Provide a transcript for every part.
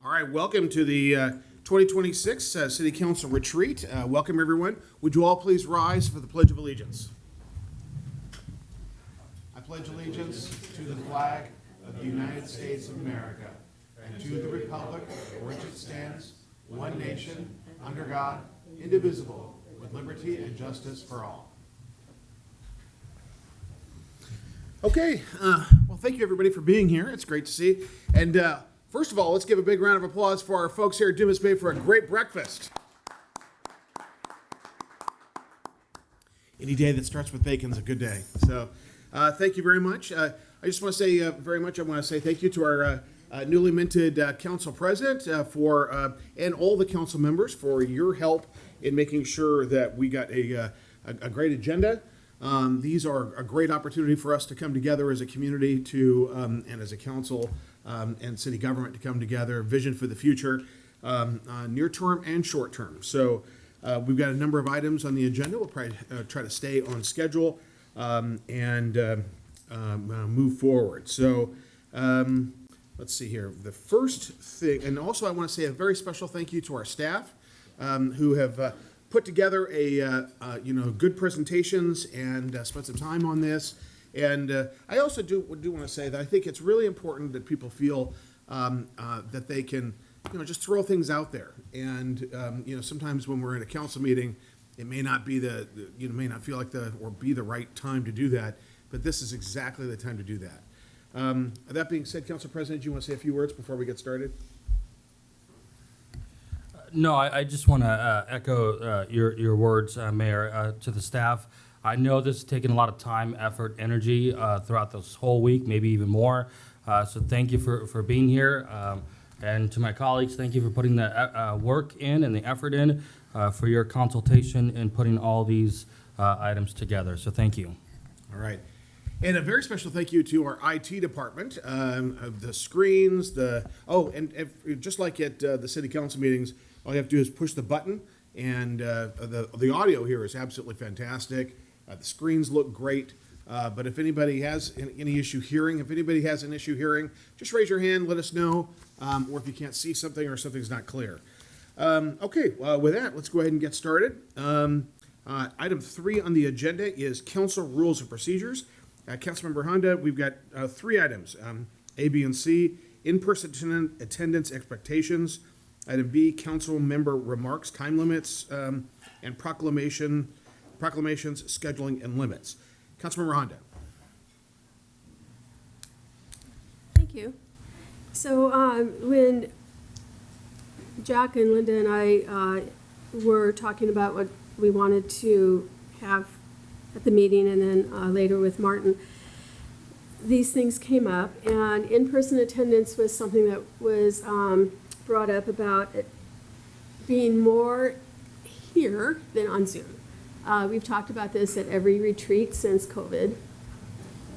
All right, welcome to the 2026 City Council Retreat. Welcome, everyone. Would you all please rise for the Pledge of Allegiance? I pledge allegiance to the flag of the United States of America and to the republic for which it stands, one nation, under God, indivisible, with liberty and justice for all. Okay, well, thank you, everybody, for being here. It's great to see. And first of all, let's give a big round of applause for our folks here at Dumas Bay for a great breakfast. Any day that starts with bacon is a good day. So thank you very much. I just want to say very much, I want to say thank you to our newly minted council president and all the council members for your help in making sure that we got a great agenda. These are a great opportunity for us to come together as a community and as a council and city government to come together, vision for the future, near term and short term. So we've got a number of items on the agenda. We'll probably try to stay on schedule and move forward. So let's see here. The first thing, and also I want to say a very special thank you to our staff who have put together good presentations and spent some time on this. And I also do want to say that I think it's really important that people feel that they can, just throw things out there. And sometimes when we're in a council meeting, it may not be may not feel like or be the right time to do that. But this is exactly the time to do that. That being said, Council President, do you want to say a few words before we get started? No, I just want to echo your words, Mayor, to the staff. I know this has taken a lot of time, effort, energy throughout this whole week, maybe even more. So thank you for being here. And to my colleagues, thank you for putting the work in and the effort in for your consultation and putting all these items together. So thank you. All right. And a very special thank you to our IT department, the screens, just like at the city council meetings, all you have to do is push the button, and the audio here is absolutely fantastic. The screens look great, but if anybody has any issue hearing, just raise your hand, let us know, or if you can't see something or something's not clear. Okay, with that, let's go ahead and get started. Item 3 on the agenda is council rules and procedures. Councilmember Honda, we've got 3 items, A, B, and C, in-person attendance expectations. Item B, council member remarks, time limits, and proclamations, scheduling, and limits. Councilmember Honda. Thank you. So when Jack and Linda and I were talking about what we wanted to have at the meeting and then later with Martin, these things came up, and in-person attendance was something that was brought up about it being more here than on Zoom. We've talked about this at every retreat since COVID,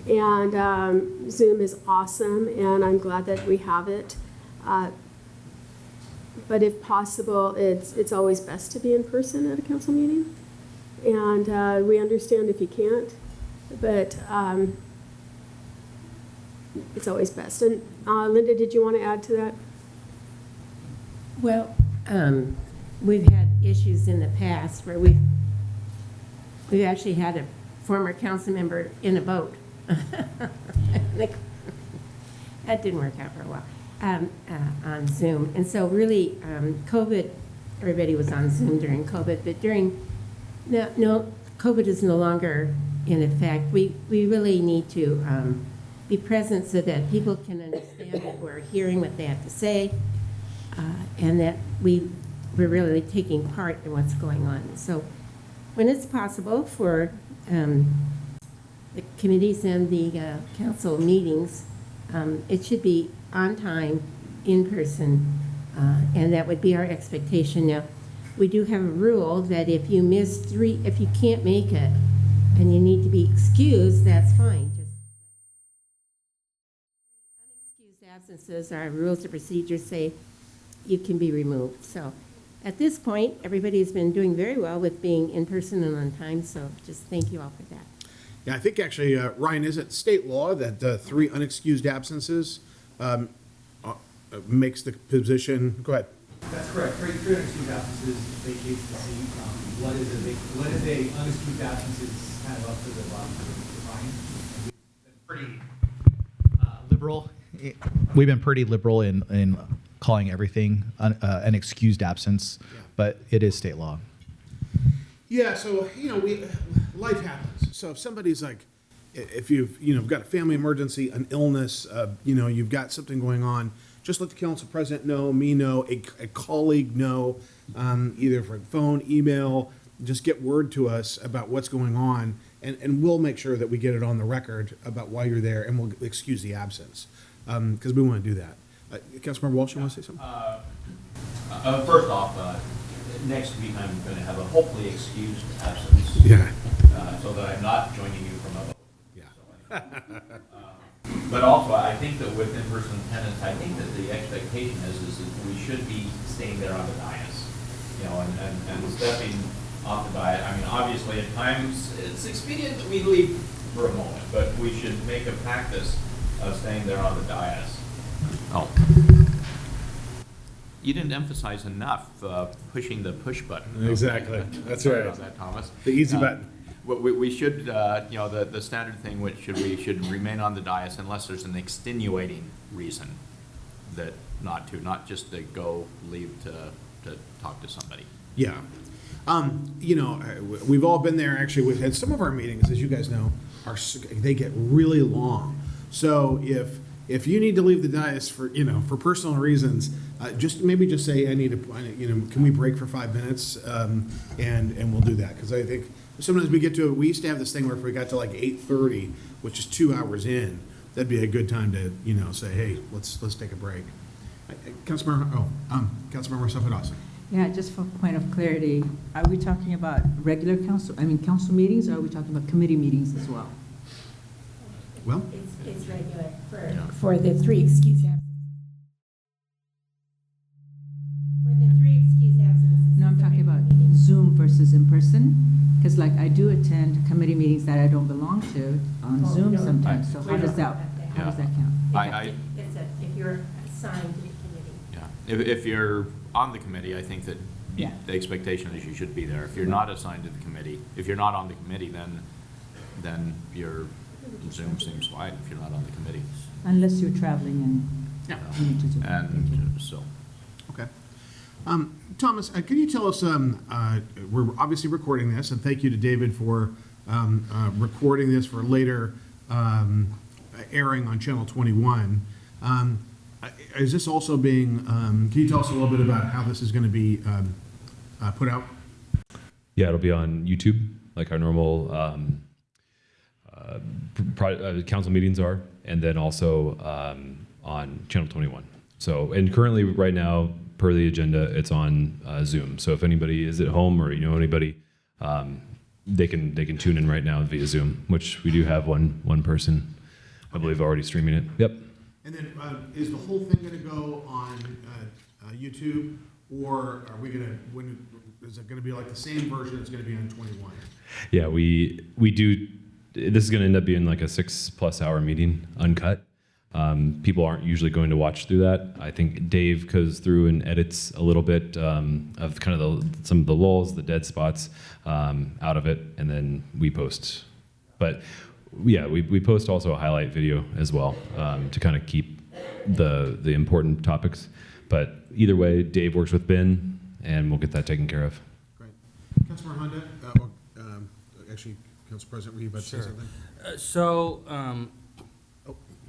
and Zoom is awesome, and I'm glad that we have it. But if possible, it's always best to be in person at a council meeting. And we understand if you can't, but it's always best. And Linda, did you want to add to that? Well, we've had issues in the past where we've actually had a former council member in a boat. That didn't work out for a while on Zoom. And so really, COVID, everybody was on Zoom during COVID, but no, COVID is no longer in effect. We really need to be present so that people can understand that we're hearing what they have to say, and that we're really taking part in what's going on. So when it's possible for the committees and the council meetings, it should be on time, in person, and that would be our expectation. Now, we do have a rule that if you can't make it and you need to be excused, that's fine. Just unexcused absences, our rules of procedure say you can be removed. So at this point, everybody's been doing very well with being in person and on time, so just thank you all for that. Yeah, I think actually, Ryan, is it state law that 3 unexcused absences makes the position, go ahead. That's correct. 302 absences vacates the seat. What is a unexcused absence is kind of up to the bottom of the line. We've been pretty liberal. We've been pretty liberal in calling everything an excused absence, but it is state law. Yeah, so, life happens. So if somebody's like, if you've got a family emergency, an illness, you've got something going on, just let the council president know, me know, a colleague know, either for phone, email, just get word to us about what's going on, and we'll make sure that we get it on the record about why you're there, and we'll excuse the absence, because we want to do that. Councilmember Walsh, you want to say something? First off, next week I'm going to have a hopefully excused absence. Yeah. So that I'm not joining you from a vote. Yeah. But also, I think that with in-person attendance, I think that the expectation is that we should be staying there on the dais, and stepping off the dais. I mean, obviously, at times it's expedient that we leave for a moment, but we should make a practice of staying there on the dais. Oh. You didn't emphasize enough pushing the push button. Exactly. That's Sorry right. about that, Thomas. The easy button. We should, the standard thing, we should remain on the dais unless there's an extenuating reason that not just to go leave to talk to somebody. Yeah. We've all been there actually with, and some of our meetings, as you guys know, they get really long. So if you need to leave the dais for personal reasons, just say can we break for 5 minutes, and we'll do that, because I think sometimes we used to have this thing where if we got to like 8:30, which is 2 hours in, that'd be a good time to say, hey, let's take a break. Councilmember Safadas. Yeah, just for point of clarity, are we talking about regular council meetings, or are we talking about committee meetings as well? Well, It's regular for the 3 excused absences. For the 3 excused absences. No, I'm talking about Zoom versus in person, because like I do attend committee meetings that I don't belong to on Zoom sometimes, so how does that count? If you're assigned to the committee. Yeah, if you're on the committee, I think that Yeah. the expectation is you should be there. If you're not assigned to the committee, if you're not on the committee, then your Zoom seems fine if you're not on the committee. Unless you're traveling and you need to Zoom. And so. okay. Thomas, can you tell us, we're obviously recording this, and thank you to David for recording this for later airing on Channel 21. Is this also being, can you tell us a little bit about how this is going to be put out? Yeah, it'll be on YouTube, like our normal council meetings are, and then also on Channel 21. So, and currently right now, per the agenda, it's on Zoom. So if anybody is at home or anybody, they can tune in right now via Zoom, which we do have one person, I believe, already streaming it. Yep. And then is the whole thing going to go on YouTube, or are we going to, is it going to be like the same version that's going to be on 21? Yeah, we do. This is going to end up being like a 6+ hour meeting, uncut. People aren't usually going to watch through that. I think Dave goes through and edits a little bit of kind of some of the lulls, the dead spots out of it, and then we post. But yeah, we post also a highlight video as well to kind of keep the important topics. But either way, Dave works with Ben, and we'll get that taken care of. Great. Councilmember Honda, actually, Council President, were you about to say something?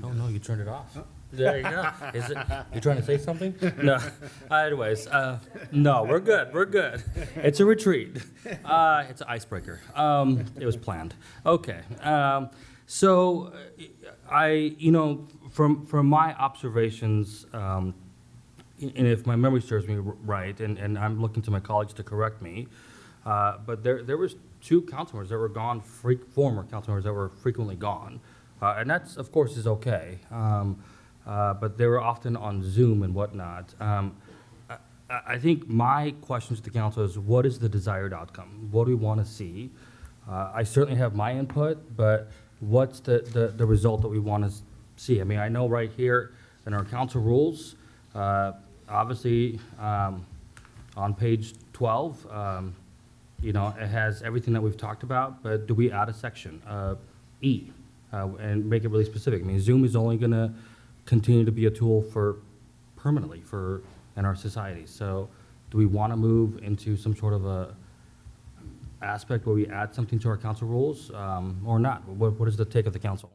Oh no, you turned it off. There you go. Is it? You trying to say something? No. Anyways, no, we're good. We're good. It's a retreat. It's an icebreaker. It was planned. Okay. So, from my observations, and if my memory serves me right, and I'm looking to my colleagues to correct me, but there was 2 council members that were gone, former council members that were frequently gone. And that's, of course, is okay, but they were often on Zoom and whatnot. I think my question to the council is, what is the desired outcome? What do we want to see? I certainly have my input, but what's the result that we want to see? I mean, I know right here in our council rules, Obviously, on page 12, you know, it has everything that we've talked about, but do we add a section, E, and make it really specific? I mean, Zoom is only gonna continue to be a tool for permanently in our society. So do we wanna move into some sort of a aspect where we add something to our council rules, or not? What is the take of the council?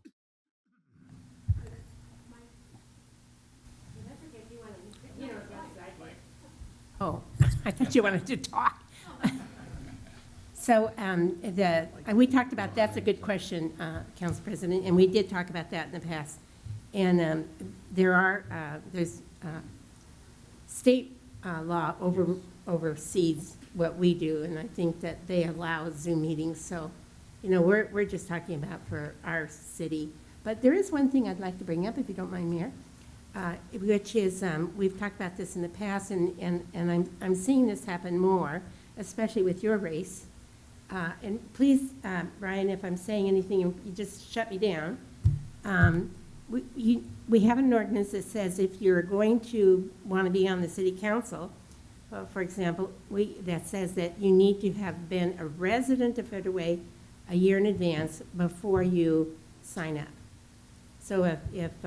Oh, I thought you wanted to talk. So we talked about, that's a good question, Council President, and we did talk about that in the past. And there's state law oversees what we do, and I think that they allow Zoom meetings. So, you know, we're just talking about for our city. But there is one thing I'd like to bring up, if you don't mind, Mayor, which is, we've talked about this in the past, and I'm seeing this happen more, especially with your race. And please, Brian, if I'm saying anything, you just shut me down. We have an ordinance that says if you're going to want to be on the city council, for example, that says that you need to have been a resident of Federal Way a year in advance before you sign up. So if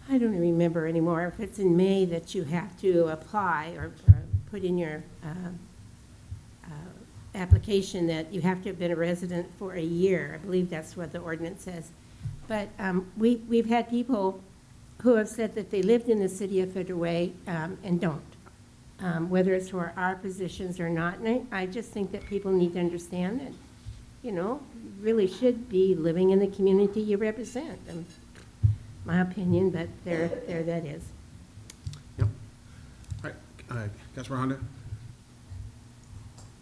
I don't remember anymore, if it's in May that you have to apply or put in your application that you have to have been a resident for a year. I believe that's what the ordinance says. But we've had people who have said that they lived in the city of Federal Way and don't, whether it's for our positions or not. And I just think that people need to understand that, you know, you really should be living in the community you represent. My opinion, but there that is. Yep. All right, Councilor Honda?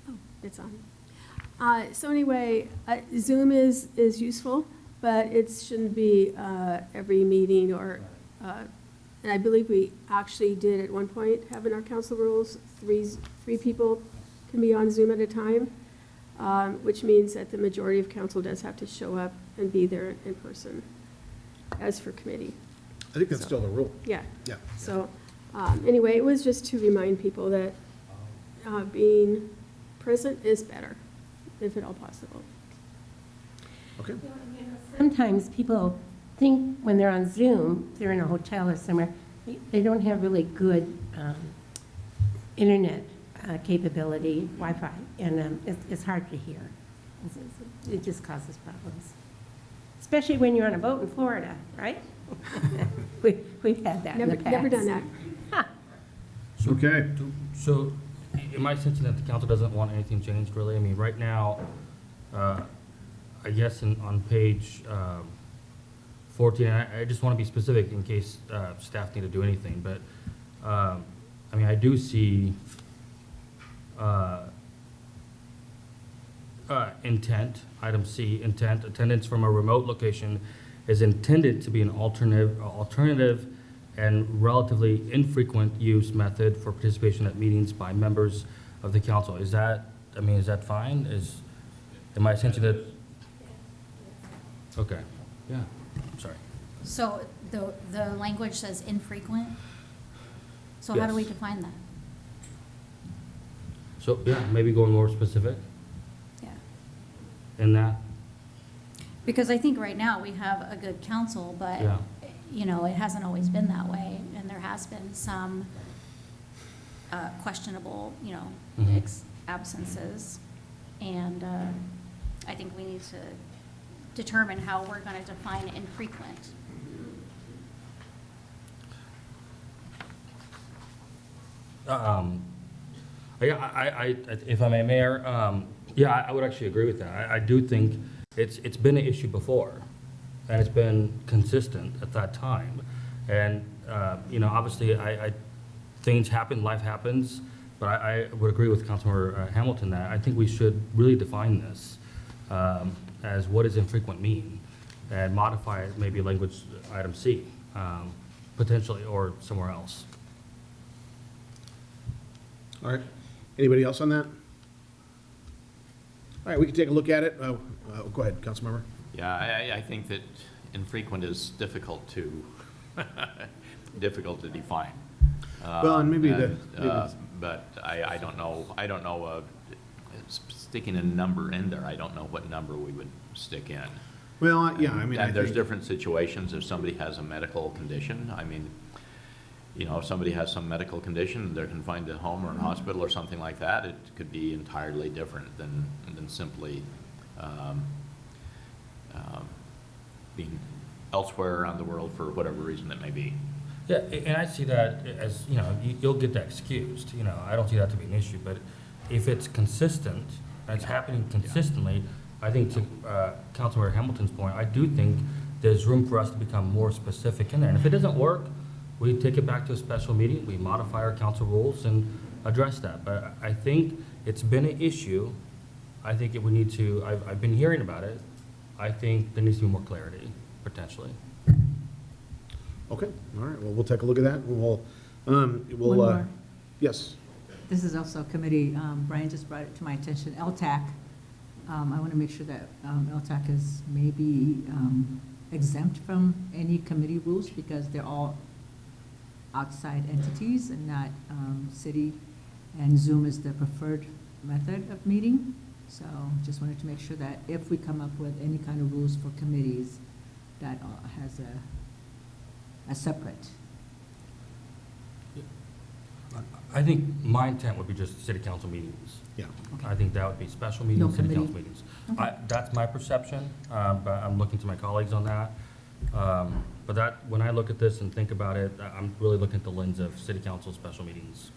Oh, it's on. So anyway, Zoom is useful, but it shouldn't be every meeting or, and I believe we actually did at one point have in our council rules, three people can be on Zoom at a time, which means that the majority of council does have to show up and be there in person, as for committee. I think that's still the rule. Yeah. Yeah. So, anyway, it was just to remind people that being present is better, if at all possible. Okay. Sometimes people think when they're on Zoom, they're in a hotel or somewhere, they don't have really good internet capability, Wi-Fi, and it's hard to hear. It just causes problems. Especially when you're on a boat in Florida, right? We've had that in the past. Never done that. Okay. So, am I sensing that the council doesn't want anything changed, really? I mean, right now, I guess on page 14, I just want to be specific in case staff need to do anything, but, I mean, I do see intent, item C, intent, attendance from a remote location is intended to be an alternative and relatively infrequent use method for participation at meetings by members of the council. Is that, I mean, is that fine? Am I sensing that? Okay, yeah, sorry. So the language says infrequent? So how do we Yes. define that? So, yeah, maybe going more specific Yeah. in that, Because I think right now we have a good council, but, Yeah. you know, it hasn't always been that way. And there has been some questionable, you know, Mhm. absences. And I think we need to determine how we're going to define infrequent. Yeah, I, if I may, Mayor, yeah, I would actually agree with that. I do think it's been an issue before, and it's been consistent at that time. And, you know, obviously, things happen, life happens, but I would agree with Councilmember Hamilton that I think we should really define this as what does infrequent mean, and modify it, maybe language item C, potentially, or somewhere else. All right. Anybody else on that? All right, we can take a look at it. Go ahead, Councilmember. Yeah, I think that infrequent is difficult to difficult to define. Well, and maybe But I don't know, sticking a number in there, I don't know what number we would stick in. well, yeah, I mean, I And there's think, different situations. If somebody has a medical condition, I mean, you know, if somebody has some medical condition, they're confined to home or in hospital or something like that, it could be entirely different than simply being elsewhere around the world for whatever reason it may be. Yeah, and I see that as, you know, you'll get that excused, you know, I don't see that to be an issue, but if it's consistent, and it's happening consistently, I think to Councilmember Hamilton's point, I do think there's room for us to become more specific in there. And if it doesn't work, we take it back to a special meeting, we modify our council rules and address that. But I think it's been an issue. I think we need to, I've been hearing about it. I think there needs to be more clarity, potentially. okay, all right, well, we'll take a look at that, and we'll, One more. yes. This is also a committee, Brian just brought it to my attention, LTAC. I want to make sure that LTAC is maybe exempt from any committee rules because they're all outside entities and not city, and Zoom is the preferred method of meeting. So just wanted to make sure that if we come up with any kind of rules for committees, that has a separate. I think my intent would be just city council meetings. Yeah. I think that would be special No meetings, city committee. council meetings. Okay. That's my perception, but I'm looking to my colleagues on that. But that, when I look at this and think about it, I'm really looking at the lens of city council special meetings.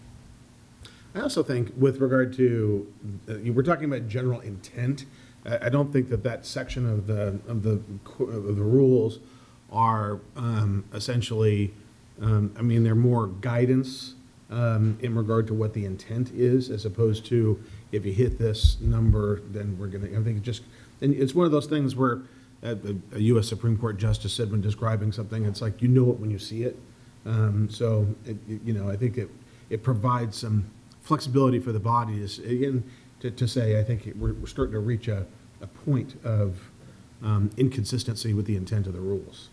I also think with regard to, we're talking about general intent. I don't think that section of the rules are essentially, I mean, they're more guidance in regard to what the intent is, as opposed to if you hit this number, then we're gonna, I think it just, and it's one of those things where a U.S. Supreme Court justice said when describing something, it's like, you know it when you see it. So, you know, I think it provides some flexibility for the bodies, again, to say, I think we're starting to reach a point of inconsistency with the intent of the rules.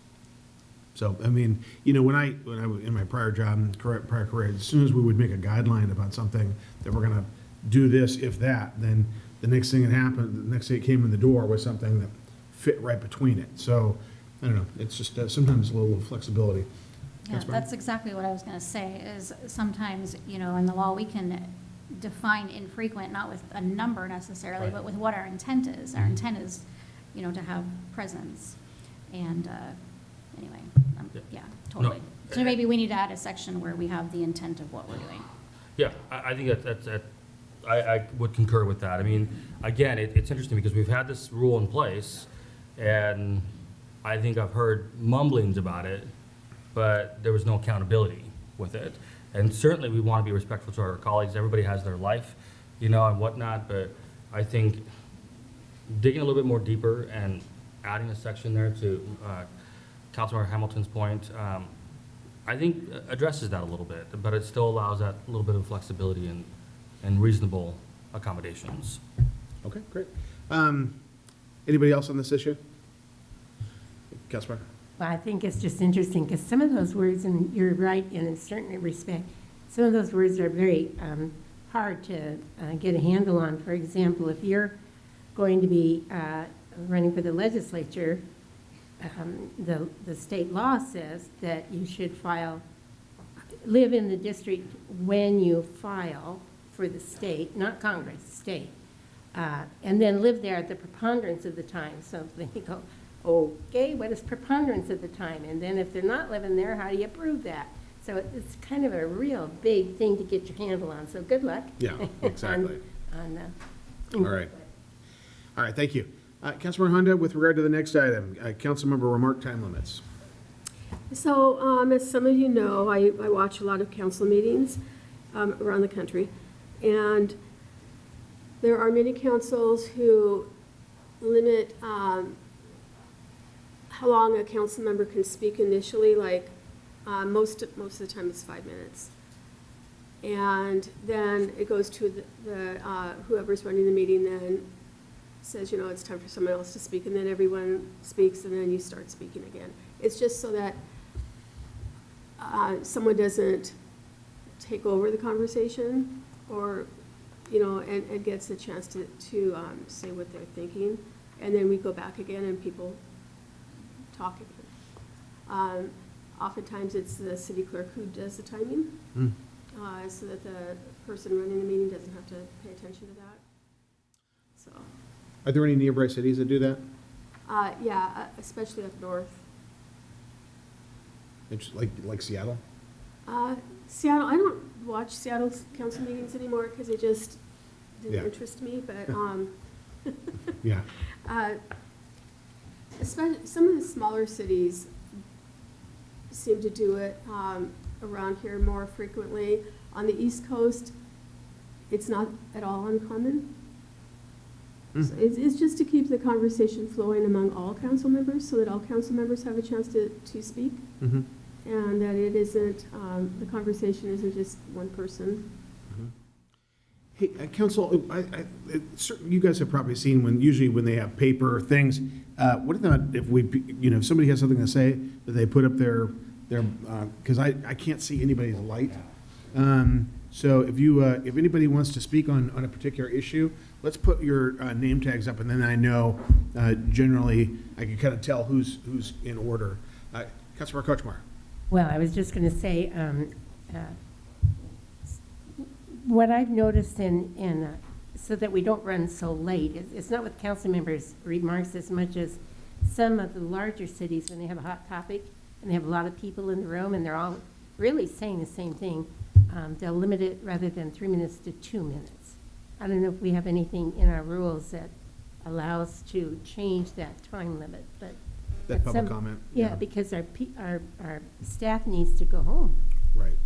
So, I mean, you know, when I in my prior job, prior career, as soon as we would make a guideline about something that we're gonna do this, if that, then the next thing that happened, the next thing that came in the door was something that fit right between it. So, I don't know, it's just sometimes a little flexibility. Yeah, That's fine. that's exactly what I was gonna say, is sometimes, you know, in the law, we can define infrequent, not with a number necessarily, Right. but with what our intent is. Our intent is, you know, to have presence. And, anyway, yeah, totally. So maybe we need to add a section where we have the intent of what we're doing. Yeah, I think I would concur with that. I mean, again, it's interesting because we've had this rule in place, and I think I've heard mumblings about it, but there was no accountability with it. And certainly, we want to be respectful to our colleagues. Everybody has their life, you know, and whatnot, but I think digging a little bit more deeper and adding a section there to Councilmember Hamilton's point, I think addresses that a little bit, but it still allows that little bit of flexibility and reasonable accommodations. Okay, great. Anybody else on this issue? Councilmember? Well, I think it's just interesting because some of those words, and you're right in a certain respect, some of those words are very hard to get a handle on. For example, if you're going to be running for the legislature, the state law says that you should live in the district when you file for the state, not Congress, state, and then live there at the preponderance of the time. So then you go, okay, what is preponderance of the time? And then if they're not living there, how do you prove that? So it's kind of a real big thing to get your handle on. So good luck. Yeah, exactly. All right. All right, thank you. Councilmember Honda, with regard to the next item, councilmember remark time limits. So, as some of you know, I watch a lot of council meetings around the country, and there are many councils who limit how long a council member can speak initially, like most of the time it's 5 minutes. And then it goes to the whoever's running the meeting then says, you know, it's time for someone else to speak, and then everyone speaks, and then you start speaking again. It's just so that someone doesn't take over the conversation or, and gets a chance to say what they're thinking. And then we go back again and people talk again. Oftentimes it's the city clerk who does the timing, so that the person running the meeting doesn't have to pay attention to that. So, Are there any nearby cities that do that? yeah, especially up north. It's like Seattle? Seattle, I don't watch Seattle's council meetings anymore because it just didn't Yeah. interest me, but, Yeah. especially, some of the smaller cities seem to do it, around here more frequently. On the East Coast, it's not at all uncommon. So it's just to keep the conversation flowing among all council members, so that all council members have a chance to speak. Mm-hmm. And that it isn't, the conversation isn't just one person. Hey, Council, you guys have probably seen usually when they have paper things, what if somebody has something to say, that they put up their, because I can't see anybody's light. So if anybody wants to speak on a particular issue, let's put your name tags up, and then I know, generally, I can kind of tell who's in order. Councilmember Kochmar. Well, I was just going to say, what I've noticed so that we don't run so late, it's not with council members' remarks as much as some of the larger cities when they have a hot topic and they have a lot of people in the room and they're all really saying the same thing. They'll limit it rather than 3 minutes to 2 minutes. I don't know if we have anything in our rules that allows to change that time limit, but. That public comment. Yeah, because our staff needs to go home. Right.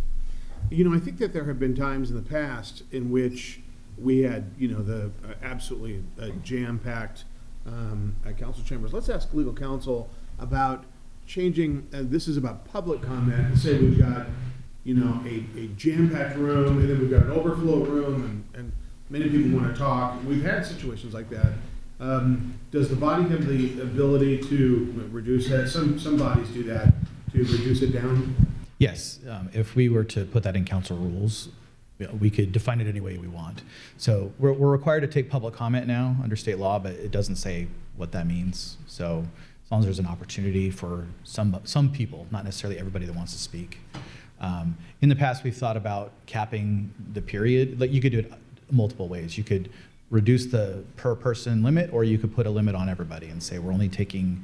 I think that there have been times in the past in which we had, the absolutely jam-packed council chambers. Let's ask legal counsel about changing, this is about public comment. Say we've got, a jam-packed room, and then we've got an overflow room, and many people want to talk. We've had situations like that. Does the body have the ability to reduce that? Some bodies do that, to reduce it down? Yes, if we were to put that in council rules, we could define it any way we want. So we're required to take public comment now under state law, but it doesn't say what that means. So as long as there's an opportunity for some people, not necessarily everybody that wants to speak. In the past, we've thought about capping the period. Like, you could do it multiple ways. You could reduce the per person limit, or you could put a limit on everybody and say we're only taking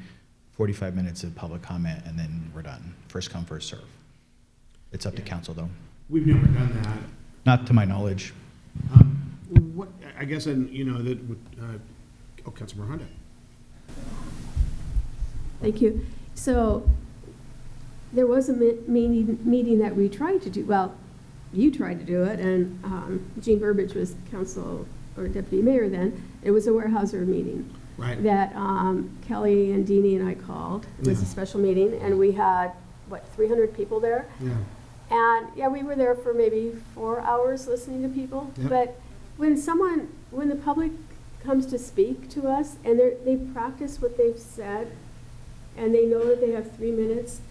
45 minutes of public comment and then we're done. First come, first serve. It's up to council, though. We've never done that. Not to my knowledge. What, I guess, Councilmember Honda. Thank you. So there was a meeting that we tried to do, well, you tried to do it, and Gene Burbidge was council or deputy mayor then. It was a Weyerhaeuser meeting. Right. That Kelly and Deanie and I called. It was a special meeting, and we had, 300 people there? Yeah. And, yeah, we were there for maybe 4 hours listening to people. Yep. But when the public comes to speak to us, and they've practiced what they've said, and they know that they have 3 minutes,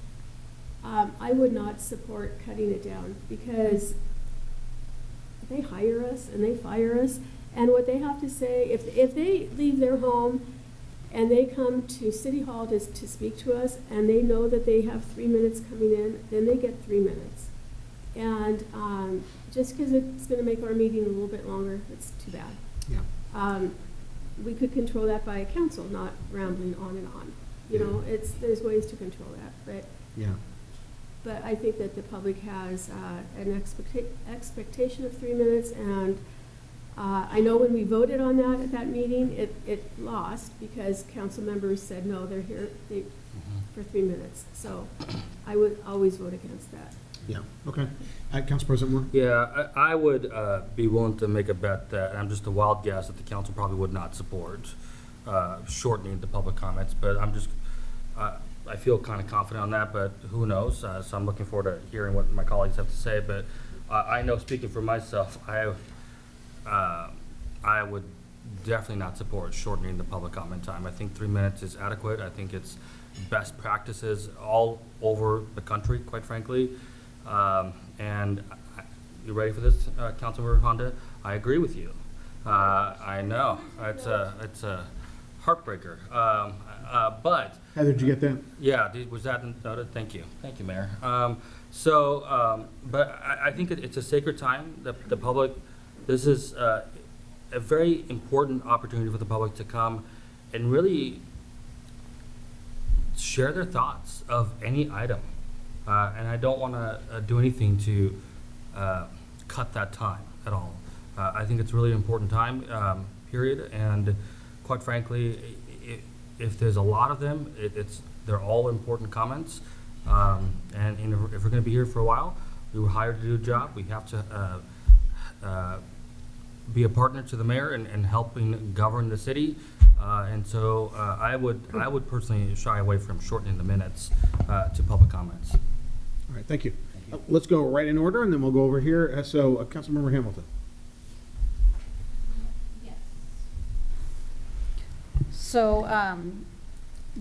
I would not support cutting it down, because they hire us and they fire us, and what they have to say, if they leave their home and they come to City Hall to speak to us, and they know that they have 3 minutes coming in, then they get 3 minutes. And just because it's going to make our meeting a little bit longer, it's too bad. Yeah. We could control that by council, not rambling on and on. There's ways to control that, but. Yeah. But I think that the public has an expectation of 3 minutes, and I know when we voted on that at that meeting, it lost because council members said, no, they're here for 3 minutes. So I would always vote against that. Yeah, okay. Council President Moore? Yeah, I would be willing to make a bet that, and I'm just a wild guess, that the council probably would not support shortening the public comments, but I feel kind of confident on that, but who knows? So I'm looking forward to hearing what my colleagues have to say, but I know, speaking for myself, I would definitely not support shortening the public comment time. I think 3 minutes is adequate. I think it's best practices all over the country, quite frankly. And you ready for this, Councilmember Honda? I agree with you. I know, it's a heartbreaker. But Heather, did you get that? yeah, was that noted? Thank you, Mayor. But I think it's a sacred time. The public, this is a very important opportunity for the public to come and really share their thoughts of any item. And I don't want to do anything to cut that time at all. I think it's a really important time period, and quite frankly, if there's a lot of them, they're all important comments. And you know, if we're going to be here for a while, we were hired to do a job. We have to be a partner to the mayor and helping govern the city. And so I would personally shy away from shortening the minutes to public comments. All right, thank you. Let's go right in order, and then we'll go over here. So, Councilmember Hamilton. So,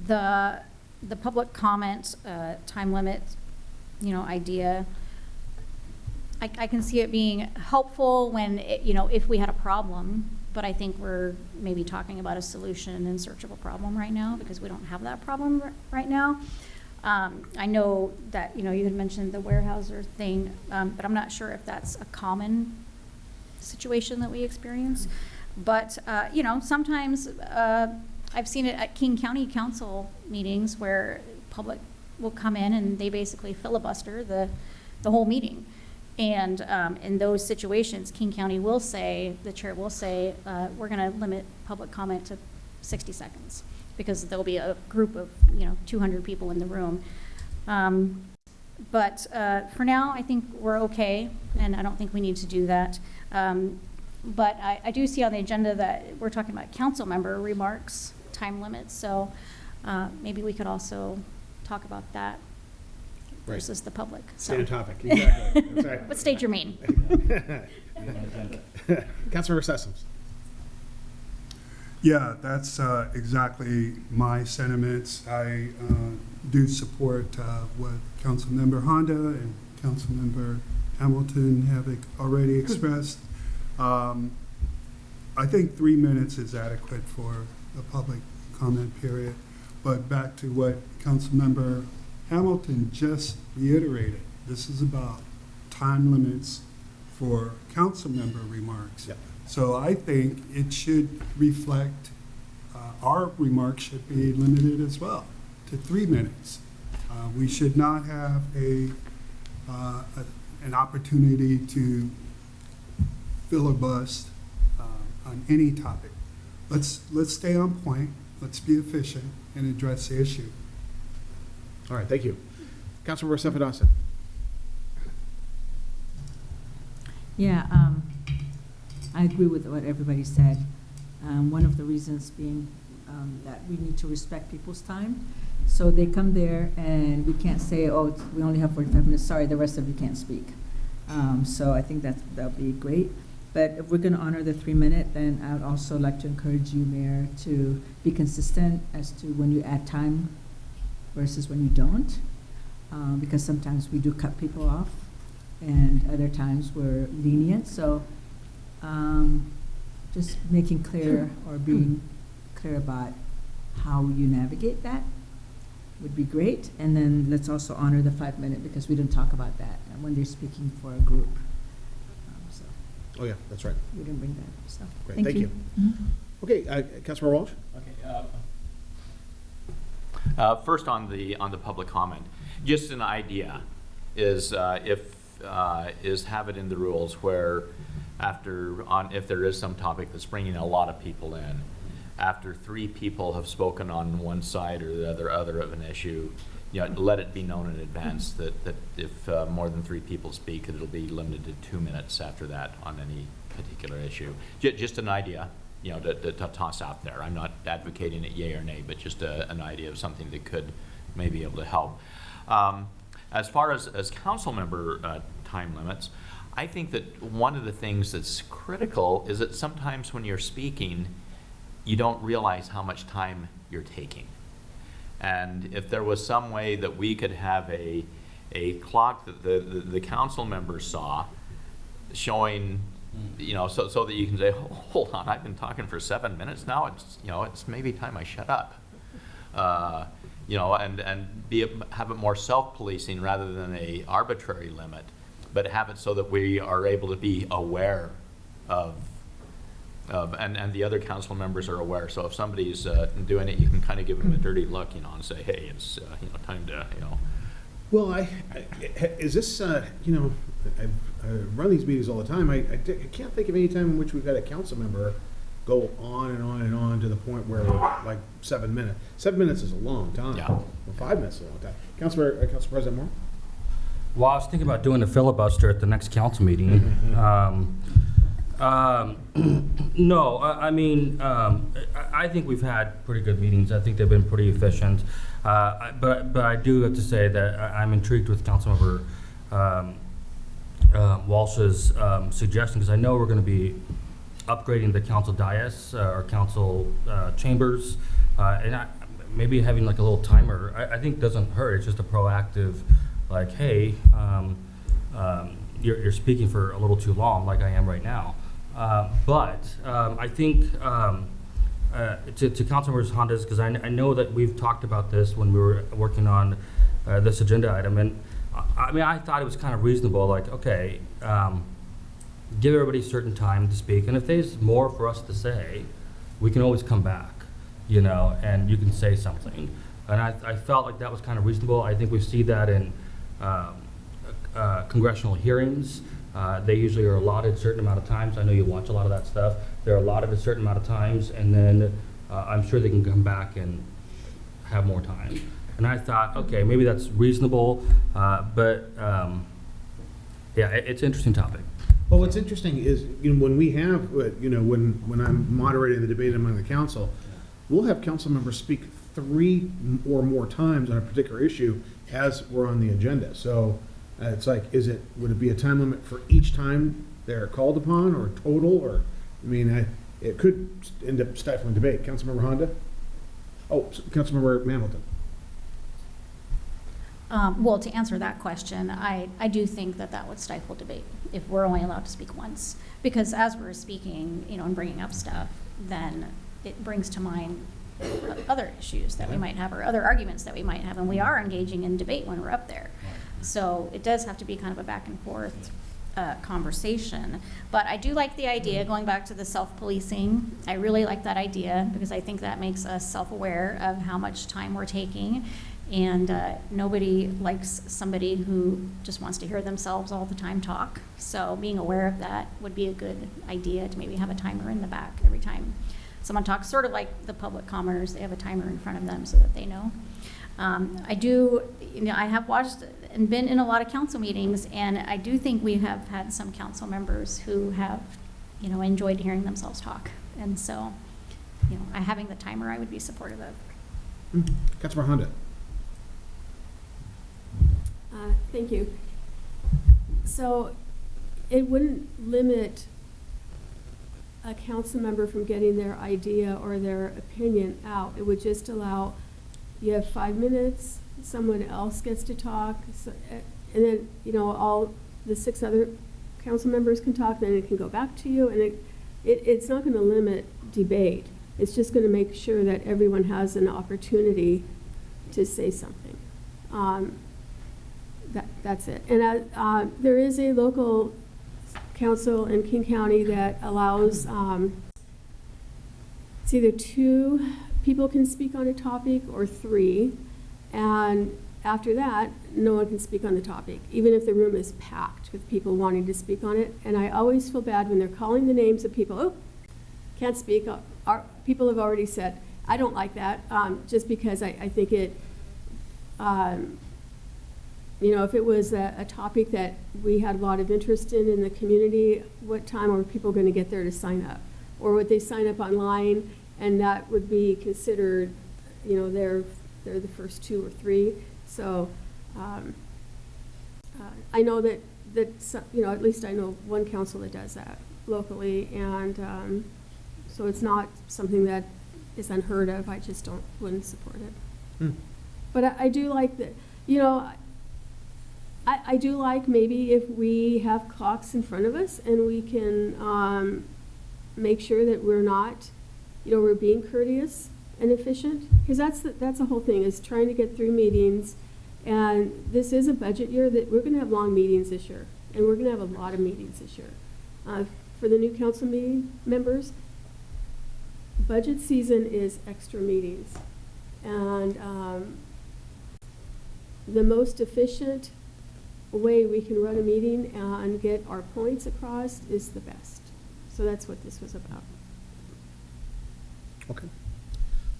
the public comment, time limit, idea, I can see it being helpful when, if we had a problem, but I think we're maybe talking about a solution in search of a problem right now, because we don't have that problem right now. I know that, you had mentioned the Warehouser thing, but I'm not sure if that's a common situation that we experience. But, sometimes I've seen it at King County Council meetings where public will come in and they basically filibuster the whole meeting. And in those situations, King County will say, the chair will say, we're going to limit public comment to 60 seconds because there'll be a group of, 200 people in the room. But for now, I think we're okay, and I don't think we need to do that. But I do see on the agenda that we're talking about council member remarks, time limits, so maybe we could also talk about that versus the public. So. Same topic, exactly. That's right. What state you're mean? Councilmember Sessoms. Yeah, that's exactly my sentiments. I do support what Councilmember Honda and Councilmember Hamilton have already expressed. I think 3 minutes is adequate for a public comment period. But back to what Councilmember Hamilton just reiterated, this is about time limits for council member remarks. Yep. So I think it should reflect, our remarks should be limited as well to 3 minutes. We should not have an opportunity to filibust on any topic. Let's stay on point, let's be efficient and address the issue. All right, thank you. Councilmember Sefadasa. Yeah, I agree with what everybody said. One of the reasons being that we need to respect people's time. So they come there and we can't say, oh, we only have 45 minutes, sorry, the rest of you can't speak. So I think that'll be great. But if we're going to honor the 3 minute, then I would also like to encourage you, Mayor, to be consistent as to when you add time versus when you don't, because sometimes we do cut people off, and other times we're lenient. So just making clear or being clear about how you navigate that would be great. And then let's also honor the 5 minute, because we didn't talk about that when they're speaking for a group. So Oh, yeah, that's right. we didn't bring that up. So Great, thank you. Mhm. Okay, Councilmember Walsh. Okay. First on the public comment, just an idea is is have it in the rules where if there is some topic that's bringing a lot of people in, after 3 people have spoken on one side or the other of an issue, let it be known in advance that if more than 3 people speak, it'll be limited to 2 minutes after that on any particular issue. Just an idea, to toss out there. I'm not advocating it yay or nay, but just an idea of something that could maybe be able to help. As far as council member time limits, I think that one of the things that's critical is that sometimes when you're speaking, you don't realize how much time you're taking. And if there was some way that we could have a a clock that the council members saw showing, you know, so that you can say, oh, hold on, I've been talking for 7 minutes now, it's maybe time I shut up. You know, and have it more self-policing rather than a arbitrary limit, but have it so that we are able to be aware of and the other council members are aware. So if somebody's doing it, you can kind of give them a dirty look, you know, and say, hey, it's you know, time to, you know. Well, is this, you know, I run these meetings all the time. I can't think of any time in which we've had a council member go on and on and on to the point where like 7 minutes. 7 minutes is a long time. Yeah. Well, 5 minutes is a long time. Council President Moore? Well, I was thinking about doing a filibuster at the next council meeting. No, I mean, I think we've had pretty good meetings. I think they've been pretty efficient. But I do have to say that I'm intrigued with Councilmember Walsh's suggestion, because I know we're going to be upgrading the council dais or council chambers, and maybe having like a little timer, I think doesn't hurt. It's just a proactive, like, hey, you're speaking for a little too long, like I am right now. But I think to Councilmember Honda's, because I know that we've talked about this when we were working on this agenda item, and I mean, I thought it was kind of reasonable, like, okay, give everybody a certain time to speak, and if there's more for us to say, we can always come back, you know, and you can say something. And I felt like that was kind of reasonable. I think we see that in congressional hearings. They usually are allotted a certain amount of times. I know you watch a lot of that stuff. They're allotted a certain amount of times, and then I'm sure they can come back and have more time. And I thought, okay, maybe that's reasonable, but yeah, it's an interesting topic. Well, what's interesting is, you know, when we have, you know, when I'm moderating the debate among the council, we'll have council members speak 3 or more times on a particular issue as we're on the agenda. So it's like, would it be a time limit for each time they're called upon, or total, or, I mean, it could end up stifling debate. Councilmember Honda? Oh, Councilmember Hamilton. Well, to answer that question, I do think that would stifle debate if we're only allowed to speak once. Because as we're speaking, you know, and bringing up stuff, then it brings to mind other issues that we might have, or other arguments that we might have, and we are engaging in debate when we're up there. So it does have to be kind of a back and forth conversation. But I do like the idea, going back to the self-policing, I really like that idea, because I think that makes us self-aware of how much time we're taking. And nobody likes somebody who just wants to hear themselves all the time talk. So being aware of that would be a good idea, to maybe have a timer in the back every time someone talks, sort of like the public commenters. They have a timer in front of them so that they know. I do, you know, I have watched and been in a lot of council meetings, and I do think we have had some council members who have, you know, enjoyed hearing themselves talk. And so, you know, having the timer, I would be supportive of. Councilmember Honda. Thank you. So it wouldn't limit a council member from getting their idea or their opinion out. It would just allow, you have 5 minutes, someone else gets to talk, so, and then, you know, all the 6 other council members can talk, then it can go back to you, and it's not going to limit debate. It's just going to make sure that everyone has an opportunity to say something. That's it. And there is a local council in King County that allows, it's either 2 people can speak on a topic or 3, and after that, no one can speak on the topic, even if the room is packed with people wanting to speak on it. And I always feel bad when they're calling the names of people, oh, can't speak. People have already said, I don't like that, just because I think it, you know, if it was a topic that we had a lot of interest in the community, what time are people going to get there to sign up? Or would they sign up online, and that would be considered, you know, they're the first 2 or 3. So I know that you know, at least I know one council that does that locally, and so it's not something that is unheard of. I just wouldn't support it. But I do like that, you know, I do like maybe if we have clocks in front of us and we can make sure that we're not, we're being courteous and efficient. Because that's the whole thing, is trying to get through meetings. And this is a budget year that we're going to have long meetings this year. And we're going to have a lot of meetings this year. For the new council meeting members, budget season is extra meetings. And the most efficient way we can run a meeting and get our points across is the best. So that's what this was about. Okay.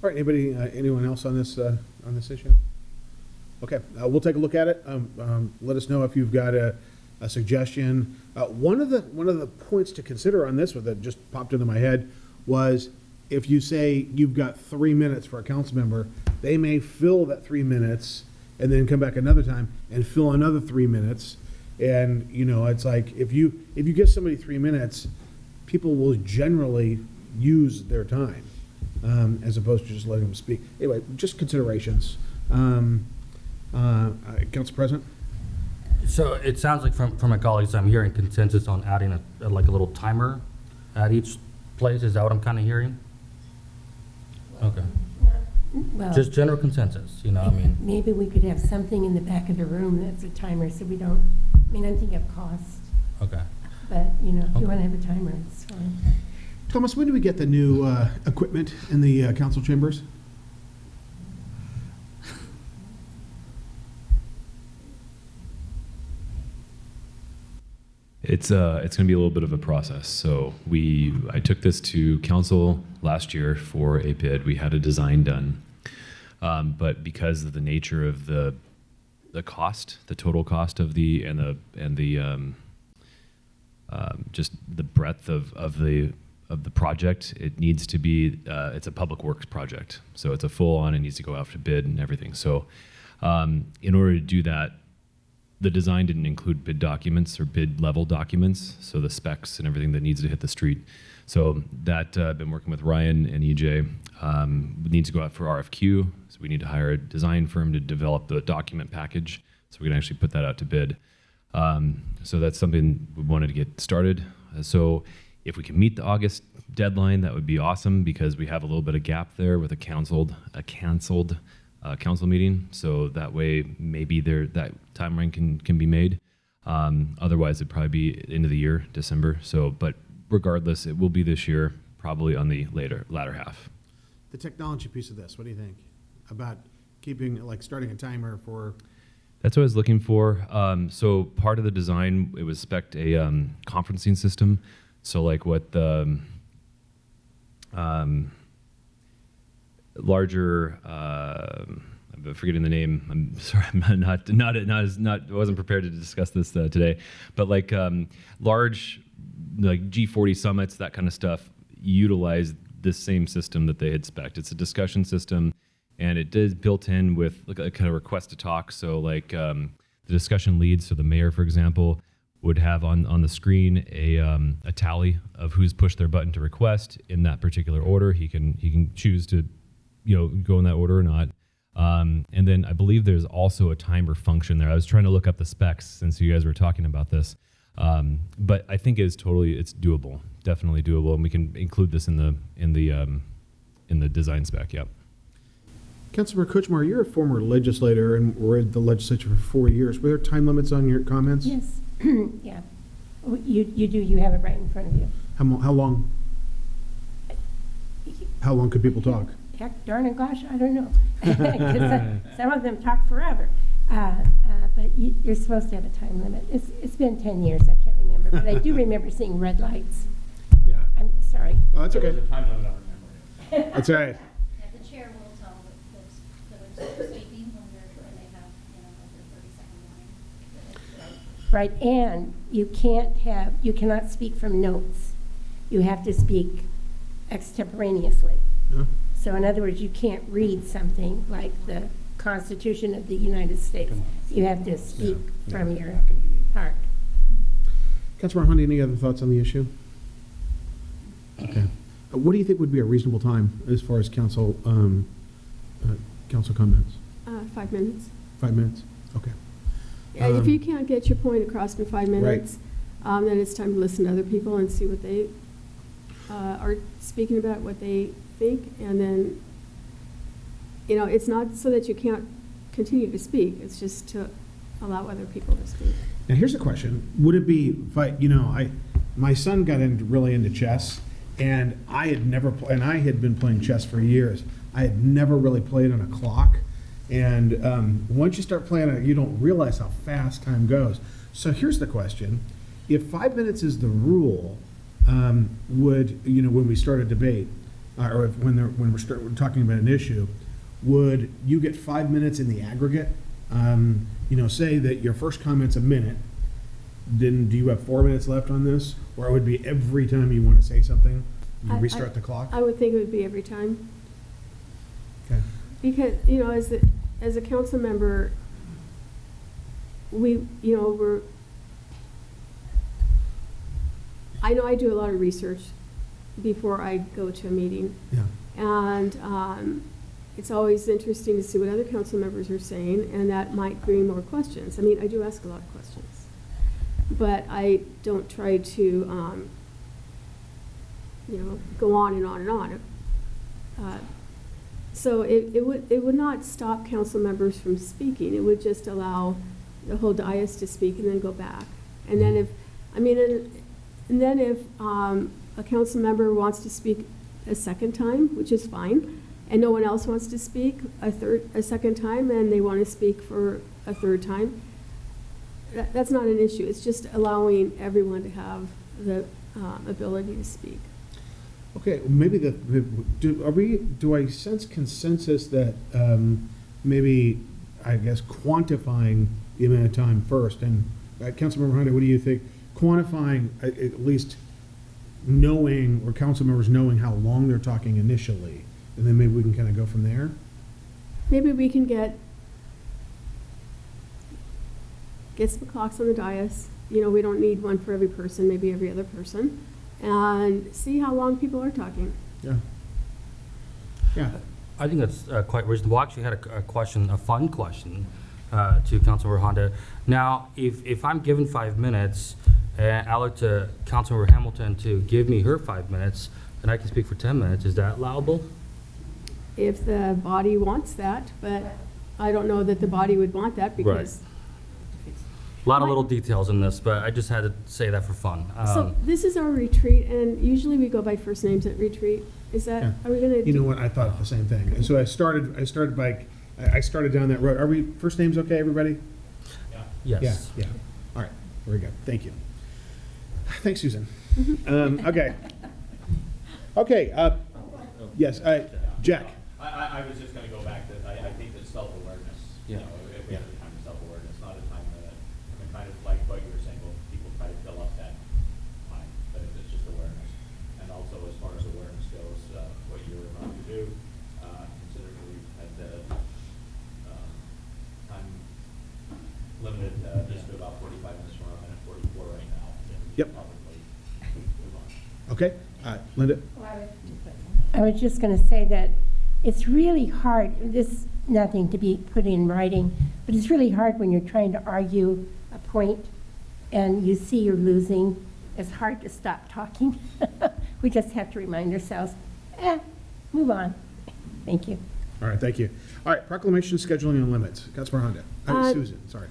All right, anybody, anyone else on this issue? Okay, we'll take a look at it. Let us know if you've got a suggestion. One of the points to consider on this one that just popped into my head was, if you say you've got 3 minutes for a council member, they may fill that 3 minutes and then come back another time and fill another 3 minutes. And, it's like, if you give somebody 3 minutes, people will generally use their time, as opposed to just letting them speak. Anyway, just considerations. Council President? So it sounds like from my colleagues, I'm hearing consensus on adding a little timer at each place. Is that what I'm kind of hearing? Okay. Well, Just general consensus, maybe we could have something in the back of the room that's a timer, so we don't, I'm thinking of cost, Okay. but, if you Okay. want to have a timer, it's fine. Thomas, when do we get the new equipment in the council chambers? It's going to be a little bit of a process. So I took this to council last year for a bid. We had a design done, but because of the nature of the cost, the total cost of just the breadth of the project, it needs to be it's a public works project. So it's a full on. It needs to go out to bid and everything. So in order to do that, the design didn't include bid documents or bid level documents, so the specs and everything that needs to hit the street. So that I've been working with Ryan and EJ. We need to go out for RFQ, so we need to hire a design firm to develop the document package, so we can actually put that out to bid. So that's something we wanted to get started. So if we can meet the August deadline, that would be awesome, because we have a little bit of gap there with a canceled council meeting, so that way maybe that timeline can be made. Otherwise, it'd probably be end of the year, December. So, but regardless, it will be this year, probably on the latter half. The technology piece of this, what do you think about starting a timer for? That's what I was looking for. So part of the design, it was spec'd a conferencing system. So like what the larger, I'm forgetting the name. I'm sorry, I'm I wasn't prepared to discuss this today. But like large, like G40 summits, that kind of stuff, utilize this same system that they had spec'd. It's a discussion system, and it is built in with like a kind of request to talk. So like the discussion leads, so the mayor, for example, would have on the screen a tally of who's pushed their button to request in that particular order. He can choose to go in that order or not. And then I believe there's also a timer function there. I was trying to look up the specs since you guys were talking about this. But I think it's doable, definitely doable, and we can include this in the design spec. Yep. Councilmember Kuchmar, you're a former legislator and were in the legislature for 4 years. Were there time limits on your comments? Yes, yeah. You have it right in front of you. How long? How long could people talk? Heck, darn it, gosh, I don't know. 'Cause some of them talk forever. But you're supposed to have a time limit. It's been 10 years, I can't remember. But I do remember seeing red lights. Yeah. I'm sorry. Oh, that's okay. There's a time limit on memory. That's all right. Yeah, the chair will tell those that are speaking when they have, like their 30-second warning. Right, and you cannot speak from notes. You have to speak extemporaneously. Huh? So in other words, you can't read something like the Constitution of the United States. You have to speak from your heart. Councilmember Hunt, any other thoughts on the issue? Okay. What do you think would be a reasonable time as far as council comments? 5 minutes. 5 minutes? Okay. And if you can't get your point across in 5 minutes, then it's time to listen to other people and see what they are speaking about, what they think, and then, it's not so that you can't continue to speak, it's just to allow other people to speak. Now, here's a question. Would it be, my son got really into chess, and I had been playing chess for years. I had never really played on a clock. And once you start playing it, you don't realize how fast time goes. So here's the question. If 5 minutes is the rule, when we start a debate, or when we're talking about an issue, would you get 5 minutes in the aggregate? Say that your first comment's a minute, then do you have 4 minutes left on this? Or it would be every time you want to say something, you restart the clock? I would think it would be every time. Okay. Because, as a council member, I know I do a lot of research before I go to a meeting. Yeah. And it's always interesting to see what other council members are saying, and that might bring more questions. I mean, I do ask a lot of questions, but I don't try to, go on and on and on. So it would not stop council members from speaking. It would just allow the whole dais to speak and then go back. And then if a council member wants to speak a second time, which is fine, and no one else wants to speak a second time, and they want to speak for a third time, that's not an issue. It's just allowing everyone to have the ability to speak. Okay, maybe do I sense consensus that maybe, I guess, quantifying the amount of time first? And Councilmember Honda, what do you think? Quantifying, at least knowing, or council members knowing how long they're talking initially, and then maybe we can kind of go from there? Maybe we can get some clocks on the dais. We don't need one for every person, maybe every other person, and see how long people are talking. Yeah. Yeah. I think that's quite reasonable. I actually had a question, a fun question to Councilmember Honda. Now, if I'm given 5 minutes, and I look to Councilmember Hamilton to give me her 5 minutes, and I can speak for 10 minutes, is that allowable? If the body wants that, but I don't know that the body would want that because. A lot of little details in this, but I just had to say that for fun. So this is our retreat, and usually we go by first names at retreat. Is that, Yeah. are we gonna? You know what, I thought the same thing. And so I started down that road. Are we, first names okay, everybody? Yes. Yeah. All right, very good. Thank you. Thanks, Susan. Okay. Okay, yes, Jack. I was just gonna go back to, I think that self-awareness, if we have a time of self-awareness, not a time that, kind of like what you were saying, well, people try to fill up that time, but if it's just awareness. And also, as far as awareness goes, what you were about to do, considering we've had the time limited, just to about 45 minutes, we're on minute 44 right now. Yep. Probably move on. Okay, Linda? I was just going to say that it's really hard, this nothing to be put in writing, but it's really hard when you're trying to argue a point and you see you're losing. It's hard to stop talking. We just have to remind ourselves, move on. Thank you. All right, thank you. All right, proclamation, scheduling, and limits. Councilmember Honda. Susan, sorry.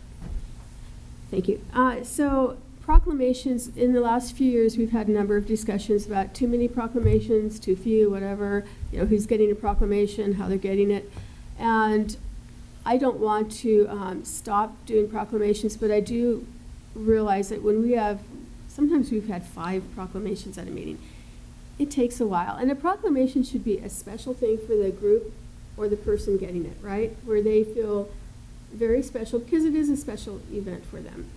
Thank you. So proclamations, in the last few years, we've had a number of discussions about too many proclamations, too few, whatever, who's getting a proclamation, how they're getting it. And I don't want to stop doing proclamations, but I do realize that when sometimes we've had 5 proclamations at a meeting. It takes a while. And a proclamation should be a special thing for the group or the person getting it, right? Where they feel very special, because it is a special event for them.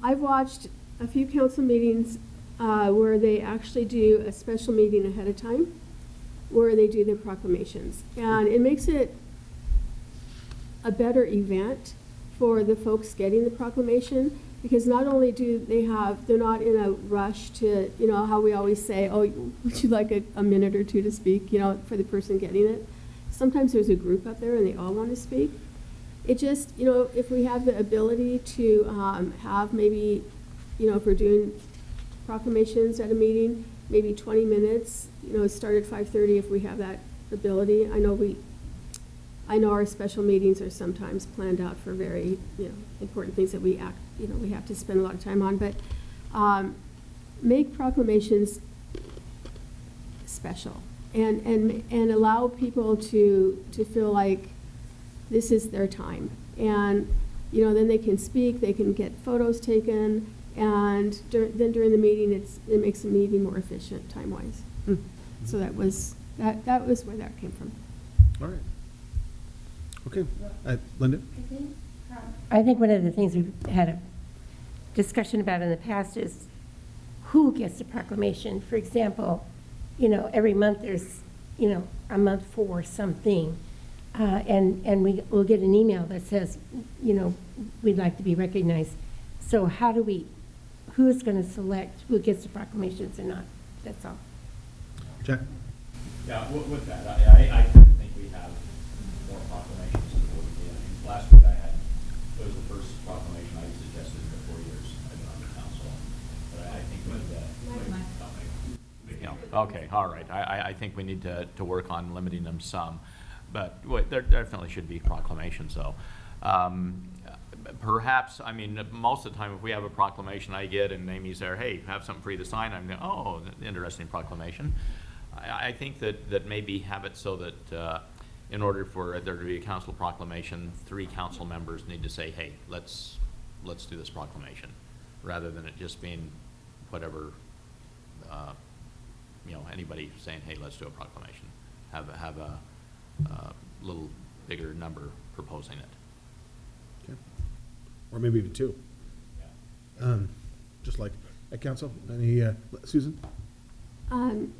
I've watched a few council meetings where they actually do a special meeting ahead of time where they do their proclamations. And it makes it a better event for the folks getting the proclamation, because not only do they're not in a rush to, how we always say, oh, would you like a minute or two to speak, for the person getting it. Sometimes there's a group up there and they all want to speak. it just, if we have the ability to have maybe, if we're doing proclamations at a meeting, maybe 20 minutes, start at 5:30 if we have that ability. I know our special meetings are sometimes planned out for very, important things that we have to spend a lot of time on, but make proclamations special and allow people to feel like this is their time. And, then they can speak, they can get photos taken, and then during the meeting, it makes the meeting more efficient time-wise. So that was where that came from. All right. Okay. Linda? I think one of the things we've had a discussion about in the past is who gets the proclamation. For example, every month there's, a month for something. And we'll get an email that says, we'd like to be recognized. So who's going to select who gets the proclamations or not? That's all. Jack? Yeah, with that, I tend to think we have more proclamations than what we did. I mean, last week it was the first proclamation I suggested in the 4 years I've been on the council. But I think okay, all right. I think we need to work on limiting them some. But there definitely should be proclamations, though. Perhaps, most of the time, if we have a proclamation I get and Amy's there, hey, have something for you to sign, I'm going, oh, interesting proclamation. I think that maybe have it so that in order for there to be a council proclamation, 3 council members need to say, hey, let's do this proclamation, rather than it just being whatever, anybody saying, hey, let's do a proclamation. Have a little bigger number proposing it. Okay. Or maybe even 2. Yeah. Just like at council. Any, Susan?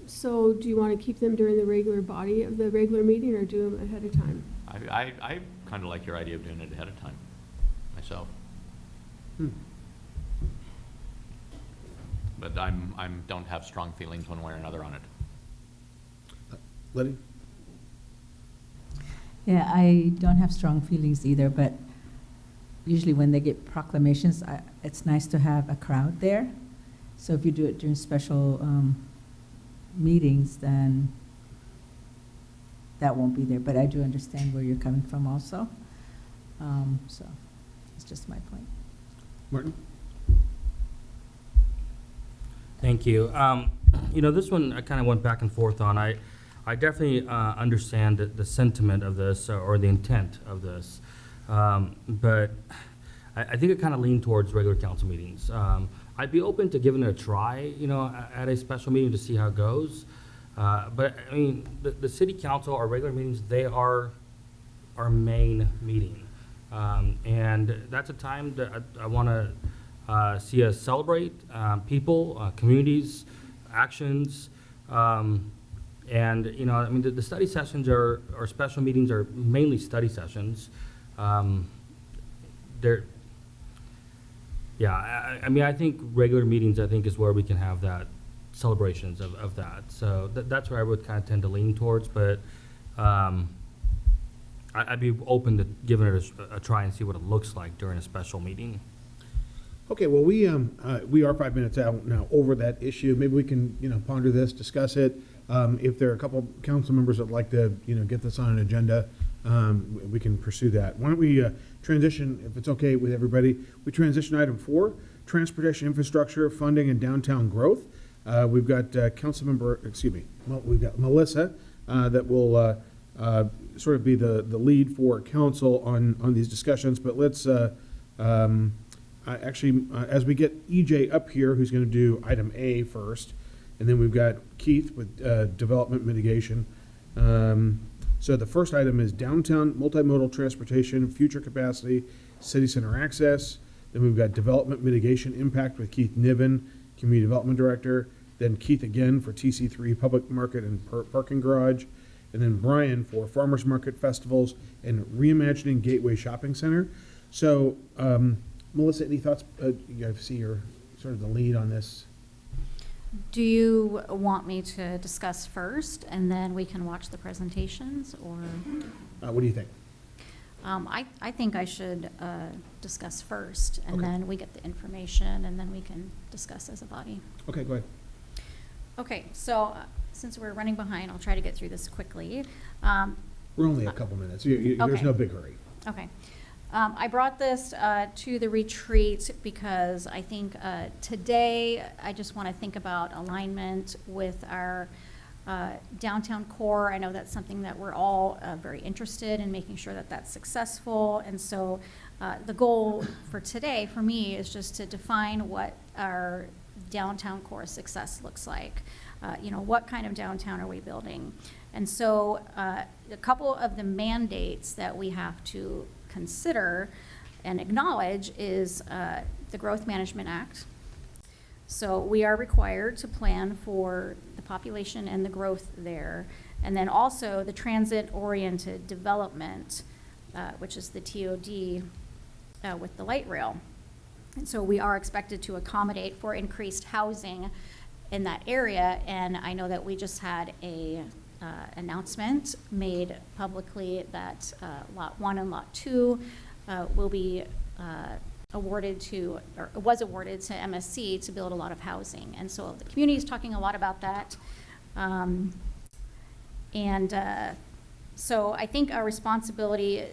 So do you want to keep them during the regular body of the regular meeting or do them ahead of time? I kind of like your idea of doing it ahead of time myself. But I'm don't have strong feelings one way or another on it. Letty? Yeah, I don't have strong feelings either, but usually when they get proclamations, it's nice to have a crowd there. So if you do it during special meetings, then that won't be there. But I do understand where you're coming from also. So it's just my point. Martin? Thank you. This one I kind of went back and forth on. I definitely understand the sentiment of this or the intent of this, but I think it kind of leaned towards regular council meetings. I'd be open to giving it a try, at a special meeting to see how it goes. But the city council, our regular meetings, they are our main meeting, and that's a time that I want to see us celebrate people, communities, actions. And, the study sessions or special meetings are mainly study sessions. I think regular meetings, is where we can have that celebrations of that. So that's where I would kind of tend to lean towards, but I'd be open to giving it a try and see what it looks like during a special meeting. Okay, well, we are 5 minutes out now over that issue. Maybe we can, ponder this, discuss it. If there are a couple council members that would like to, get this on an agenda, we can pursue that. Why don't we transition, if it's okay with everybody, we transition item 4, transportation infrastructure, funding, and downtown growth. We've got we've got Melissa that will sort of be the lead for council on these discussions. But let's as we get EJ up here, who's going to do item A first, and then we've got Keith with development mitigation. So the first item is downtown multimodal transportation, future capacity, city center access. Then we've got development mitigation impact with Keith Niven, community development director. Then Keith again for TC3 public market and parking garage. And then Brian for farmers market, festivals, and reimagining gateway shopping center. So Melissa, any thoughts? You see your sort of the lead on this. Do you want me to discuss first and then we can watch the presentations, or? What do you think? I think I should discuss first, and Okay. then we get the information, and then we can discuss as a body. Okay, go ahead. Okay, so since we're running behind, I'll try to get through this quickly. We're only a couple minutes. There's Okay. no big hurry. Okay. I brought this to the retreat because I think today I just want to think about alignment with our downtown core. I know that's something that we're all very interested in, making sure that that's successful. And so the goal for today, for me, is just to define what our downtown core success looks like. What kind of downtown are we building? And so a couple of the mandates that we have to consider and acknowledge is the Growth Management Act. So we are required to plan for the population and the growth there. And then also the transit-oriented development, which is the TOD with the light rail. And so we are expected to accommodate for increased housing in that area. And I know that we just had a announcement made publicly that Lot 1 and Lot 2 will be awarded to, or was awarded to MSC to build a lot of housing. And so the community is talking a lot about that. So I think our responsibility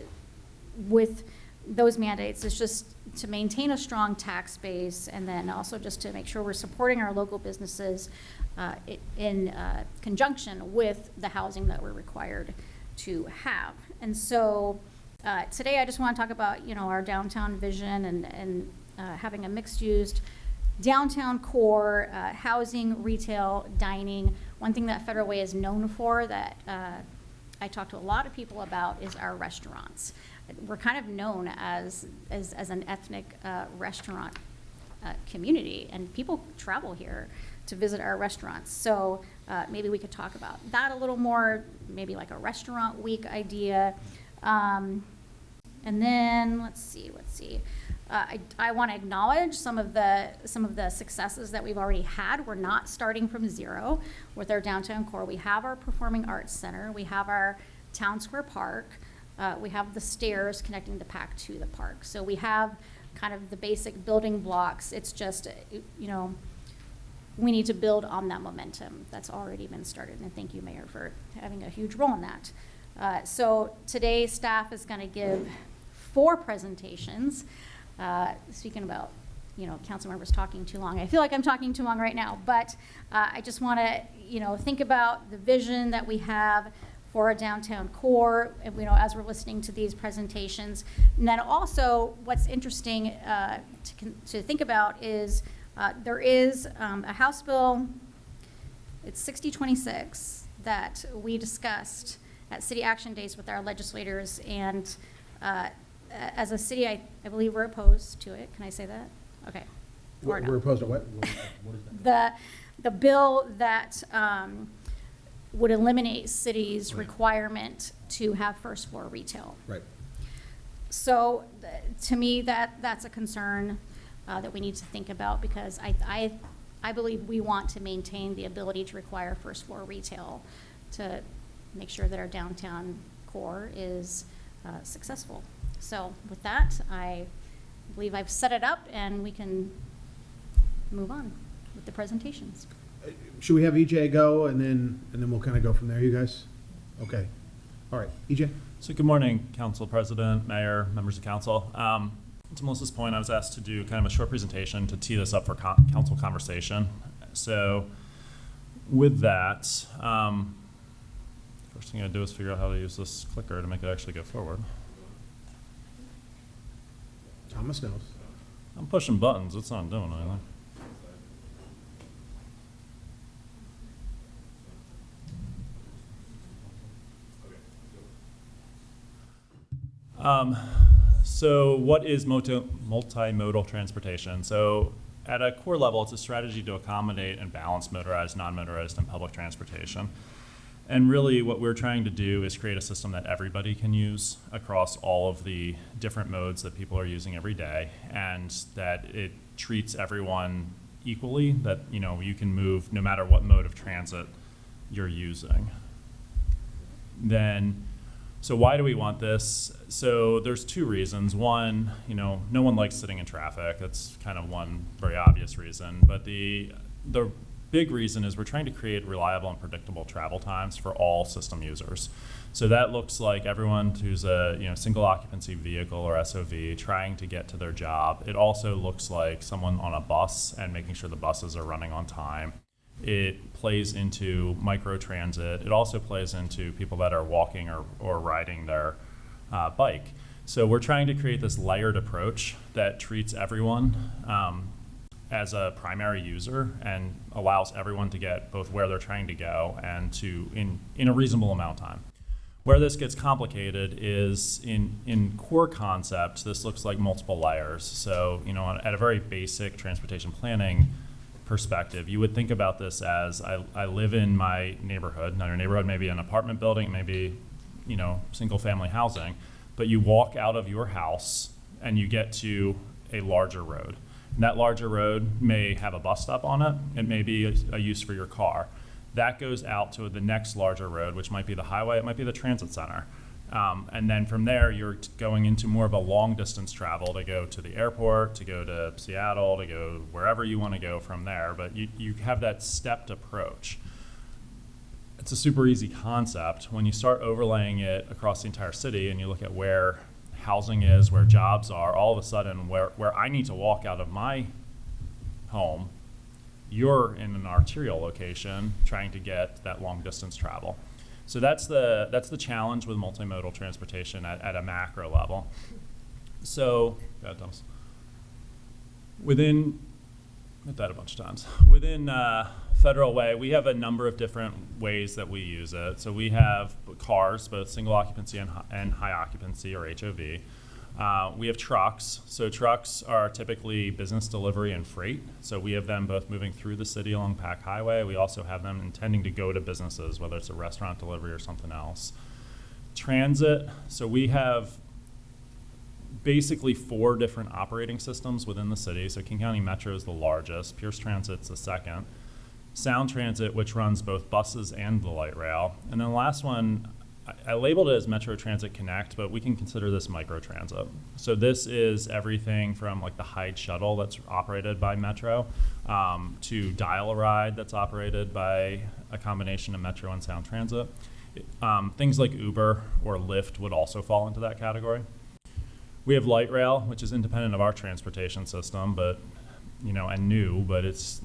with those mandates is just to maintain a strong tax base, and then also just to make sure we're supporting our local businesses in conjunction with the housing that we're required to have. And so today I just want to talk about our downtown vision and having a mixed-use downtown core, housing, retail, dining. One thing that Federal Way is known for that I talk to a lot of people about is our restaurants. We're kind of known as an ethnic restaurant community, and people travel here to visit our restaurants. So maybe we could talk about that a little more, maybe like a restaurant week idea. And then let's see. I want to acknowledge some of the successes that we've already had. We're not starting from zero with our downtown core. We have our Performing Arts Center. We have our Town Square Park. We have the stairs connecting the PAC to the park. So we have kind of the basic building blocks. It's just, we need to build on that momentum that's already been started. And thank you, Mayor, for having a huge role in that. So today, staff is going to give 4 presentations. Speaking about, council members talking too long. I feel like I'm talking too long right now, but I just want to, think about the vision that we have for our downtown core, as we're listening to these presentations. And then also, what's interesting to think about is there is a House bill, it's 6026, that we discussed at City Action Days with our legislators, and as a city, I believe we're opposed to it. Can I say that? Okay. Or no. We're opposed to what? What is that? The bill that would eliminate cities' requirement to have first floor retail. Right. So to me, that's a concern that we need to think about, because I believe we want to maintain the ability to require first floor retail to make sure that our downtown core is successful. So with that, I believe I've set it up, and we can move on with the presentations. Should we have EJ go, and then we'll kind of go from there, you guys? Okay. All right, EJ? So good morning, Council President, Mayor, members of Council. To Melissa's point, I was asked to do kind of a short presentation to tee this up for council conversation. So with that, first thing I do is figure out how to use this clicker to make it actually go forward. Thomas knows. I'm pushing buttons, it's not doing anything. So what is multimodal transportation? So at a core level, it's a strategy to accommodate and balance motorized, non-motorized, and public transportation. And really what we're trying to do is create a system that everybody can use across all of the different modes that people are using every day, and that it treats everyone equally, that you can move no matter what mode of transit you're using. Then So why do we want this? So there's two reasons. One, no one likes sitting in traffic. That's kind of one very obvious reason. But the big reason is we're trying to create reliable and predictable travel times for all system users. So that looks like everyone who's a single occupancy vehicle or SOV trying to get to their job. It also looks like someone on a bus and making sure the buses are running on time. It plays into microtransit. It also plays into people that are walking or riding their bike. So we're trying to create this layered approach that treats everyone as a primary user and allows everyone to get both where they're trying to go and to in a reasonable amount of time. Where this gets complicated is in core concept, this looks like multiple layers. So, at a very basic transportation planning perspective, you would think about this as I live in my neighborhood. Now, your neighborhood may be an apartment building, maybe, single family housing, but you walk out of your house and you get to a larger road. And that larger road may have a bus stop on it. It may be a use for your car. That goes out to the next larger road, which might be the highway, it might be the transit center. And then from there, you're going into more of a long distance travel to go to the airport, to go to Seattle, to go wherever you want to go from there. But you have that stepped approach. It's a super easy concept. When you start overlaying it across the entire city and you look at where housing is, where jobs are, all of a sudden where I need to walk out of my home, you're in an arterial location trying to get that long distance travel. So that's the challenge with multimodal transportation at a macro level. So, within Federal Way, we have a number of different ways that we use it. So we have cars, both single occupancy and high occupancy or HOV. We have trucks. So trucks are typically business delivery and freight. So we have them both moving through the city along Pack Highway. We also have them intending to go to businesses, whether it's a restaurant delivery or something else. Transit. So we have basically 4 different operating systems within the city. So King County Metro is the largest. Pierce Transit's the second. Sound Transit, which runs both buses and the light rail. And then the last one, I labeled it as Metro Transit Connect, but we can consider this microtransit. So this is everything from like the Hyde Shuttle that's operated by Metro to Dial-A-Ride that's operated by a combination of Metro and Sound Transit. Things like Uber or Lyft would also fall into that category. We have light rail, which is independent of our transportation system, but and new, but it's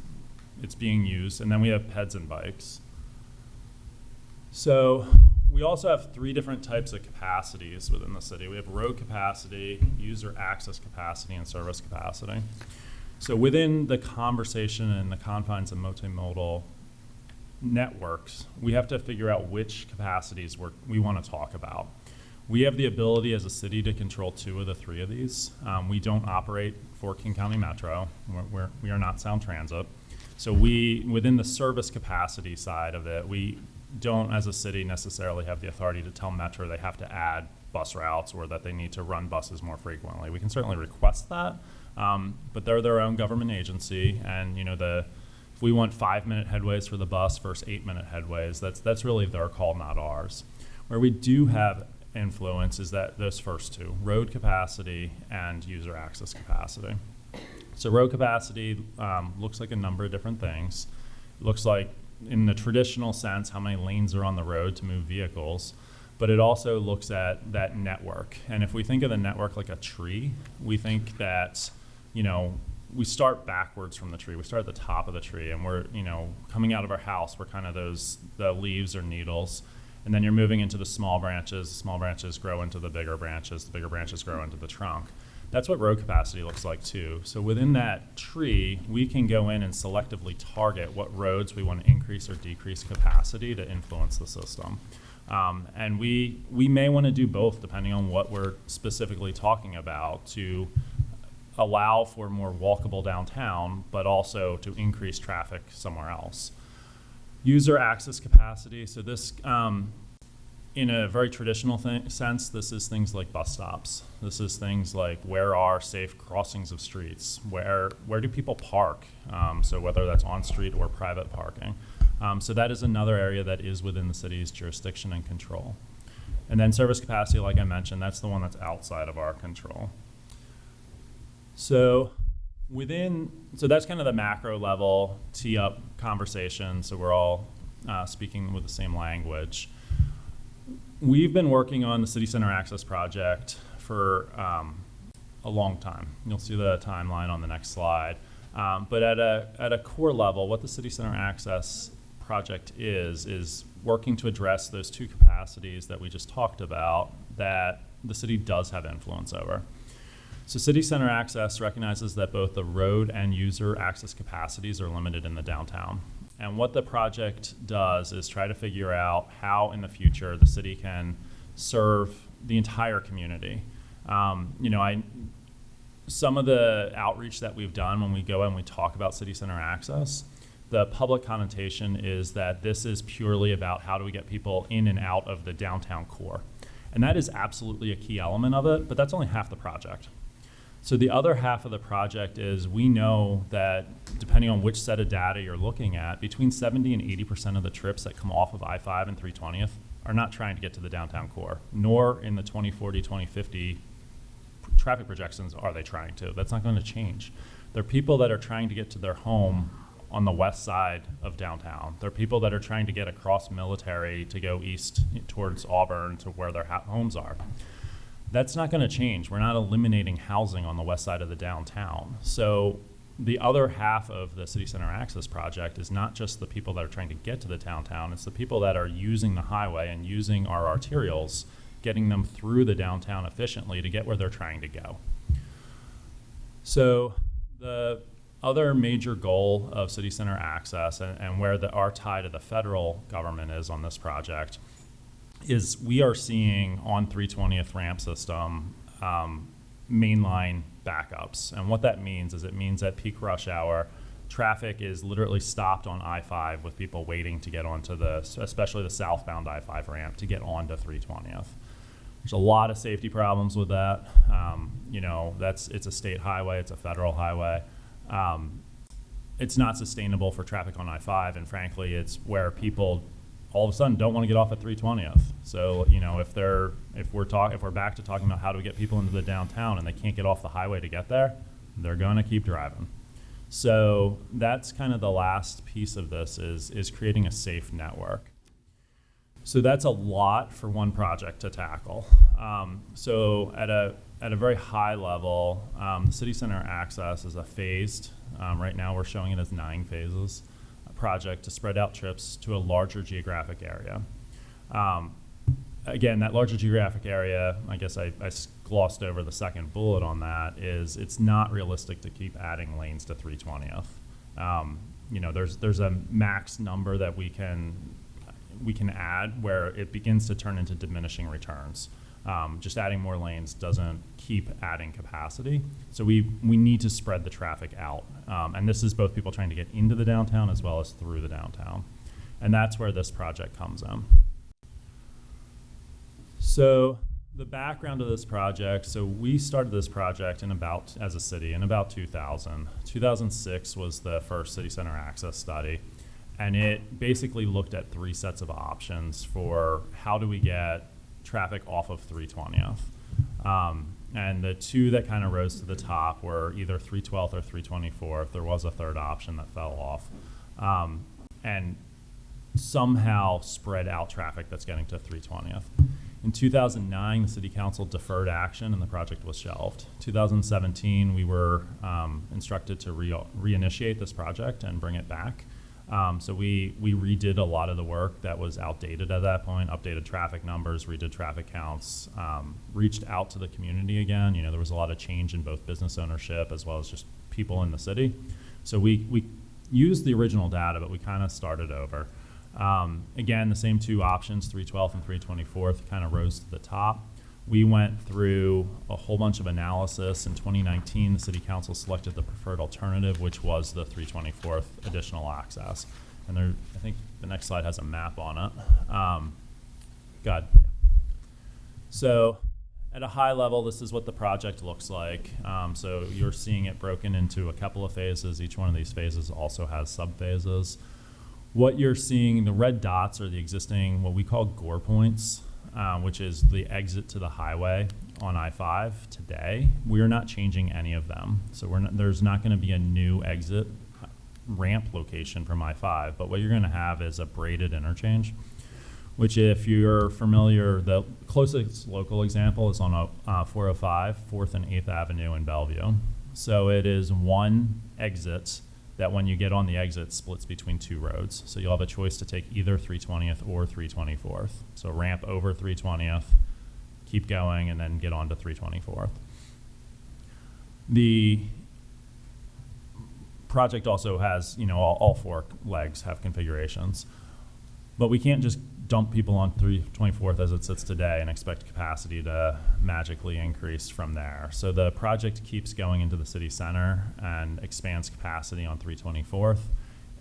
being used. And then we have peds and bikes. So we also have 3 different types of capacities within the city. We have road capacity, user access capacity, and service capacity. So within the conversation and the confines of multimodal networks, we have to figure out which capacities we want to talk about. We have the ability as a city to control 2 of the 3 of these. We don't operate for King County Metro. We are not Sound Transit. So within the service capacity side of it, we don't as a city necessarily have the authority to tell Metro they have to add bus routes or that they need to run buses more frequently. We can certainly request that, but they're their own government agency, and if we want 5-minute headways for the bus versus 8-minute headways, that's really their call, not ours. Where we do have influence is that those first 2, road capacity and user access capacity. So road capacity looks like a number of different things. It looks like, in the traditional sense, how many lanes are on the road to move vehicles, but it also looks at that network. And if we think of the network like a tree, we think that, we start backwards from the tree. We start at the top of the tree, and we're, coming out of our house, we're kind of the leaves or needles. And then you're moving into the small branches grow into the bigger branches grow into the trunk. That's what road capacity looks like too. So within that tree, we can go in and selectively target what roads we want to increase or decrease capacity to influence the system. And we may want to do both depending on what we're specifically talking about to allow for more walkable downtown, but also to increase traffic somewhere else. User access capacity. So this, in a very traditional sense, this is things like bus stops. This is things like where are safe crossings of streets? Where do people park? So whether that's on street or private parking. So that is another area that is within the city's jurisdiction and control. And then service capacity, like I mentioned, that's the one that's outside of our control. So that's kind of the macro level tee up conversation, so we're all speaking with the same language. We've been working on the City Center Access project for a long time. You'll see the timeline on the next slide. But at a core level, what the City Center Access project is working to address those two capacities that we just talked about that the city does have influence over. So City Center Access recognizes that both the road and user access capacities are limited in the downtown. And what the project does is try to figure out how in the future the city can serve the entire community. Some of the outreach that we've done when we go and we talk about City Center Access, the public connotation is that this is purely about how do we get people in and out of the downtown core. And that is absolutely a key element of it, but that's only half the project. So the other half of the project is we know that depending on which set of data you're looking at, between 70 and 80% of the trips that come off of I-5 and 320th are not trying to get to the downtown core, nor in the 2040, 2050 traffic projections are they trying to. That's not going to change. There are people that are trying to get to their home on the west side of downtown. There are people that are trying to get across Military to go east towards Auburn to where their homes are. That's not going to change. We're not eliminating housing on the west side of the downtown. So the other half of the City Center Access project is not just the people that are trying to get to the downtown, it's the people that are using the highway and using our arterials, getting them through the downtown efficiently to get where they're trying to go. So the other major goal of City Center Access and where our tie to the federal government is on this project is we are seeing on 320th ramp system mainline backups. And what that means is it means at peak rush hour, traffic is literally stopped on I-5 with people waiting to get onto especially the southbound I-5 ramp to get onto 320th. There's a lot of safety problems with that. It's a state highway, it's a federal highway. It's not sustainable for traffic on I-5, and frankly, it's where people all of a sudden don't want to get off at 320th. So, if we're back to talking about how do we get people into the downtown and they can't get off the highway to get there, they're gonna keep driving. So that's kind of the last piece of this is creating a safe network. So that's a lot for one project to tackle. So at a very high level, the City Center Access is a phased, right now we're showing it as 9 phases, a project to spread out trips to a larger geographic area. Again, that larger geographic area, I guess I glossed over the second bullet on that, is it's not realistic to keep adding lanes to 320th. There's a max number that we can add where it begins to turn into diminishing returns. Just adding more lanes doesn't keep adding capacity. So we need to spread the traffic out. And this is both people trying to get into the downtown as well as through the downtown. And that's where this project comes in. So the background of this project, so we started this project as a city in about 2000. 2006 was the first City Center Access study. And it basically looked at 3 sets of options for how do we get traffic off of 320th. And the 2 that kind of rose to the top were either 312th or 324th. There was a third option that fell off. And somehow spread out traffic that's getting to 320th. In 2009, the City Council deferred action and the project was shelved. 2017, we were instructed to reinitiate this project and bring it back. So we redid a lot of the work that was outdated at that point, updated traffic numbers, redid traffic counts, reached out to the community again. There was a lot of change in both business ownership as well as just people in the city. So we used the original data, but we kind of started over. Again, the same 2 options, 312th and 324th, kind of rose to the top. We went through a whole bunch of analysis. In 2019, the City Council selected the preferred alternative, which was the 324th additional access. And I think the next slide has a map on it. Good. So at a high level, this is what the project looks like. So you're seeing it broken into a couple of phases. Each one of these phases also has sub-phases. What you're seeing, the red dots are the existing, what we call gore points. which is the exit to the highway on I-5 today, we're not changing any of them. So there's not going to be a new exit ramp location from I-5, but what you're going to have is a braided interchange, which if you're familiar, the closest local example is on 405, 4th and 8th Avenue in Bellevue. So it is one exit that when you get on the exit splits between two roads. So you'll have a choice to take either 320th or 324th. So ramp over 320th, keep going, and then get on to 324th. The project also has, all four legs have configurations. But we can't just dump people on 324th as it sits today and expect capacity to magically increase from there. So the project keeps going into the city center and expands capacity on 324th.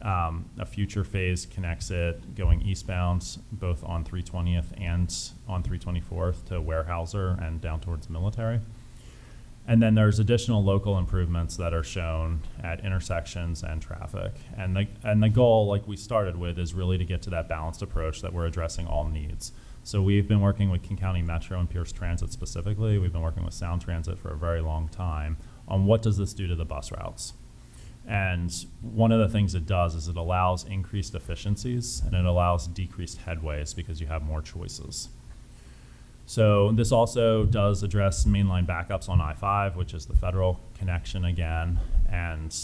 A future phase connects it going eastbound both on 320th and on 324th to Weyerhaeuser and down towards Military. And then there's additional local improvements that are shown at intersections and traffic. And the goal, like we started with, is really to get to that balanced approach that we're addressing all needs. So we've been working with King County Metro and Pierce Transit specifically. We've been working with Sound Transit for a very long time on what does this do to the bus routes. And one of the things it does is it allows increased efficiencies and it allows decreased headways because you have more choices. So this also does address mainline backups on I-5, which is the federal connection again, and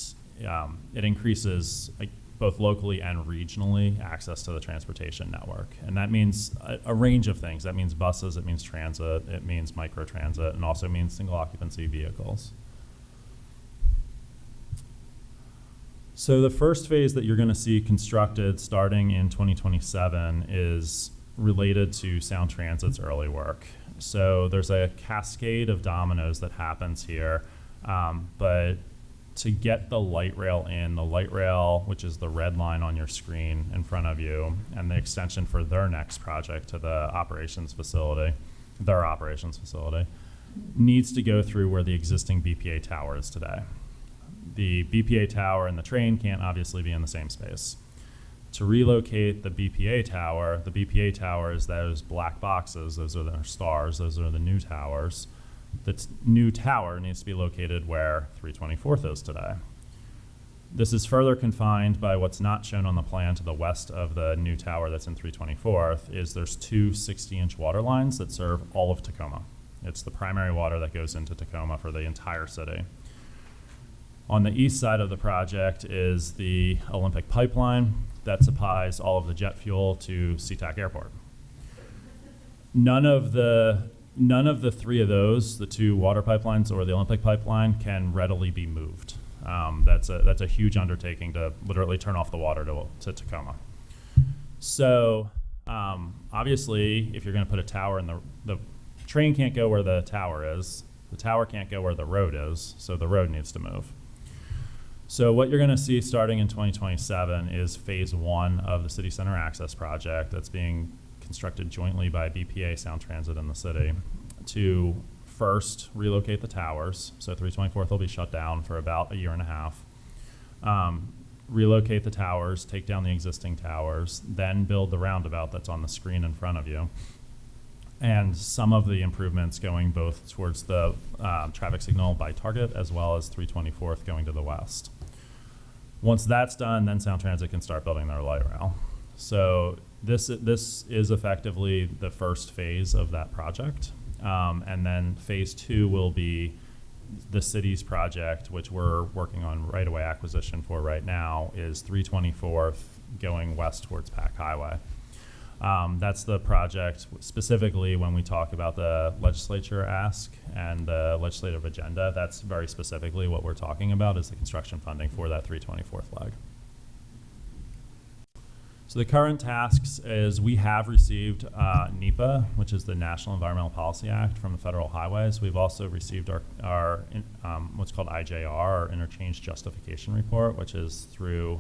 it increases both locally and regionally access to the transportation network. And that means a range of things. That means buses, it means transit, it means microtransit, and also means single occupancy vehicles. So the first phase that you're going to see constructed starting in 2027 is related to Sound Transit's early work. So there's a cascade of dominoes that happens here, but to get the light rail in, the light rail, which is the red line on your screen in front of you, and the extension for their next project to the operations facility, needs to go through where the existing BPA tower is today. The BPA tower and the train can't obviously be in the same space. To relocate the BPA tower is those black boxes, those are their stars, those are the new towers. The new tower needs to be located where 324th is today. This is further confined by what's not shown on the plan to the west of the new tower that's in 324th, is there's two 60-inch water lines that serve all of Tacoma. It's the primary water that goes into Tacoma for the entire city. On the east side of the project is the Olympic pipeline that supplies all of the jet fuel to SeaTac Airport. None of the three of those, the two water pipelines or the Olympic pipeline, can readily be moved. That's a huge undertaking to literally turn off the water to Tacoma. So obviously, if you're going to put a tower in the train can't go where the tower is, the tower can't go where the road is, so the road needs to move. So what you're going to see starting in 2027 is phase one of the City Center Access Project that's being constructed jointly by BPA, Sound Transit, and the city to first relocate the towers. So 324th will be shut down for about a year and a half. Relocate the towers, take down the existing towers, then build the roundabout that's on the screen in front of you. And some of the improvements going both towards the traffic signal by Target as well as 324th going to the west. Once that's done, then Sound Transit can start building their light rail. So this is effectively the first phase of that project. And then phase two will be the city's project, which we're working on right-of-way acquisition for right now, is 324th going west towards Pack Highway. That's the project specifically when we talk about the legislature ask and the legislative agenda. That's very specifically what we're talking about is the construction funding for that 324th leg. So the current tasks is we have received NEPA, which is the National Environmental Policy Act from the Federal Highways. We've also received our what's called IJR, our Interchange Justification Report, which is through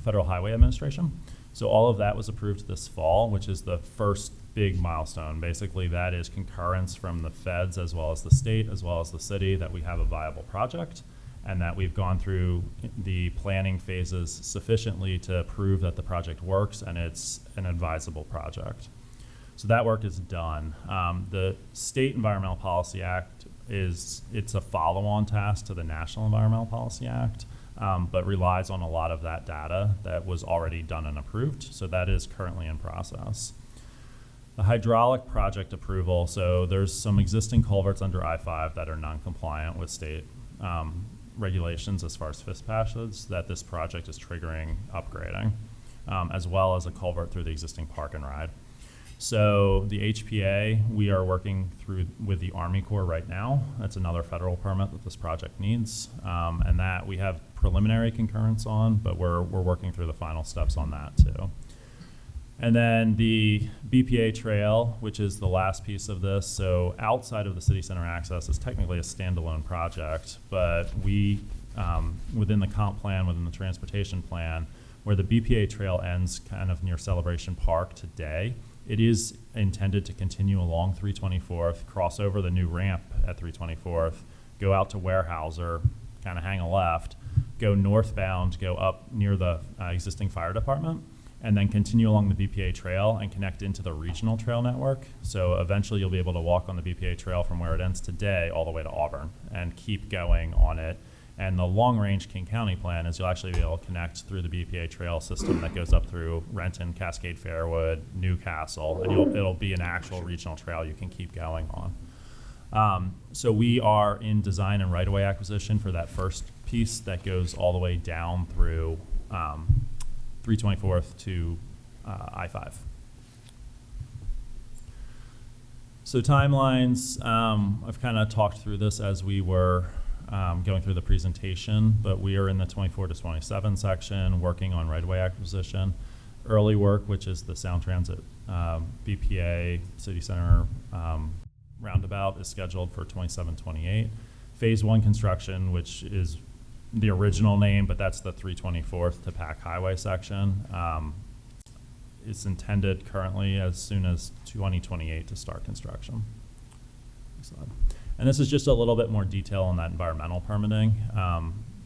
Federal Highway Administration. So all of that was approved this fall, which is the first big milestone. Basically, that is concurrence from the feds as well as the state as well as the city that we have a viable project and that we've gone through the planning phases sufficiently to prove that the project works and it's an advisable project. So that work is done. The State Environmental Policy Act it's a follow-on task to the National Environmental Policy Act, but relies on a lot of that data that was already done and approved. So that is currently in process. The hydraulic project approval, so there's some existing culverts under I-5 that are non-compliant with state regulations as far as FISP passes that this project is triggering upgrading, as well as a culvert through the existing park and ride. So the HPA, we are working through with the Army Corps right now. That's another federal permit that this project needs, and that we have preliminary concurrence on, but we're working through the final steps on that too. And then the BPA trail, which is the last piece of this. So outside of the city center access is technically a standalone project, but we, within the comp plan, within the transportation plan, where the BPA trail ends kind of near Celebration Park today, it is intended to continue along 324th, cross over the new ramp at 324th, go out to Warehouser, kind of hang a left, go northbound, go up near the existing fire department, and then continue along the BPA trail and connect into the regional trail network. So eventually you'll be able to walk on the BPA trail from where it ends today all the way to Auburn and keep going on it. And the long-range King County plan is you'll actually be able to connect through the BPA trail system that goes up through Renton, Cascade Fairwood, Newcastle, and it'll be an actual regional trail you can keep going on. So we are in design and right-of-way acquisition for that first piece that goes all the way down through 324th to I-5. So timelines, I've kind of talked through this as we were going through the presentation, but we are in the 24 to 27 section working on right-of-way acquisition. Early work, which is the Sound Transit BPA City Center roundabout, is scheduled for 27-28. Phase 1 construction, which is the original name, but that's the 324th to Pack Highway section. It's intended currently as soon as 2028 to start construction. Next slide. And this is just a little bit more detail on that environmental permitting.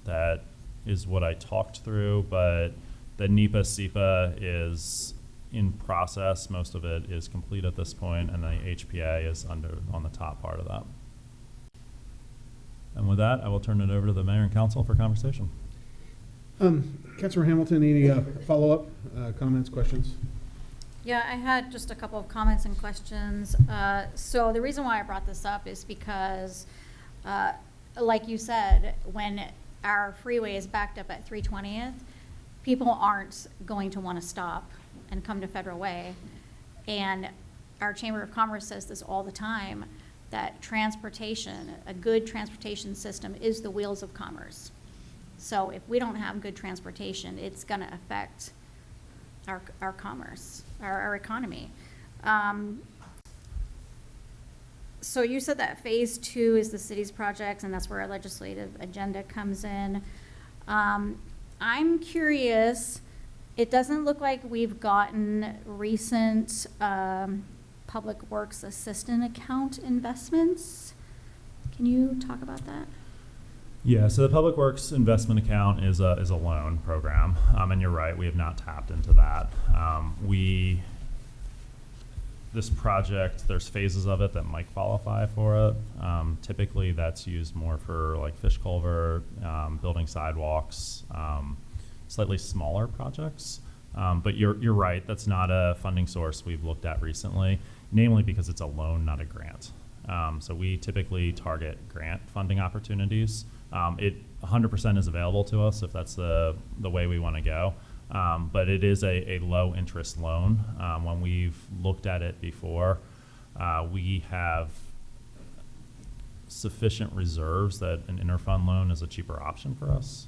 That is what I talked through, but the NEPA SEPA is in process. Most of it is complete at this point, and the HPA is on the top part of that. And with that, I will turn it over to the mayor and council for conversation. Councilor Hamilton, any follow-up comments, questions? Yeah, I had just a couple of comments and questions. So the reason why I brought this up is because, like you said, when our freeway is backed up at 320th, people aren't going to want to stop and come to Federal Way. And our Chamber of Commerce says this all the time, that transportation, a good transportation system is the wheels of commerce. So if we don't have good transportation, it's going to affect our commerce, our economy. So you said that phase 2 is the city's projects, and that's where our legislative agenda comes in. I'm curious, it doesn't look like we've gotten recent Public Works Assistant account investments. Can you talk about that? Yeah, so the Public Works Investment Account is a loan program, and you're right, we have not tapped into that. This project, there's phases of it that might qualify for it. Typically, that's used more for like fish culvert, building sidewalks, slightly smaller projects. But you're right, that's not a funding source we've looked at recently, namely because it's a loan, not a grant. So we typically target grant funding opportunities. It 100% is available to us if that's the way we want to go. But it is a low interest loan. When we've looked at it before, we have sufficient reserves that an interfund loan is a cheaper option for us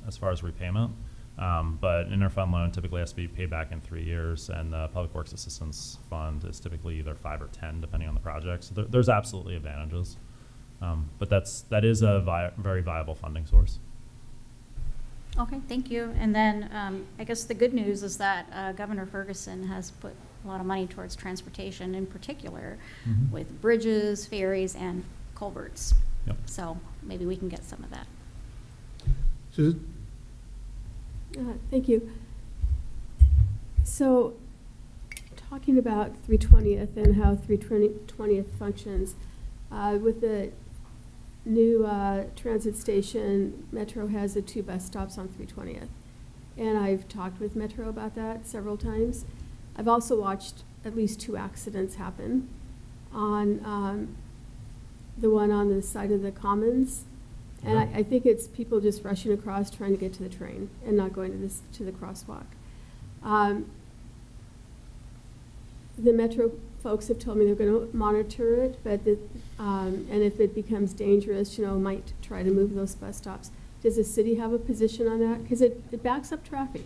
as far as repayment. But an interfund loan typically has to be paid back in 3 years, and the Public Works Assistance Fund is typically either 5 or 10, depending on the project. So there's absolutely advantages. But that is a very viable funding source. Okay, thank you. And then I guess the good news is that Governor Ferguson has put a lot of money towards transportation, in particular with bridges, ferries, and culverts. Yep. So maybe we can get some of that. Susan? Thank you. So, talking about 320th and how 320th functions. With the new transit station, Metro has the 2 bus stops on 320th. And I've talked with Metro about that several times. I've also watched at least 2 accidents happen on the one on the side of the Commons. And I think it's people just rushing across trying to get to the train and not going to the crosswalk. The Metro folks have told me they're going to monitor it, but and if it becomes dangerous, might try to move those bus stops. Does the city have a position on that? Because it backs up traffic.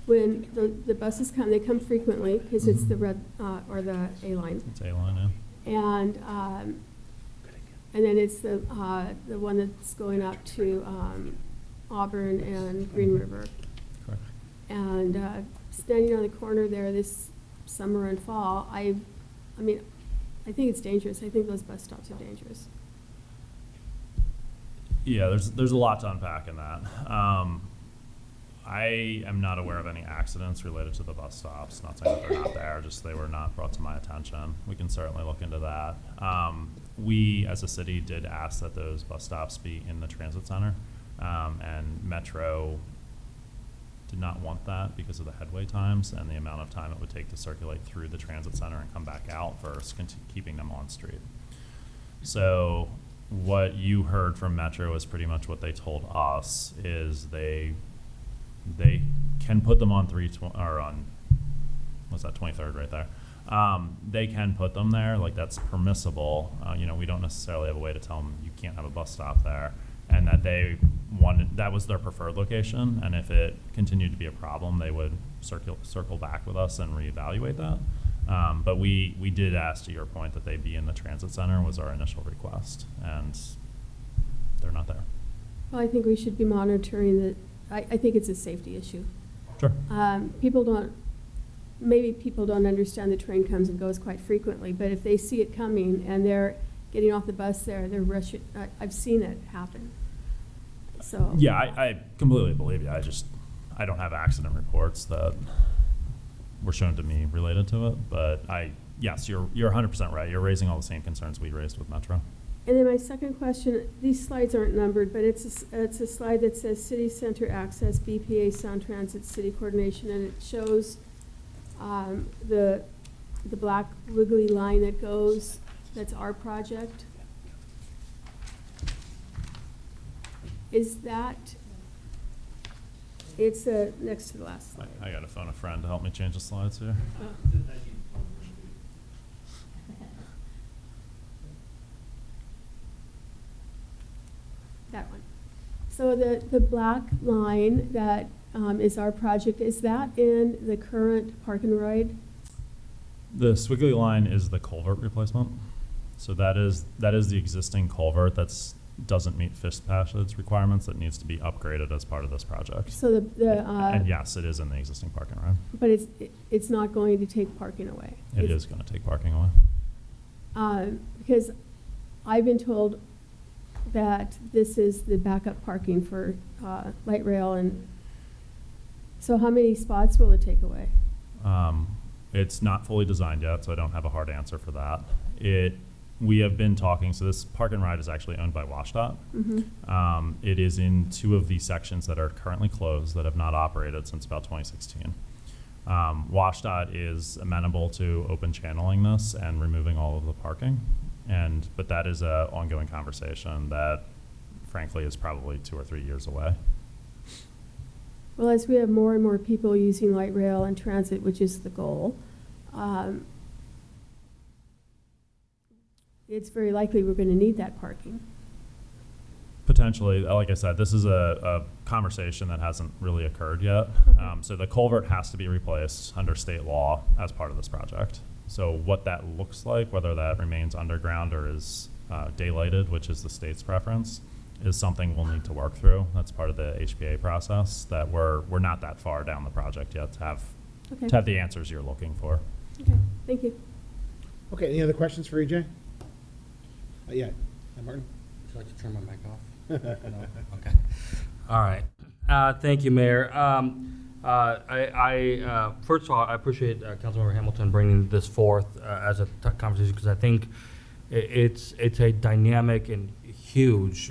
When the buses come, they come frequently because it's the red or the A line. It's A-line, yeah. And then it's the one that's going up to Auburn and Green River. Correct. And standing on the corner there this summer and fall, I mean, I think it's dangerous. I think those bus stops are dangerous. Yeah, there's a lot to unpack in that. I am not aware of any accidents related to the bus stops. Not saying that they're not there, just they were not brought to my attention. We can certainly look into that. We, as a city, did ask that those bus stops be in the transit center, and Metro did not want that because of the headway times and the amount of time it would take to circulate through the transit center and come back out versus keeping them on street. So what you heard from Metro is pretty much what they told us, is they can put them on 23rd right there. They can put them there, like that's permissible. We don't necessarily have a way to tell them you can't have a bus stop there, and that that was their preferred location. And if it continued to be a problem, they would circle back with us and reevaluate that. But we did ask, to your point, that they be in the transit center was our initial request, and they're not there. Well, I think we should be monitoring that. I think it's a safety issue. Sure. Maybe people don't understand the train comes and goes quite frequently, but if they see it coming and they're getting off the bus there, they're rushing. I've seen it happen. So. Yeah, I completely believe you. I don't have accident reports that were shown to me related to it, but yes, you're 100% right. You're raising all the same concerns we raised with Metro. And then my second question, these slides aren't numbered, but it's a slide that says City Center Access, BPA, Sound Transit, City Coordination, and it shows the black wiggly line that goes, that's our project. Is that, it's next to the last slide. I got to phone a friend to help me change the slides here. That one. So the black line that is our project, is that in the current park and ride? The squiggly line is the culvert replacement. So that is the existing culvert that's doesn't meet fish passage requirements, that needs to be upgraded as part of this project. So and yes, it is in the existing parking ride. But it's not going to take parking away. It is going to take parking away. Because I've been told that this is the backup parking for light rail, and so how many spots will it take away? It's not fully designed yet, so I don't have a hard answer for that. We have been talking, so this park and ride is actually owned by WashDOT. Mm-hmm. It is in 2 of the sections that are currently closed, that have not operated since about 2016. WashDOT is amenable to open channeling this and removing all of the parking, but that is an ongoing conversation that, frankly, is probably 2 or 3 years away. Well, as we have more and more people using light rail and transit, which is the goal, it's very likely we're going to need that parking. Potentially, like I said, this is a conversation that hasn't really occured yet. Okay. So the culvert has to be replaced under state law as part of this project. So what that looks like, whether that remains underground or is daylighted, which is the state's preference, is something we'll need to work through. That's part of the HPA process, that we're not that far down the project yet to have the answers you're looking for. Okay, thank you. Okay, any other questions for EJ? Yeah, Martin? Would you like to turn my mic off? No? Okay. All right. Thank you, Mayor. First of all, I appreciate Councilmember Hamilton bringing this forth as a conversation, because I think it's a dynamic and huge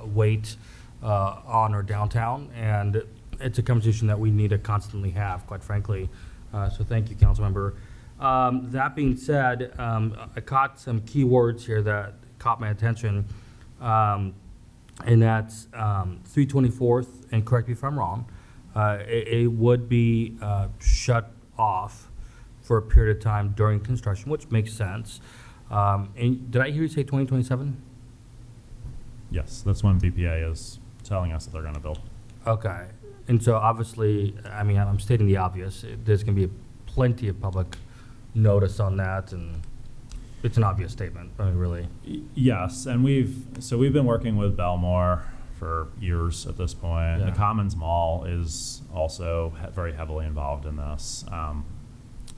weight on our downtown, and it's a conversation that we need to constantly have, quite frankly. So thank you, Councilmember. That being said, I caught some key words here that caught my attention, and that's 324th, and correct me if I'm wrong, it would be shut off for a period of time during construction, which makes sense. And did I hear you say 2027? Yes, that's when BPA is telling us that they're going to build. Okay. And so obviously, I mean, I'm stating the obvious. There's going to be plenty of public notice on that, and it's an obvious statement, I mean, really. Yes, and we've been working with Belmore for years at this point. Yeah. The Commons Mall is also very heavily involved in this.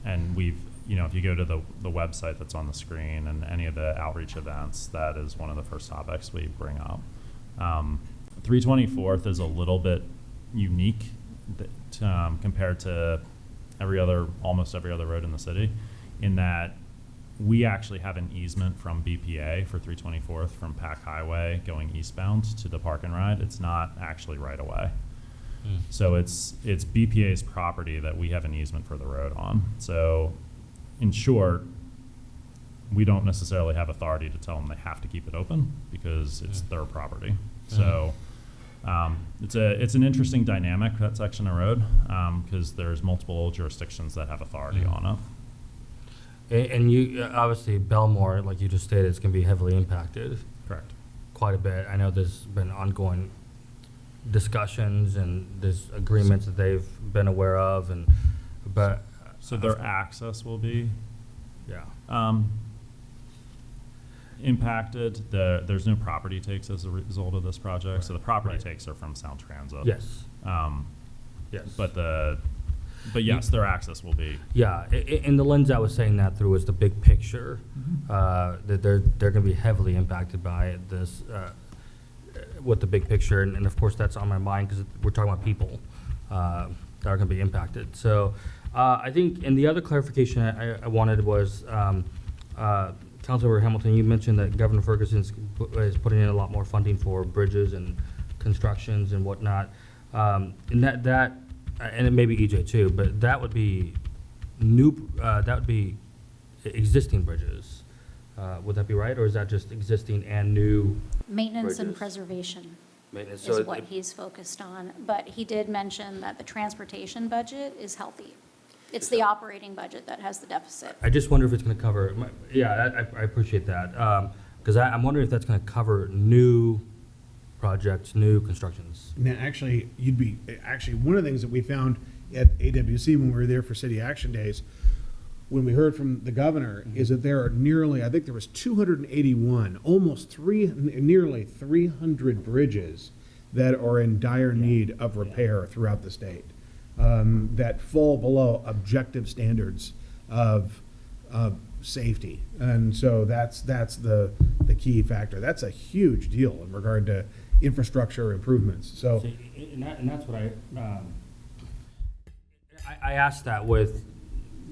And we've, if you go to the website that's on the screen and any of the outreach events, that is one of the first topics we bring up. 324th is a little bit unique compared to almost every other road in the city, in that we actually have an easement from BPA for 324th from Pack Highway going eastbound to the Park and Ride. It's not actually right away. So it's BPA's property that we have an easement for the road on. So in short, we don't necessarily have authority to tell them they have to keep it open because it's their property. So it's an interesting dynamic, that section of road, because there's multiple jurisdictions that have authority on it. And you, obviously, Belmore, like you just stated, is going to be heavily impacted. Correct. Quite a bit. I know there's been ongoing discussions and there's agreements that they've been aware of, but so their access will be impacted. There's no property takes as a result of this project, right. So the property takes are from Sound Transit. Yes. Yes. But yes, their access will be. Yeah, and the lens I was saying that through is the big picture, that they're going to be heavily impacted by this, with the big picture, and of course that's on my mind because we're talking about people that are going to be impacted. So I think, and the other clarification I wanted was, Councilmember Hamilton, you mentioned that Governor Ferguson is putting in a lot more funding for bridges and constructions and whatnot, and that. And it may be EJ too, but that would be existing bridges. Would that be right, or is that just existing and new? Maintenance and bridges? Preservation Maintenance. is what he's focused on, but he did mention that the transportation budget is healthy. It's the operating budget that has the deficit. I just wonder if it's going to cover. I appreciate that, because I'm wondering if that's going to cover new projects, new constructions. Now, actually, one of the things that we found at AWC when we were there for City Action Days, when we heard from the governor, is that there are nearly, I think there was 281, nearly 300 bridges that are in dire need of repair throughout the state, that fall below objective standards of safety. And so that's the key factor. That's a huge deal in regard to infrastructure improvements. So, and that's what I asked that with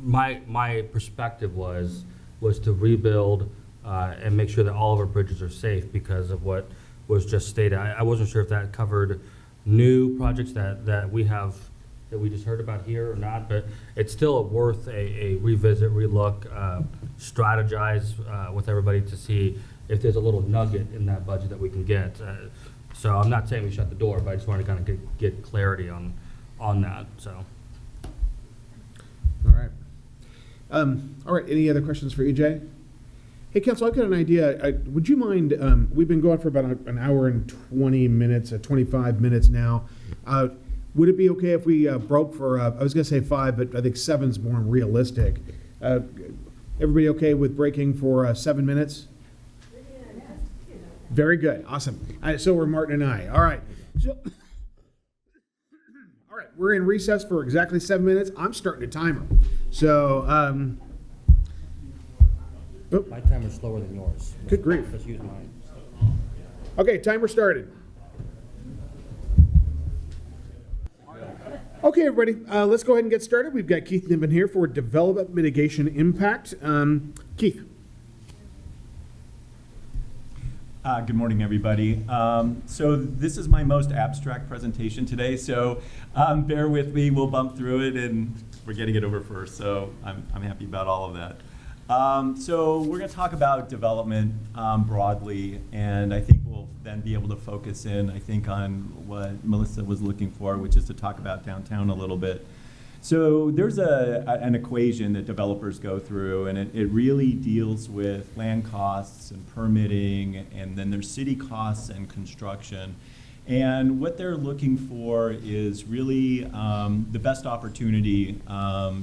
my perspective was to rebuild and make sure that all of our bridges are safe because of what was just stated. I wasn't sure if that covered new projects that we have that we just heard about here or not, but it's still worth a revisit, relook, strategize with everybody to see if there's a little nugget in that budget that we can get. So I'm not saying we shut the door, but I just wanted to kind of get clarity on that. So. All right. All right. Any other questions for EJ? Hey, Council, I've got an idea. Would you mind? We've been going for about an hour and 20 minutes, 25 minutes now. Would it be okay if we broke for? I was going to say 5, but I think 7's more realistic. Everybody okay with breaking for 7 minutes? Very good. Awesome. So were Martin and I. All right. All right. We're in recess for exactly 7 minutes. I'm starting a timer. So, My timer's slower than yours. Good grief. Let's use mine. Okay, timer started. Okay, everybody, let's go ahead and get started. We've got Keith Niven here for Development Mitigation Impact. Keith. Good morning, everybody. So this is my most abstract presentation today, so bear with me. We'll bump through it, and we're getting it over first, so I'm happy about all of that. So we're going to talk about development broadly, and I think we'll then be able to focus in, I think, on what Melissa was looking for, which is to talk about downtown a little bit. So there's an equation that developers go through, and it really deals with land costs and permitting, and then there's city costs and construction. And what they're looking for is really the best opportunity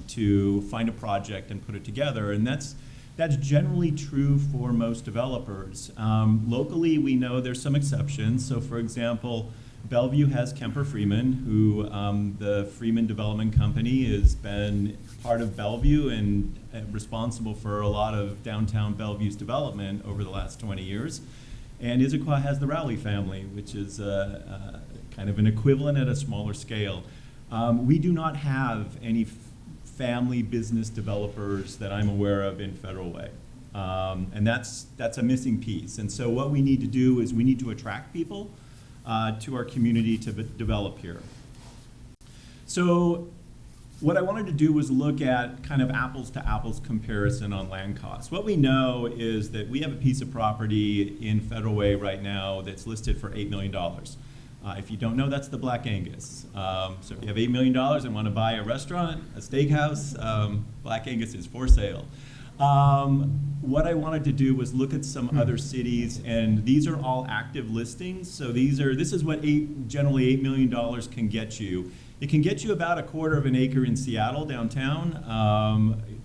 to find a project and put it together. And that's generally true for most developers. Locally, we know there's some exceptions. So for example, Bellevue has Kemper Freeman, who the Freeman Development Company has been part of Bellevue and responsible for a lot of downtown Bellevue's development over the last 20 years. And Issaquah has the Rowley family, which is kind of an equivalent at a smaller scale. We do not have any family business developers that I'm aware of in Federal Way. And that's a missing piece. And so what we need to do is we need to attract people to our community to develop here. So what I wanted to do was look at kind of apples to apples comparison on land costs. What we know is that we have a piece of property in Federal Way right now that's listed for $8 million. If you don't know, that's the Black Angus. So if you have $8 million and want to buy a restaurant, a steakhouse, Black Angus is for sale. What I wanted to do was look at some other cities, and these are all active listings. So this is what generally $8 million can get you. It can get you about a quarter of an acre in Seattle downtown.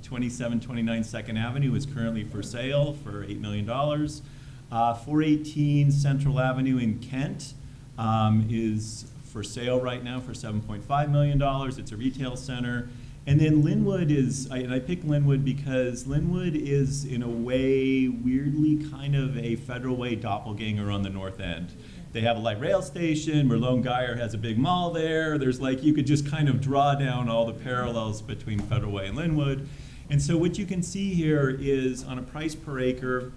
2729 2nd Avenue is currently for sale for $8 million. 418 Central Avenue in Kent is for sale right now for $7.5 million. It's a retail center. And then Linwood is, and I picked Linwood because Linwood is, in a way, weirdly kind of a Federal Way doppelganger on the north end. They have a light rail station. Merlone Geyer has a big mall there. There's like, you could just kind of draw down all the parallels between Federal Way and Linwood. And so what you can see here is on a price per acre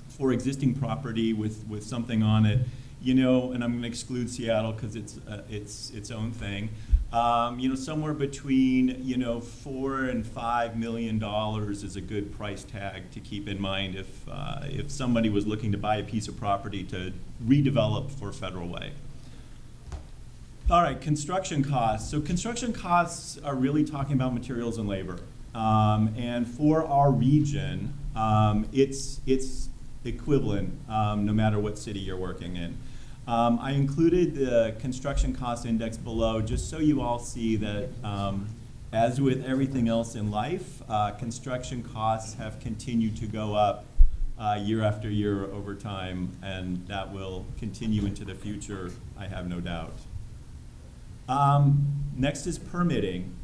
for existing property with something on it, and I'm going to exclude Seattle because it's its own thing. Somewhere between, $4 and $5 million is a good price tag to keep in mind if somebody was looking to buy a piece of property to redevelop for Federal Way. All right, construction costs. So construction costs are really talking about materials and labor. And for our region, it's equivalent no matter what city you're working in. I included the construction cost index below just so you all see that as with everything else in life, construction costs have continued to go up year after year over time, and that will continue into the future, I have no doubt. Next is permitting.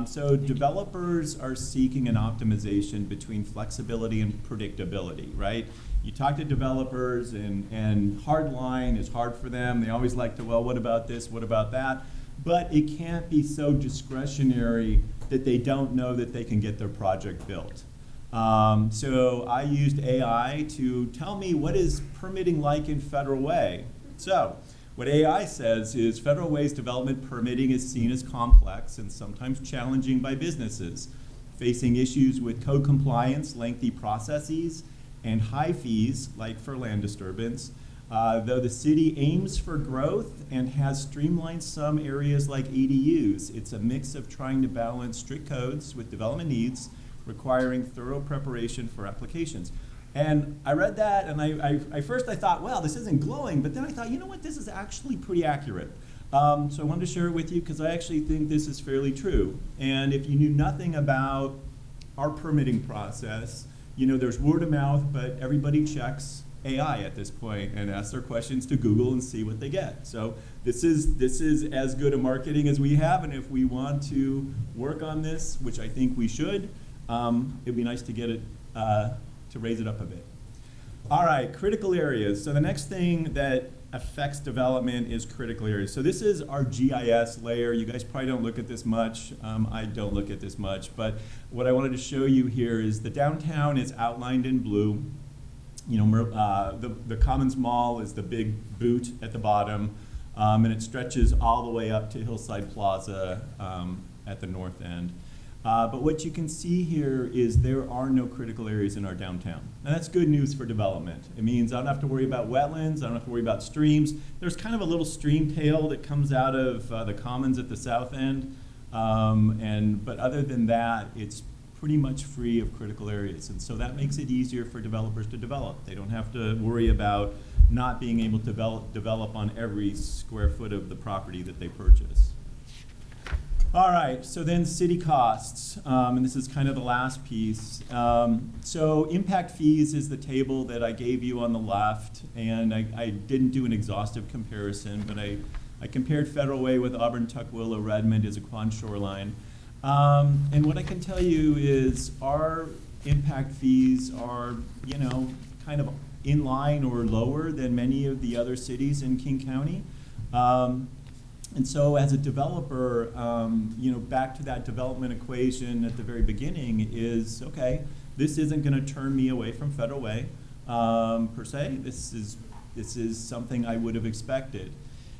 So developers are seeking an optimization between flexibility and predictability, right? You talk to developers, and hard line is hard for them. They always like to, well, what about this, what about that? But it can't be so discretionary that they don't know that they can get their project built. So I used AI to tell me what is permitting like in Federal Way. So what AI says is Federal Way's development permitting is seen as complex and sometimes challenging by businesses, facing issues with code compliance, lengthy processes, and high fees, like for land disturbance, though the city aims for growth and has streamlined some areas like ADUs. It's a mix of trying to balance strict codes with development needs, requiring thorough preparation for applications. And I read that, and I first thought, well, this isn't glowing, but then I thought, you know what, this is actually pretty accurate. So I wanted to share it with you because I actually think this is fairly true. And if you knew nothing about our permitting process, there's word of mouth, but everybody checks AI at this point and asks their questions to Google and see what they get. So this is as good a marketing as we have, and if we want to work on this, which I think we should, it'd be nice to get it, to raise it up a bit. All right, critical areas. So the next thing that affects development is critical areas. So this is our GIS layer. You guys probably don't look at this much. I don't look at this much, but what I wanted to show you here is the downtown is outlined in blue. You know, the Commons Mall is the big boot at the bottom, and it stretches all the way up to Hillside Plaza at the north end. But what you can see here is there are no critical areas in our downtown. And that's good news for development. It means I don't have to worry about wetlands, I don't have to worry about streams. There's kind of a little stream tail that comes out of the Commons at the south end. But other than that, it's pretty much free of critical areas. And so that makes it easier for developers to develop. They don't have to worry about not being able to develop on every square foot of the property that they purchase. All right, so then city costs, and this is kind of the last piece. So impact fees is the table that I gave you on the left, and I didn't do an exhaustive comparison, but I compared Federal Way with Auburn, Tukwila, Redmond, Issaquah shoreline. And what I can tell you is our impact fees are, you know, kind of in line or lower than many of the other cities in King County. And so as a developer, you know, back to that development equation at the very beginning is, okay, this isn't going to turn me away from Federal Way per se. This is something I would have expected.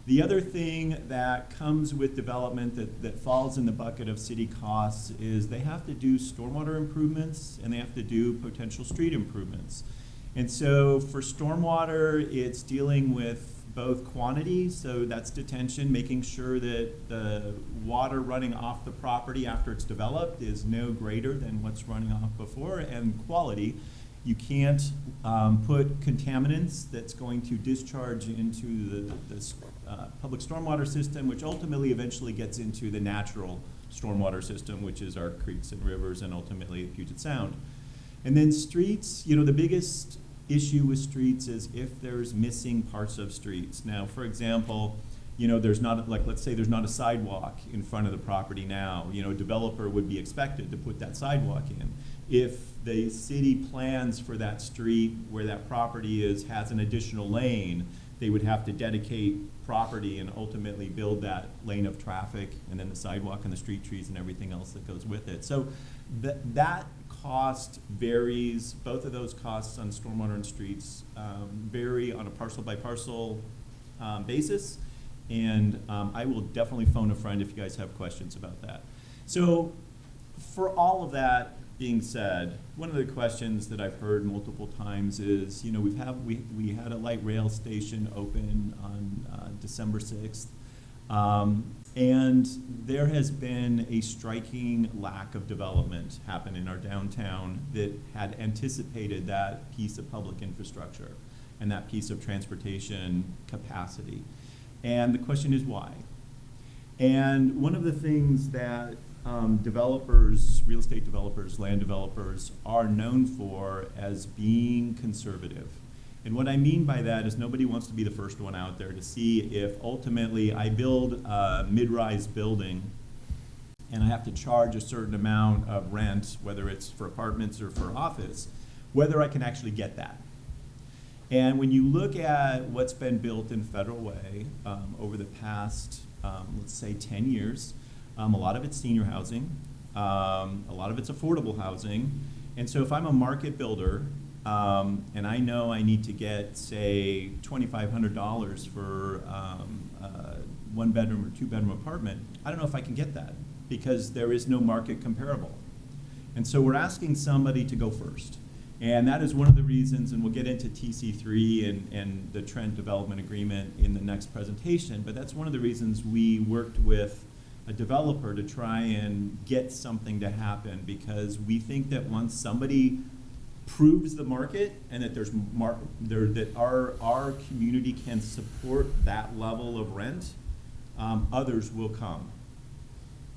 The other thing that comes with development that falls in the bucket of city costs is they have to do stormwater improvements and they have to do potential street improvements. And so for stormwater, it's dealing with both quantity, so that's detention, making sure that the water running off the property after it's developed is no greater than what's running off before, and quality. You can't put contaminants that's going to discharge into the public stormwater system, which ultimately eventually gets into the natural stormwater system, which is our creeks and rivers and ultimately Puget Sound. And then streets, you know, the biggest issue with streets is if there's missing parts of streets. Now, for example, you know, there's not, like, let's say there's not a sidewalk in front of the property now. You know, a developer would be expected to put that sidewalk in. If the city plans for that street where that property is, has an additional lane, they would have to dedicate property and ultimately build that lane of traffic and then the sidewalk and the street trees and everything else that goes with it. So that cost varies. Both of those costs on stormwater and streets vary on a parcel by parcel basis. And I will definitely phone a friend if you guys have questions about that. So for all of that being said, one of the questions that I've heard multiple times is, you know, we had a light rail station open on December 6th. And there has been a striking lack of development happen in our downtown that had anticipated that piece of public infrastructure and that piece of transportation capacity. And the question is why? And one of the things that developers, real estate developers, land developers are known for as being conservative. And what I mean by that is nobody wants to be the first one out there to see if ultimately I build a mid-rise building and I have to charge a certain amount of rent, whether it's for apartments or for office, whether I can actually get that. And when you look at what's been built in Federal Way over the past, let's say 10 years, a lot of it's senior housing, a lot of it's affordable housing. And so if I'm a market builder, and I know I need to get, say, $2,500 for a one-bedroom or two-bedroom apartment, I don't know if I can get that because there is no market comparable. And so we're asking somebody to go first. And that is one of the reasons, and we'll get into TC3 and the Trent Development Agreement in the next presentation, but that's one of the reasons we worked with a developer to try and get something to happen, because we think that once somebody proves the market and that that our community can support that level of rent, others will come.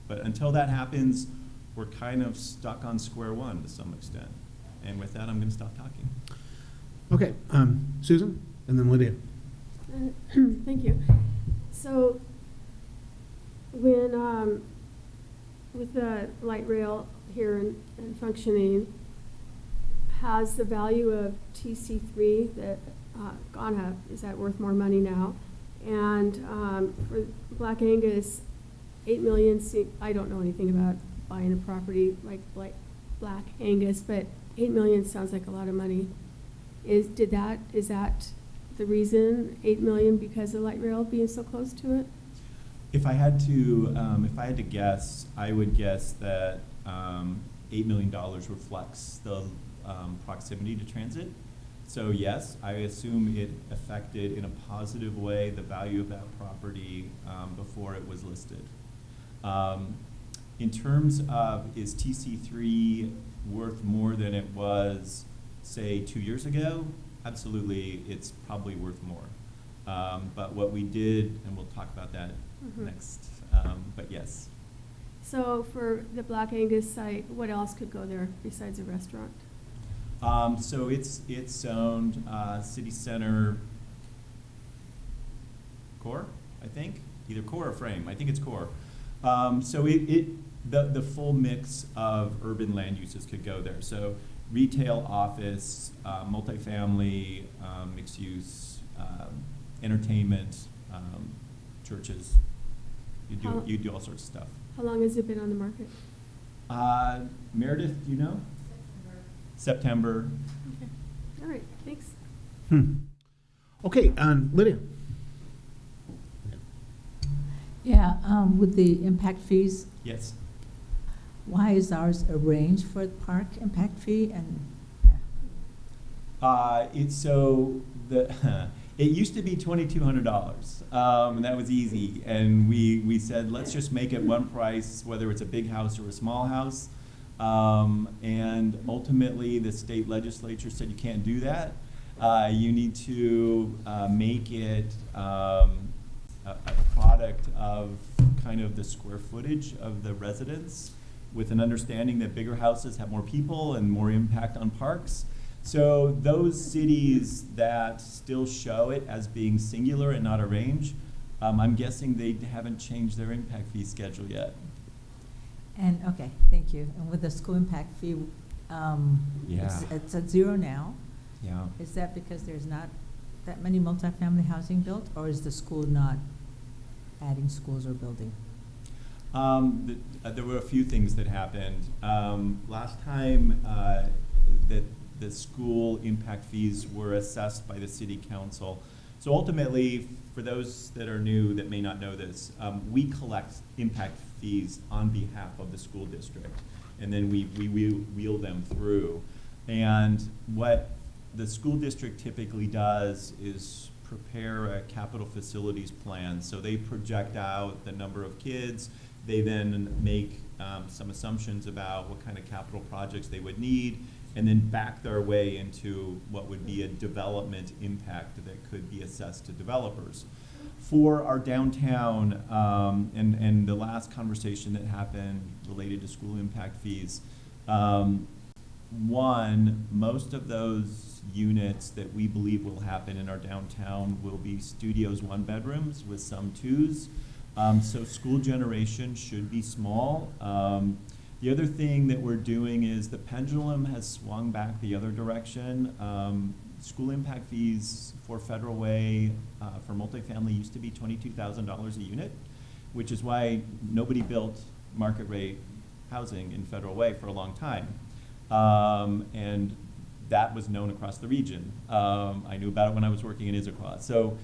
But until that happens, we're kind of stuck on square one to some extent. And with that, I'm going to stop talking. Okay, Susan, and then Lydia. Thank you. So when with the light rail here and functioning, has the value of TC3, the gone up? Is that worth more money now? And for Black Angus, 8 million, I don't know anything about buying a property like Black Angus, but 8 million sounds like a lot of money. Is that the reason, 8 million, because of light rail being so close to it? If I had to guess, I would guess that $8 million reflects the proximity to transit. So yes, I assume it affected in a positive way the value of that property before it was listed. In terms of, is TC3 worth more than it was, say, 2 years ago? Absolutely, it's probably worth more. But what we did, and we'll talk about that next, but yes. So for the Black Angus site, what else could go there besides a restaurant? So it's zoned city center core, I think, either core or frame. I think it's core. So the full mix of urban land uses could go there. So retail, office, multifamily, mixed use, entertainment, churches. You do all sorts of stuff. How long has it been on the market? Meredith, do you know? September. Okay. All right, thanks. Okay, Lydia. Yeah, with the impact fees, Yes. why is ours arranged for the park impact fee? And It's so it used to be $2,200, and that was easy. And we said, let's just make it one price, whether it's a big house or a small house. And ultimately, the state legislature said you can't do that. You need to make it a product of kind of the square footage of the residents, with an understanding that bigger houses have more people and more impact on parks. So those cities that still show it as being singular and not a range, I'm guessing they haven't changed their impact fee schedule yet. And, okay, thank you. And with the school impact fee, it's at zero now. Yeah. Is that because there's not that many multifamily housing built, or is the school not adding schools or building? There were a few things that happened. Last time that the school impact fees were assessed by the city council. So ultimately, for those that are new that may not know this, we collect impact fees on behalf of the school district, and then we wheel them through. And what the school district typically does is prepare a capital facilities plan. So they project out the number of kids. They then make some assumptions about what kind of capital projects they would need, and then back their way into what would be a development impact that could be assessed to developers. For our downtown, and the last conversation that happened related to school impact fees, most of those units that we believe will happen in our downtown will be studios, 1-bedrooms with some 2s. So school generation should be small. The other thing that we're doing is the pendulum has swung back the other direction. School impact fees for Federal Way for multifamily used to be $22,000 a unit, which is why nobody built market rate housing in Federal Way for a long time. And that was known across the region. I knew about it when I was working in Issaquah. So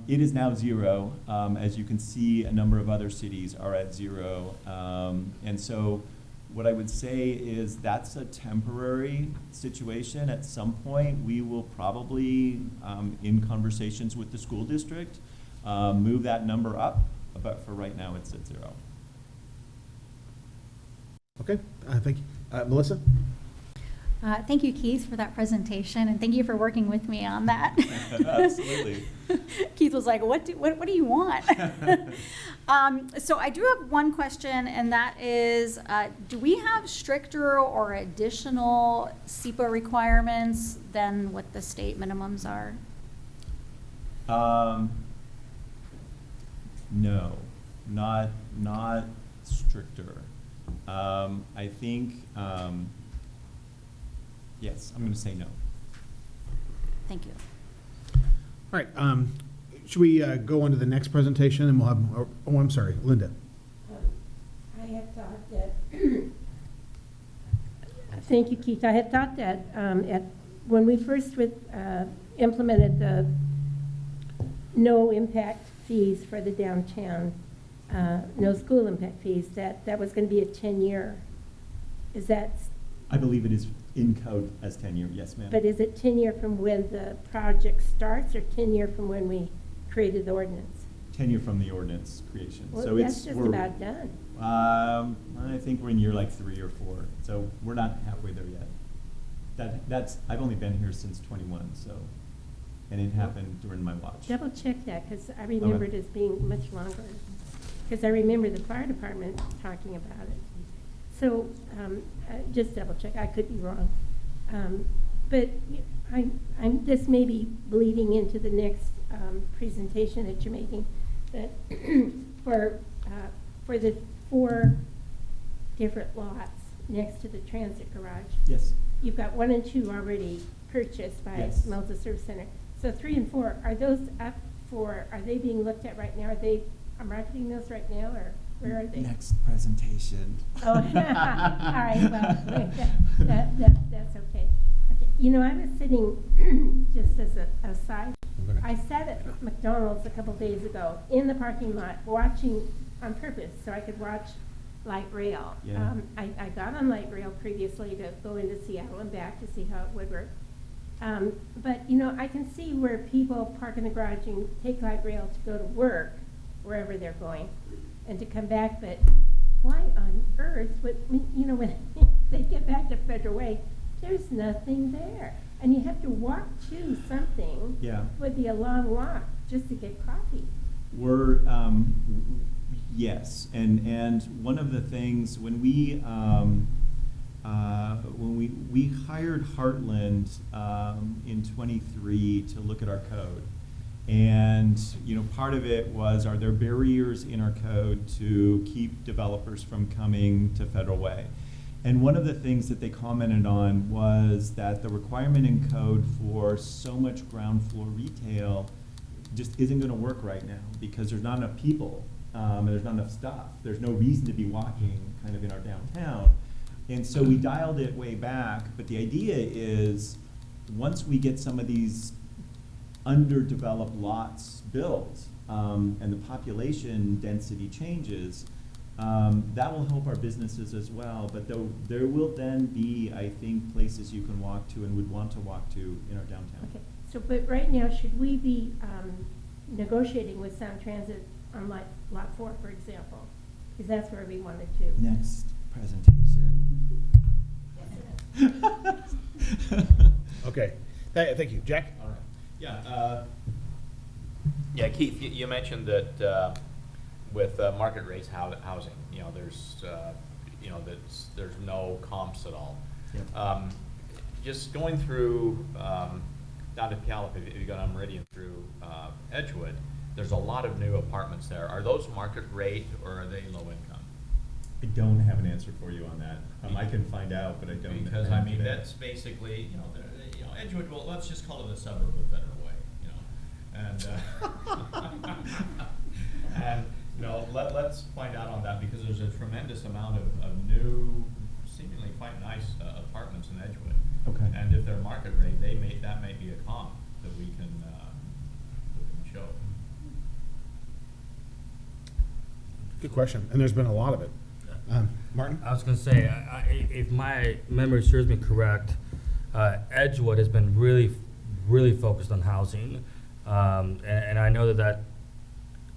it is now zero. As you can see, a number of other cities are at zero. And so what I would say is that's a temporary situation. At some point, we will probably, in conversations with the school district, move that number up. But for right now, it's at zero. Okay, thank you. Melissa? Thank you, Keith, for that presentation, and thank you for working with me on that. Absolutely. Keith was like, what do you want? So I do have one question, and that is, do we have stricter or additional SEPA requirements than what the state minimums are? No, not stricter. I think, yes, I'm going to say no. Thank you. All right, should we go on to the next presentation and we'll have, oh, I'm sorry, Linda. I had thought that, thank you, Keith. I had thought that when we first implemented the no impact fees for the downtown, no school impact fees, that was going to be a 10-year. Is that, I believe it is in code as tenure, yes, ma'am. but is it 10-year from when the project starts or 10-year from when we created the ordinance? Tenure from the ordinance creation. Well, So that's it's, just we're, about done. I think we're in year like 3 or 4, so we're not halfway there yet. That's, I've only been here since 21, so, and it happened during my watch. Double check that, because I remember it as being much longer. Because I remember the fire department talking about it. So, just double check, I could be wrong. But this may be bleeding into the next presentation that you're making, that for the 4 different lots next to the transit garage. Yes. You've got 1 and 2 already purchased by Yes. Multi-Service Center. So 3 and 4, are those up for, are they being looked at right now? Are they marketing those right now, or where are they? Next presentation. Oh, all right, well, that's okay. Okay. You know, I was sitting, just as an aside, I sat at McDonald's a couple days ago in the parking lot watching on purpose so I could watch light rail. Yeah. I got on light rail previously to go into Seattle and back to see how it would work. But, you know, I can see where people park in the garage and take light rail to go to work, wherever they're going, and to come back, but why on earth would, you know, when they get back to Federal Way, there's nothing there. And you have to walk to something. Yeah. It would be a long walk just to get coffee. We're, yes, and one of the things, when we hired Heartland in '23 to look at our code, and you know, part of it was, are there barriers in our code to keep developers from coming to Federal Way? And one of the things that they commented on was that the requirement in code for so much ground floor retail just isn't going to work right now because there's not enough people and there's not enough stuff. There's no reason to be walking kind of in our downtown. And so we dialed it way back, but the idea is once we get some of these underdeveloped lots built and the population density changes, that will help our businesses as well. But there will then be, I think, places you can walk to and would want to walk to in our downtown. Okay, so, but right now, should we be negotiating with Sound Transit on lot 4, for example? Because that's where we wanted to. Next presentation. Okay, thank you. Jack? All right. Yeah, Keith, you mentioned that with market rates housing, you know, there's no comps at all. Yeah. Just going through down to Puyallup, if you go down Meridian through Edgewood, there's a lot of new apartments there. Are those market rate or are they low income? I don't have an answer for you on that. I can find out, but I don't. Because I mean, that's basically, you know, Edgewood. Well, let's just call it a suburb of Federal Way, you know, and and you know, let's find out on that because there's a tremendous amount of new, seemingly quite nice apartments in Edgewood. Okay. And if they're market rate, that may be a comp that we can show. Good question, and there's been a lot of it. Martin? I was going to say, if my memory serves me correct, Edgewood has been really focused on housing, and I know that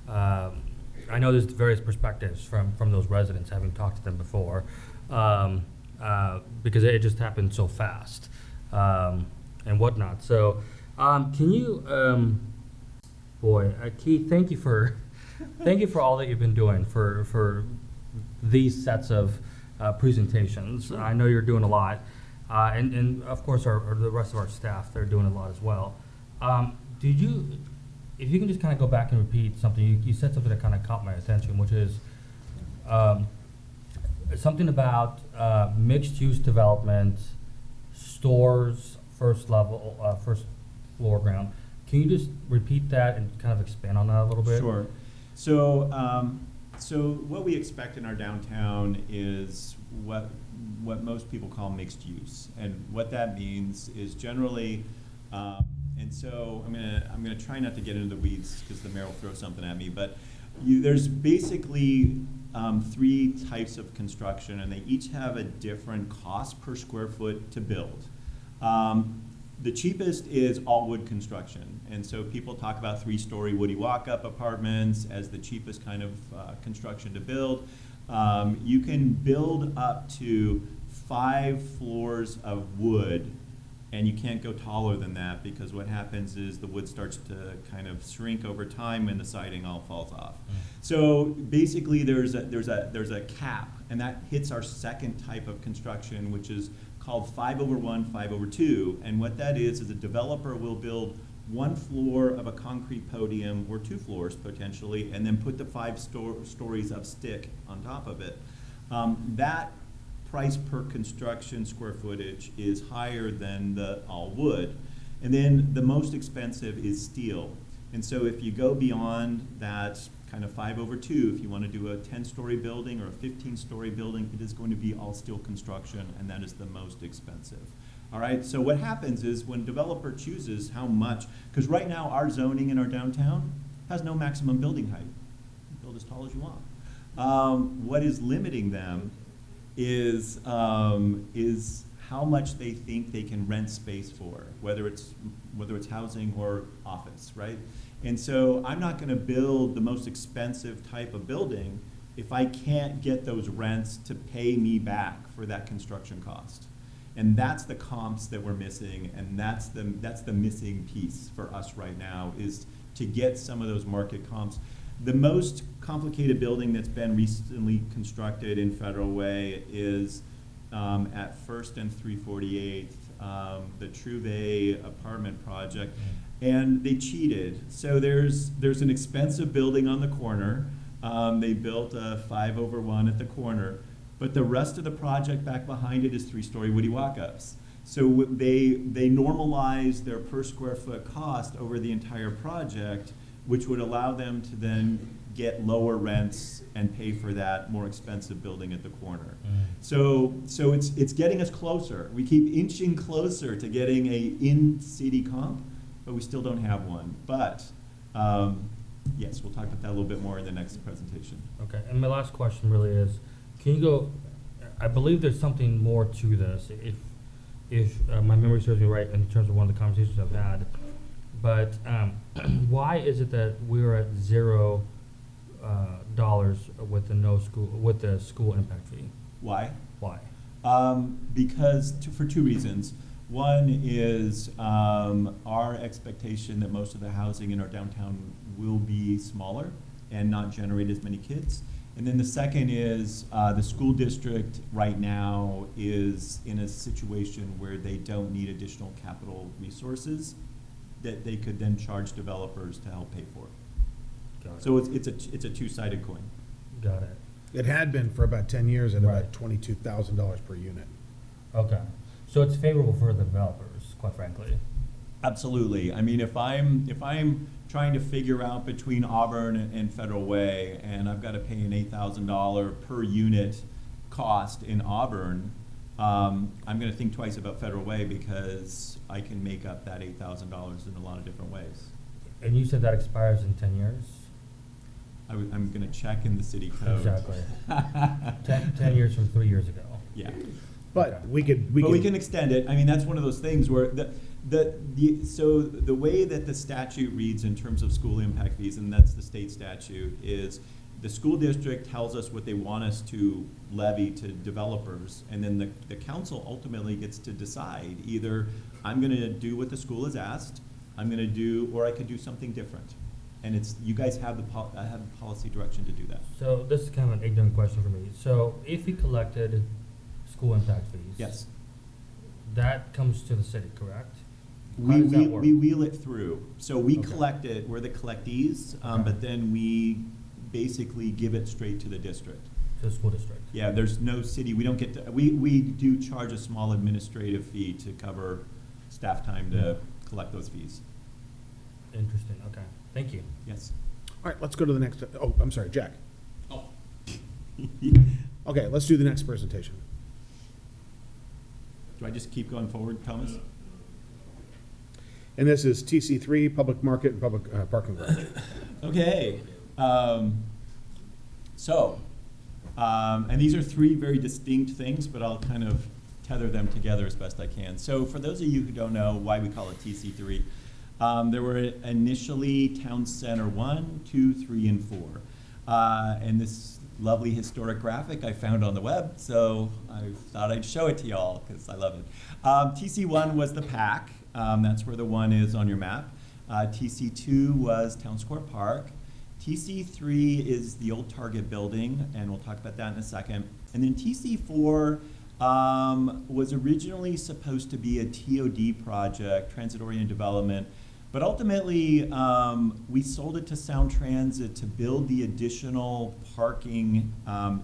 I know there's various perspectives from those residents, having talked to them before, because it just happened so fast and whatnot. So, can you, Keith, thank you for all that you've been doing for these sets of presentations. I know you're doing a lot, and of course the rest of our staff, they're doing a lot as well. If you can just kind of go back and repeat something, you said something that kind of caught my attention, which is something about mixed-use development, stores, first floor ground. Can you just repeat that and kind of expand on that a little bit? Sure. So, so what we expect in our downtown is what most people call mixed use, and what that means is generally, and so I'm gonna try not to get into the weeds because the mayor will throw something at me, but there's basically 3 types of construction, and they each have a different cost per square foot to build. The cheapest is all wood construction, and so people talk about 3-story woody walk-up apartments as the cheapest kind of construction to build. You can build up to 5 floors of wood, and you can't go taller than that because what happens is the wood starts to kind of shrink over time and the siding all falls off. So basically there's a cap, and that hits our second type of construction, which is called 5/1, 5/2, and what that is a developer will build 1 floor of a concrete podium, or 2 floors potentially, and then put the 5 stories of stick on top of it. That price per construction square footage is higher than the all wood. And then the most expensive is steel. And so if you go beyond that kind of 5/2, if you want to do a 10-story building or a 15-story building, it is going to be all steel construction, and that is the most expensive. All right, so what happens is when developer chooses how much, because right now our zoning in our downtown has no maximum building height. You can build as tall as you want. What is limiting them is how much they think they can rent space for, whether it's housing or office, right? And so I'm not going to build the most expensive type of building if I can't get those rents to pay me back for that construction cost. And that's the comps that we're missing, and that's the missing piece for us right now, is to get some of those market comps. The most complicated building that's been recently constructed in Federal Way is at 1st and 348th, the Trouvé apartment project, and they cheated. So there's an expensive building on the corner. They built a 5/1 at the corner, but the rest of the project back behind it is 3-story woody walk-ups. So they normalize their per square foot cost over the entire project, which would allow them to then get lower rents and pay for that more expensive building at the corner. So it's getting us closer. We keep inching closer to getting a in-city comp, but we still don't have one. But yes, we'll talk about that a little bit more in the next presentation. Okay, and my last question really is, can you go, I believe there's something more to this, if my memory serves me right in terms of one of the conversations I've had, but why is it that we're at $0 with the school impact fee? Why? Why? Because for 2 reasons. One is our expectation that most of the housing in our downtown will be smaller and not generate as many kids. And then the second is the school district right now is in a situation where they don't need additional capital resources that they could then charge developers to help pay for. Got it. So it's a 2-sided coin. Got it. It had been for about 10 years at Right. about $22,000 per unit. Okay, so it's favorable for the developers, quite frankly. Absolutely. I mean, if I'm trying to figure out between Auburn and Federal Way, and I've got to pay an $8,000 per unit cost in Auburn, I'm going to think twice about Federal Way because I can make up that $8,000 in a lot of different ways. And you said that expires in 10 years? I'm going to check in the city code. Exactly. 10 years from 3 years ago. Yeah. But we can extend it. I mean, that's one of those things where so the way that the statute reads in terms of school impact fees, and that's the state statute, is the school district tells us what they want us to levy to developers, and then the council ultimately gets to decide either I'm going to do what the school has asked, or I could do something different. And it's, you guys have the policy direction to do that. So this is kind of an ignorant question for me. So if we collected school impact fees. Yes. That comes to the city, correct? We work? wheel it through. So we Okay. collect it, we're the collectees, Okay. but then we basically give it straight to the district. To the school district. Yeah, there's no city, we don't get to, we do charge a small administrative fee to cover staff time to collect those fees. Interesting, okay, thank you. Yes. All right, let's go to the next, oh, I'm sorry, Jack. Oh. Okay, let's do the next presentation. Do I just keep going forward, Thomas? And this is TC3, Public Market and Public Parking Garage. Okay. And these are three very distinct things, but I'll kind of tether them together as best I can. So for those of you who don't know why we call it TC3, there were initially Town Center 1, 2, 3, and 4. And this lovely historic graphic I found on the web, so I thought I'd show it to y'all because I love it. TC1 was the PAC. That's where the 1 is on your map. TC2 was Town Square Park. TC3 is the old Target building, and we'll talk about that in a second. And then TC4 was originally supposed to be a TOD project, transit-oriented development, but ultimately we sold it to Sound Transit to build the additional parking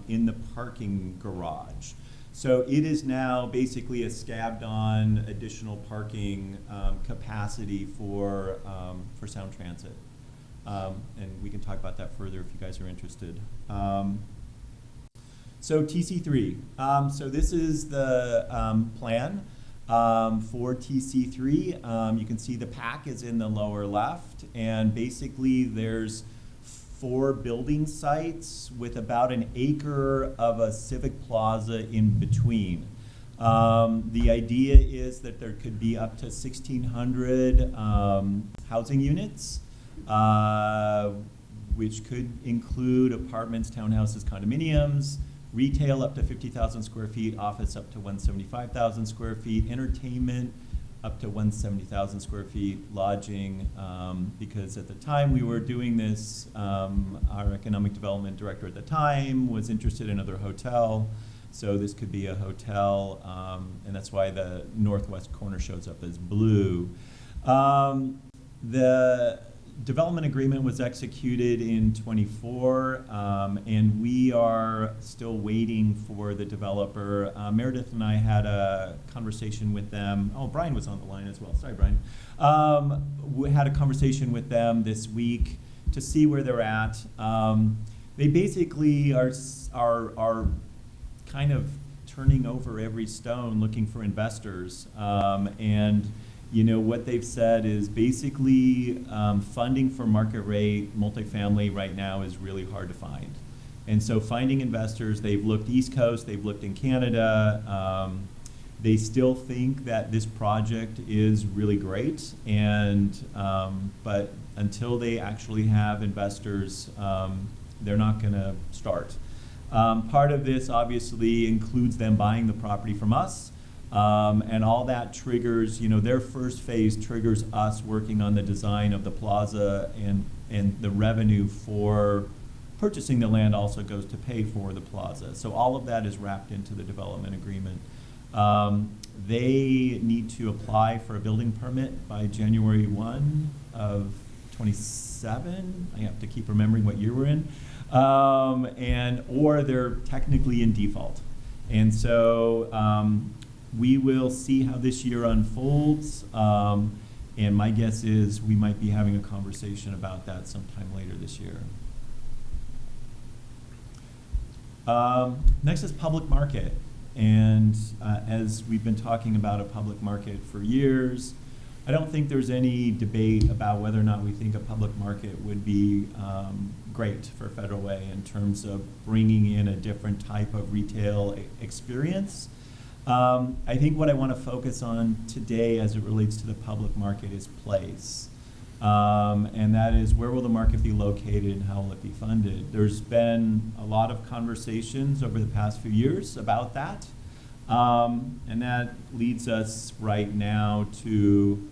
in the parking garage. So it is now basically a scabbed-on additional parking capacity for Sound Transit. And we can talk about that further if you guys are interested. So TC3. So this is the plan for TC3. You can see the PAC is in the lower left, and basically there's 4 building sites with about an acre of a civic plaza in between. The idea is that there could be up to 1,600 housing units, which could include apartments, townhouses, condominiums, retail up to 50,000 square feet, office up to 175,000 square feet, entertainment up to 170,000 square feet, lodging, because at the time we were doing this, our economic development director at the time was interested in another hotel. So this could be a hotel, and that's why the northwest corner shows up as blue. The development agreement was executed in '24, and we are still waiting for the developer. Meredith and I had a conversation with them. Oh, Brian was on the line as well. Sorry, Brian. We had a conversation with them this week to see where they're at. They basically are kind of turning over every stone looking for investors, and you know, what they've said is basically funding for market rate multifamily right now is really hard to find. And so finding investors, they've looked East Coast, they've looked in Canada. They still think that this project is really great, and but until they actually have investors, they're not going to start. Part of this obviously includes them buying the property from us. And all that triggers, you know, their first phase triggers us working on the design of the plaza, and the revenue for purchasing the land also goes to pay for the plaza. So all of that is wrapped into the development agreement. They need to apply for a building permit by January 1 of 27. I have to keep remembering what year we're in. Or they're technically in default. And so we will see how this year unfolds, and my guess is we might be having a conversation about that sometime later this year. Next is public market, and as we've been talking about a public market for years, I don't think there's any debate about whether or not we think a public market would be great for Federal Way in terms of bringing in a different type of retail experience. I think what I want to focus on today as it relates to the public market is place. And that is, where will the market be located and how will it be funded? There's been a lot of conversations over the past few years about that. And that leads us right now to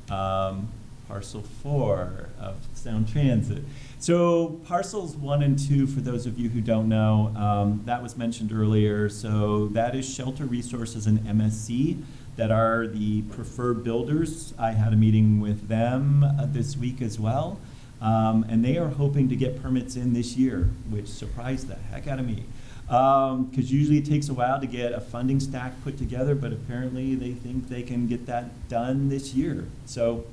parcel 4 of Sound Transit. So parcels 1 and 2, for those of you who don't know, that was mentioned earlier. So that is Shelter Resources and MSC that are the preferred builders. I had a meeting with them this week as well. And they are hoping to get permits in this year, which surprised the heck out of me. Because usually it takes a while to get a funding stack put together, but apparently they think they can get that done this year. So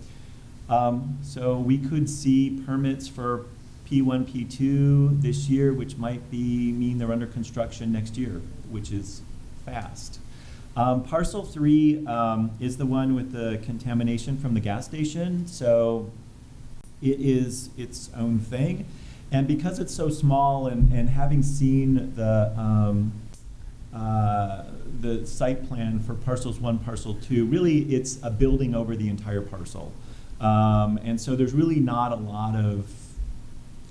So we could see permits for P1, P2 this year, which might mean they're under construction next year, which is fast. Parcel 3 is the one with the contamination from the gas station, so it is its own thing. And because it's so small, and having seen the site plan for parcels 1, parcel 2, really it's a building over the entire parcel. And so there's really not a lot of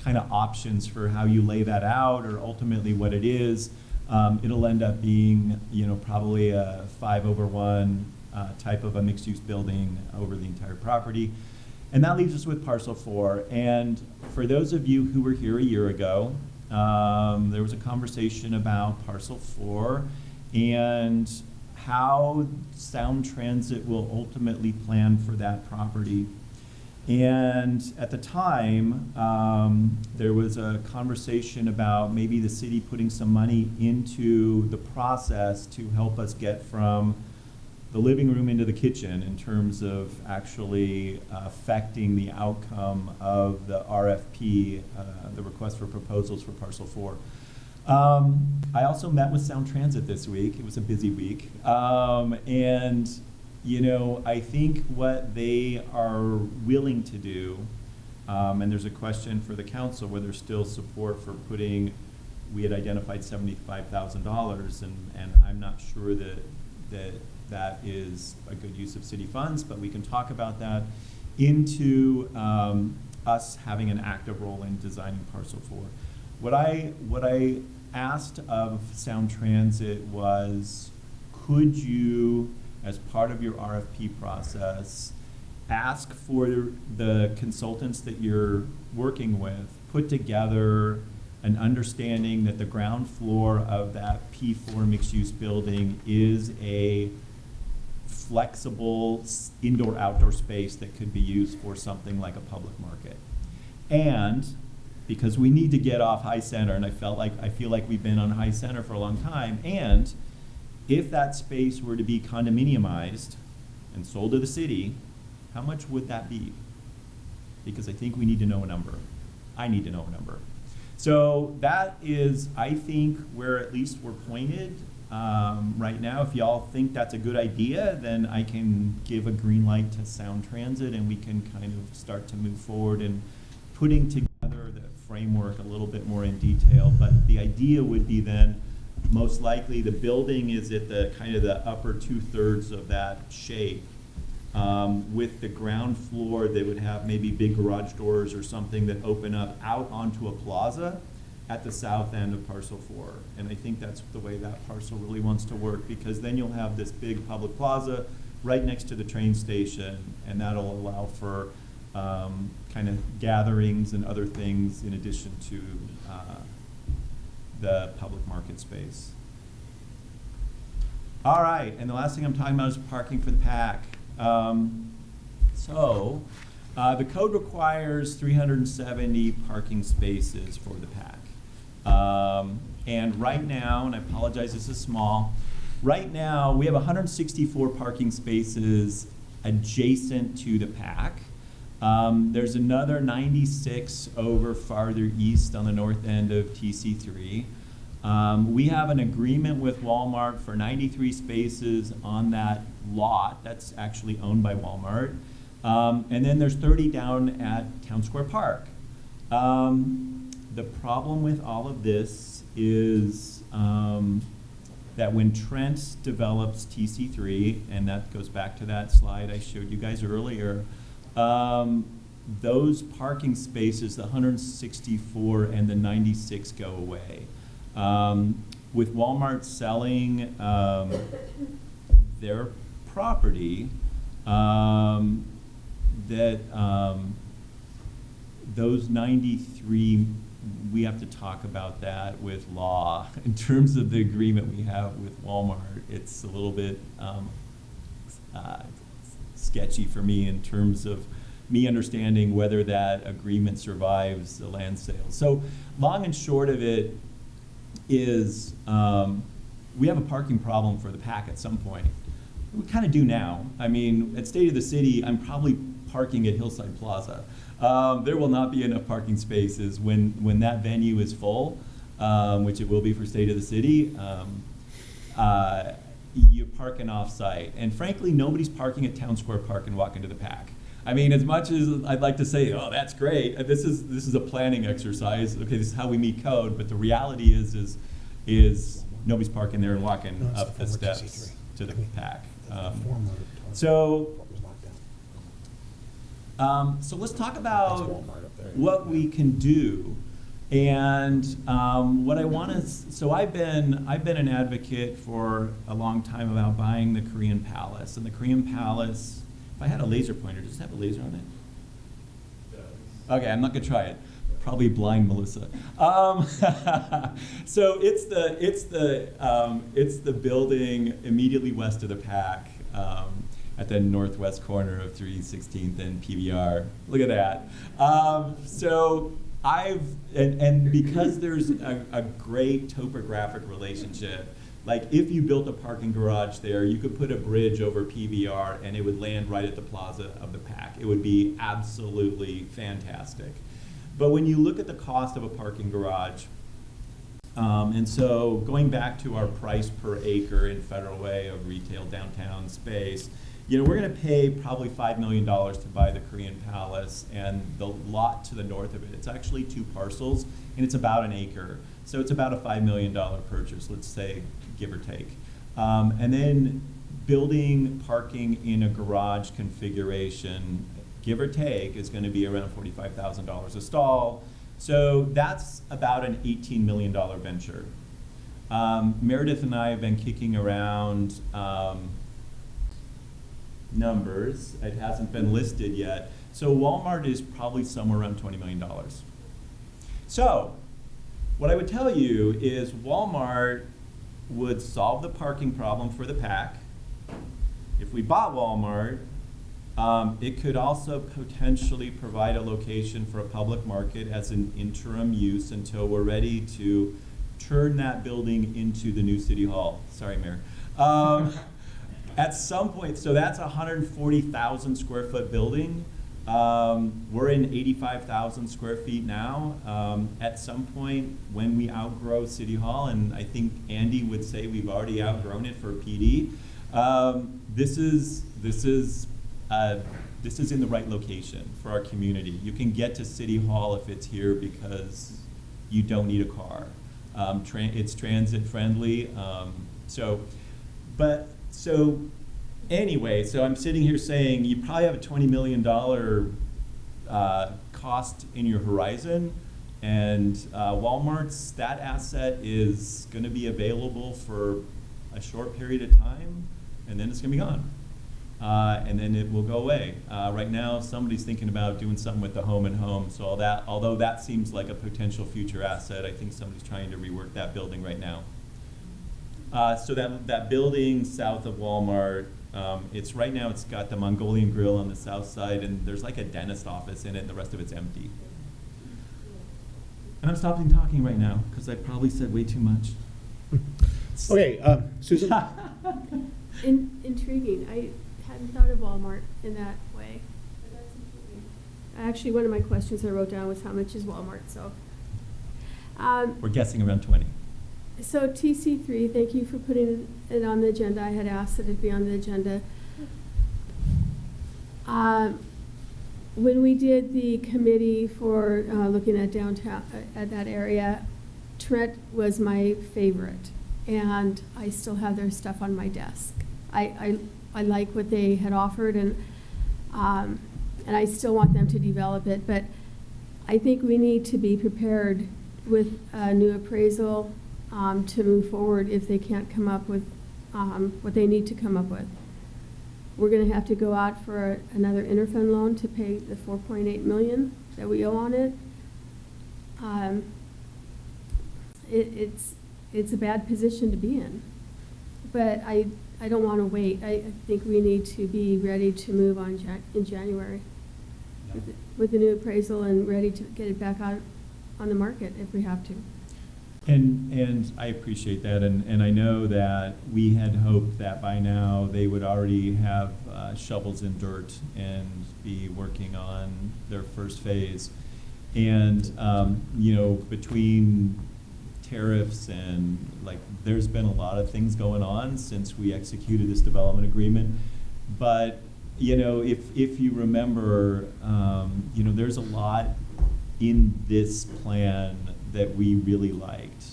kind of options for how you lay that out, or ultimately what it is. It'll end up being, probably a 5/1 type of a mixed-use building over the entire property. And that leaves us with parcel 4. And for those of you who were here a year ago, there was a conversation about parcel 4 and how Sound Transit will ultimately plan for that property. And at the time, there was a conversation about maybe the city putting some money into the process to help us get from the living room into the kitchen in terms of actually affecting the outcome of the RFP, the request for proposals for parcel 4. I also met with Sound Transit this week. It was a busy week. And I think what they are willing to do, and there's a question for the council whether there's still support for putting, we had identified $75,000, and I'm not sure that is a good use of city funds, but we can talk about that, into us having an active role in designing parcel 4. What I asked of Sound Transit was, could you, as part of your RFP process, ask for the consultants that you're working with, put together an understanding that the ground floor of that P4 mixed-use building is a flexible indoor-outdoor space that could be used for something like a public market. And because we need to get off High Center, and I feel like we've been on High Center for a long time, and if that space were to be condominiumized and sold to the city, how much would that be? Because I think we need to know a number. I need to know a number. So that is, I think, where at least we're pointed right now. If y'all think that's a good idea, then I can give a green light to Sound Transit, and we can kind of start to move forward in putting together the framework a little bit more in detail. But the idea would be then, most likely the building is at the kind of the upper 2/3 of that shape. With the ground floor, they would have maybe big garage doors or something that open up out onto a plaza at the south end of parcel 4. And I think that's the way that parcel really wants to work, because then you'll have this big public plaza right next to the train station, and that'll allow for kind of gatherings and other things in addition to the public market space. All right, and the last thing I'm talking about is parking for the PAC. The code requires 370 parking spaces for the PAC. And right now, and I apologize, this is small, right now we have 164 parking spaces adjacent to the PAC. There's another 96 over farther east on the north end of TC3. We have an agreement with Walmart for 93 spaces on that lot that's actually owned by Walmart. And then there's 30 down at Town Square Park. The problem with all of this is that when Trent develops TC3, and that goes back to that slide I showed you guys earlier, those parking spaces, the 164 and the 96, go away. With Walmart selling their property, those 93, we have to talk about that with law. In terms of the agreement we have with Walmart, it's a little bit sketchy for me in terms of me understanding whether that agreement survives the land sale. So long and short of it is we have a parking problem for the PAC at some point. We kind of do now. I mean, at State of the City, I'm probably parking at Hillside Plaza. There will not be enough parking spaces when that venue is full, which it will be for State of the City. You're parking off-site. And frankly, nobody's parking at Town Square Park and walking to the PAC. I mean, as much as I'd like to say, oh, that's great, this is a planning exercise. Okay, this is how we meet code. But the reality is nobody's parking there and walking up the steps to the PAC. So let's talk about what we can do. And what I want to, so I've been an advocate for a long time about buying the Korean Palace. And the Korean Palace, if I had a laser pointer, does it have a laser on it? Okay, I'm not gonna try it. Probably blind Melissa. So it's the building immediately west of the PAC, at the northwest corner of 316th and PBR. Look at that. So and because there's a great topographic relationship, like if you built a parking garage there, you could put a bridge over PBR and it would land right at the plaza of the PAC. It would be absolutely fantastic. But when you look at the cost of a parking garage, and so going back to our price per acre in Federal Way of retail downtown space, you know, we're going to pay probably $5 million to buy the Korean Palace and the lot to the north of it. It's actually 2 parcels, and it's about an acre. So it's about a $5 million purchase, let's say, give or take. And then building parking in a garage configuration, give or take, is going to be around $45,000 a stall. So that's about an $18 million venture. Meredith and I have been kicking around numbers. It hasn't been listed yet. So Walmart is probably somewhere around $20 million. So what I would tell you is Walmart would solve the parking problem for the PAC. If we bought Walmart, it could also potentially provide a location for a public market as an interim use until we're ready to turn that building into the new City Hall. Sorry, Mayor. At some point, so that's a 140,000 square foot building. We're in 85,000 square feet now. At some point, when we outgrow City Hall, and I think Andy would say we've already outgrown it for PD, this is in the right location for our community. You can get to City Hall if it's here because you don't need a car. It's transit friendly. So anyway, so I'm sitting here saying you probably have a $20 million cost in your horizon, and Walmart's, that asset is going to be available for a short period of time, and then it's going to be gone. And then it will go away. Right now, somebody's thinking about doing something with the home and home, so all that, although that seems like a potential future asset, I think somebody's trying to rework that building right now. So that building south of Walmart, it's right now, it's got the Mongolian Grill on the south side, and there's like a dentist office in it, and the rest of it's empty. And I'm stopping talking right now, because I probably said way too much. Okay, Susan? Intriguing. I hadn't thought of Walmart in that way. But that's intriguing. Actually, one of my questions I wrote down was how much is Walmart, so. We're guessing around 20. So TC3, thank you for putting it on the agenda. I had asked that it be on the agenda. When we did the committee for looking at downtown, at that area, Trent was my favorite, and I still have their stuff on my desk. I like what they had offered, and I still want them to develop it, but I think we need to be prepared with a new appraisal to move forward if they can't come up with what they need to come up with. We're going to have to go out for another interfund loan to pay the $4.8 million that we owe on it. It's a bad position to be in, but I don't want to wait. I think we need to be ready to move on in January with the new appraisal and ready to get it back out on the market if we have to. And I appreciate that, and I know that we had hoped that by now they would already have shovels in dirt and be working on their first phase. And, between tariffs and, there's been a lot of things going on since we executed this development agreement. But, if you remember, there's a lot in this plan that we really liked,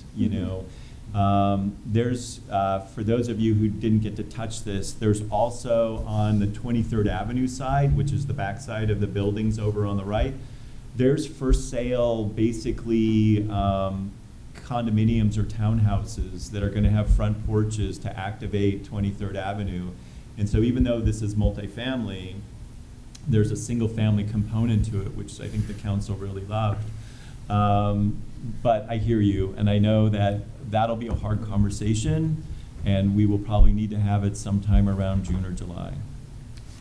There's, for those of you who didn't get to touch this, there's also on the 23rd Avenue side, which is the backside of the buildings over on the right, there's for sale basically condominiums or townhouses that are going to have front porches to activate 23rd Avenue. And so even though this is multifamily, there's a single family component to it, which I think the council really loved. But I hear you, and I know that that'll be a hard conversation, and we will probably need to have it sometime around June or July.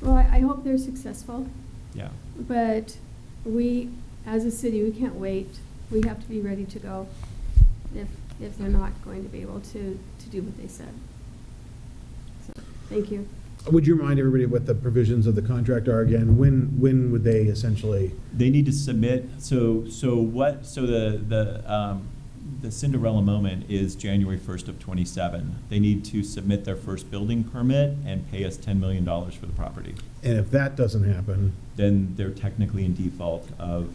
Well, I hope they're successful, Yeah. but we, as a city, we can't wait. We have to be ready to go if they're not going to be able to do what they said. So, thank you. Would you remind everybody what the provisions of the contract are again? When would they essentially? They need to submit. So the Cinderella moment is January 1st of 27. They need to submit their first building permit and pay us $10 million for the property. And if that doesn't happen, then they're technically in default of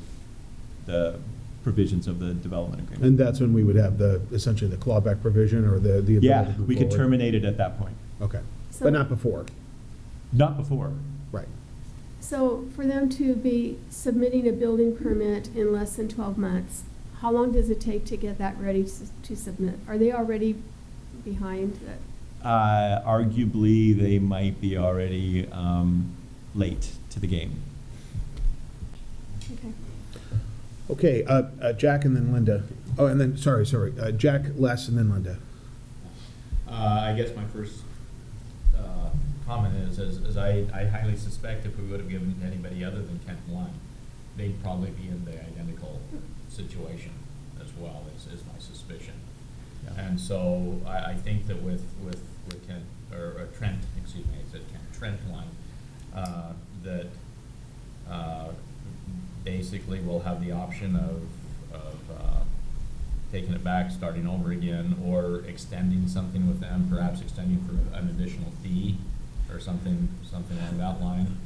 the provisions of the development agreement. and that's when we would have essentially the clawback provision or the ability Yeah, to move we could forward? terminate it at that point. Okay, So- but not before, Not before. right? So for them to be submitting a building permit in less than 12 months, how long does it take to get that ready to submit? Are they already behind that? Arguably, they might be already late to the game. Okay. Okay, Jack and then Linda. Oh, and then, sorry, Jack, Les, and then Linda. I guess my first comment is I highly suspect if we would have given it to anybody other than Kent One, they'd probably be in the identical situation as well, is my suspicion. Yeah. And so I think that with Kent, or Trent, excuse me, I said Kent, Trent One, that basically we'll have the option of taking it back, starting over again, or extending something with them, perhaps extending for an additional fee or something along that line.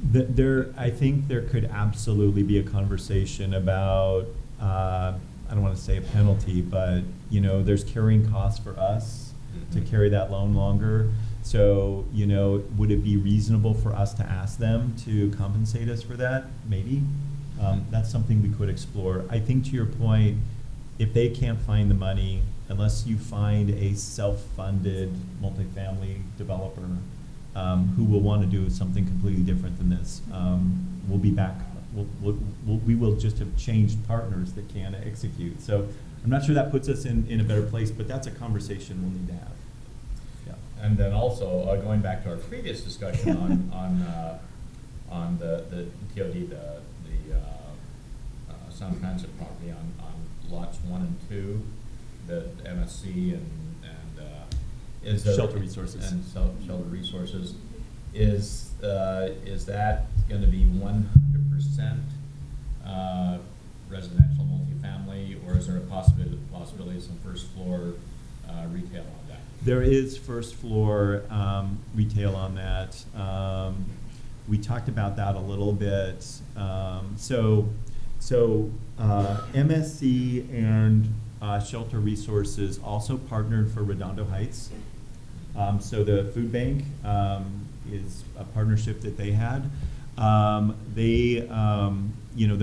I think there could absolutely be a conversation about, I don't want to say a penalty, but, there's carrying costs for us to carry that loan longer. So, would it be reasonable for us to ask them to compensate us for that? Maybe. That's something we could explore. I think to your point, if they can't find the money, unless you find a self-funded multifamily developer who will want to do something completely different than this, we'll be back. We will just have changed partners that can execute. So I'm not sure that puts us in a better place, but that's a conversation we'll need to have. Yeah. And then also, going back to our previous discussion on the TOD, the Sound Transit property on lots 1 and 2, the MSC and is there, Shelter Resources. and Shelter Resources, is that going to be 100% residential multifamily, or is there a possibility of some first floor retail on that? There is first floor retail on that. We talked about that a little bit. MSC and Shelter Resources also partnered for Redondo Heights. So the food bank is a partnership that they had. The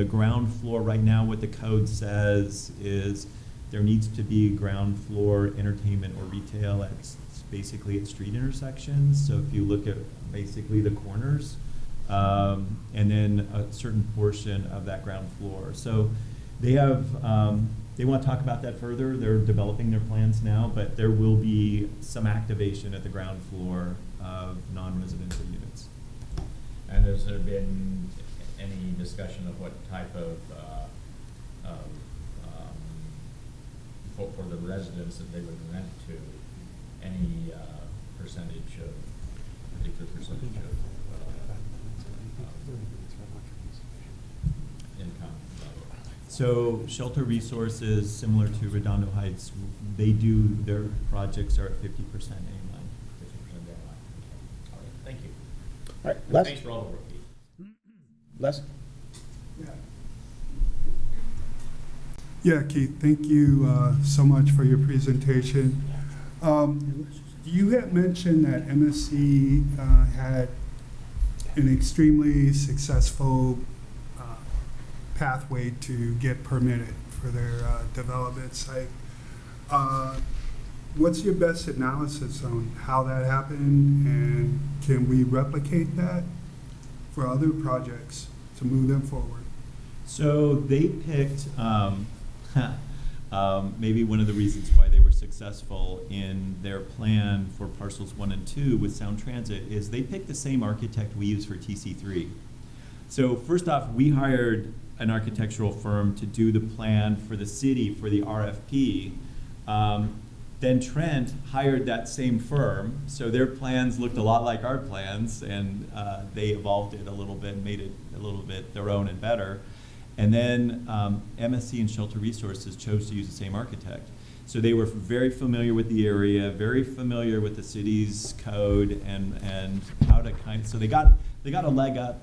ground floor right now, what the code says is there needs to be ground floor entertainment or retail basically at street intersections. So if you look at basically the corners, and then a certain portion of that ground floor. So they have, they want to talk about that further. They're developing their plans now, but there will be some activation at the ground floor of non-residential units. And has there been any discussion of what type of for the residents that they would rent to, any percentage of, particular percentage of income level? So Shelter Resources, similar to Redondo Heights, they do, their projects are at 50% A-line. 50% deadline. All right, thank you. All right, Les? Thanks for all the work, Keith. Les? Yeah, Keith, thank you so much for your presentation. You had mentioned that MSC had an extremely successful pathway to get permitted for their development site. What's your best analysis on how that happened, and can we replicate that for other projects to move them forward? So they picked, maybe one of the reasons why they were successful in their plan for parcels 1 and 2 with Sound Transit is they picked the same architect we use for TC3. So first off, we hired an architectural firm to do the plan for the city for the RFP. Then Trent hired that same firm, so their plans looked a lot like our plans, and they evolved it a little bit, made it a little bit their own and better. And then MSC and Shelter Resources chose to use the same architect. So they were very familiar with the area, very familiar with the city's code, and how to so they got a leg up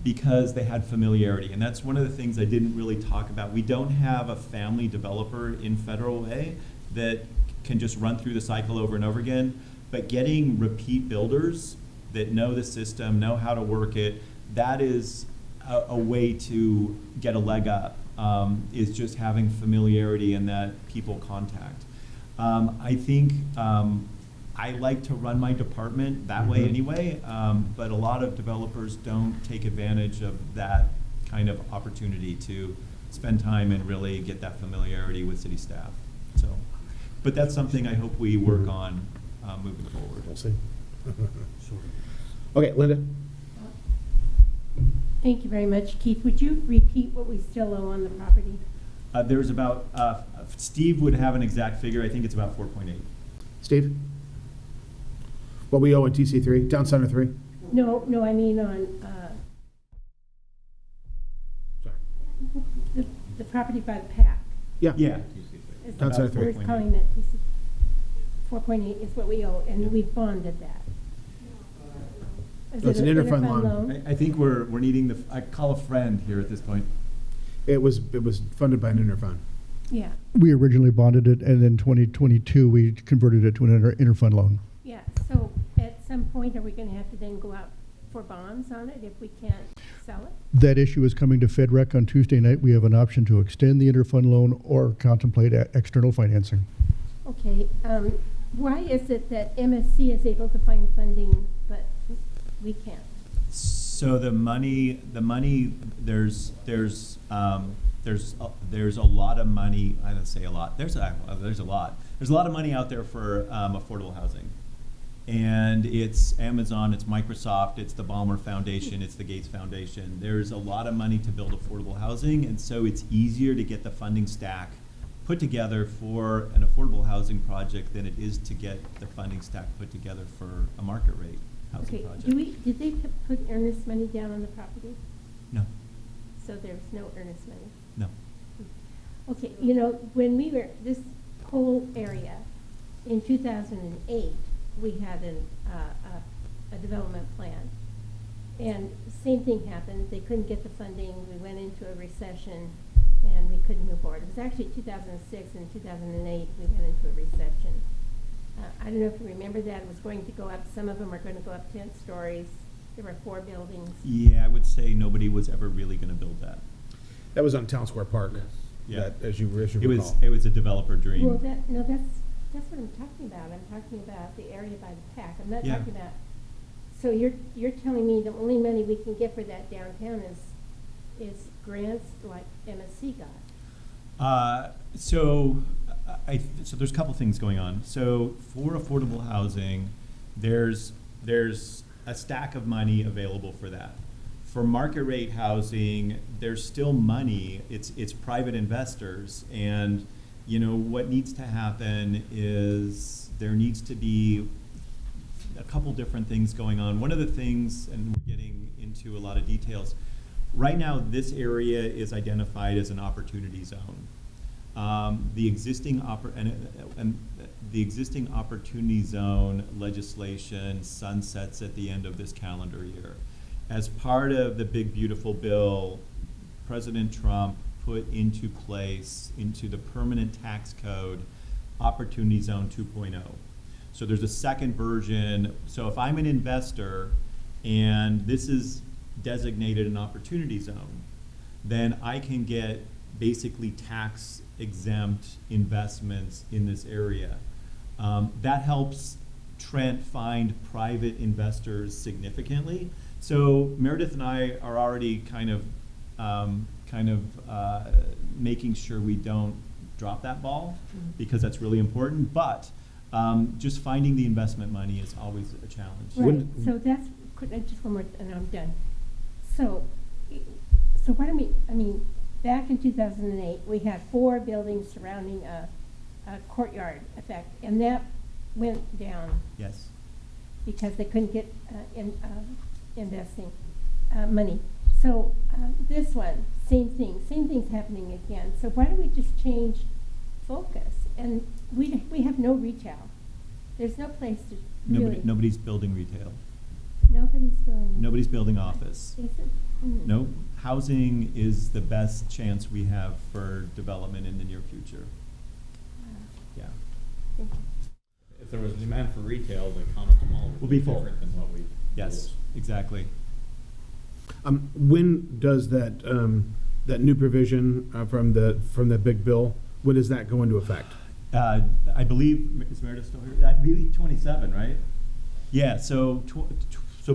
because they had familiarity. And that's one of the things I didn't really talk about. We don't have a family developer in Federal Way that can just run through the cycle over and over again, but getting repeat builders that know the system, know how to work it, that is a way to get a leg up, is just having familiarity and that people contact. I think I like to run my department that way anyway, but a lot of developers don't take advantage of that kind of opportunity to spend time and really get that familiarity with city staff. So, but that's something I hope we work on moving forward. We'll see. Okay, Linda? Thank you very much. Keith, would you repeat what we still owe on the property? There's about, Steve would have an exact figure, I think it's about 4.8. Steve? What we owe in TC3, Town Center 3? No, I mean on Sorry. the property by the PAC. Yeah. Yeah. It's Town Center 3. We're calling that 4.8 is what we owe, and we bonded that. Is No, it's it an interfund loan. I think we're needing I call a friend here at this point. It was funded by an interfund. Yeah, We originally bonded it, and then 2022, we converted it to an interfund loan. yeah. So at some point, are we going to have to then go out for bonds on it if we can't sell it? That issue is coming to FedRec on Tuesday night. We have an option to extend the interfund loan or contemplate external financing. Okay. Why is it that MSC is able to find funding, but we can't? So the money, there's a lot of money. I don't say a lot. There's a lot. There's a lot of money out there for affordable housing, and it's Amazon, it's Microsoft, it's the Ballmer Foundation, it's the Gates Foundation. There's a lot of money to build affordable housing, and so it's easier to get the funding stack put together for an affordable housing project than it is to get the funding stack put together for a market rate housing Okay. project. Did they put earnest money down on the property? No, So there's no earnest money. no. Okay, when we were, this whole area, in 2008, we had a development plan. And the same thing happened. They couldn't get the funding. We went into a recession, and we couldn't move forward. It was actually 2006 and 2008 we went into a recession. I don't know if you remember that. It was going to go up. Some of them are going to go up 10 stories. There were 4 buildings. Yeah, I would say nobody was ever really going to build that. That was on Town Square Park. Yeah. That, as you recall. It was a developer dream. Well, that's what I'm talking about. I'm talking about the area by the PAC. I'm not Yeah. talking about, so you're telling me the only money we can get for that downtown is grants like MSC got? So there's a couple things going on. So for affordable housing, there's a stack of money available for that. For market rate housing, there's still money. It's private investors, and what needs to happen is there needs to be a couple different things going on. One of the things, and we're getting into a lot of details, right now this area is identified as an opportunity zone. The existing the existing opportunity zone legislation sunsets at the end of this calendar year. As part of the big beautiful bill, President Trump put into place, into the permanent tax code, Opportunity Zone 2.0. So there's a second version. So if I'm an investor and this is designated an opportunity zone, then I can get basically tax exempt investments in this area. That helps Trent find private investors significantly. So Meredith and I are already kind of making sure we don't drop that ball, because that's really important. But just finding the investment money is always a challenge. Right. So that's just one more, and I'm done. So why don't we? I mean, back in 2008, we had 4 buildings surrounding a courtyard effect, and that went down. Yes. Because they couldn't get investing money. So this one, same thing's happening again. So why don't we just change focus? And we have no retail. There's no place to really. Nobody's building retail. Nobody's building. Nobody's building office. Is it? Mm-hmm. No, housing is the best chance we have for development in the near future. Yeah. Thank you. If there was demand for retail, the common mall Will be full. different than what we. Yes, exactly. When does that that new provision from the big bill, when does that go into effect? I believe, is Meredith still here? I believe 27, right? Yeah, so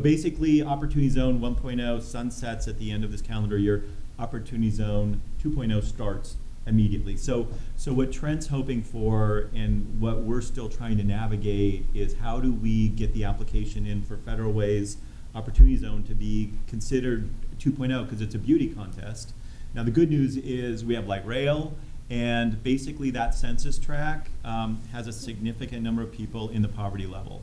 basically Opportunity Zone 1.0 sunsets at the end of this calendar year. Opportunity Zone 2.0 starts immediately. So what Trent's hoping for, and what we're still trying to navigate, is how do we get the application in for Federal Way's Opportunity Zone to be considered 2.0, because it's a beauty contest. Now the good news is we have light rail, and basically that census tract has a significant number of people in the poverty level,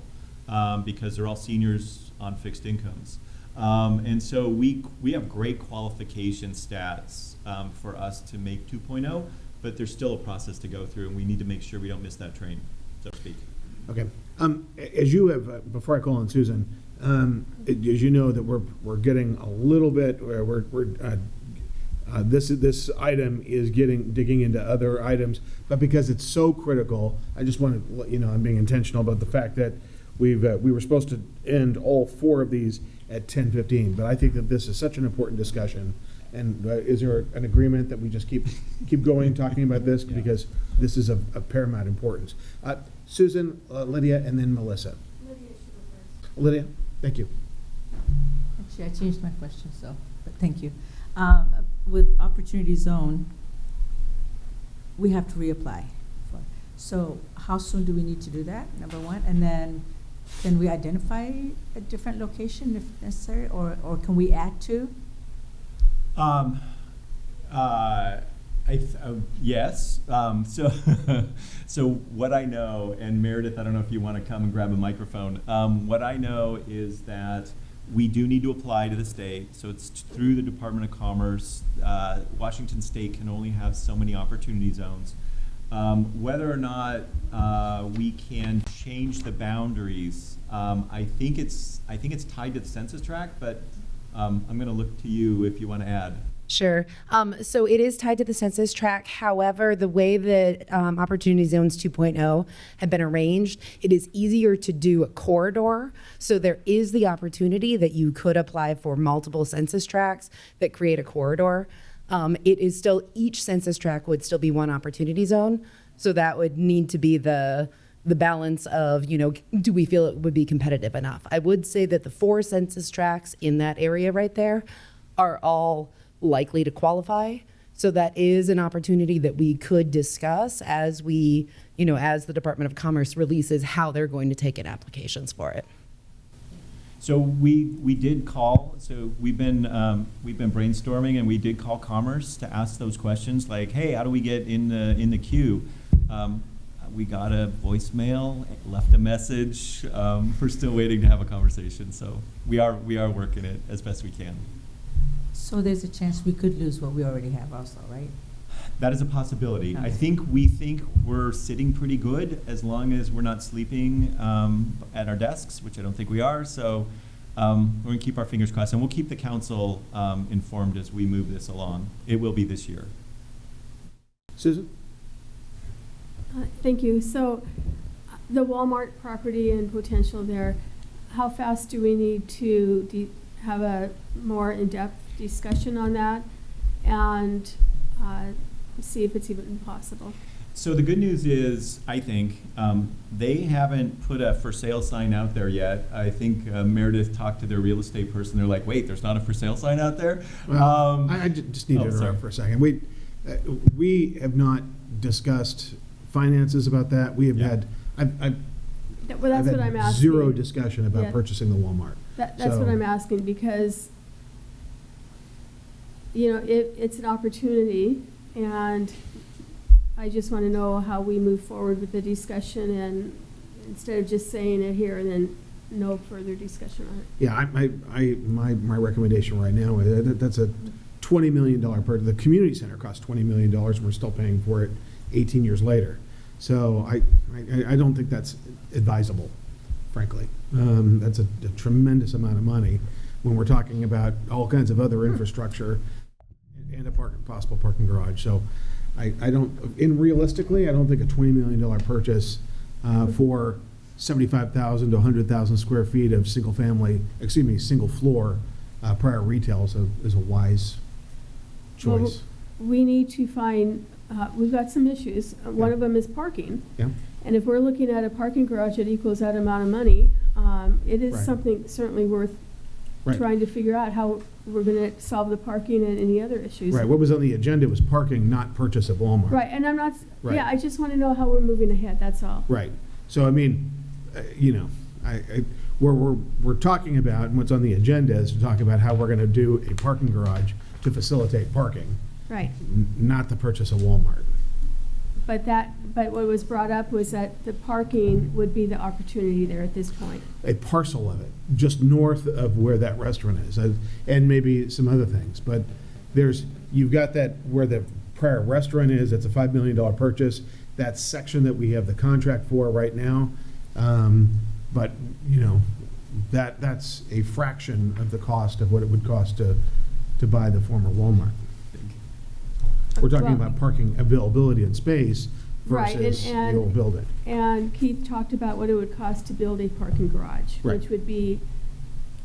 because they're all seniors on fixed incomes. And so we have great qualification stats for us to make 2.0, but there's still a process to go through, and we need to make sure we don't miss that train, so to speak. Okay. As you have, before I call on Susan, as you know that we're getting a little bit, this item is digging into other items, but because it's so critical, I just want to let you know I'm being intentional about the fact that we were supposed to end all 4 of these at 10:15, but I think that this is such an important discussion. And is there an agreement that we just keep going talking about this, because this is of paramount importance? Susan, Lydia, and then Melissa. Lydia, thank you. Actually, I changed my question, so, but thank you. With Opportunity Zone, we have to reapply. So how soon do we need to do that, number one? And then can we identify a different location if necessary, or can we add to? Yes. So what I know, and Meredith, I don't know if you want to come and grab a microphone. What I know is that we do need to apply to the state. So it's through the Department of Commerce. Washington State can only have so many opportunity zones. Whether or not we can change the boundaries, I think it's tied to the census tract, but I'm going to look to you if you want to add. Sure. So it is tied to the census tract. However, the way that Opportunity Zones 2.0 have been arranged, it is easier to do a corridor. So there is the opportunity that you could apply for multiple census tracts that create a corridor. It is still, each census tract would still be one opportunity zone. So that would need to be the balance of, do we feel it would be competitive enough? I would say that the 4 census tracts in that area right there are all likely to qualify. So that is an opportunity that we could discuss as we, as the Department of Commerce releases how they're going to take in applications for it. So we did call. So we've been brainstorming, and we did call Commerce to ask those questions, like, hey, how do we get in the queue? We got a voicemail, left a message. We're still waiting to have a conversation, so we are working it as best we can. So there's a chance we could lose what we already have also, right? That is a possibility. I Okay. we think we're sitting pretty good as long as we're not sleeping at our desks, which I don't think we are. So we're going to keep our fingers crossed, and we'll keep the council informed as we move this along. It will be this year. Susan? Thank you. So the Walmart property and potential there, how fast do we need to have a more in-depth discussion on that and see if it's even possible? So the good news is, I think, they haven't put a for sale sign out there yet. I think Meredith talked to their real estate person. They're like, wait, there's not a for sale sign out there? Well, I just need to sorry. interrupt for a second. We have not discussed finances about that. We have Yeah. had, Well, that's I've what I'm had asking. zero discussion about Yeah. purchasing the Walmart. That's what So- I'm asking, because, it's an opportunity, and I just want to know how we move forward with the discussion, and instead of just saying it here and then no further discussion on it. Yeah, my recommendation right now is that's a $20 million purchase. The community center costs $20 million, and we're still paying for it 18 years later. So I don't think that's advisable, frankly. That's a tremendous amount of money when we're talking about all kinds of other infrastructure and a possible parking garage. So realistically, I don't think a $20 million purchase for 75,000 to 100,000 square feet of single floor prior retail is a wise choice. Well, we need to find, we've got some issues. One Yeah. of them is parking. Yeah, And if we're looking at a parking garage that equals that amount of money, it is Right. something certainly worth right. trying to figure out how we're going to solve the parking and any other issues. Right, what was on the agenda was parking, not purchase of Walmart. Right, and I'm not, Right. yeah, I just want to know how we're moving ahead, that's all. Right, so I mean, we're talking about, and what's on the agenda is to talk about how we're gonna do a parking garage to facilitate parking, Right. not the purchase of Walmart. But what was brought up was that the parking would be the opportunity there at this point. A parcel of it, just north of where that restaurant is, and maybe some other things, but you've got that where the prior restaurant is, that's a $5 million purchase, that section that we have the contract for right now, but, that's a fraction of the cost of what it would cost to buy the former Walmart. We're talking Well- about parking availability and space Right, versus the old building. And Keith talked about what it would cost to build a parking garage, Right. which would be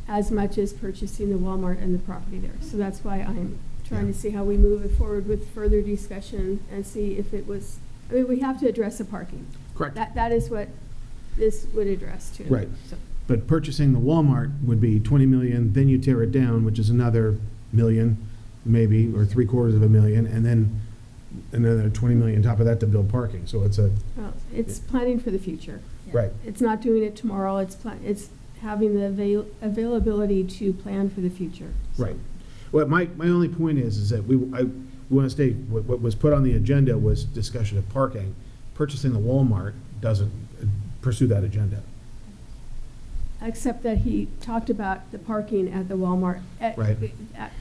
as much as purchasing the Walmart and the property there. So that's why I'm trying Yeah. to see how we move it forward with further discussion and see if it was, we have to address the parking. Correct. That is what this would address too. Right. So- But purchasing the Walmart would be 20 million, then you tear it down, which is another million, maybe, or $750,000, and then another 20 million on top of that to build parking. So it's Well, it's planning for the future. right. It's not doing it tomorrow, it's having the availability to plan for the future. So- Right. Well, my only point is that we want to state, what was put on the agenda was discussion of parking. Purchasing the Walmart doesn't pursue that agenda. Except that he talked about the parking at the Walmart. Right.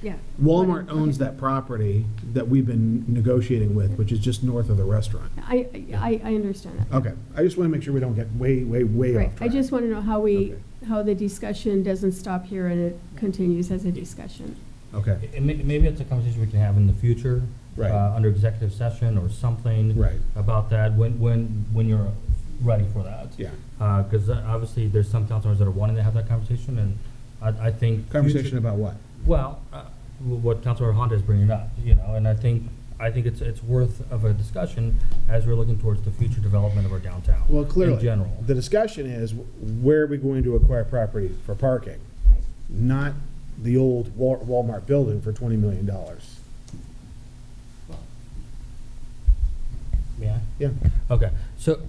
Yeah. Walmart Okay. owns that property that we've been negotiating with, which is just north of the restaurant. I understand that. Okay, I just want to make sure we don't get way Right. off track. I just want to know how Okay. how the discussion doesn't stop here and it continues as a discussion. Okay, Maybe it's a conversation we can have in the future. Right. Under executive session or something. Right. About that, when you're ready for that. yeah. Because obviously, there's some councilors that are wanting to have that conversation, and I think. Conversation about what? Well, what Councilor Honda is bringing up, and I think it's worth of a discussion as we're looking towards the future development of our downtown. Well, clearly. In general. The discussion is, where are we going to acquire property for parking? Not the old Walmart building for $20 million. May I? Yeah. Okay, so,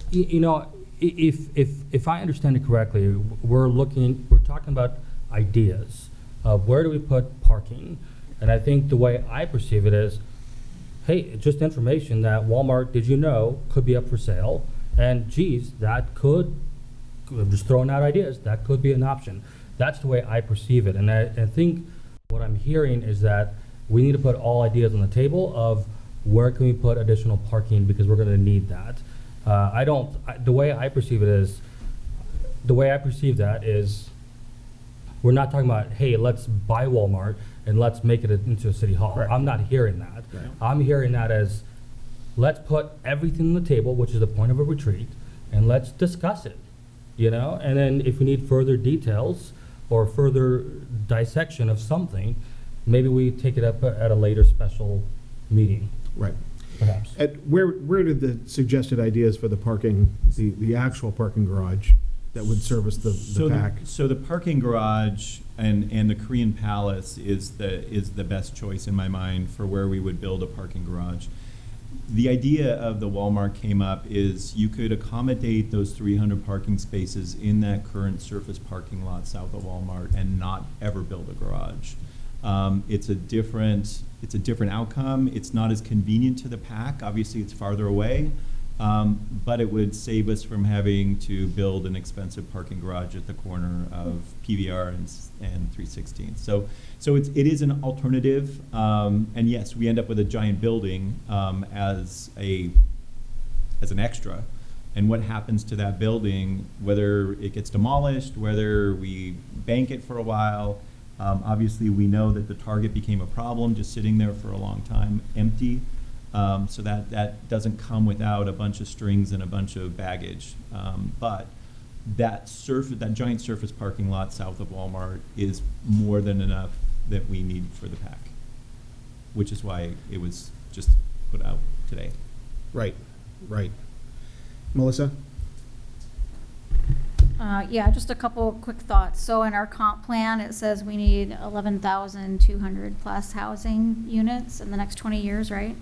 if I understand it correctly, we're talking about ideas of where do we put parking? And I think the way I perceive it is, hey, just information that Walmart, did you know, could be up for sale. And geez, that could, I'm just throwing out ideas, that could be an option. That's the way I perceive it. And I think what I'm hearing is that we need to put all ideas on the table of where can we put additional parking, because we're going to need that. The way I perceive that is we're not talking about, hey, let's buy Walmart and let's make it into a city hall. Right. I'm not hearing that. Right. I'm hearing that as, let's put everything on the table, which is the point of a retreat, and let's discuss it, And then if we need further details or further dissection of something, maybe we take it up at a later special meeting. Right. Perhaps. Where did the suggested ideas for the parking, the actual parking garage that would service the pack? So the parking garage and the Korean Palace is the best choice in my mind for where we would build a parking garage. The idea of the Walmart came up is you could accommodate those 300 parking spaces in that current surface parking lot south of Walmart and not ever build a garage. It's a different outcome. It's not as convenient to the pack. Obviously, it's farther away, but it would save us from having to build an expensive parking garage at the corner of PVR and 316. So it is an alternative, and yes, we end up with a giant building as an extra. And what happens to that building, whether it gets demolished, whether we bank it for a while. Obviously, we know that the Target became a problem, just sitting there for a long time, empty. So that doesn't come without a bunch of strings and a bunch of baggage. But that giant surface parking lot south of Walmart is more than enough that we need for the pack, which is why it was just put out today. Right. Melissa? Yeah, just a couple of quick thoughts. So in our comp plan, it says we need 11,200 plus housing units in the next 20 years, right?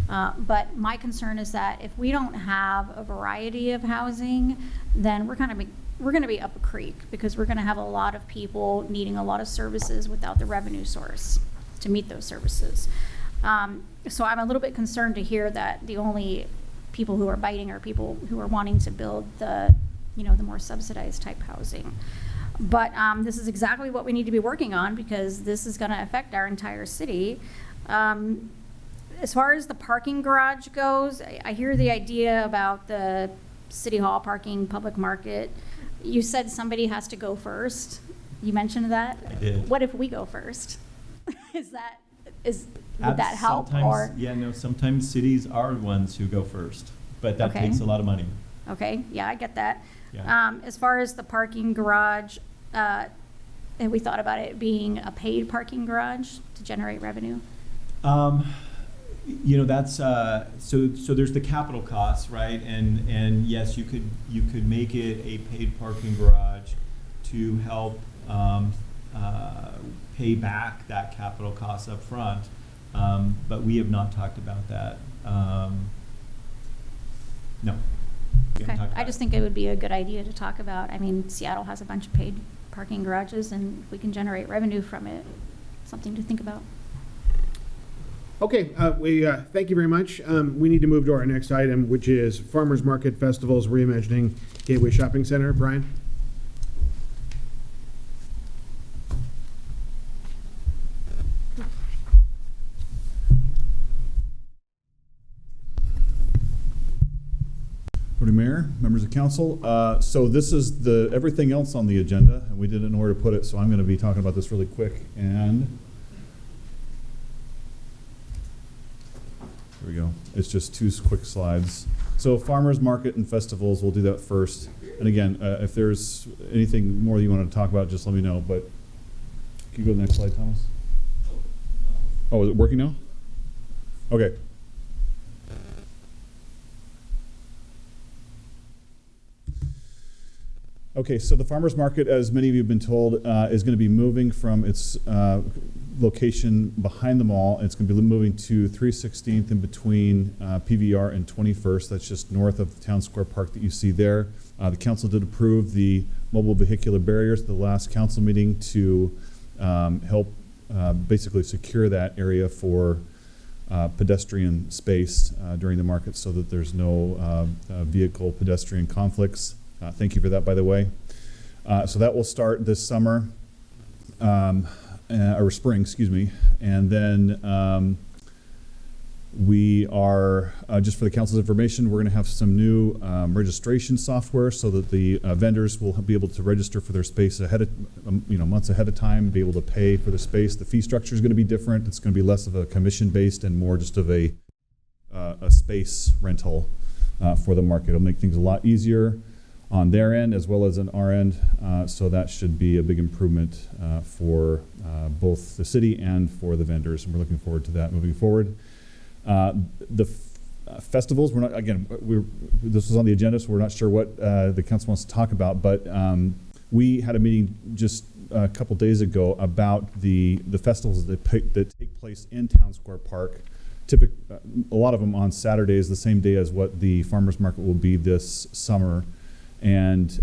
But my concern is that if we don't have a variety of housing, then we're going to be up a creek, because we're going to have a lot of people needing a lot of services without the revenue source to meet those services. So I'm a little bit concerned to hear that the only people who are biting are people who are wanting to build the more subsidized type housing. But this is exactly what we need to be working on, because this is going to affect our entire city. As far as the parking garage goes, I hear the idea about the city hall parking, public market. You said somebody has to go first. You mentioned that. I did. What if we go first? Would that help? Sometimes cities are ones who go first, but that Okay. takes a lot of money. Okay, yeah, I get that. Yeah. As far as the parking garage, have we thought about it being a paid parking garage to generate revenue? That's so there's the capital costs, right? And yes, you could make it a paid parking garage to help pay back that capital cost up front. But we have not talked about that. No. Okay, I just think it would be a good idea to talk about. I mean, Seattle has a bunch of paid parking garages, and if we can generate revenue from it, something to think about. Okay, we thank you very much. We need to move to our next item, which is Farmers Market Festivals Reimagining Gateway Shopping Center. Brian? Morning, Mayor, members of council. So this is everything else on the agenda, and we didn't know where to put it, so I'm going to be talking about this really quick. And here we go. It's just two quick slides. So farmers market and festivals, we'll do that first. And again, if there's anything more you want to talk about, just let me know. But can you go to the next slide, Thomas? Oh, is it working now? Okay. Okay, so the farmers market, as many of you have been told, is going to be moving from its location behind the mall. It's going to be moving to 316th in between PVR and 21st. That's just north of the Town Square Park that you see there. The council did approve the mobile vehicular barriers at the last council meeting to help basically secure that area for pedestrian space during the market so that there's no vehicle pedestrian conflicts. Thank you for that, by the way. So that will start this summer, or spring, excuse me. And then we are, just for the council's information, we're going to have some new registration software so that the vendors will be able to register for their space ahead of, months ahead of time, be able to pay for the space. The fee structure is going to be different. It's going to be less of a commission-based and more just of a space rental for the market. It'll make things a lot easier on their end as well as on our end. So that should be a big improvement for both the city and for the vendors. And we're looking forward to that moving forward. The festivals, we're not, again, this was on the agenda, so we're not sure what the council wants to talk about, but we had a meeting just a couple days ago about the festivals that take place in Town Square Park. A lot of them on Saturdays, the same day as what the farmers market will be this summer. And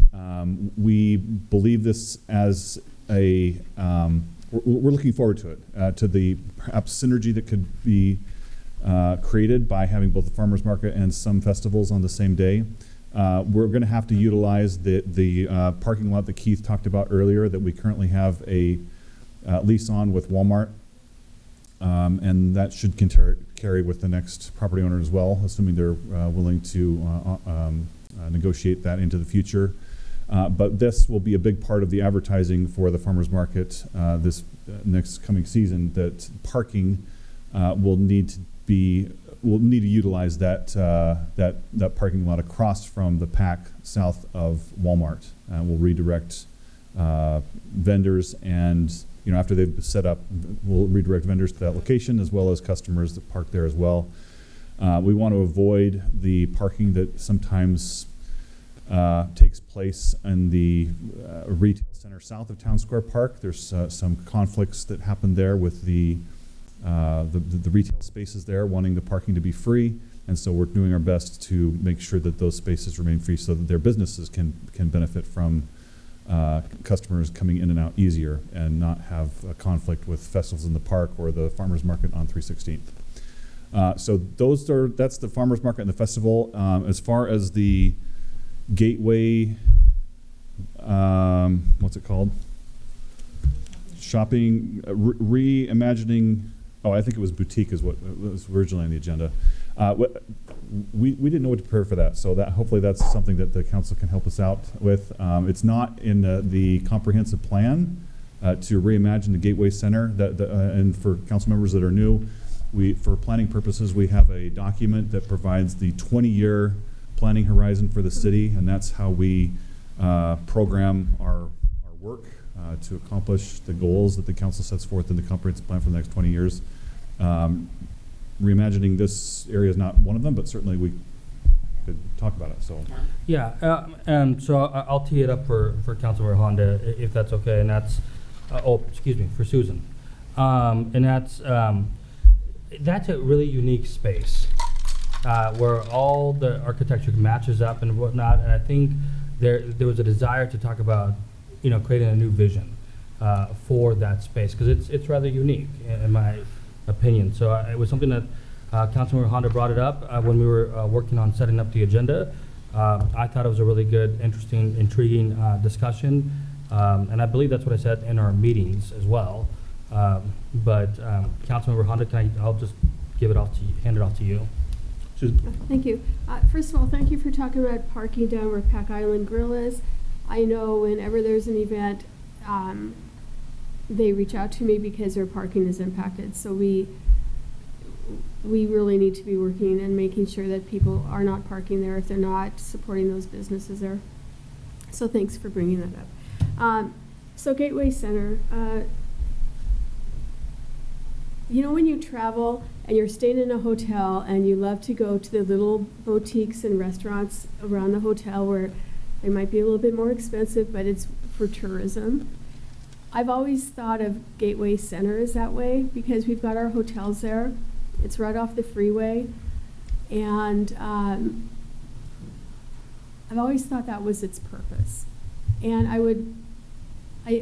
we believe this as we're looking forward to it, to the perhaps synergy that could be created by having both the farmers market and some festivals on the same day. We're going to have to utilize the parking lot that Keith talked about earlier that we currently have a lease on with Walmart. And that should carry with the next property owner as well, assuming they're willing to negotiate that into the future. But this will be a big part of the advertising for the farmers market this next coming season, that parking will need to utilize that parking lot across from the PAC south of Walmart. We'll redirect vendors, and after they've set up, we'll redirect vendors to that location as well as customers that park there as well. We want to avoid the parking that sometimes takes place in the retail center south of Town Square Park. There's some conflicts that happen there with the retail spaces there wanting the parking to be free, and so we're doing our best to make sure that those spaces remain free so that their businesses can benefit from customers coming in and out easier and not have a conflict with festivals in the park or the farmers market on 316th. So that's the farmers market and the festival. As far as the Gateway, what's it called? Shopping, reimagining. Oh, I think it was boutique is what was originally on the agenda. We didn't know what to prepare for that, so hopefully that's something that the council can help us out with. It's not in the comprehensive plan to reimagine the Gateway Center. And for council members that are new, for planning purposes, we have a document that provides the 20-year planning horizon for the city, and that's how we program our work to accomplish the goals that the council sets forth in the comprehensive plan for the next 20 years. Reimagining this area is not one of them, but certainly we could talk about it. So Yeah, and so I'll tee it up for Councilmember Honda, if that's okay, and that's, for Susan. And that's a really unique space where all the architecture matches up and whatnot, and I think there was a desire to talk about creating a new vision for that space, because it's rather unique in my opinion. So it was something that Councilmember Honda brought it up when we were working on setting up the agenda. I thought it was a really good, interesting, intriguing discussion, and I believe that's what I said in our meetings as well. But Councilmember Honda, I'll just hand it off to you. Thank you. First of all, thank you for talking about parking down where Pack Island Grill is. I know whenever there's an event, they reach out to me because their parking is impacted. So we really need to be working and making sure that people are not parking there if they're not supporting those businesses there. So thanks for bringing that up. So Gateway Center, when you travel and you're staying in a hotel and you love to go to the little boutiques and restaurants around the hotel where they might be a little bit more expensive, but it's for tourism. I've always thought of Gateway Center as that way because we've got our hotels there. It's right off the freeway. And I've always thought that was its purpose. And I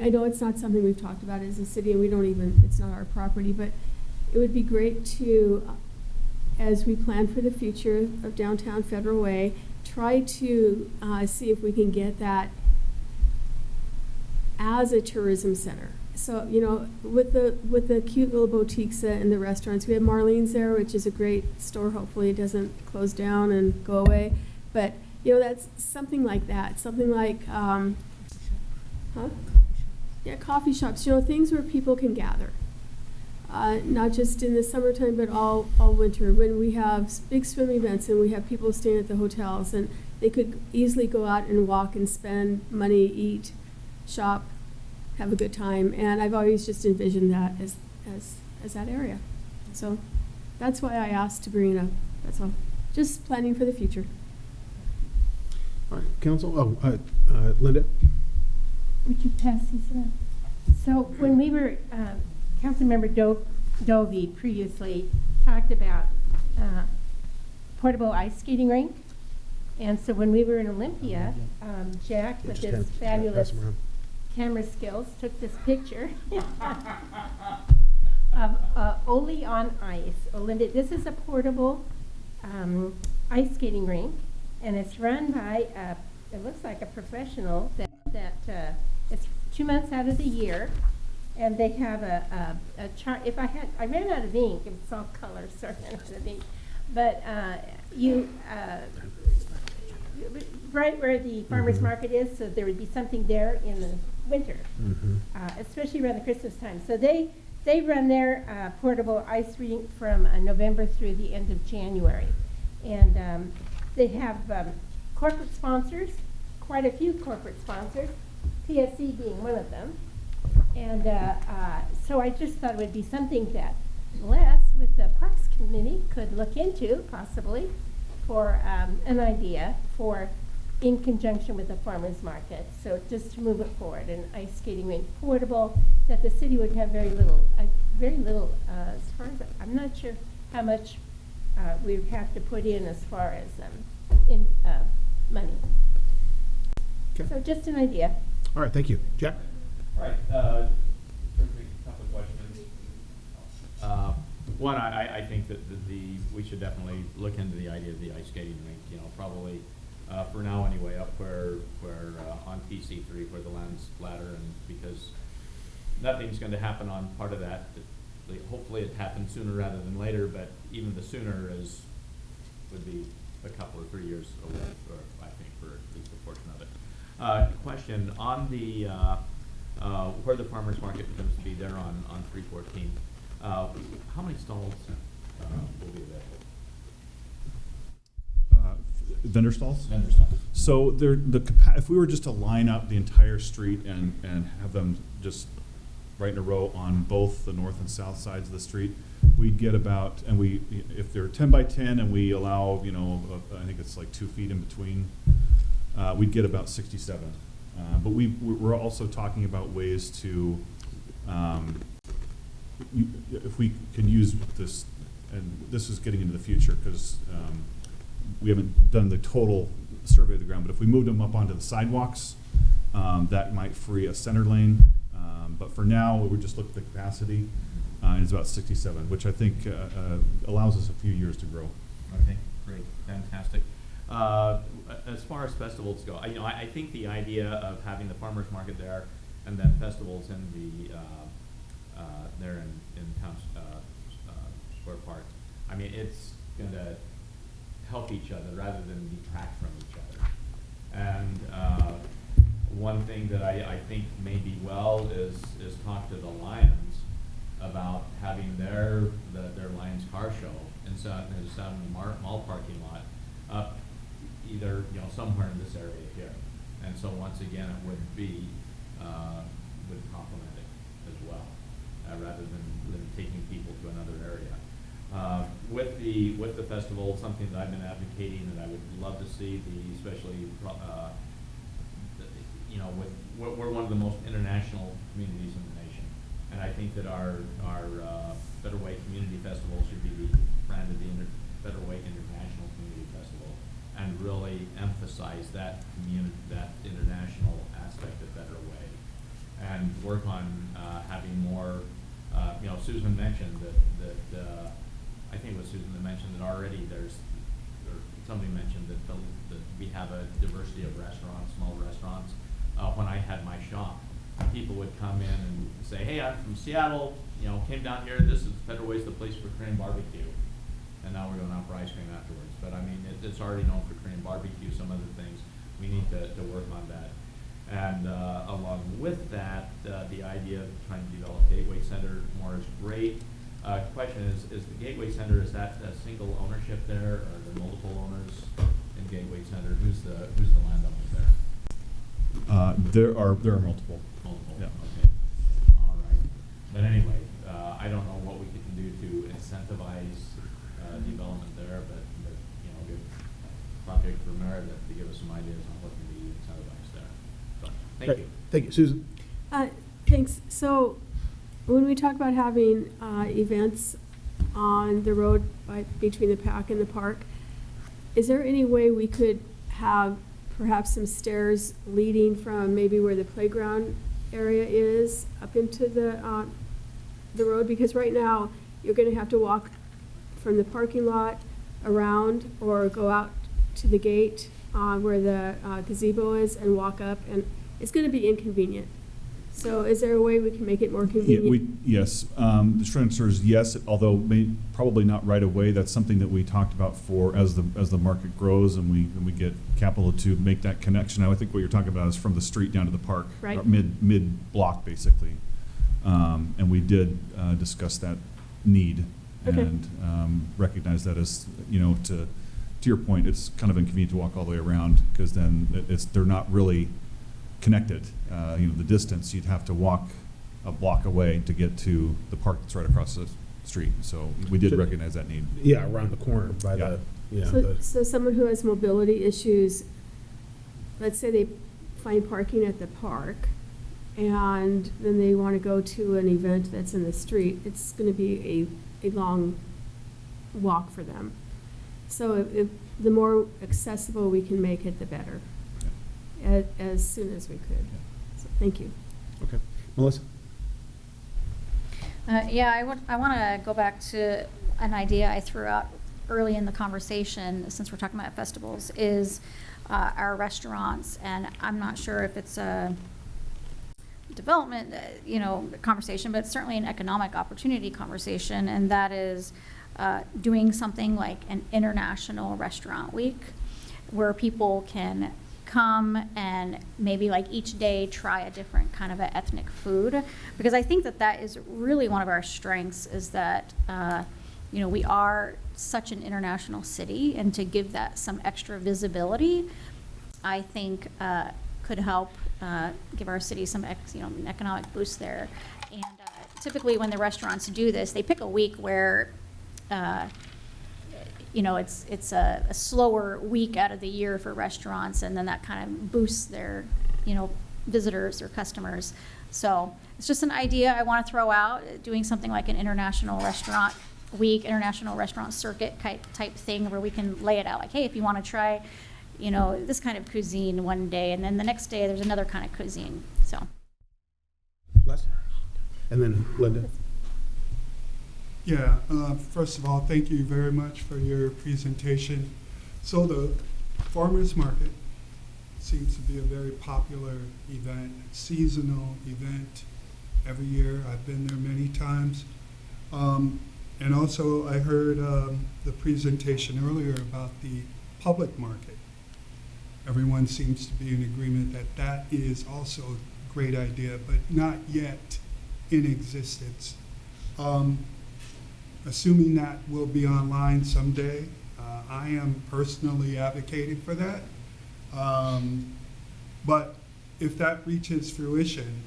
know it's not something we've talked about as a city, and it's not our property, but it would be great to as we plan for the future of downtown Federal Way, try to see if we can get that as a tourism center. So, you know, with the cute little boutiques and the restaurants, we have Marlene's there, which is a great store. Hopefully it doesn't close down and go away. But, you know, that's something like that. Something like, Yeah, coffee shops, you know, things where people can gather. Not just in the summertime, but all winter, when we have big swim events and we have people staying at the hotels, and they could easily go out and walk and spend money, eat, shop, have a good time. And I've always just envisioned that as that area. So that's why I asked to bring it up. That's all. Just planning for the future. All right, Council. Linda. Would you pass these around? So when we were, Councilmember Dovey previously talked about portable ice skating rink. And so when we were in Olympia, Jack, with his fabulous camera skills, took this picture of Oli on Ice. Olympia. This is a portable ice skating rink, and it's run by, it looks like a professional that it's 2 months out of the year. And they have a chart. If I ran out of ink. It's all colors, so I ran out of ink. But right where the farmers market is, so there would be something there in the winter, especially around the Christmas time. So they run their portable ice rink from November through the end of January, and they have corporate sponsors, quite a few corporate sponsors, PSC being one of them. And so I just thought it would be something that Les, with the Parks Committee, could look into, possibly, for an idea for, in conjunction with the farmers market. So just to move it forward, an ice skating rink, portable, that the city would have very little, as far as, I'm not sure how much we would have to put in as far as money. Okay. So just an idea. All right, thank you. Jack? All right, a couple of questions. One, I think that we should definitely look into the idea of the ice skating rink, you know, probably, for now anyway, up where on PC3, where the land's flatter, and because nothing's going to happen on part of that. Hopefully it happens sooner rather than later, but even the sooner would be a couple or 3 years away, or I think, for at least a portion of it. Question on the where the farmers market happens to be there on 314. How many stalls will be available? Vendor stalls? Vendor stalls. So if we were just to line up the entire street and have them just right in a row on both the north and south sides of the street, we'd get about, and if they're 10 by 10 and we allow, you know, I think it's like 2 feet in between, we'd get about 67. But we're also talking about ways to, if we can use this, and this is getting into the future because we haven't done the total survey of the ground, but if we moved them up onto the sidewalks, that might free a center lane. But for now, we just look at the capacity, and it's about 67, which I think allows us a few years to grow. Okay, great, fantastic. As far as festivals go, I think the idea of having the farmers market there and then festivals in the there in Town Square Park, I mean, it's going to help each other rather than detract from each other. And one thing that I think may be well is talk to the Lions about having their Lions car show instead of the mall parking lot up either, you know, somewhere in this area here. And so once again, it would be would complement it as well, rather than taking people to another area. With the festival, something that I've been advocating that I would love to see, especially you know, we're one of the most international communities in the nation, and I think that our Better Way Community Festival should be branded the Better Way International Community Festival, and really emphasize that international aspect of Better Way, and work on having more. You know, Susan mentioned that I think it was Susan that mentioned that already or somebody mentioned that we have a diversity of restaurants, small restaurants. When I had my shop, people would come in and say, hey, I'm from Seattle, came down here, this is Federal Way's the place for Korean barbecue. And now we're going out for ice cream afterwards. But I mean, it's already known for Korean barbecue, some other things. We need to work on that. And along with that, the idea of trying to develop Gateway Center more is great. Question is the Gateway Center, is that a single ownership there, or are there multiple owners in Gateway Center? Who's the landowner there? There are multiple. Multiple, Yeah. okay. All right. But anyway, I don't know what we can do to incentivize development there, but give Project Primera to give us some ideas on what can be incentivized there. So, thank Great. you. Thank you, Susan. Thanks. So when we talk about having events on the road between the pack and the park, is there any way we could have perhaps some stairs leading from maybe where the playground area is up into the road? Because right now you're going to have to walk from the parking lot around or go out to the gate where the gazebo is and walk up, and it's going to be inconvenient. So is there a way we can make it more convenient? Yes. The short answer is yes, although probably not right away. That's something that we talked about as the market grows and we get capital to make that connection. I think what you're talking about is from the street down to the park, right. mid block basically. And we did discuss that need and recognize that as to your point, it's kind of inconvenient to walk all the way around because then they're not really connected. The distance, you'd have to walk a block away to get to the park that's right across the street. So we did recognize that need. Yeah, around the corner by So someone who has mobility issues, let's say they find parking at the park and then they want to go to an event that's in the street, it's going to be a long walk for them. So if the more accessible we can make it, the better, as soon as we could. So thank you. Okay. Melissa? I want to go back to an idea I threw out early in the conversation, since we're talking about festivals, is our restaurants. And I'm not sure if it's a development, conversation, but it's certainly an economic opportunity conversation, and that is doing something like an international restaurant week where people can come and maybe like each day try a different kind of an ethnic food, because I think that is really one of our strengths, is that we are such an international city, and to give that some extra visibility, I think could help give our city some an economic boost there. And typically when the restaurants do this, they pick a week where it's a slower week out of the year for restaurants, and then that kind of boosts their, visitors or customers. So it's just an idea I want to throw out, doing something like an international restaurant week, international restaurant circuit type thing, where we can lay it out like, hey, if you want to try, this kind of cuisine one day, and then the next day there's another kind of cuisine. So. Les? And then Linda? Yeah, first of all, thank you very much for your presentation. So the farmers market seems to be a very popular event, seasonal event every year. I've been there many times. And also I heard the presentation earlier about the public market. Everyone seems to be in agreement that that is also a great idea, but not yet in existence. Assuming that will be online someday, I am personally advocating for that. But if that reaches fruition,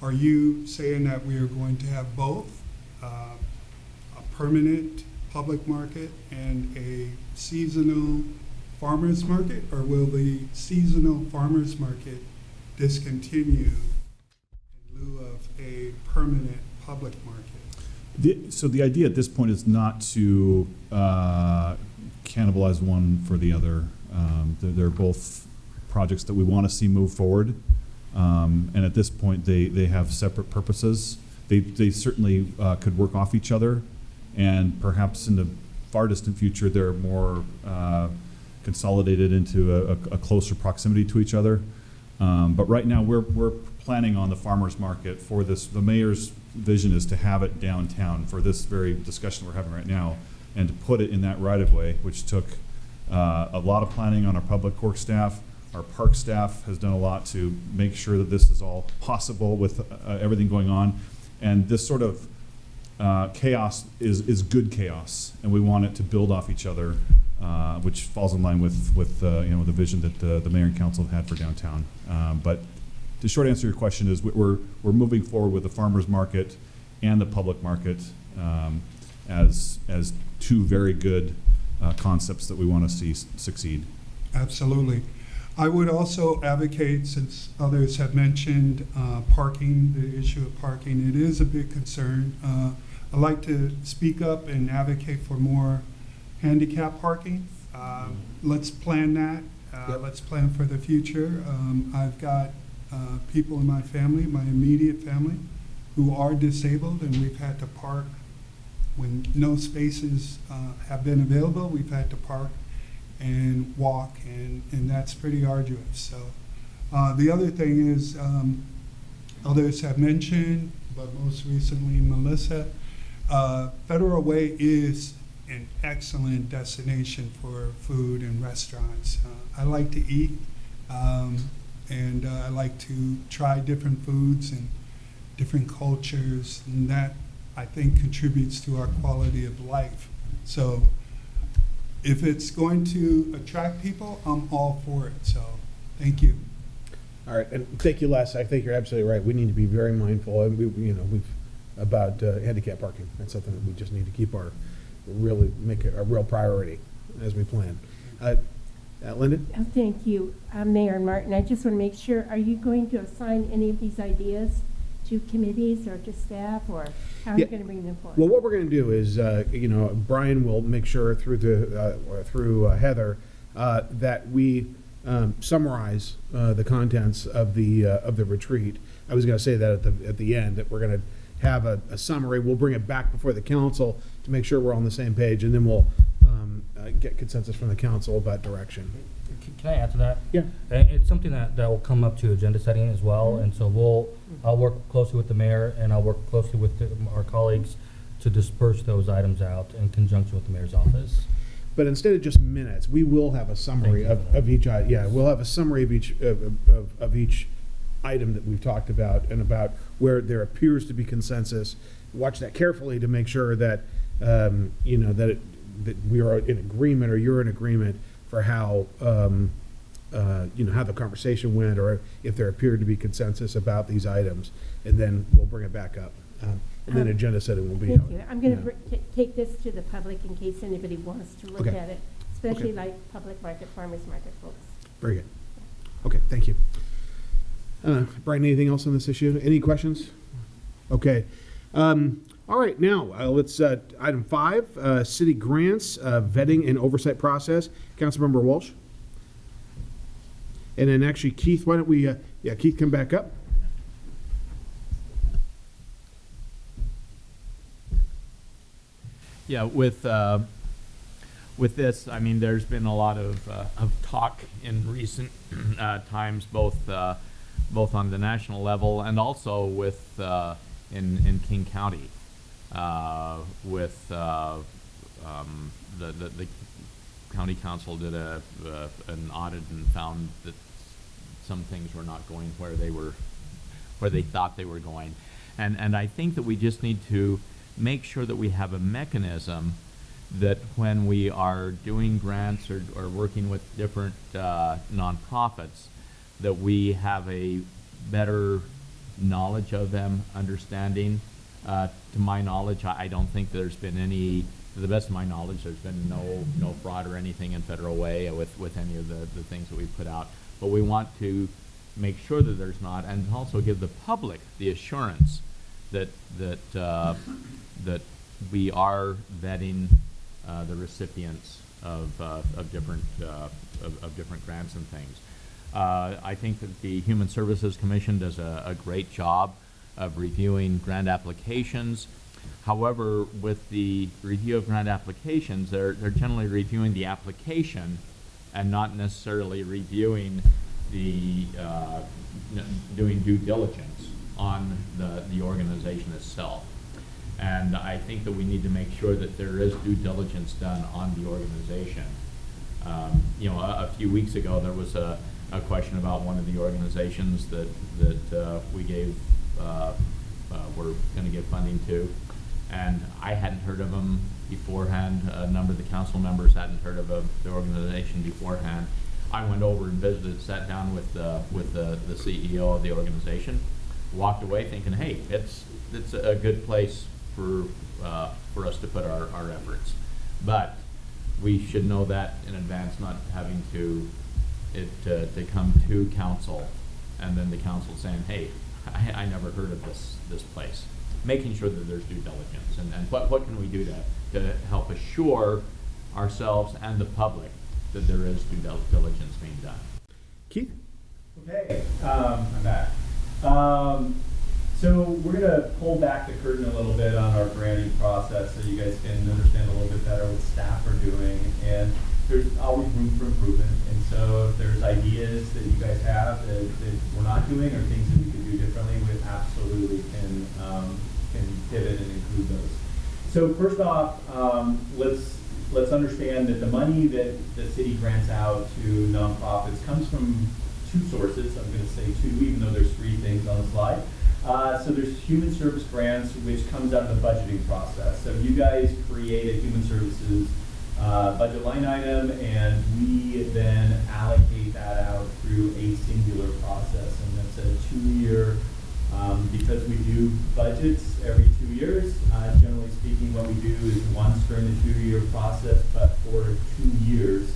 are you saying that we are going to have both a permanent public market and a seasonal farmers market, or will the seasonal farmers market discontinue in lieu of a permanent public market? So the idea at this point is not to cannibalize one for the other. They're both projects that we want to see move forward. And at this point, they have separate purposes. They certainly could work off each other and perhaps in the far distant future, they're more consolidated into a closer proximity to each other. But right now, we're planning on the farmers market for this. The mayor's vision is to have it downtown for this very discussion we're having right now, and to put it in that right of way, which took a lot of planning on our public works staff. Our park staff has done a lot to make sure that this is all possible with everything going on. And this sort of chaos is good chaos, and we want it to build off each other, which falls in line with the vision that the mayor and council have had for downtown. But the short answer to your question is we're moving forward with the farmers market and the public market as two very good concepts that we want to see succeed. Absolutely. I would also advocate, since others have mentioned parking, the issue of parking, it is a big concern. I'd like to speak up and advocate for more handicap parking. Let's plan that. Let's plan for the future. I've got people in my family, my immediate family, who are disabled, and we've had to park when no spaces have been available. We've had to park and walk, and that's pretty arduous. So the other thing is, others have mentioned, but most recently Melissa, Federal Way is an excellent destination for food and restaurants. I like to eat, and I like to try different foods and different cultures, and that, I think, contributes to our quality of life. So if it's going to attract people, I'm all for it. So thank you. All right, and thank you, Les. I think you're absolutely right. We need to be very mindful, and about handicap parking. That's something that we just need to make it a real priority as we plan. Lyndon? Thank you, Mayor and Martin. I just want to make sure, are you going to assign any of these ideas to committees or to staff, or how are you going to bring them forward? Well, what we're going to do is, Brian will make sure through Heather that we summarize the contents of the retreat. I was going to say that at the end, that we're going to have a summary. We'll bring it back before the council to make sure we're on the same page, and then we'll get consensus from the council about direction. Can I add to that? Yeah. It's something that will come up to agenda setting as well, and so I'll work closely with the mayor, and I'll work closely with our colleagues to disperse those items out in conjunction with the mayor's office. But instead of just minutes, we will have a summary of each item. Yeah, we'll have a summary of each item that we've talked about, and about where there appears to be consensus. Watch that carefully to make sure that that we are in agreement, or you're in agreement, for how how the conversation went, or if there appeared to be consensus about these items, and then we'll bring it back up. And then agenda setting will be. Thank you. I'm going to take this to the public in case anybody wants to look at it, especially like public market, farmers market folks. Very good. Okay, thank you. Brian, anything else on this issue? Any questions? Okay. All right, now let's item 5, city grants, vetting and oversight process. Councilmember Walsh. And then actually, Keith, why don't we, Keith, come back up. Yeah, with this, I mean, there's been a lot of talk in recent times, both on the national level and also with in King County, with the county council did an audit and found that some things were not going where they thought they were going, and I think that we just need to make sure that we have a mechanism that when we are doing grants or working with different nonprofits, that we have a better knowledge of them, understanding. To my knowledge, I don't think there's been any, to the best of my knowledge, there's been no fraud or anything in Federal Way with any of the things that we've put out. But we want to make sure that there's not, and also give the public the assurance that we are vetting the recipients of different grants and things. I think that the Human Services Commission does a great job of reviewing grant applications. However, with the review of grant applications, they're generally reviewing the application and not necessarily reviewing the, doing due diligence on the organization itself. And I think that we need to make sure that there is due diligence done on the organization. You know, a few weeks ago, there was a question about one of the organizations that we gave, we're going to give funding to. And I hadn't heard of them beforehand. A number of the council members hadn't heard of the organization beforehand. I went over and visited, sat down with the CEO of the organization, walked away thinking, hey, it's a good place for us to put our efforts. But we should know that in advance, not having to come to council and then the council saying, hey, I never heard of this place. Making sure that there's due diligence, and what can we do to help assure ourselves and the public that there is due diligence being done. Keith? Okay, I'm back. So we're going to pull back the curtain a little bit on our granting process so you guys can understand a little bit better what staff are doing. And there's always room for improvement. And so if there's ideas that you guys have that we're not doing or things that we could do differently, we absolutely can pivot and include those. So first off, let's understand that the money that the city grants out to nonprofits comes from two sources. I'm going to say two, even though there's three things on the slide. So there's human service grants, which comes out of the budgeting process. So you guys create a human services budget line item, and we then allocate that out through a singular process, and that's a 2-year. Because we do budgets every 2 years, generally speaking, what we do is once during the 2-year process, but for 2 years,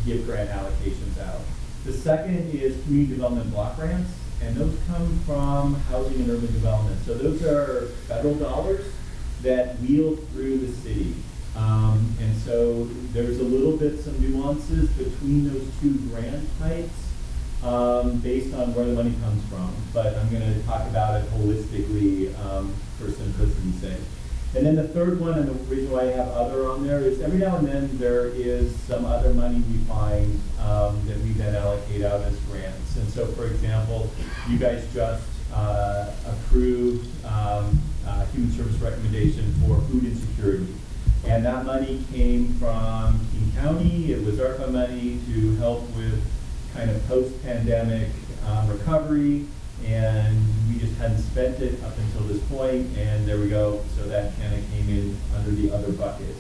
give grant allocations out. The second is community development block grants, and those come from housing and urban development. So those are federal dollars that wheel through the city. And so there's a little bit some nuances between those two grant types. Based on where the money comes from, but I'm going to talk about it holistically for simplicity's sake. And then the third one, and the reason why I have other on there, is every now and then there is some other money we find that we then allocate out as grants. And so, for example, you guys just approved human service recommendation for food insecurity. And that money came from King County. It was ARPA money to help with kind of post-pandemic recovery, and we just hadn't spent it up until this point, and there we go. So that kind of came in under the other bucket,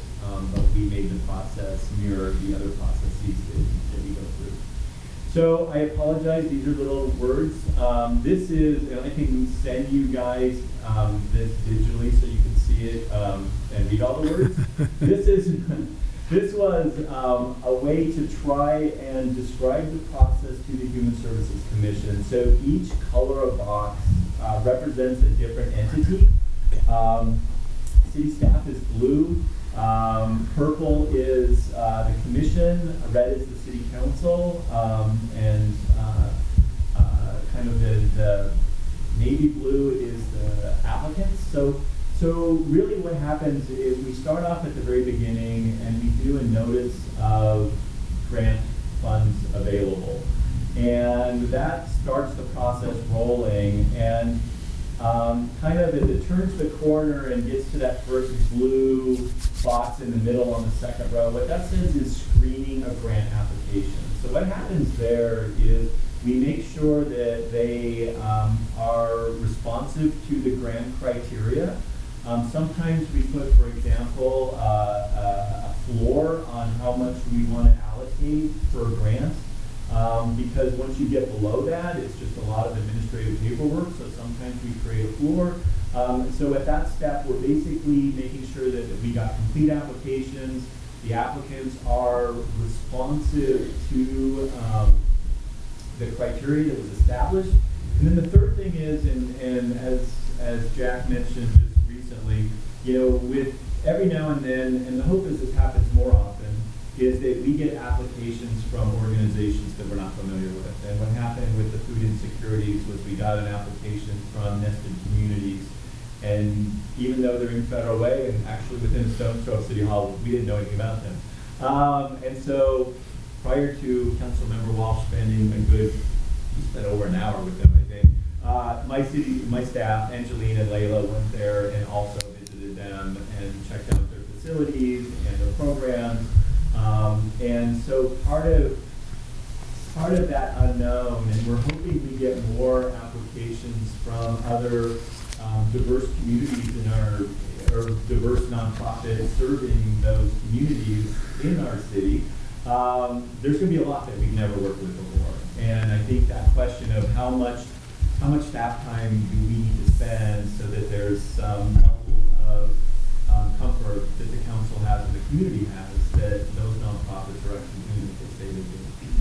but we made the process mirror the other processes that we go through. So I apologize, these are little words. This is, and I can send you guys this digitally so you can see it and read all the words. This was a way to try and describe the process to the Human Services Commission. So each color of box represents a different entity. City staff is blue. Purple is the commission. Red is the city council. And kind of the navy blue is the applicants. So really what happens is we start off at the very beginning and we do a notice of grant funds available. And that starts the process rolling, and kind of as it turns the corner and gets to that first blue box in the middle on the second row, what that says is screening of grant applications. So what happens there is we make sure that they are responsive to the grant criteria. Sometimes we put, for example, a floor on how much we want to allocate for a grant, because once you get below that, it's just a lot of administrative paperwork, so sometimes we create a floor. So at that step, we're basically making sure that we got complete applications, the applicants are responsive to the criteria that was established. And then the third thing is, and as Jack mentioned just recently, with every now and then, and the hope is this happens more often, is that we get applications from organizations that we're not familiar with. And what happened with the food insecurities was we got an application from Nested Communities, And even though they're in Federal Way and actually within a stone's throw of City Hall, we didn't know anything about them. And so prior to Councilmember Walsh spending we spent over an hour with them, I think, my staff, Angelina and Layla, went there and also visited them and checked out their facilities and their programs. And so part of that unknown, and we're hoping we get more applications from other diverse communities or diverse nonprofits serving those communities in our city. There's going to be a lot that we've never worked with before. And I think that question of how much staff time do we need to spend so that there's some level of comfort that the council has and the community has that those nonprofits are actually doing what they say they do.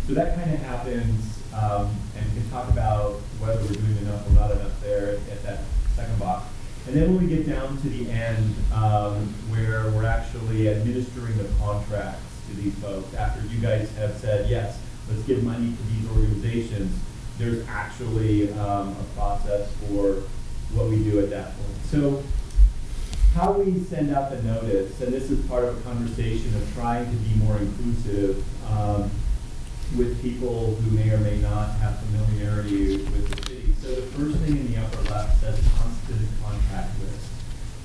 So that kind of happens, and we can talk about whether we're doing enough or not enough there at that second box. And then when we get down to the end, where we're actually administering the contracts to these folks, after you guys have said, yes, let's give money to these organizations, there's actually a process for what we do at that point. So how we send out the notice, and this is part of a conversation of trying to be more inclusive with people who may or may not have familiarity with the city. So the first thing in the upper left says constant contact list.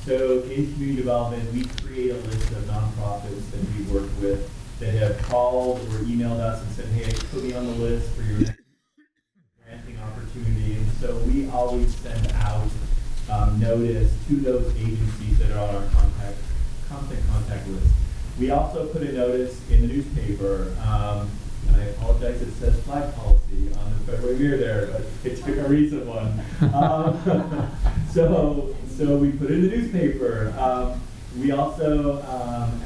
So in community development, we create a list of nonprofits that we work with that have called or emailed us and said, hey, put me on the list for your next granting opportunity. And so we always send out notice to those agencies that are on our constant contact list. We also put a notice in the newspaper, and I apologize, it says flag policy on the February mirror there, but it took a recent one. So we put it in the newspaper. We also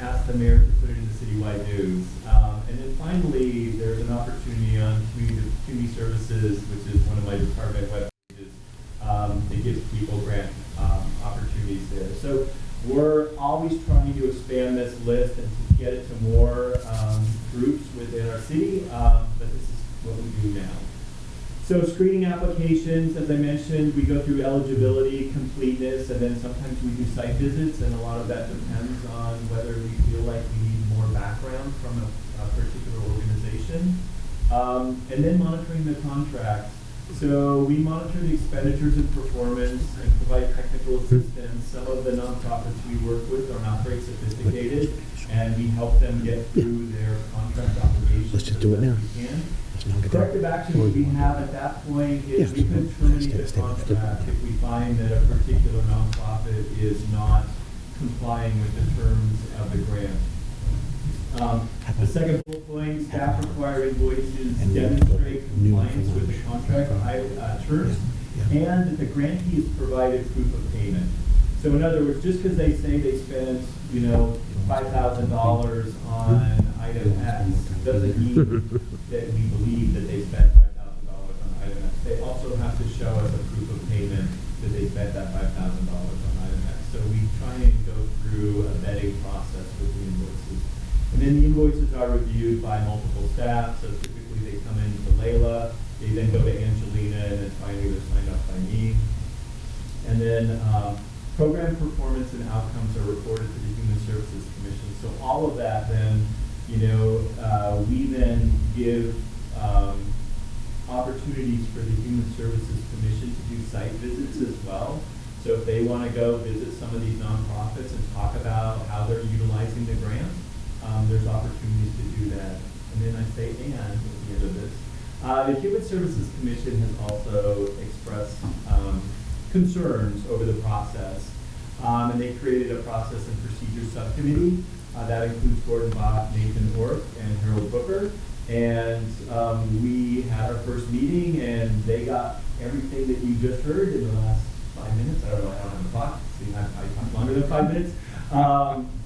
asked the mayor to put it in the citywide news. And then finally, there's an opportunity on community services, which is one of my department web pages. It gives people grant opportunities there. So we're always trying to expand this list and to get it to more groups within our city, but this is what we do now. So screening applications, as I mentioned, we go through eligibility, completeness, and then sometimes we do site visits, and a lot of that depends on whether we feel like we need more background from a particular organization. And then monitoring the contracts. So we monitor the expenditures and performance and provide technical assistance. Some of the nonprofits we work with are not very sophisticated, and we help them get through their contract obligations. Let's just do it now. Corrective actions we have at that point is we could terminate the contract if we find that a particular nonprofit is not complying with the terms of the grant. The second bullet point, staff required invoices demonstrate compliance with the contract terms, and that the grantee has provided proof of payment. So in other words, just because they say they spent, $5,000 on item X doesn't mean that we believe that they spent $5,000 on item X. They also have to show us a proof of payment that they spent that $5,000 on item X. So we try and go through a vetting process with the invoices. And then the invoices are reviewed by multiple staff. So typically they come in to Layla, they then go to Angelina, and then finally they're signed off by me. And then program performance and outcomes are reported to the Human Services Commission. So all of that then, we then give opportunities for the Human Services Commission to do site visits as well. So if they want to go visit some of these nonprofits and talk about how they're utilizing the grant, there's opportunities to do that. And then I say and at the end of this. The Human Services Commission has also expressed concerns over the process. And they created a process and procedure subcommittee that includes Gordon Bach, Nathan Orth, and Harold Booker. And we had our first meeting, and they got everything that you just heard in the last 5 minutes. I don't know how long the clock. See, I talked longer than 5 minutes.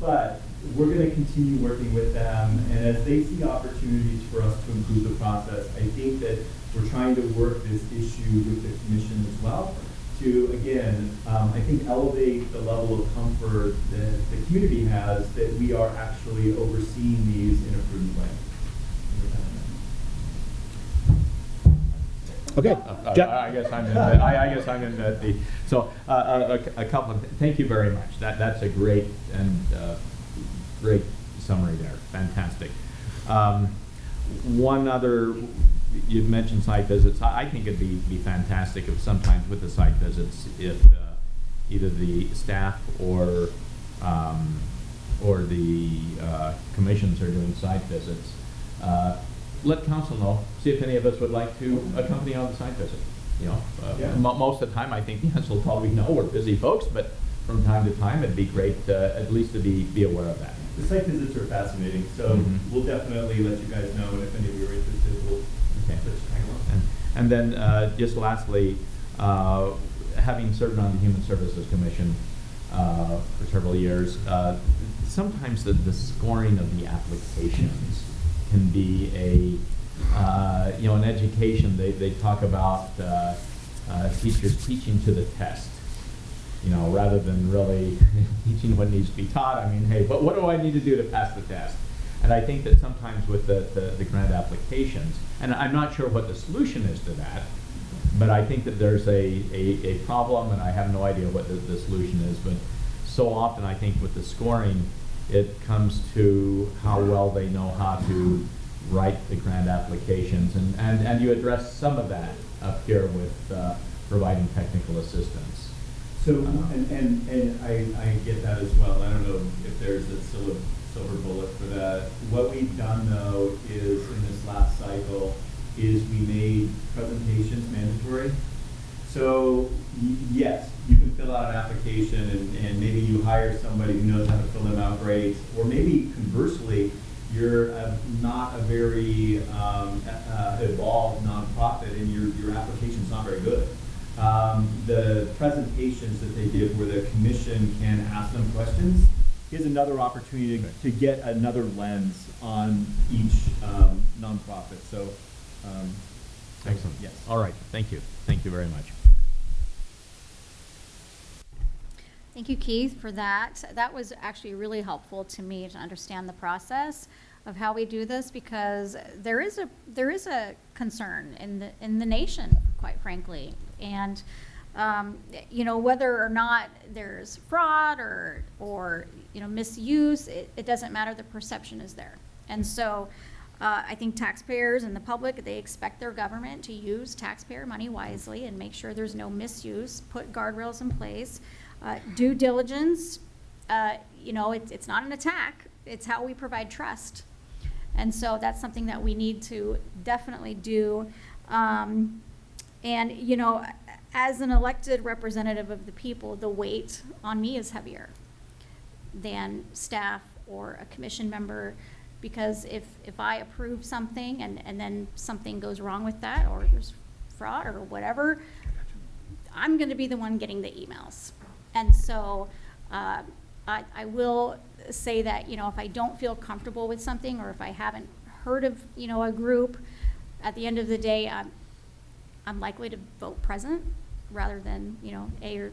But we're going to continue working with them, and as they see opportunities for us to improve the process, I think that we're trying to work this issue with the commission as well to, again, I think elevate the level of comfort that the community has that we are actually overseeing these in a prudent way. Okay. Jack? I guess I'm in so a couple of, thank you very much. That's a great and great summary there. Fantastic. One other, you mentioned site visits. I think it'd be fantastic if sometimes with the site visits, if either the staff or the commissions are doing site visits, let council know, see if any of us would like to accompany on the site visit. You know, most of the time, I think the answer will probably no, we're busy folks, but from time to time, it'd be great at least to be aware of that. The site visits are fascinating, so we'll definitely let you guys know, and if any of you are interested, we'll let you hang along. And then just lastly, having served on the Human Services Commission for several years, sometimes the scoring of the applications can be an education. They talk about teachers teaching to the test, rather than really teaching what needs to be taught. I mean, hey, but what do I need to do to pass the test? And I think that sometimes with the grant applications, and I'm not sure what the solution is to that, but I think that there's a problem, and I have no idea what the solution is, but so often I think with the scoring, it comes to how well they know how to write the grant applications, and you address some of that up here with providing technical assistance. So, and I get that as well. I don't know if there's a silver bullet for that. What we've done though is in this last cycle is we made presentations mandatory. So yes, you can fill out an application and maybe you hire somebody who knows how to fill them out great, or maybe conversely, you're not a very evolved nonprofit and your application's not very good. The presentations that they give where the commission can ask them questions is another opportunity to get another lens on each nonprofit. So, excellent. Yes. All right. Thank you. Thank you very much. Thank you, Keith, for that. That was actually really helpful to me to understand the process of how we do this, because there is a concern in the nation, quite frankly, and whether or not there's fraud or misuse, it doesn't matter. The perception is there, and so I think taxpayers and the public, they expect their government to use taxpayer money wisely and make sure there's no misuse. Put guardrails in place. Due diligence, it's not an attack. It's how we provide trust. And so that's something that we need to definitely do. And, as an elected representative of the people, the weight on me is heavier than staff or a commission member, because if I approve something and then something goes wrong with that, or there's fraud or whatever, I'm going to be the one getting the emails. And so I will say that, if I don't feel comfortable with something, or if I haven't heard of, a group, at the end of the day, I'm likely to vote present rather than, A or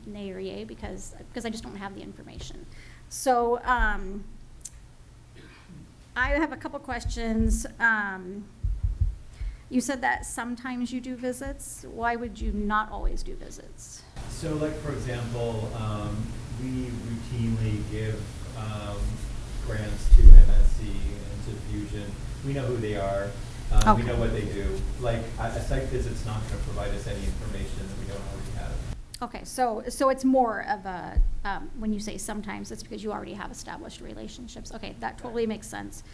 nay or yay, because I just don't have the information. So I have a couple questions. You said that sometimes you do visits. Why would you not always do visits? So, like, for example, we routinely give grants to MSC and to Fusion. We know who they are. Okay. We know what they do. Like, a site visit's not going to provide us any information that we don't already have. Okay, so it's more of a, when you say sometimes, it's because you already have established relationships. Okay, that totally makes sense.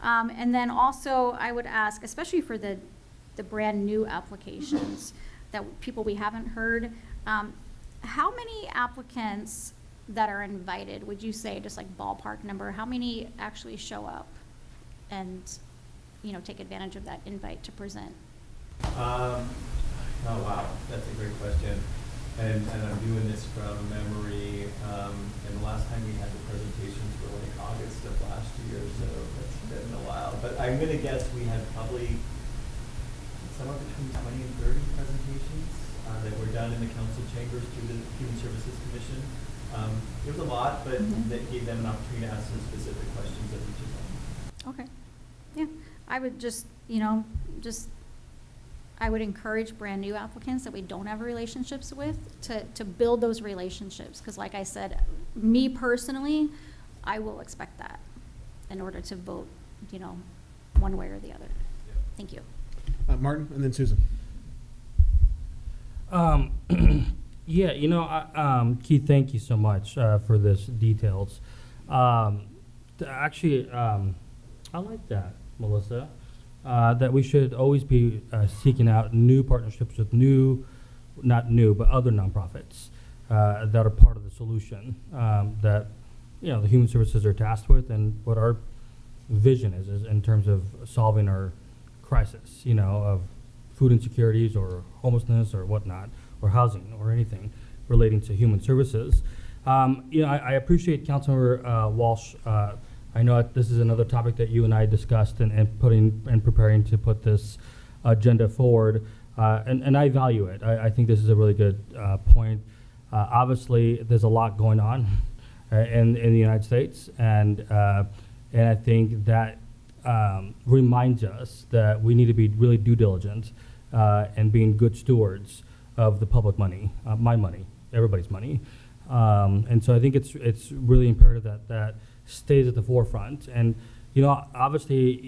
And then also, I would ask, especially for the brand new applications, that people we haven't heard, how many applicants that are invited, would you say, just like ballpark number, how many actually show up and, take advantage of that invite to present? Oh, wow, that's a great question. And I'm doing this from memory, and the last time we had the presentations were like August of last year, so it's been a while. But I'm gonna guess we had probably somewhere between 20 and 30 presentations that were done in the council chambers through the Human Services Commission. It was a lot, but that gave them an opportunity to ask some specific questions of each of them. Okay, yeah, I would just, I would encourage brand-new applicants that we don't have relationships with to build those relationships. Because like I said, me personally, I will expect that in order to vote, one way or the other. Thank you. Martin, and then Susan. Yeah, Keith, thank you so much for this details. Actually, I like that, Melissa, that we should always be seeking out new partnerships with not new, but other nonprofits that are part of the solution that, the human services are tasked with, and what our vision is in terms of solving our crisis, of food insecurities or homelessness or whatnot, or housing or anything relating to human services. I appreciate Councilmember Walsh. I know this is another topic that you and I discussed and preparing to put this agenda forward, and I value it. I think this is a really good point. Obviously, there's a lot going on in the United States, and I think that reminds us that we need to be really due diligent and being good stewards of the public money, my money, everybody's money. And so I think it's really imperative that stays at the forefront. And, obviously,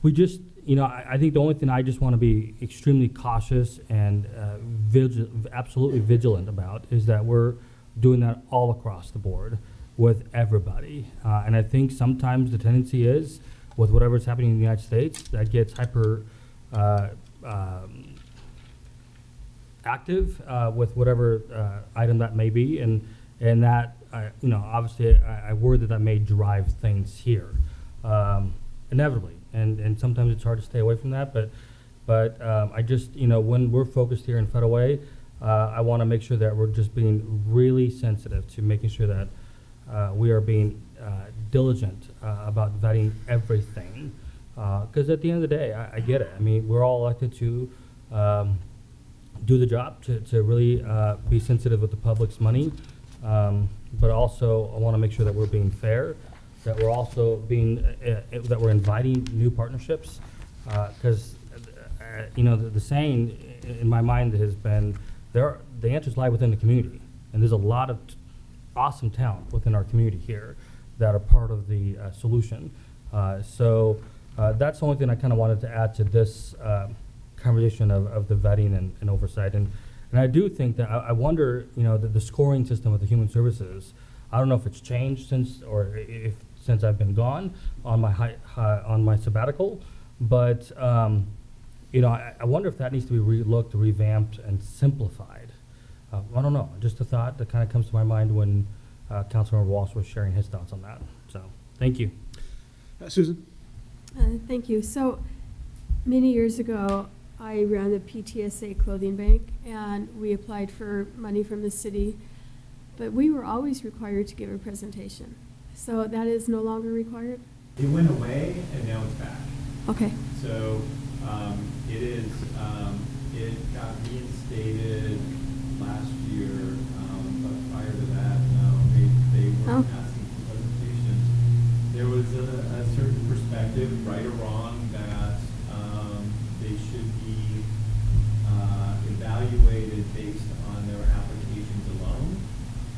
we just, I think the only thing I just want to be extremely cautious and absolutely vigilant about is that we're doing that all across the board with everybody. And I think sometimes the tendency is, with whatever's happening in the United States, that gets hyper active with whatever item that may be, and that obviously I worry that may drive things here inevitably, and sometimes it's hard to stay away from that. But I just when we're focused here in Federal Way, I want to make sure that we're just being really sensitive to making sure that we are being diligent about vetting everything. Because at the end of the day, I get it. I mean, we're all elected to do the job, to really be sensitive with the public's money. But also, I want to make sure that we're being fair, that we're also being, that we're inviting new partnerships. Because, the saying in my mind has been, the answers lie within the community. And there's a lot of awesome talent within our community here that are part of the solution. So that's the only thing I kind of wanted to add to this conversation of the vetting and oversight. And I do think that I wonder, the scoring system of the human services, I don't know if it's changed since I've been gone on my sabbatical, but I wonder if that needs to be relooked, revamped, and simplified. I don't know, just a thought that kind of comes to my mind when Councilmember Walsh was sharing his thoughts on that. So, thank you. Susan? Thank you. So, many years ago, I ran the PTSA clothing bank, and we applied for money from the city, but we were always required to give a presentation. So that is no longer required? It went away, and now it's back. Okay. So it got reinstated last year, but prior to that, no, they weren't asking for presentations. There was a certain perspective, right or wrong, that they should be evaluated based on their applications alone,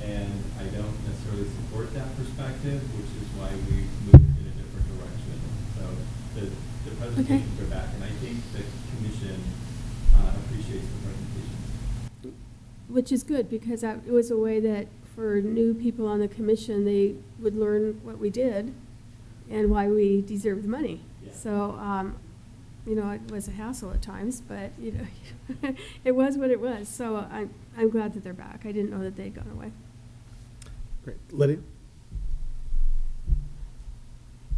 and I don't necessarily support that perspective, which is why we moved in a different direction. So the presentations are back, and I think the commission appreciates the presentations. Which is good, because it was a way that for new people on the commission, they would learn what we did and why we deserve the money. Yeah. So, it was a hassle at times, but, it was what it was. So I'm glad that they're back. I didn't know that they'd gone away. Great. Lydia?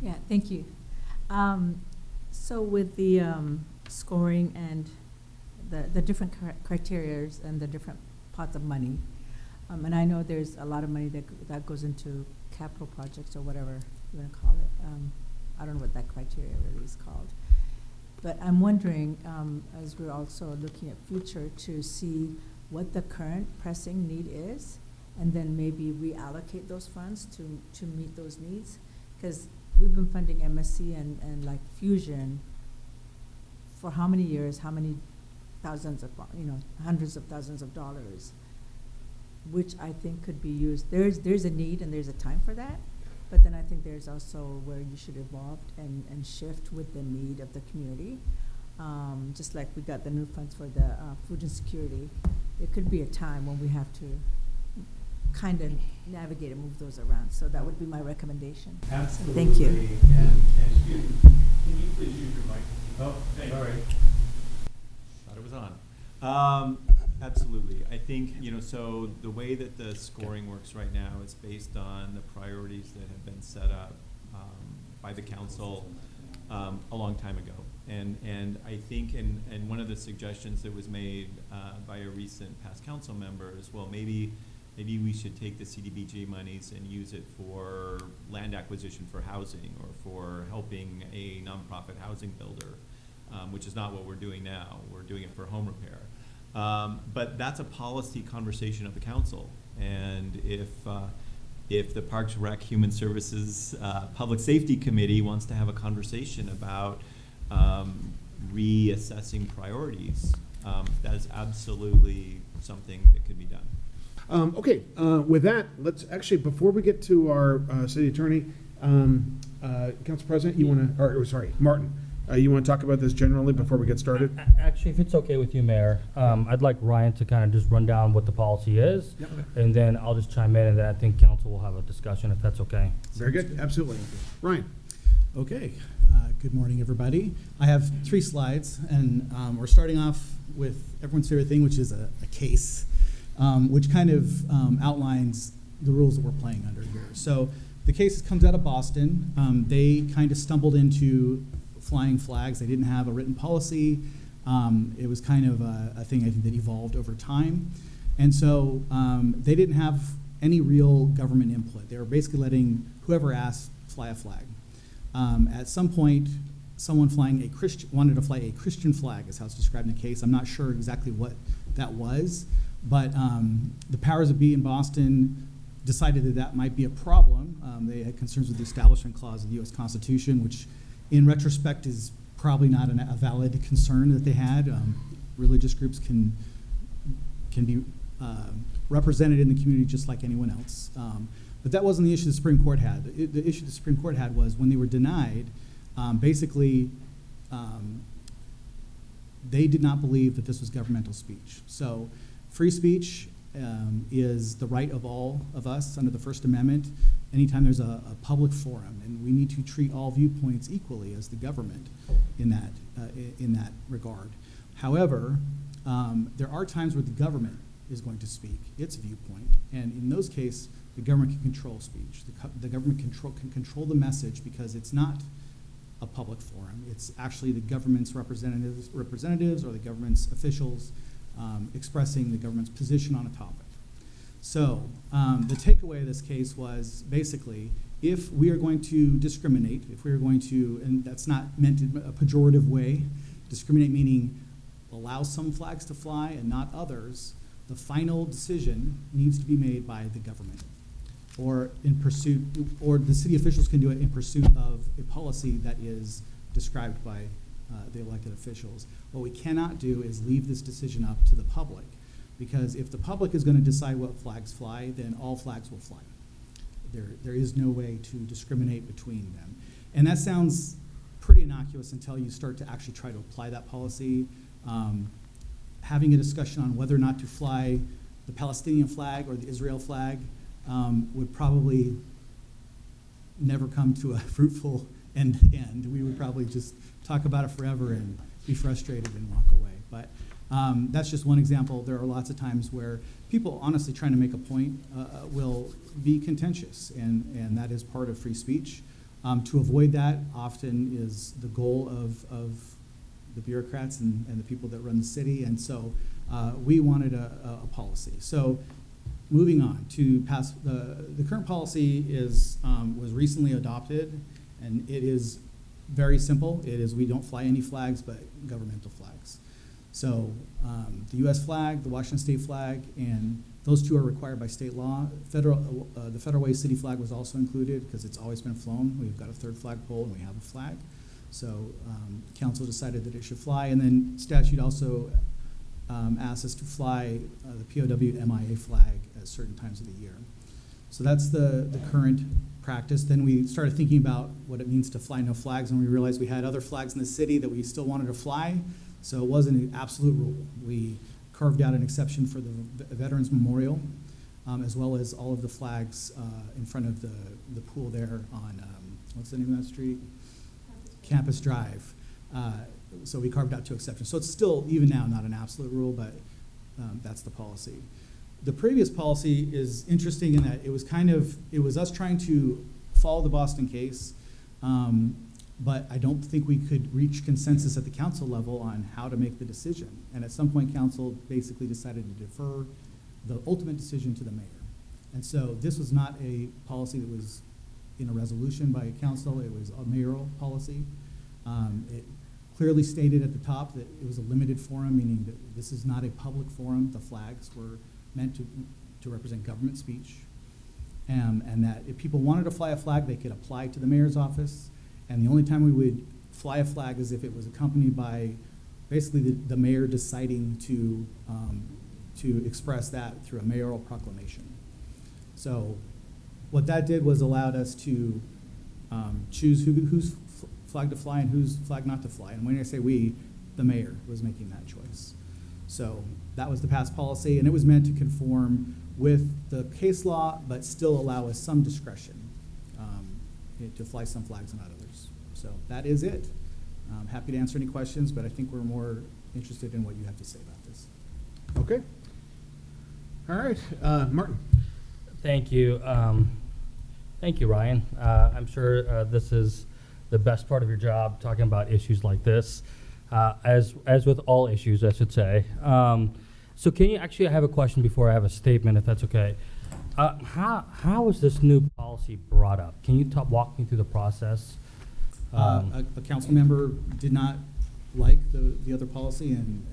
Yeah, thank you. So with the scoring and the different criterias and the different pots of money, and I know there's a lot of money that goes into capital projects or whatever you want to call it. I don't know what that criteria really is called. But I'm wondering, as we're also looking at future, to see what the current pressing need is, and then maybe reallocate those funds to meet those needs. Because we've been funding MSC and like Fusion for how many years, how many thousands of, hundreds of thousands of dollars, which I think could be used. There's a need and there's a time for that, but then I think there's also where you should evolve and shift with the need of the community. Just like we got the new funds for the food insecurity, it could be a time when we have to kind of navigate and move those around. So that would be my recommendation. Absolutely. Thank you. And excuse me, can you please use your mic? Oh, thank you. Thought it was on. Absolutely. I think, so the way that the scoring works right now is based on the priorities that have been set up by the council a long time ago. And I think, and one of the suggestions that was made by a recent past council member is, well, maybe we should take the CDBG monies and use it for land acquisition for housing or for helping a nonprofit housing builder, which is not what we're doing now. We're doing it for home repair. But that's a policy conversation of the council. And if the Parks, Rec, Human Services, Public Safety Committee wants to have a conversation about reassessing priorities, that is absolutely something that could be done. Okay, with that, let's actually, before we get to our city attorney, Council President, you want to, or sorry, Martin, you want to talk about this generally before we get started? Actually, if it's okay with you, Mayor, I'd like Ryan to kind of just run down what the policy is, and then I'll just chime in, and then I think council will have a discussion, if that's okay. Very good, absolutely. Ryan. Okay, good morning, everybody. I have 3 slides, and we're starting off with everyone's favorite thing, which is a case, which kind of outlines the rules that we're playing under here. So the case comes out of Boston. They kind of stumbled into flying flags. They didn't have a written policy. It was kind of a thing, I think, that evolved over time. And so they didn't have any real government input. They were basically letting whoever asked fly a flag. At some point, someone wanted to fly a Christian flag, is how it's described in the case. I'm not sure exactly what that was, but the powers that be in Boston decided that that might be a problem. They had concerns with the Establishment Clause of the U.S. Constitution, which in retrospect is probably not a valid concern that they had. Religious groups can be represented in the community just like anyone else. But that wasn't the issue the Supreme Court had. The issue the Supreme Court had was when they were denied, basically they did not believe that this was governmental speech. So free speech is the right of all of us under the First Amendment anytime there's a public forum, and we need to treat all viewpoints equally as the government in that regard. However, there are times where the government is going to speak its viewpoint, and in those cases, the government can control speech. The government can control the message because it's not a public forum. It's actually the government's representatives or the government's officials expressing the government's position on a topic. So the takeaway of this case was basically, if we are going to discriminate, if we are going to, and that's not meant in a pejorative way, discriminate meaning allow some flags to fly and not others, the final decision needs to be made by the government, or in pursuit, or the city officials can do it in pursuit of a policy that is described by the elected officials. What we cannot do is leave this decision up to the public, because if the public is going to decide what flags fly, then all flags will fly. There is no way to discriminate between them. And that sounds pretty innocuous until you start to actually try to apply that policy. Having a discussion on whether or not to fly the Palestinian flag or the Israel flag would probably never come to a fruitful end. We would probably just talk about it forever and be frustrated and walk away. But that's just one example. There are lots of times where people honestly trying to make a point will be contentious, and that is part of free speech. To avoid that often is the goal of the bureaucrats and the people that run the city, and so we wanted a policy. So moving on to pass, the current policy was recently adopted, and it is very simple. It is we don't fly any flags but governmental flags. So the U.S. flag, the Washington State flag, and those two are required by state law. The Federal Way City flag was also included because it's always been flown. We've got a third flagpole and we have a flag. So council decided that it should fly, and then statute also asks us to fly the POW MIA flag at certain times of the year. So that's the current practice. Then we started thinking about what it means to fly no flags, and we realized we had other flags in the city that we still wanted to fly, so it wasn't an absolute rule. We carved out an exception for the Veterans Memorial, as well as all of the flags in front of the pool there on, what's the name of that street? Campus Drive. So we carved out 2 exceptions. So it's still, even now, not an absolute rule, but that's the policy. The previous policy is interesting in that it was us trying to follow the Boston case, but I don't think we could reach consensus at the council level on how to make the decision. And at some point, council basically decided to defer the ultimate decision to the mayor. And so this was not a policy that was in a resolution by council, it was a mayoral policy. It clearly stated at the top that it was a limited forum, meaning that this is not a public forum. The flags were meant to represent government speech. And that if people wanted to fly a flag, they could apply to the mayor's office. And the only time we would fly a flag is if it was accompanied by basically the mayor deciding to express that through a mayoral proclamation. So what that did was allowed us to choose whose flag to fly and whose flag not to fly. And when I say we, the mayor was making that choice. So that was the past policy, and it was meant to conform with the case law, but still allow us some discretion to fly some flags and not others. So that is it. I'm happy to answer any questions, but I think we're more interested in what you have to say about this. Okay. All right, Martin. Thank you. Thank you, Ryan. I'm sure this is the best part of your job, talking about issues like this, as with all issues, I should say. So can you actually, I have a question before I have a statement, if that's okay. How was this new policy brought up? Can you walk me through the process? A council member did not like the other policy and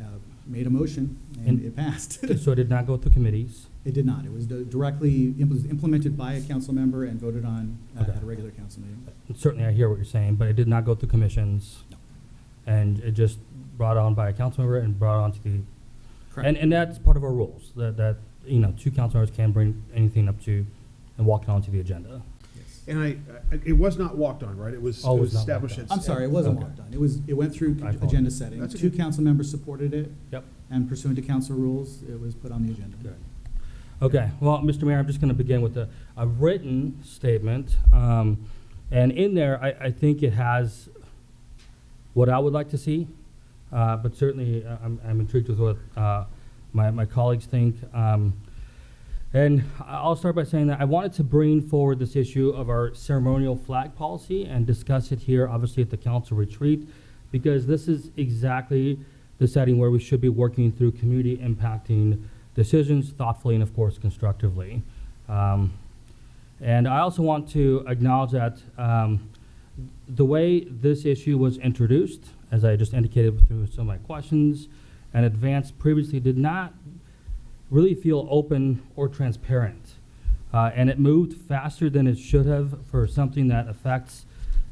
made a motion, and it passed. So it did not go through committees? It did not. It was it was implemented by a council member and voted on at a regular council meeting. Certainly I hear what you're saying, but it did not go through commissions? No. And it just brought on by a council member and brought on to the... Correct. And that's part of our rules, that 2 council members can bring anything up to and walk it onto the agenda. Yes. And it was not walked on, right? It was established. I'm sorry, it wasn't walked on. It went through agenda setting. That's 2 okay. council members supported it. Yep. And pursuant to council rules, it was put on the agenda. Good. Okay, well, Mr. Mayor, I'm just going to begin with a written statement. And in there, I think it has what I would like to see, but certainly I'm intrigued with what my colleagues think. And I'll start by saying that I wanted to bring forward this issue of our ceremonial flag policy and discuss it here, obviously at the council retreat, because this is exactly the setting where we should be working through community impacting decisions thoughtfully and, of course, constructively. And I also want to acknowledge that the way this issue was introduced, as I just indicated through some of my questions, and advanced previously, did not really feel open or transparent. And it moved faster than it should have for something that affects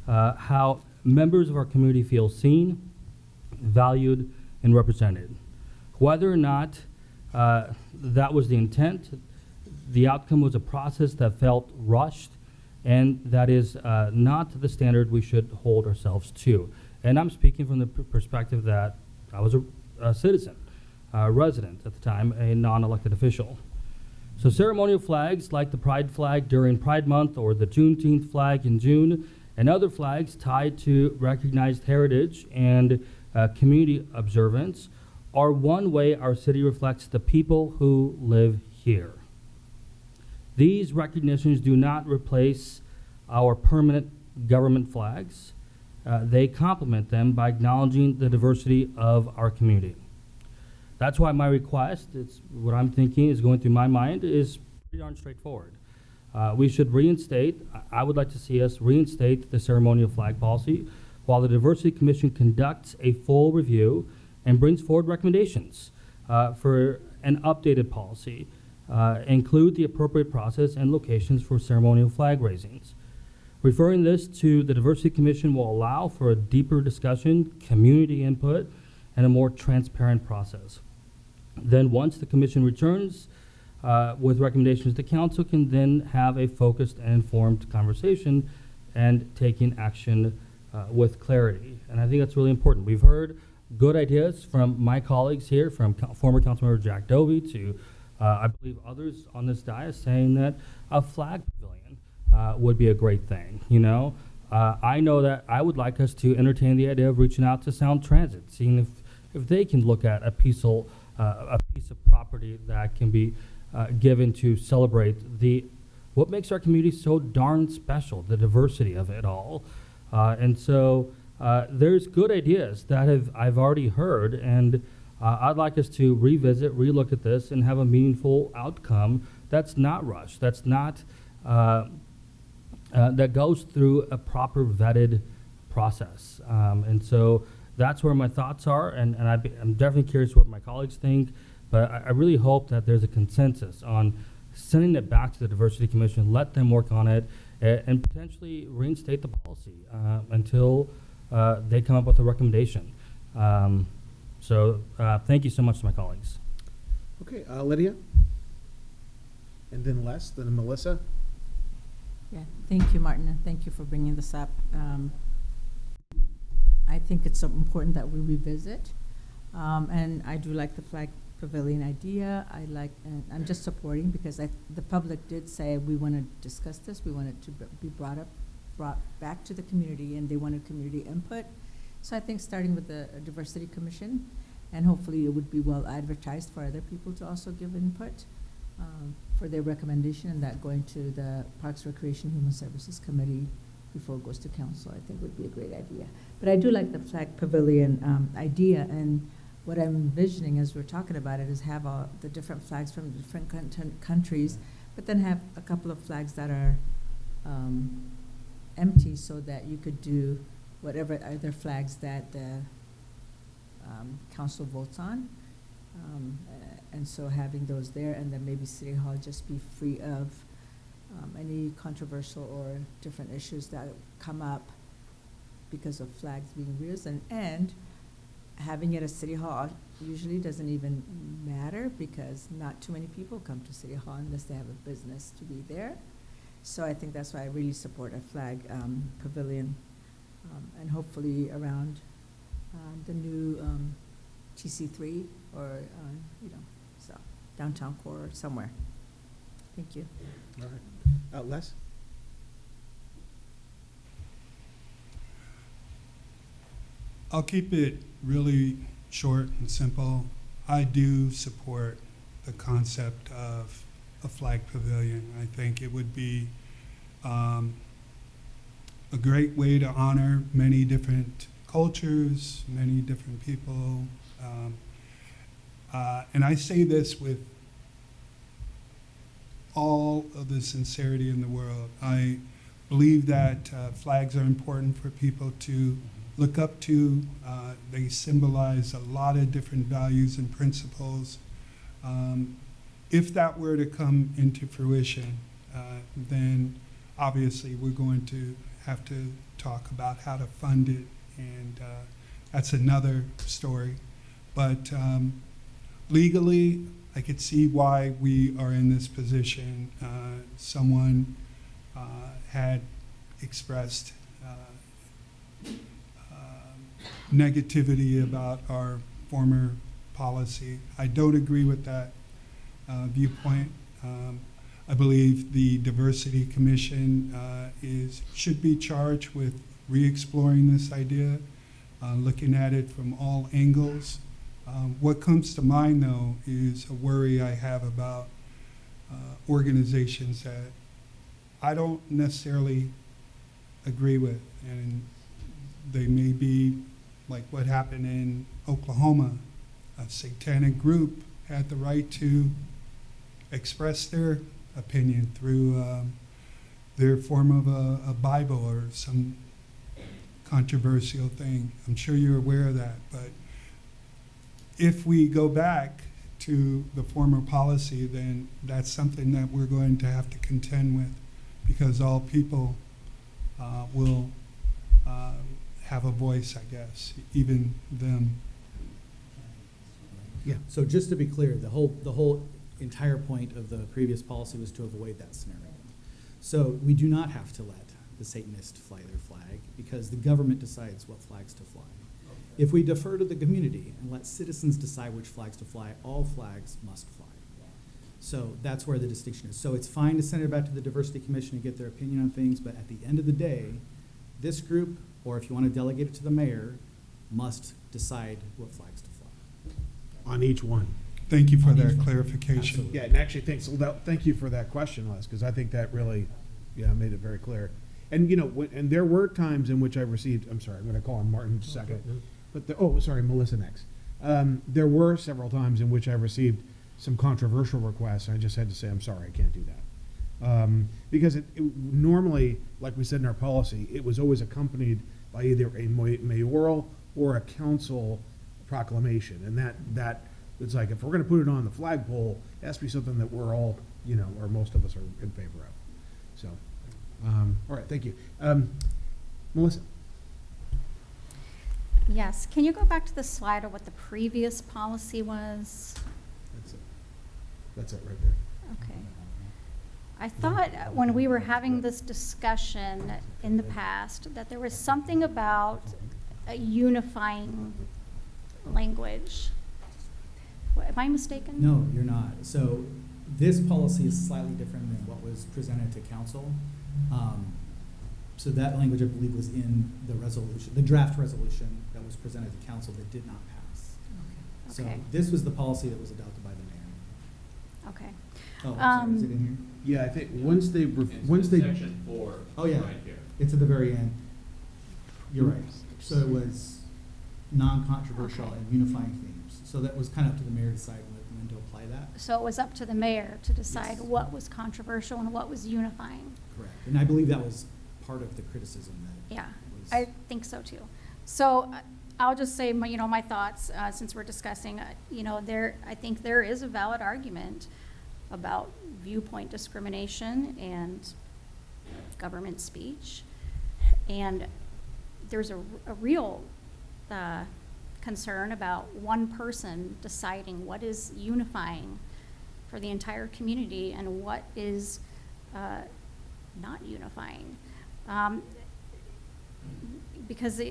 how members of our community feel seen, valued, and represented. Whether or not that was the intent, the outcome was a process that felt rushed, and that is not the standard we should hold ourselves to. And I'm speaking from the perspective that I was a citizen, a resident at the time, a non-elected official. So ceremonial flags like the Pride flag during Pride Month or the Juneteenth flag in June and other flags tied to recognized heritage and community observance are one way our city reflects the people who live here. These recognitions do not replace our permanent government flags. They complement them by acknowledging the diversity of our community. That's why my request, it's what I'm thinking is going through my mind, is pretty darn straightforward. We should reinstate, I would like to see us reinstate the ceremonial flag policy while the Diversity Commission conducts a full review and brings forward recommendations for an updated policy, include the appropriate process and locations for ceremonial flag raisings. Referring this to the Diversity Commission will allow for a deeper discussion, community input, and a more transparent process. Then once the commission returns with recommendations, the council can then have a focused and informed conversation and taking action with clarity. And I think that's really important. We've heard good ideas from my colleagues here, from former Councilmember Jack Dovey to I believe others on this dais, saying that a flag pavilion would be a great thing. You know, I know that I would like us to entertain the idea of reaching out to Sound Transit, seeing if they can look at a piece of property that can be given to celebrate what makes our community so darn special, the diversity of it all. And so there's good ideas that I've already heard, and I'd like us to revisit, relook at this, and have a meaningful outcome that's not rushed, that's not that goes through a proper vetted process. And so that's where my thoughts are, and I'm definitely curious what my colleagues think, but I really hope that there's a consensus on sending it back to the Diversity Commission, let them work on it, and potentially reinstate the policy until they come up with a recommendation. So thank you so much to my colleagues. Okay, Lydia? And then Les, then Melissa? Yeah, thank you, Martin, and thank you for bringing this up. I think it's so important that we revisit, and I do like the flag pavilion idea. And I'm just supporting because the public did say we want to discuss this. We want it to be brought back to the community, and they wanted community input. So I think starting with the Diversity Commission, and hopefully it would be well advertised for other people to also give input for their recommendation, and that going to the Parks, Recreation, Human Services Committee before it goes to council, I think would be a great idea. But I do like the flag pavilion idea, and what I'm envisioning as we're talking about it is have the different flags from different countries, but then have a couple of flags that are empty so that you could do whatever other flags that the council votes on. And so having those there, and then maybe City Hall just be free of any controversial or different issues that come up because of flags being risen. And having it at City Hall usually doesn't even matter because not too many people come to City Hall unless they have a business to be there. So I think that's why I really support a flag pavilion, and hopefully around the new TC3 or, so downtown core or somewhere. Thank you. All right. Les? I'll keep it really short and simple. I do support the concept of a flag pavilion. I think it would be a great way to honor many different cultures, many different people. And I say this with all of the sincerity in the world. I believe that flags are important for people to look up to. They symbolize a lot of different values and principles. If that were to come into fruition, then obviously we're going to have to talk about how to fund it, and that's another story. But legally, I could see why we are in this position. Someone had expressed negativity about our former policy. I don't agree with that viewpoint. I believe the Diversity Commission should be charged with re-exploring this idea, looking at it from all angles. What comes to mind, though, is a worry I have about organizations that I don't necessarily agree with, and they may be like what happened in Oklahoma. A satanic group had the right to express their opinion through their form of a Bible or some controversial thing. I'm sure you're aware of that, but if we go back to the former policy, then that's something that we're going to have to contend with, because all people will have a voice, I guess, even them. Yeah. So just to be clear, the whole entire point of the previous policy was to avoid that scenario. So we do not have to let the Satanists fly their flag because the government decides what flags to fly. If we defer to the community and let citizens decide which flags to fly, all flags must fly. So that's where the distinction is. So it's fine to send it back to the Diversity Commission and get their opinion on things, but at the end of the day, this group, or if you want to delegate it to the mayor, must decide what flags to fly. On each one. Thank you for On each that one. clarification. Absolutely. Yeah, and actually, thank you for that question, Les, because I think that really, made it very clear. And, and there were times in which I received, I'm sorry, I'm going to call on Martin in a second, but, Melissa next. There were several times in which I received some controversial requests, and I just had to say, I'm sorry, I can't do that. Because it normally, like we said in our policy, it was always accompanied by either a mayoral or a council proclamation. And that it's like, if we're going to put it on the flagpole, it has to be something that we're all, or most of us are in favor of. So, all right, thank you. Melissa? Yes, can you go back to the slide of what the previous policy was? That's it right there. Okay. I thought when we were having this discussion in the past that there was something about a unifying language. Am I mistaken? No, you're not. So this policy is slightly different than what was presented to council. So that language, I believe, was in the resolution, the draft resolution that was presented to council that did not pass. So Okay. this was the policy that was adopted by the mayor. Okay. Oh, I'm sorry, is it in here? Yeah, I think once they, Section 4. Oh, yeah. Right here. It's at the very end. You're right. So it was non-controversial Okay. and unifying themes. So that was kind of up to the mayor to decide when to apply that. So it was up to the mayor to decide Yes. what was controversial and what was unifying. Correct. And I believe that was part of the criticism that Yeah, was. I think so too. So I'll just say my thoughts since we're discussing. I think there is a valid argument about viewpoint discrimination and government speech, and there's a real concern about one person deciding what is unifying for the entire community and what is not unifying. Because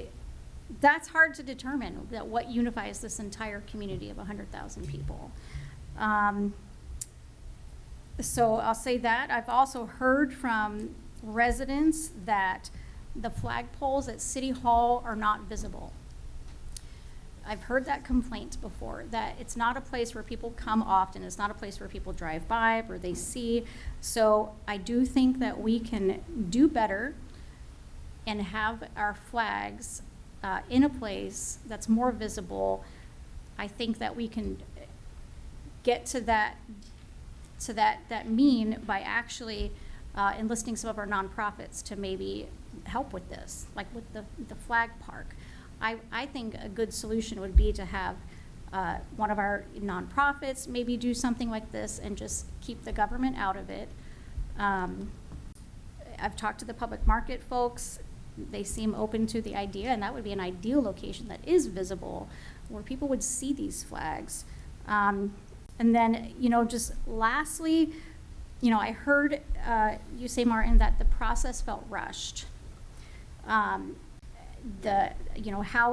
that's hard to determine, that what unifies this entire community of 100,000 people. So I'll say that. I've also heard from residents that the flagpoles at City Hall are not visible. I've heard that complaint before, that it's not a place where people come often, it's not a place where people drive by or they see. So I do think that we can do better and have our flags in a place that's more visible. I think that we can get to that mean by actually enlisting some of our nonprofits to maybe help with this, like with the flag park. I think a good solution would be to have one of our nonprofits maybe do something like this and just keep the government out of it. I've talked to the public market folks. They seem open to the idea, and that would be an ideal location that is visible where people would see these flags. And then, just lastly, I heard you say, Martin, that the process felt rushed. How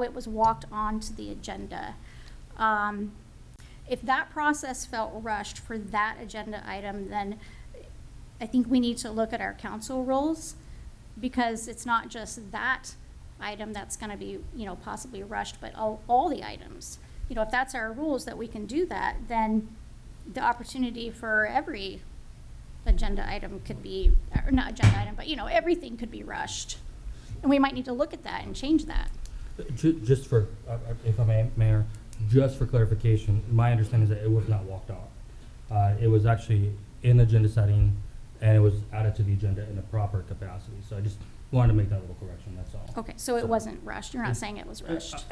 it was walked onto the agenda. If that process felt rushed for that agenda item, then I think we need to look at our council rules, because it's not just that item that's going to be, possibly rushed, but all the items. If that's our rules that we can do that, then the opportunity for every agenda item could be, or not agenda item, but everything could be rushed. And we might need to look at that and change that. Just for, if I may, Mayor, just for clarification, my understanding is that it was not walked on. It was actually in agenda setting, and it was added to the agenda in a proper capacity. So I just wanted to make that little correction, that's all. Okay, so it wasn't rushed. You're not saying it was rushed.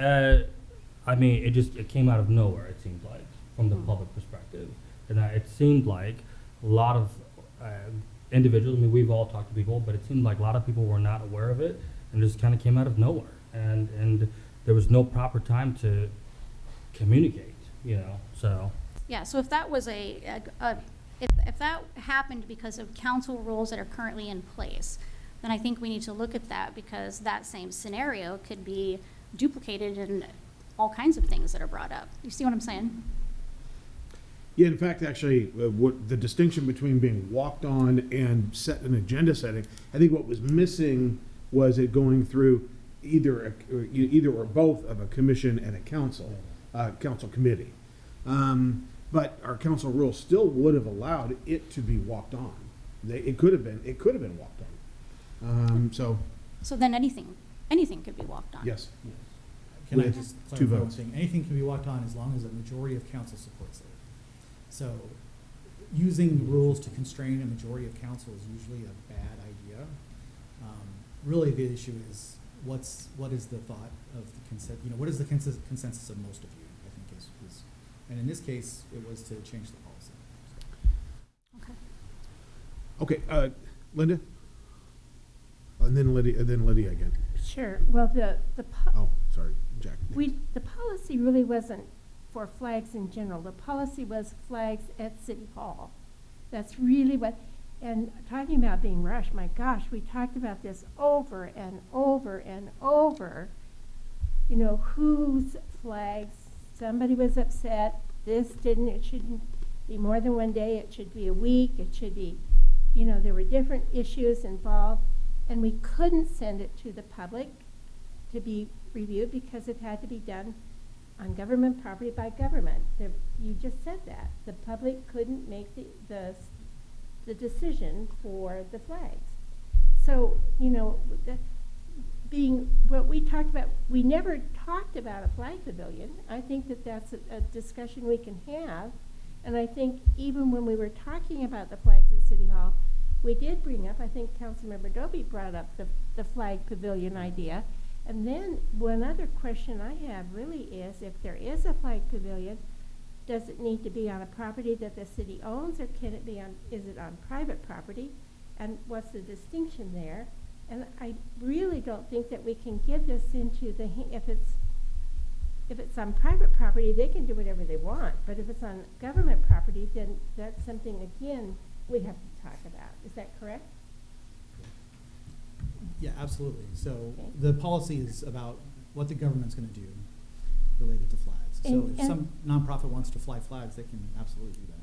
I mean, it came out of nowhere, it seemed like, from the public perspective. And it seemed like a lot of individuals. I mean, we've all talked to people, but it seemed like a lot of people were not aware of it and just kind of came out of nowhere. And there was no proper time to communicate, you know, so. Yeah, so if that was if that happened because of council rules that are currently in place, then I think we need to look at that, because that same scenario could be duplicated in all kinds of things that are brought up. You see what I'm saying? Yeah, in fact, actually, what the distinction between being walked on and set an agenda setting, I think what was missing was it going through either or both of a commission and a council committee. But our council rules still would have allowed it to be walked on. It could have been walked on. So then anything could be walked on. Yes. Can I With just 2 clarify one votes. thing? Anything can be walked on as long as a majority of council supports it. So using rules to constrain a majority of council is usually a bad idea. Really, the issue is what is the thought of the consent? You know, what is the consensus of most of you? I think is and in this case, it was to change the policy. Okay. Okay, Linda? And then Lydia again. Sure. Well, Oh, sorry, Jack. the policy really wasn't for flags in general. The policy was flags at City Hall. That's really what, and talking about being rushed, my gosh, we talked about this over and over and over. You know, whose flags, somebody was upset, it shouldn't be more than one day, it should be a week, it should be, you know, there were different issues involved, and we couldn't send it to the public to be reviewed because it had to be done on government property by government. You just said that. The public couldn't make the decision for the flags. So, you know, being what we talked about, we never talked about a flag pavilion. I think that that's a discussion we can have. And I think even when we were talking about the flags at City Hall, we did bring up, I think Councilmember Dobie brought up the flag pavilion idea. And then one other question I have really is, if there is a flag pavilion, does it need to be on a property that the city owns, or can it be is it on private property? And what's the distinction there? And I really don't think that we can give this into if it's on private property, they can do whatever they want. But if it's on government property, then that's something, again, we have to talk about. Is that correct? Yeah, absolutely. So Okay. the policy is about what the government's going to do related to flags. So if some nonprofit wants to fly flags, they can absolutely do that.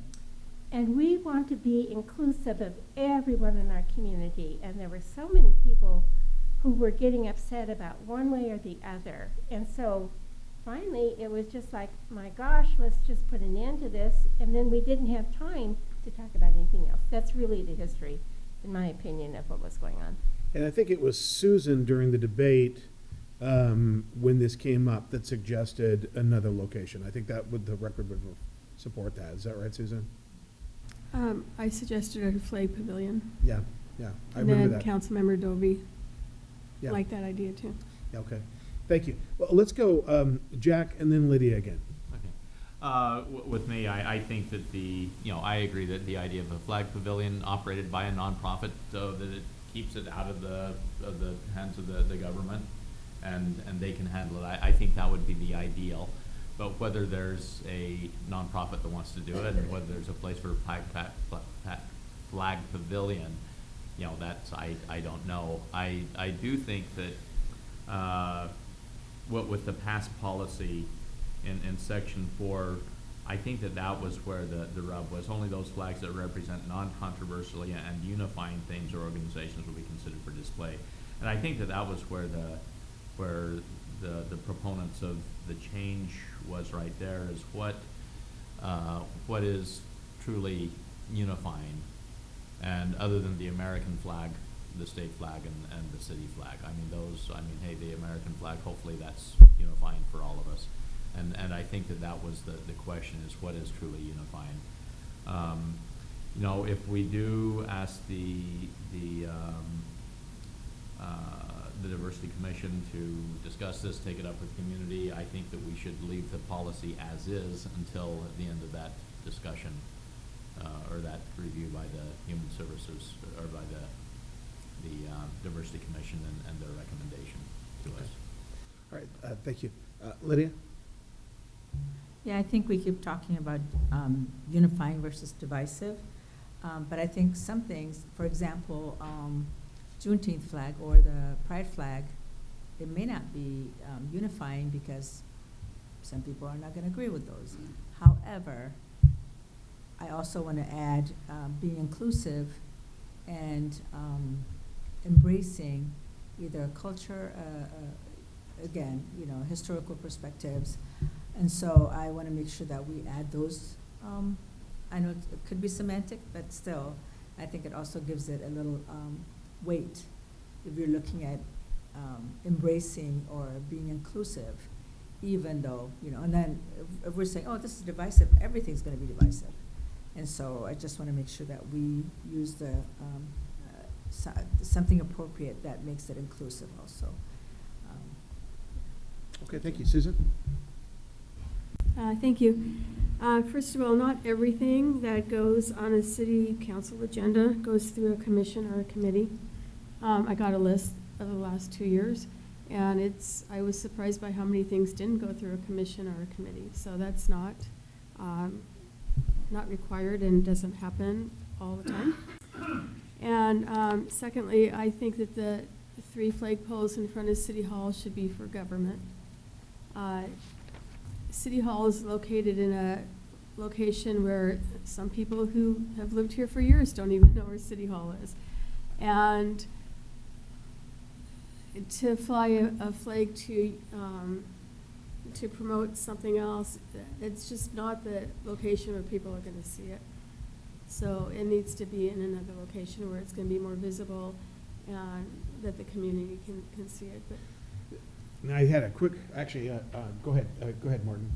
And we want to be inclusive of everyone in our community. And there were so many people who were getting upset about one way or the other. And so finally, it was just like, my gosh, let's just put an end to this. And then we didn't have time to talk about anything else. That's really the history, in my opinion, of what was going on. And I think it was Susan during the debate when this came up that suggested another location. I think that the record would support that. Is that right, Susan? I suggested a flag pavilion. Yeah, I remember that. And then Councilmember Dobie Yeah. liked that idea too. Yeah, okay, thank you. Well, let's go Jack and then Lydia again. With me, I think that I agree that the idea of a flag pavilion operated by a nonprofit, so that it keeps it out of the hands of the government, and they can handle it. I think that would be the ideal. But whether there's a nonprofit that wants to do it, and whether there's a place for a flag pavilion, that's I don't know. I do think that with the past policy in section 4, I think that was where the rub was. Only those flags that represent non-controversially and unifying things or organizations will be considered for display. And I think that was where the proponents of the change was right there, is what is truly unifying, and other than the American flag, the state flag, and the city flag. Hey, the American flag, hopefully that's unifying for all of us. And I think that was the question, is what is truly unifying. If we do ask the Diversity Commission to discuss this, take it up with the community, I think that we should leave the policy as is until the end of that discussion, or that that review by the Human Services, or by the Diversity Commission and their recommendation to us. All right, thank you. Lydia? Yeah, I think we keep talking about unifying versus divisive, but I think some things, for example, Juneteenth flag or the Pride flag, it may not be unifying because some people are not going to agree with those. However, I also want to add being inclusive and embracing either culture, again, you know, historical perspectives. And so I want to make sure that we add those. I know it could be semantic, but still, I think it also gives it a little weight if you're looking at embracing or being inclusive, even though, you know, and then if we're saying, oh, this is divisive, everything's going to be divisive. And so I just want to make sure that we use the something appropriate that makes it inclusive also. Okay, thank you. Susan? Thank you. First of all, not everything that goes on a city council agenda goes through a commission or a committee. I got a list of the last 2 years, and I was surprised by how many things didn't go through a commission or a committee. So that's not required and doesn't happen all the time. And secondly, I think that the 3 flagpoles in front of City Hall should be for government. City Hall is located in a location where some people who have lived here for years don't even know where City Hall is. And to fly a flag to promote something else, it's just not the location where people are going to see it. So it needs to be in another location where it's going to be more visible and that the community can see it. But Now, I had a quick, actually, go ahead, Martin.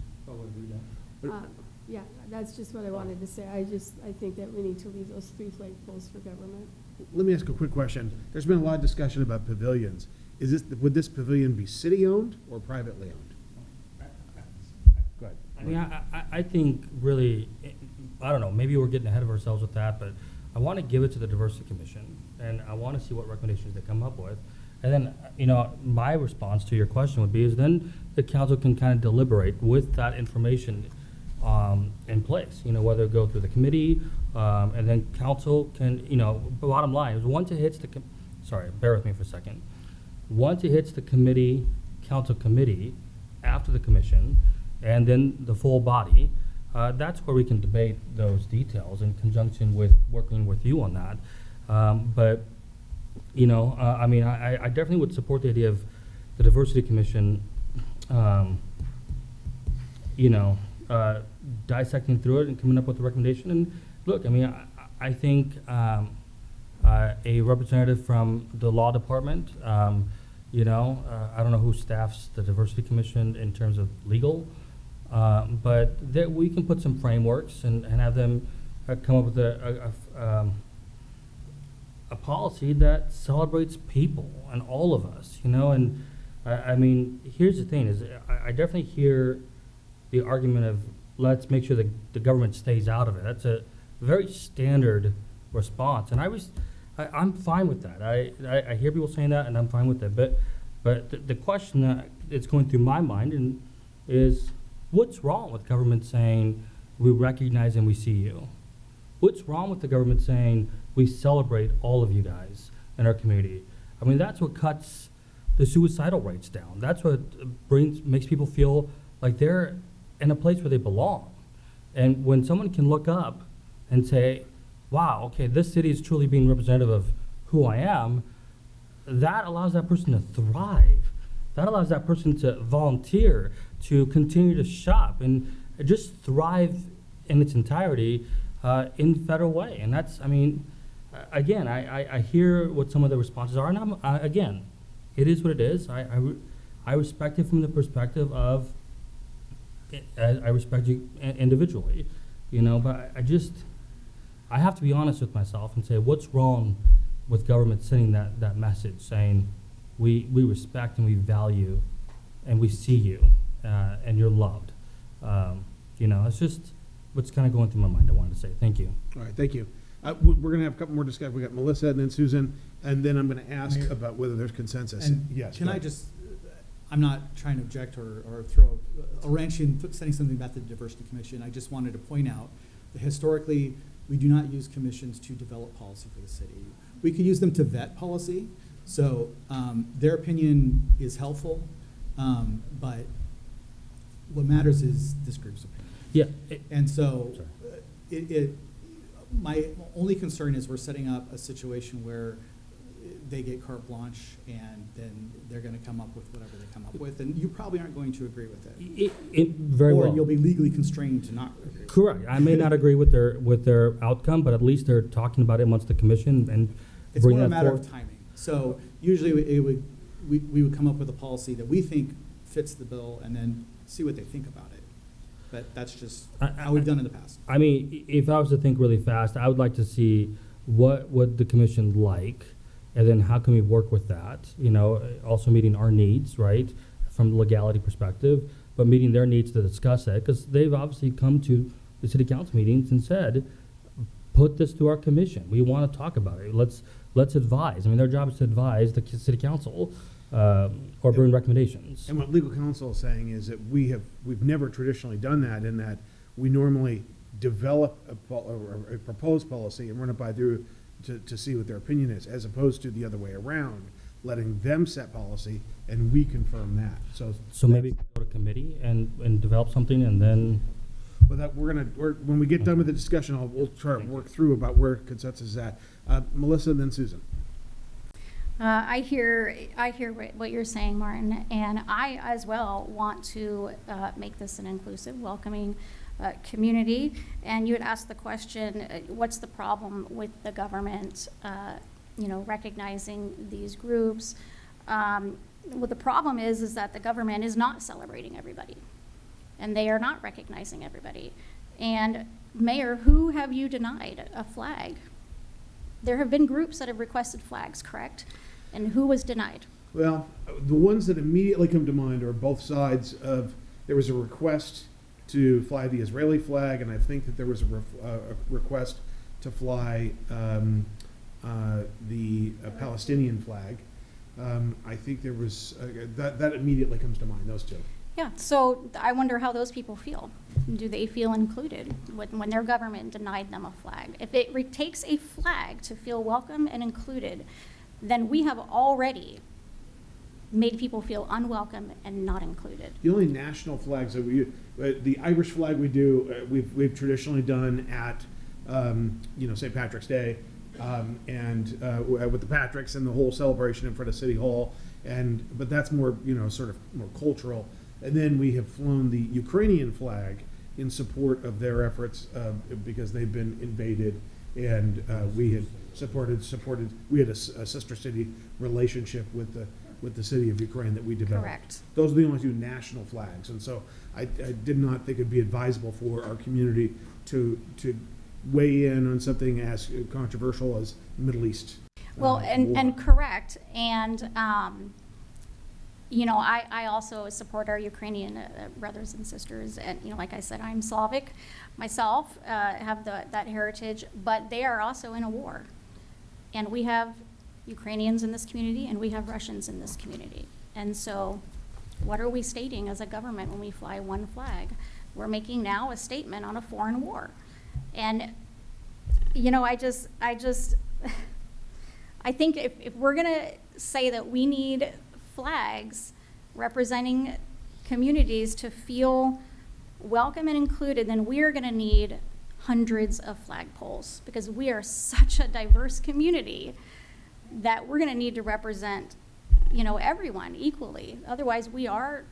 yeah, that's just what I wanted to say. I think that we need to leave those 3 flagpoles for government. Let me ask a quick question. There's been a lot of discussion about pavilions. Would this pavilion be city-owned or privately owned? Go ahead. I mean, I think really, I don't know, maybe we're getting ahead of ourselves with that, but I want to give it to the Diversity Commission, and I want to see what recommendations they come up with. And then, you know, my response to your question would be is then the council can kind of deliberate with that information in place, you know, whether it go through the committee, and then council can, you know, bottom line is once it hits the, sorry, bear with me for a second. Once it hits the committee, council committee, after the commission, and then the full body, that's where we can debate those details in conjunction with working with you on that. But, you know, I mean, I definitely would support the idea of the Diversity Commission, you know, dissecting through it and coming up with a recommendation. And look, I mean, I think a representative from the law department, you know, I don't know who staffs the Diversity Commission in terms of legal, but that we can put some frameworks and have them come up with a policy that celebrates people and all of us, you know. And I mean, here's the thing: is I definitely hear the argument of let's make sure that the government stays out of it. That's a very standard response, and I'm fine with that. I hear people saying that, and I'm fine with that. But the question that is going through my mind is, what's wrong with government saying we recognize and we see you? What's wrong with the government saying we celebrate all of you guys in our community? I mean, that's what cuts the suicidal rates down. That's what makes people feel like they're in a place where they belong. And when someone can look up and say, wow, okay, this city is truly being representative of who I am, that allows that person to thrive. That allows that person to volunteer, to continue to shop, and just thrive in its entirety in the federal way. And that's, I mean, again, I hear what some of the responses are, and again, it is what it is. I respect it from the perspective of, I respect you individually, you know, but I have to be honest with myself and say, what's wrong with government sending that message saying we respect and we value and we see you and you're loved. You know, it's just, what's kind of going through my mind. I wanted to say thank you. All right, thank you. We're going to have a couple more discussions. We got Melissa and then Susan, and then I'm going to ask Mayor? about whether there's consensus. And Yes. can go I ahead. just, I'm not trying to object or throw a wrench in saying something about the Diversity Commission. I just wanted to point out that historically, we do not use commissions to develop policy for the city. We could use them to vet policy, so their opinion is helpful, but what matters is this group's opinion. Yeah. And so, my only concern is we're setting up a situation where they get carte blanche and then they're going to come up with whatever they come up with, and you probably aren't going to agree with it. Very well. Or you'll be legally constrained to not agree. Correct. I may not agree with their outcome, but at least they're talking about it amongst the commission and It's bring more a that matter forward. of timing. So usually we would come up with a policy that we think fits the bill and then see what they think about it. But that's just how we've done in the past. I mean, if I was to think really fast, I would like to see what would the commission like, and then how can we work with that? You know, also meeting our needs, right, from the legality perspective, but meeting their needs to discuss it, because they've obviously come to the city council meetings and said, put this to our commission. We want to talk about it. Let's advise. I mean, their job is to advise the city council or bring recommendations. And what legal counsel is saying is that we've never traditionally done that, in that we normally develop a proposed policy and run it by through to see what their opinion is, as opposed to the other way around, letting them set policy and we confirm that. So maybe go to committee and develop something, and then. Well, that when we get done with the discussion, we'll try to work through about where consensus is at. Melissa and then Susan. I hear what you're saying, Martin, and I as well want to make this an inclusive, welcoming community. And you had asked the question, what's the problem with the government, recognizing these groups? Well, the problem is that the government is not celebrating everybody, and they are not recognizing everybody. And Mayor, who have you denied a flag? There have been groups that have requested flags, correct? And who was denied? Well, the ones that immediately come to mind are both sides of, there was a request to fly the Israeli flag, and I think that there was a request to fly the Palestinian flag. I think there was, that immediately comes to mind, those two. Yeah, so I wonder how those people feel. Do they feel included when their government denied them a flag? If it takes a flag to feel welcome and included, then we have already made people feel unwelcome and not included. The only national flags that we, the Irish flag we do, we've traditionally done at, St. Patrick's Day, and with the Patricks and the whole celebration in front of City Hall, but that's more, sort of more cultural. And then we have flown the Ukrainian flag in support of their efforts because they've been invaded, and we had supported. We had a sister city relationship with the city of Ukraine that we developed. Correct. Those are the only two national flags, and so I did not think it'd be advisable for our community to weigh in on something as controversial as Middle East. Well, and correct, and I also support our Ukrainian brothers and sisters, and like I said, I'm Slavic myself, have that heritage, but they are also in a war, and we have Ukrainians in this community, and we have Russians in this community, and so what are we stating as a government when we fly one flag? We're making now a statement on a foreign war, and I think if we're gonna say that we need flags representing communities to feel welcome and included, then we are going to need hundreds of flagpoles, because we are such a diverse community that we're going to need to represent, everyone equally. Otherwise, we are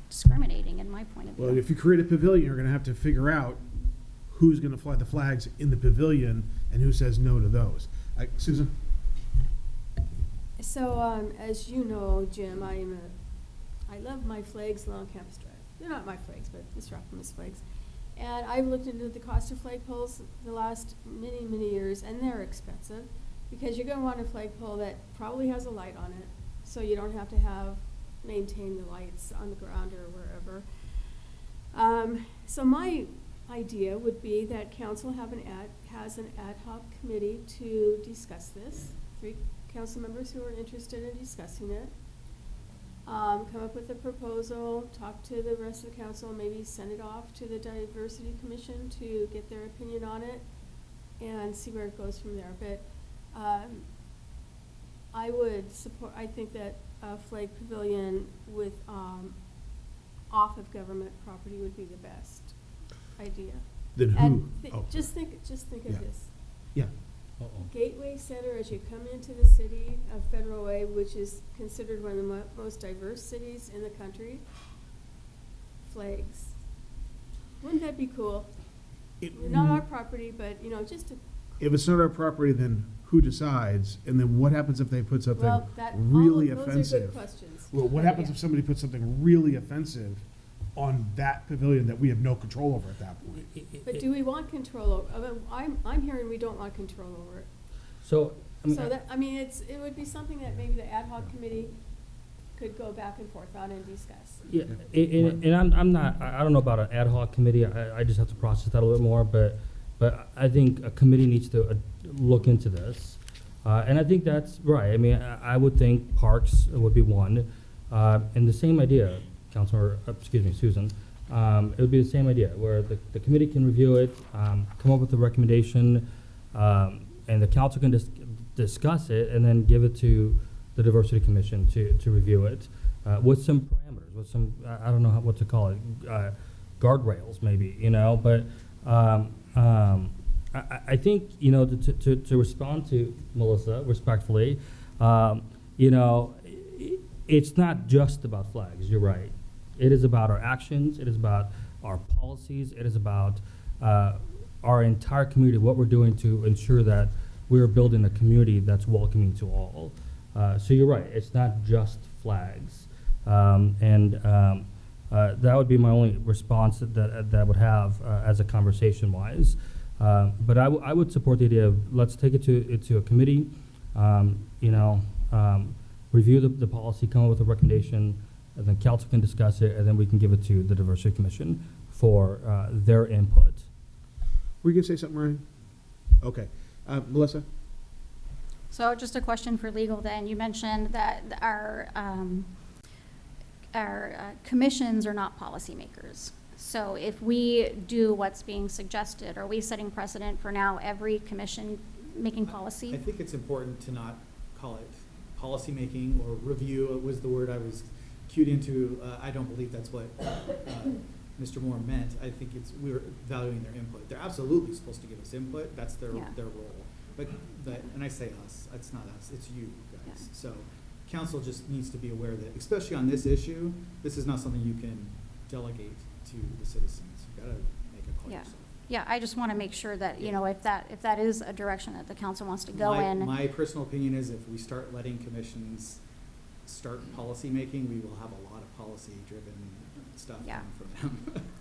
discriminating, in my point of view. Well, if you create a pavilion, you're going to have to figure out who's going to fly the flags in the pavilion and who says no to those. Susan? So, as you know, Jim, I love my flags along Campus Drive. They're not my flags, but the Strathmore flags. And I've looked into the cost of flagpoles the last many, many years, and they're expensive, because you're going to want a flagpole that probably has a light on it, so you don't have to maintain the lights on the ground or wherever. So my idea would be that council has an ad hoc committee to discuss this. 3 council members who are interested in discussing it. Come up with a proposal, talk to the rest of the council, maybe send it off to the Diversity Commission to get their opinion on it and see where it goes from there. But I would support, I think that a flag pavilion with, off of government property would be the best idea. Then who? And Oh, just think of Yeah. this. Yeah. Gateway Center, as you come into the city of Federal Way, which is considered one of the most diverse cities in the country, flags. Wouldn't that be cool? Not our property, but, just to. If it's not our property, then who decides? And then what happens if they put something Well, really those are offensive? good questions. Well, what happens Yeah. if somebody puts something really offensive on that pavilion that we have no control over at that point? But do we want control over, I'm hearing we don't want control over it. So, So that, it would be something that maybe the ad hoc committee could go back and forth on and discuss. yeah, and I'm not, I don't know about an ad hoc committee, I just have to process that a little bit more, but I think a committee needs to look into this. And I think that's right. I mean, I would think parks would be one. And the same idea, Susan, it would be the same idea, where the committee can review it, come up with a recommendation, and the council can discuss it, and then give it to the Diversity Commission to review it, with some parameters, with some, I don't know what to call it, guardrails maybe, but I think, to respond to Melissa respectfully, it's not just about flags, you're right. It is about our actions, it is about our policies, it is about our entire community, what we're doing to ensure that we're building a community that's welcoming to all. So you're right, it's not just flags. That would be my only response that I would have as a conversation-wise. But I would support the idea of, let's take it to a committee, review the policy, come up with a recommendation, and then council can discuss it, and then we can give it to the Diversity Commission for their input. Were you going to say something, Ryan? Okay. Melissa? So just a question for legal then. You mentioned that our commissions are not policymakers. So if we do what's being suggested, are we setting precedent for now every commission making policy? I think it's important to not call it policymaking or review was the word I was cued into. I don't believe that's what Mr. Moore meant. I think we're valuing their input. They're absolutely supposed to give us input. That's their role. But and I say us, it's not us, it's you guys. Yeah. So council just needs to be aware that, especially on this issue, this is not something you can delegate to the citizens. You gotta make a call yourself. Yeah, I just want to make sure that, if that is a direction that the council wants to go in. My personal opinion is if we start letting commissions start policy making, we will have a lot of policy driven stuff coming from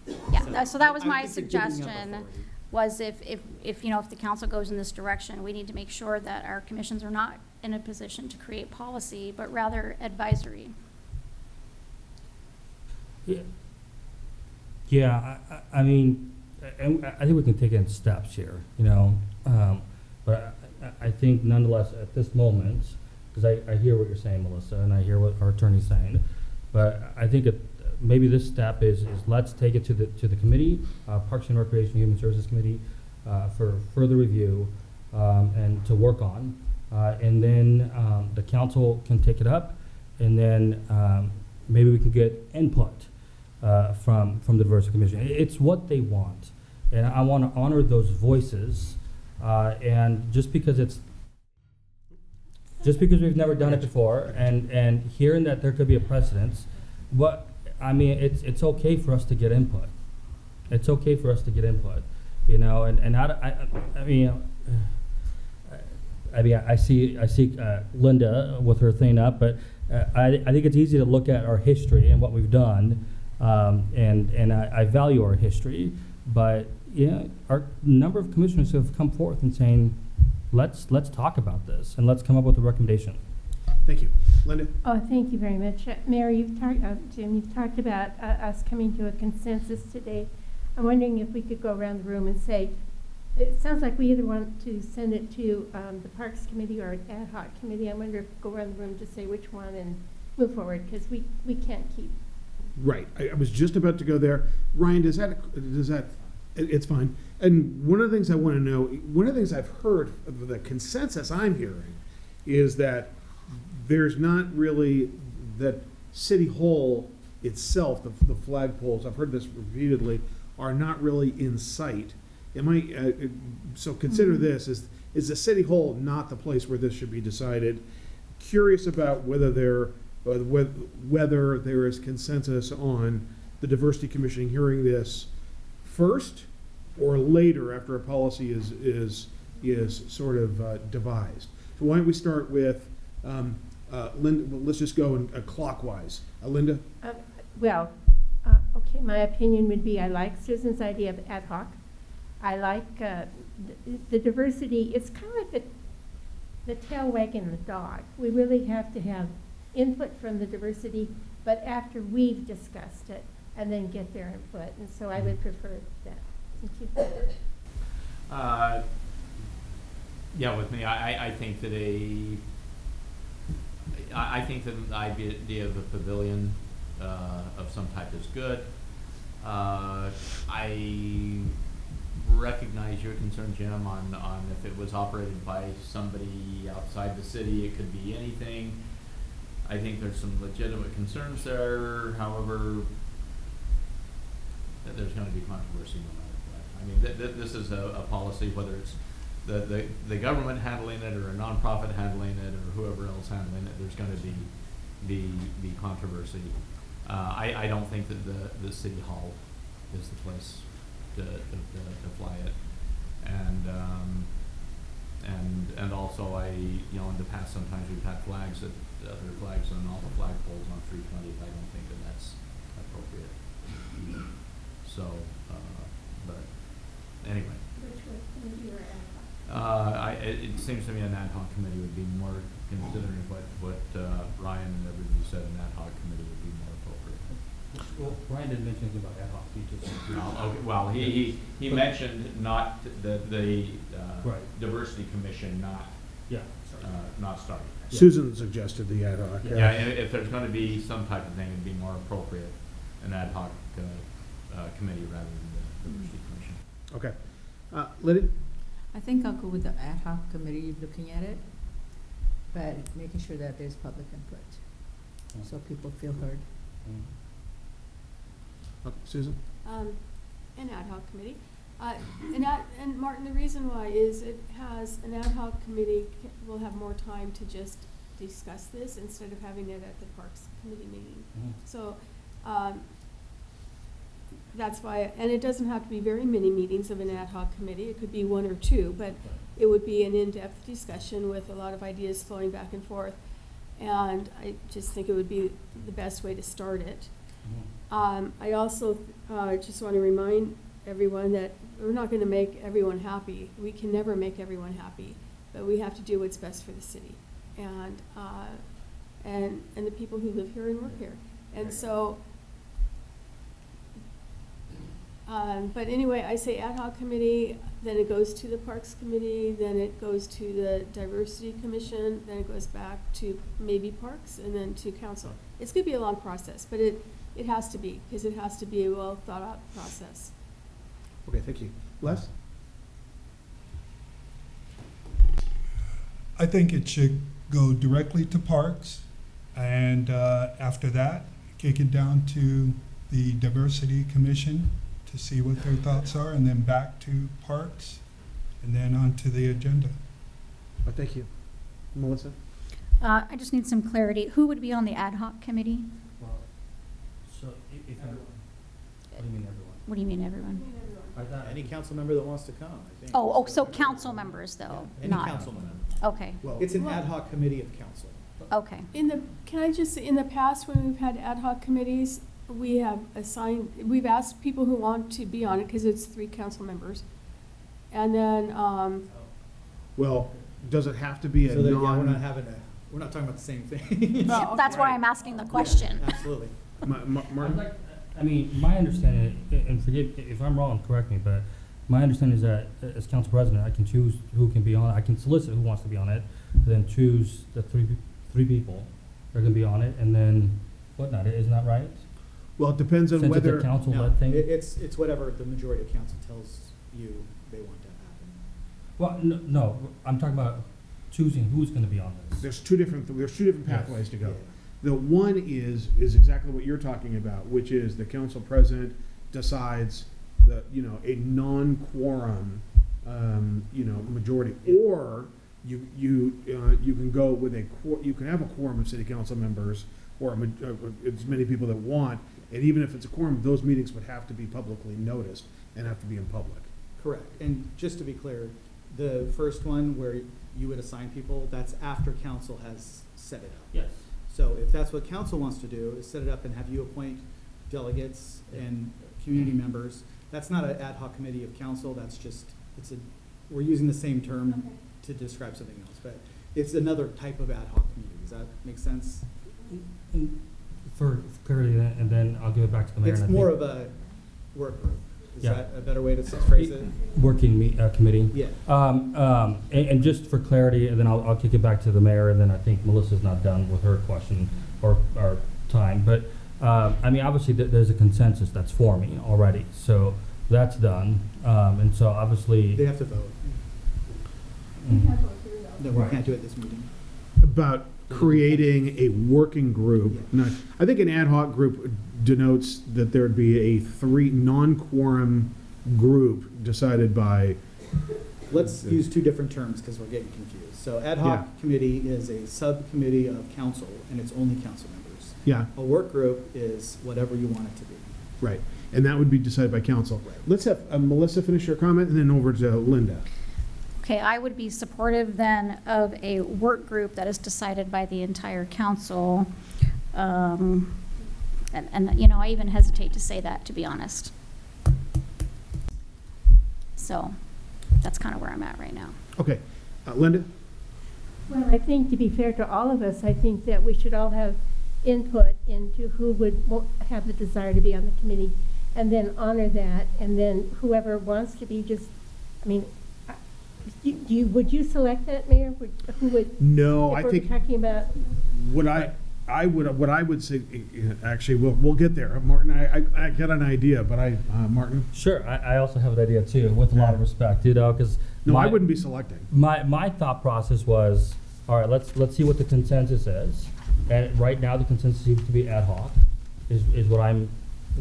them. Yeah, so that was my think they're giving up suggestion, authority. was if the council goes in this direction, we need to make sure that our commissions are not in a position to create policy, but rather advisory. Yeah, I mean, and I think we can take it in steps here, but I think nonetheless at this moment, because I hear what you're saying, Melissa, and I hear what our attorney's saying, but I think maybe this step is let's take it to the committee, Parks and Recreation and Human Services Committee, for further review and to work on, and then the council can take it up, and then maybe we can get input from the Diversity Commission. It's what they want, and I want to honor those voices. And just because we've never done it before, and hearing that there could be a precedence, it's okay for us to get input. It's okay for us to get input, I see Linda with her thing up, but I think it's easy to look at our history and what we've done. And I value our history, but our number of commissioners who have come forth and saying, let's talk about this and let's come up with a recommendation. Thank you. Linda? Oh, thank you very much. Mary, Jim, you've talked about us coming to a consensus today. I'm wondering if we could go around the room and say, it sounds like we either want to send it to the Parks Committee or an ad hoc committee. I wonder if go around the room to say which one and move forward, because we can't keep. Right. I was just about to go there. Ryan, it's fine. And one of the things I want to know, one of the things I've heard, the consensus I'm hearing, is that there's not really, that City Hall itself, the flagpoles, I've heard this repeatedly, are not really in sight. So consider this, is the City Hall not the place where this should be decided? Curious about whether there is consensus on the Diversity Commission hearing this first or later after a policy is sort of devised. So why don't we start with Linda? Let's just go in clockwise. Linda? Okay, my opinion would be I like Susan's idea of ad hoc. I like the diversity. It's kind of like the tail wagging the dog. We really have to have input from the diversity, but after we've discussed it and then get their input. And so I would prefer that. Thank you. Yeah, with me, I think that I think that the idea of a pavilion of some type is good. I recognize your concern, Jim, on if it was operated by somebody outside the city, it could be anything. I think there's some legitimate concerns there. However, there's going to be controversy no matter what. I mean, this is a policy, whether it's the government handling it or a nonprofit handling it or whoever else handling it, there's going to be controversy. I don't think that the City Hall is the place to fly it, and also in the past sometimes we've had flags that other flags on all the flagpoles on 320. I don't think that that's appropriate. So, but anyway. Which would be your ad hoc? It seems to me an ad hoc committee would be more, considering what Ryan and everybody said, an ad hoc committee would be more appropriate. Well, Ryan didn't mention anything about ad hoc, he just. No, okay, well, he mentioned not the Right. Diversity Commission not starting. Yeah. Susan suggested the ad hoc. Yeah, and if there's going to be some type of thing, it'd be more appropriate an ad hoc committee rather than the Diversity Commission. Okay. Liddy? I think I'll go with the ad hoc committee looking at it, but making sure that there's public input, so people feel heard. Okay. Susan? An ad hoc committee. And Martin, the reason why is it has an ad hoc committee will have more time to just discuss this instead of having it at the Parks Committee meeting. So that's why, and it doesn't have to be very many meetings of an ad hoc committee. It could be one or two, but it would be an in-depth discussion with a lot of ideas flowing back and forth. And I just think it would be the best way to start it. I also just want to remind everyone that we're not going to make everyone happy. We can never make everyone happy, but we have to do what's best for the city and the people who live here and work here. And so, but anyway, I say ad hoc committee, then it goes to the Parks Committee, then it goes to the Diversity Commission, then it goes back to maybe Parks, and then to Council. It's going to be a long process, but it has to be, because it has to be a well thought out process. Okay, thank you. Les? I think it should go directly to Parks, and after that, kick it down to the Diversity Commission to see what their thoughts are, and then back to Parks, and then on to the agenda. Oh, thank you. Melissa? I just need some clarity. Who would be on the ad hoc committee? Well, so if what do you mean everyone? What do you mean, everyone? I thought Any council member that wants to come, I think. Oh, so council members, though, Any not. council member. Okay, It's an ad hoc committee of council. okay. Can I just say, in the past, when we've had ad hoc committees, we've asked people who want to be on it, because it's 3 council members. And then, Well, does it have to be a So that, non? we're not talking about the same thing. Oh, That's okay. why I'm asking the question. Absolutely. Martin? I mean, my understanding, and forgive if I'm wrong, correct me, but my understanding is that as council president, I can choose who can be on it. I can solicit who wants to be on it, then choose the three people that are going to be on it, and then whatnot. Isn't that right? Well, it depends on Since whether. it's a council No, led thing. it's whatever the majority of council tells you they want to happen. Well, no, I'm talking about choosing who's going to be on this. There's two different Yes. pathways to go. Yeah. The one is exactly what you're talking about, which is the council president decides a non-quorum, majority, or you can go with you can have a quorum of city council members or as many people that want, and even if it's a quorum, those meetings would have to be publicly noticed and have to be in public. Correct. And just to be clear, the first one where you would assign people, that's after council has set it up. Yes. So if that's what council wants to do, is set it up and have you appoint delegates and community members. That's not an ad hoc committee of council, that's just, we're using the same term to describe something else, but it's another type of ad hoc committee. Does that make sense? For clarity, and then I'll give it back to the mayor. It's and I more think- of a work group. Is Yeah. that a better way to phrase it? Working committee. Yeah. And just for clarity, and then I'll kick it back to the mayor, and then I think Melissa's not done with her question or time. But, I mean, obviously, there's a consensus that's forming already, so that's done. And so obviously. They have to vote. Mm. No, we Right. can't do it this meeting. About creating a working group. Yeah. Now, I think an ad hoc group denotes that there'd be a non-quorum group decided by. Let's use two different terms because we're getting confused. So ad hoc committee is a subcommittee of council, and it's only council members. Yeah, A work group is whatever you want it to be. right. And that would be decided by council. Right. Let's have Melissa finish her comment and then over to Linda. Okay, I would be supportive then of a work group that is decided by the entire council. And I even hesitate to say that, to be honest. So that's kind of where I'm at right now. Okay, Linda? Well, I think to be fair to all of us, I think that we should all have input into who would have the desire to be on the committee, and then honor that, and then whoever wants to be would you select that, Mayor? Who would? No, if I we're think talking about. what I would say, actually, we'll get there. Martin, I get an idea, but Martin? Sure, I also have an idea too, with a lot of respect, because. No, I wouldn't be selecting. My thought process was, all right, let's see what the consensus is. And right now, the consensus seems to be ad hoc, is what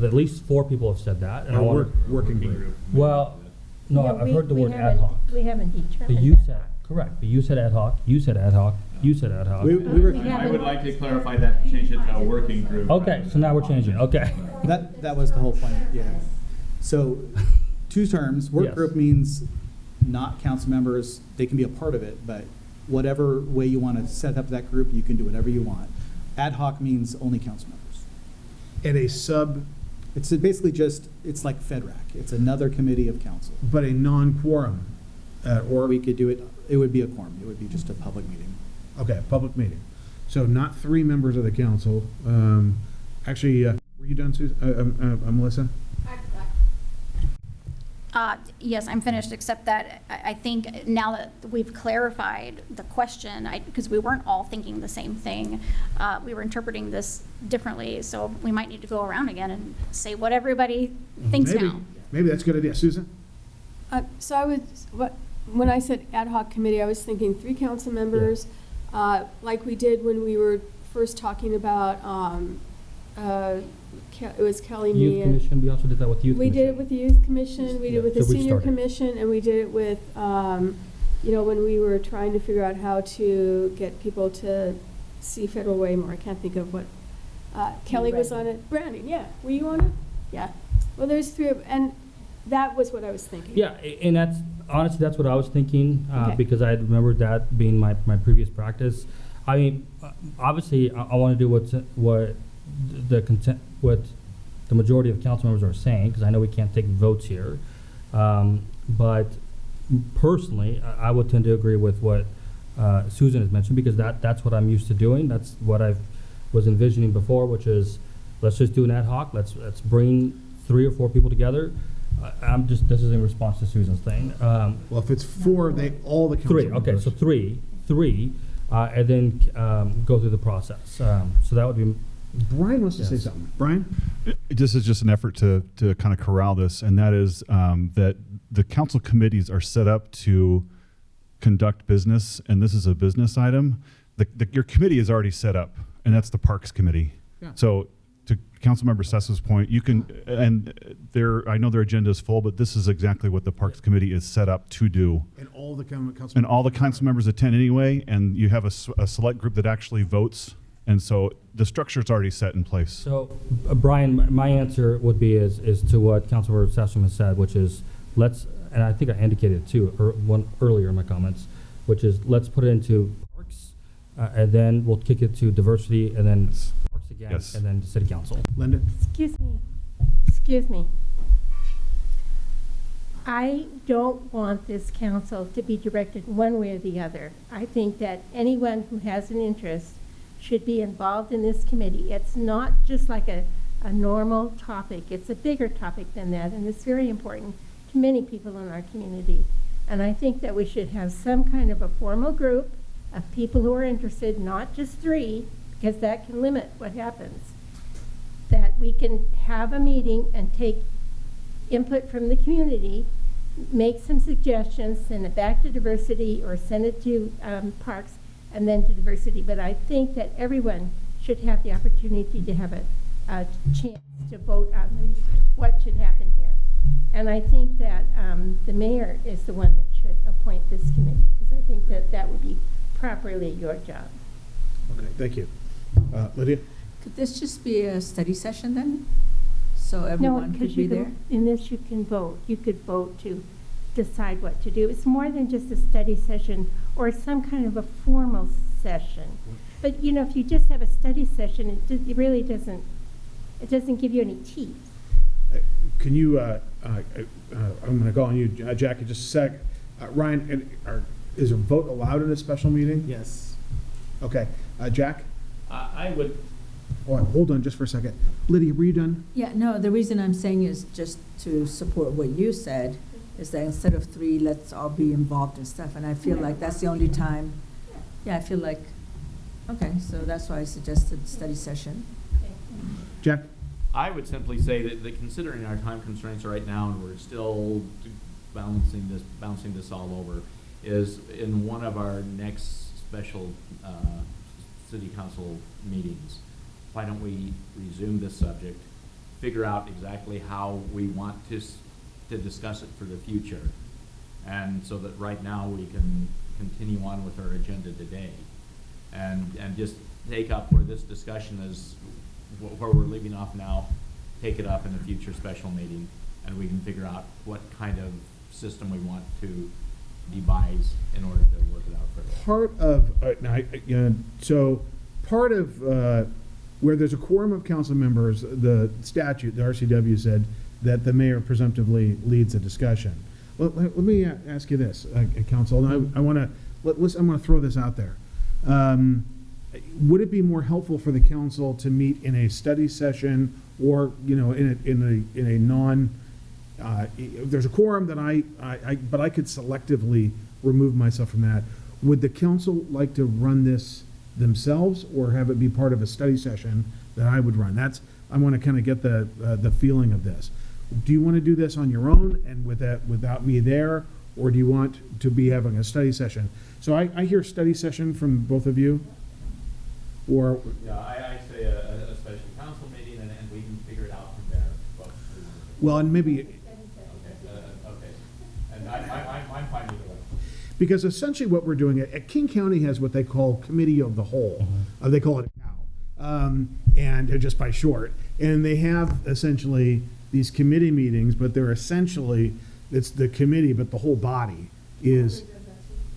at least 4 people have said that. And I want Working group. Well, no, Yeah, I've heard the word ad hoc. We haven't determined But you that. said, correct, but you said ad hoc, you said ad hoc, you said ad hoc. We were, I would like to clarify that, change it to a working group. Okay, so now we're changing, okay. that was the whole point, yeah. So, 2 terms, work Yes. group means not council members, they can be a part of it, but whatever way you want to set up that group, you can do whatever you want. Ad hoc means only council members. And a sub, It's basically it's like FEDRAC, it's another committee of council. but a non-quorum, Or we could do it would be a quorum, it would be just a public meeting. okay, public meeting. So not 3 members of the council. Actually, were you done, Susan? Melissa? Yes, I'm finished, except that I think now that we've clarified the question, because we weren't all thinking the same thing, we were interpreting this differently, so we might need to go around again and say what everybody thinks Maybe. now. Maybe that's a good idea. Susan? So when I said ad hoc committee, I was thinking 3 council members, like we did when we were first talking about, it was Kelly, me, Youth and. Commission, we also did that with Youth We Commission. did it with the Youth Commission, we did it with the So we Senior started. Commission, and we did it with, when we were trying to figure out how to get people to see Federal Way more. I can't think of what, Kelly was on it. Brandon, yeah. Were you on it? Yeah. Well, there's 3 and that was what I was thinking. Yeah, and honestly, that's what I was thinking, Okay. because I had remembered that being my previous practice. I mean, obviously, I want to do what the majority of council members are saying, because I know we can't take votes here. But personally, I would tend to agree with what Susan has mentioned, because that's what I'm used to doing. That's what I was envisioning before, which is let's just do an ad hoc. Let's bring 3 or 4 people together. This is in response to Susan's thing. Well, if it's 4, all the council 3, okay, members. so 3, and then go through the process. So that would be. Brian wants to say Yes. something. Brian? This is just an effort to kind of corral this, and that is that the council committees are set up to conduct business, and this is a business item. Your committee is already set up, and that's the Parks Committee. Yeah. So to Councilmember Sessa's point, you can, and I know their agenda is full, but this is exactly what the Parks Committee is set up to do. And all the council And all the council members attend anyway, and you have a select group that actually votes, and so the structure is already set in place. So, Brian, my answer would be is to what Councilmember Sessom has said, which is and I think I indicated it too earlier in my comments, which is let's put it into parks, and then we'll kick it to diversity, and then parks again, Yes. and then to city council. Linda? Excuse me. I don't want this council to be directed one way or the other. I think that anyone who has an interest should be involved in this committee. It's not just like a normal topic. It's a bigger topic than that, and it's very important to many people in our community. And I think that we should have some kind of a formal group of people who are interested, not just 3, because that can limit what happens. That we can have a meeting and take input from the community, make some suggestions, send it back to diversity or send it to parks and then to diversity. But I think that everyone should have the opportunity to have a chance to vote on what should happen here. And I think that the mayor is the one that should appoint this committee, because I think that that would be properly your job. Okay, thank you. Lydia? Could this just be a study session then? So everyone could be there? In this you can vote. You could vote to decide what to do. It's more than just a study session or some kind of a formal session. But you know, if you just have a study session, it really doesn't give you any teeth. Can you, I'm going to go on you, Jackie, just a sec. Ryan, is a vote allowed in a special meeting? Yes. Okay. Jack? I would, Hold on just for a second. Lydia, were you done? Yeah, no, the reason I'm saying is just to support what you said, is that instead of 3, let's all be involved in stuff. And I feel like that's the only time, I feel like, okay, so that's why I suggested study session. Jack? I would simply say that considering our time constraints right now, and we're still bouncing this all over, is in one of our next special city council meetings, why don't we resume this subject, figure out exactly how we want to discuss it for the future, and so that right now we can continue on with our agenda today, and just take up where this discussion is, where we're leaving off now, take it up in a future special meeting, and we can figure out what kind of system we want to devise in order to work it out further. Part of where there's a quorum of council members, the statute, the RCW said that the mayor presumptively leads a discussion. Well, let me ask you this, council, and I want to throw this out there. Would it be more helpful for the council to meet in a study session, or in a non? There's a quorum that but I could selectively remove myself from that. Would the council like to run this themselves, or have it be part of a study session that I would run? I want to kind of get the feeling of this. Do you want to do this on your own and without me there, or do you want to be having a study session? So I hear study session from both of you, or Yeah, I say a special council meeting, and we can figure it out from there. well, and maybe Okay, and I'm fine either way. because essentially what we're doing at King County has what they call committee of the whole. They call it COW, and just by short. And they have essentially these committee meetings, but they're essentially, it's the committee, but the whole body is.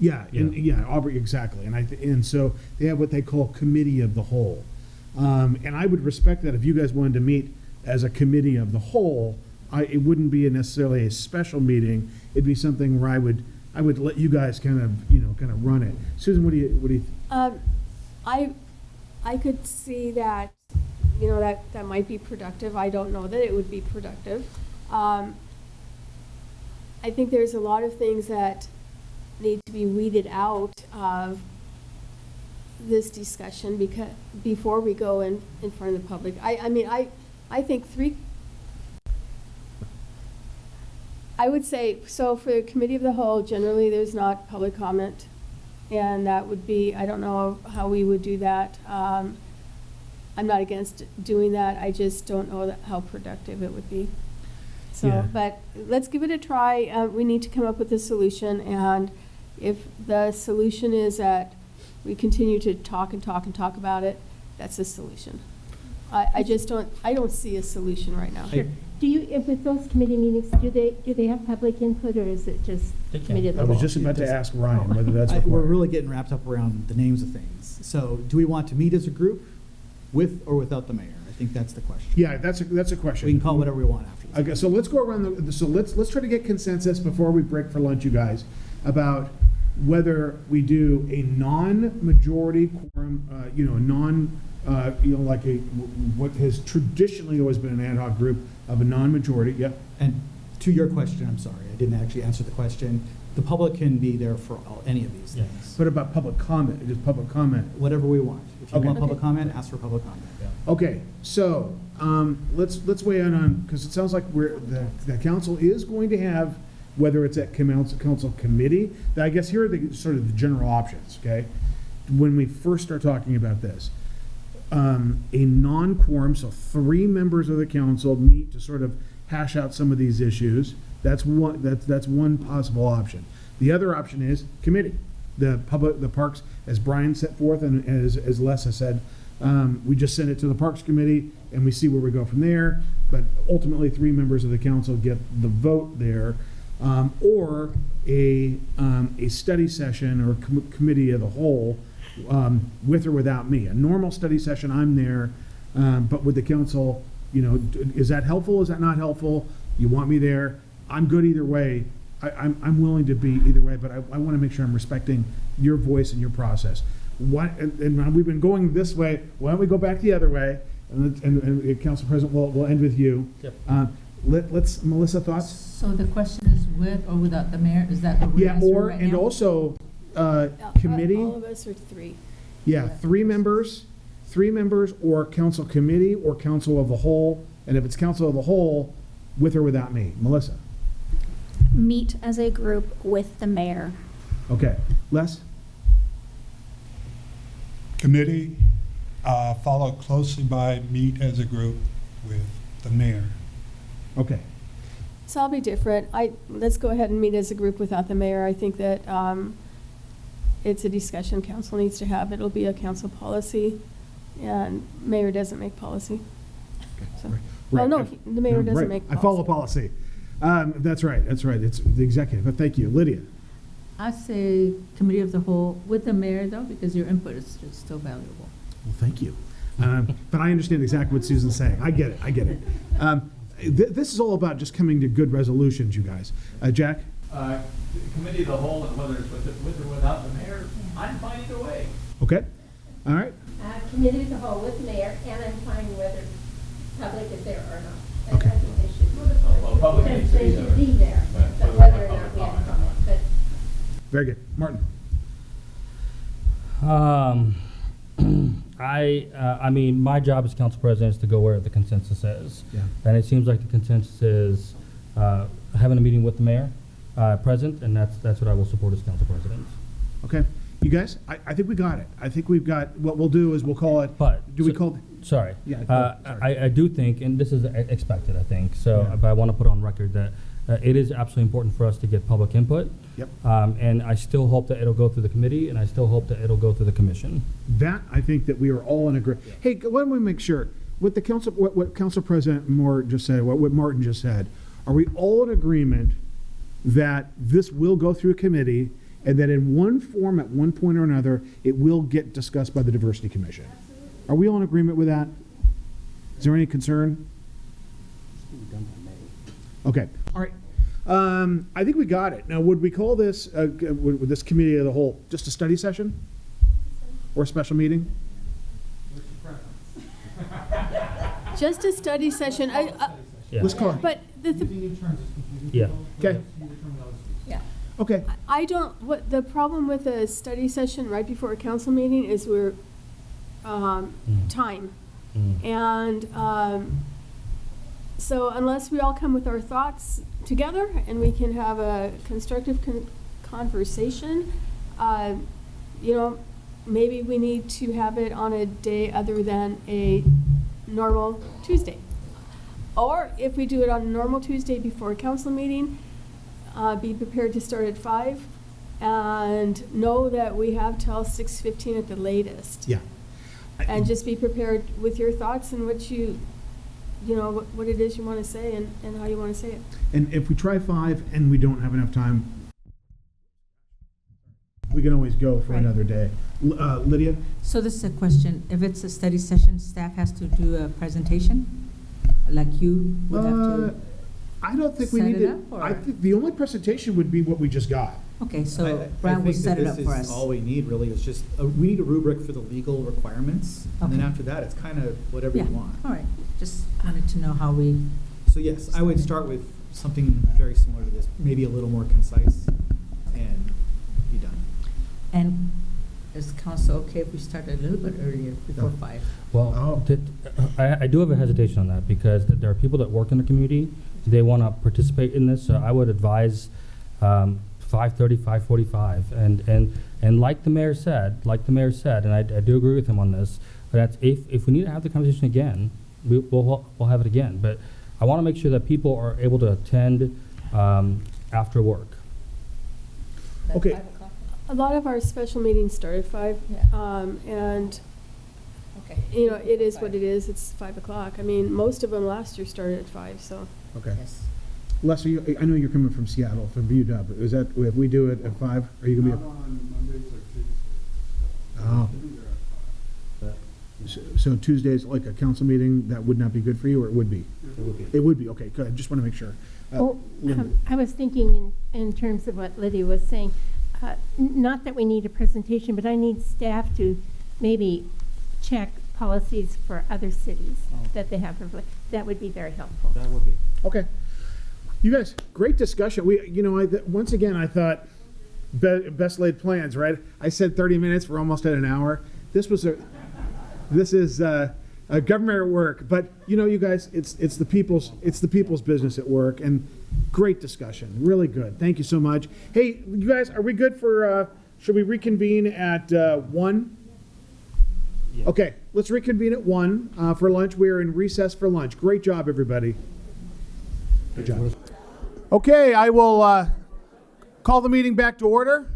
Aubrey, exactly. And so they have what they call committee of the whole. And I would respect that if you guys wanted to meet as a committee of the whole. It wouldn't be necessarily a special meeting. It'd be something where I would let you guys kind of run it. Susan, what do you I could see that that might be productive. I don't know that it would be productive. I think there's a lot of things that need to be weeded out of this discussion before we go in front of the public. I think I would say, so for the committee of the whole, generally there's not public comment. And that would be, I don't know how we would do that. I'm not against doing that. I just don't know how productive it would be. So, Yeah. but let's give it a try. We need to come up with a solution. And if the solution is that we continue to talk and talk and talk about it, that's the solution. I don't see a solution right now. Sure. Do you, if with those committee meetings, do they have public input, or is it just committee of the I whole? was just about to ask Ryan whether that's We're required. really getting wrapped up around the names of things. So do we want to meet as a group with or without the mayor? I think that's the question. Yeah, that's a question. We can call whatever we want after this. Okay, so let's go around so let's try to get consensus before we break for lunch, you guys, about whether we do a non-majority quorum, like what has traditionally always been an ad hoc group of a non-majority. Yeah. And to your question, I'm sorry, I didn't actually answer the question. The public can be there for any of these things. What about public comment? Just public comment. Whatever we want. If you Okay. want public comment, ask for public comment. Okay, so let's weigh in on, because it sounds like the council is going to have, whether it's at council committee, I guess here are the sort of the general options. Okay, when we first start talking about this, a non-quorum, so 3 members of the council meet to sort of hash out some of these issues. That's one possible option. The other option is committee. The parks, as Brian set forth and as Les has said, we just send it to the Parks Committee and we see where we go from there. But ultimately, 3 members of the council get the vote there, or a study session or committee of the whole, with or without me. A normal study session, I'm there, but with the council, is that helpful? Is that not helpful? You want me there? I'm good either way. I'm willing to be either way, but I want to make sure I'm respecting your voice and your process. And we've been going this way. Why don't we go back the other way? And Council President, we'll end with you. Yep. Let's Melissa, thoughts? So the question is with or without the mayor? Is that what we're Yeah, answering or right and now? also committee. All of us are 3. Yeah, 3 members, or council committee or council of the whole. And if it's council of the whole, with or without me, Melissa. Meet as a group with the mayor. Okay, Les. Committee, followed closely by meet as a group with the mayor. Okay. So I'll be different. Let's go ahead and meet as a group without the mayor. I think that it's a discussion council needs to have. It'll be a council policy, and mayor doesn't make policy. So, well, no, the mayor doesn't make policy. I follow policy. That's right. It's the executive. But thank you, Lydia. I say committee of the whole with the mayor though, because your input is still valuable. Well, thank you. But I understand exactly what Susan's saying. I get it. This is all about just coming to good resolutions, you guys. Jack? Committee of the whole, and whether it's with or without the mayor, I'm fine either way. Okay. All right. Committee of the whole with the mayor, and I'm fine whether public is there or not. Okay. I think they should. Well, public needs to be there. Be there, But but whether whether or public not we have comment or comment. not. But Very good. Martin? I mean, my job as council president is to go where the consensus is. Yeah. And it seems like the consensus is having a meeting with the mayor present, and that's what I will support as council president. Okay. You guys, I think we got it. I think we've got, what we'll do is we'll call it, But we call it? Sorry. Yeah, I do think, and this is expected, I think, so, Yeah. but I want to put on record that it is absolutely important for us to get public input. Yep. And I still hope that it'll go through the committee, and I still hope that it'll go through the commission. That, I think that we are all in agreement. Hey, why don't we make sure, what the council, what Council President Moore just said, what Martin just said, are we all in agreement that this will go through a committee, and that in one form, at one point or another, it will get discussed by the Diversity Commission? Are we all in agreement with that? Is there any concern? Okay, all right. I think we got it. Now, would we call this, with this committee of the whole, just a study session? Or a special meeting? What's your preference? just a study session. Yeah. Let's call it. But Using new terms is confusing Yeah. people. Okay. Use the terminology. yeah. Okay. I don't, what, the problem with a study session right before a council meeting is we're, time. And, so unless we all come with our thoughts together and we can have a constructive conversation, you know, maybe we need to have it on a day other than a normal Tuesday. Or if we do it on a normal Tuesday before a council meeting, be prepared to start at 5 and know that we have till 6:15 at the latest. Yeah. And just be prepared with your thoughts and what you know, what it is you want to say and how you want to say it. And if we try 5 and we don't have enough time, we can always go for Right. another day. Lydia? So this is a question. If it's a study session, staff has to do a presentation? Like you would have to? I don't think we set need it to. up, or- I think the only presentation would be what we just got. Okay, I so Brian will think set that it up this for is us. all we need really is just, we need a rubric for the legal requirements. And then Okay. after that, it's kind of whatever you Yeah, want. all right. Just wanted to know how we, So yes, I would start with something very similar to this, maybe a little more concise and be done. and is council okay if we start a little bit earlier, before 5? Well, I do have a hesitation on that because there are people that work in the community. They want to participate in this, so I would advise 5:30, 5:45. And like the mayor said, and I do agree with him on this, but that's if we need to have the conversation again, we'll have it again. But I want to make sure that people are able to attend after work. Okay. A lot of our special meetings start at 5, and, Okay. you know, it is what it is, it's 5 o'clock. I mean, most of them last year started at 5, so. Okay. Yes. Leslie, I know you're coming from Seattle, from UW. Is that, if we do it at 5, are you going to be? on Mondays or Tuesdays. Oh. So Tuesdays, like a council meeting, that would not be good for you, or it would be? It would be. It would be, okay, good. Just want to make sure. Linda. I was thinking in terms of what Lydia was saying, not that we need a presentation, but I need staff to maybe check policies for other cities that they have. That would be very helpful. That would be. Okay. You guys, great discussion. Once again, I thought best laid plans, right? I said 30 minutes. We're almost at an hour. This is a government at work, but you guys, it's the people's business at work, and great discussion. Really good. Thank you so much. Hey, you guys, are we good for? Should we reconvene at 1? Yeah. Okay, let's reconvene at 1 for lunch. We are in recess for lunch. Great job, everybody. Good job. Okay, I will call the meeting back to order.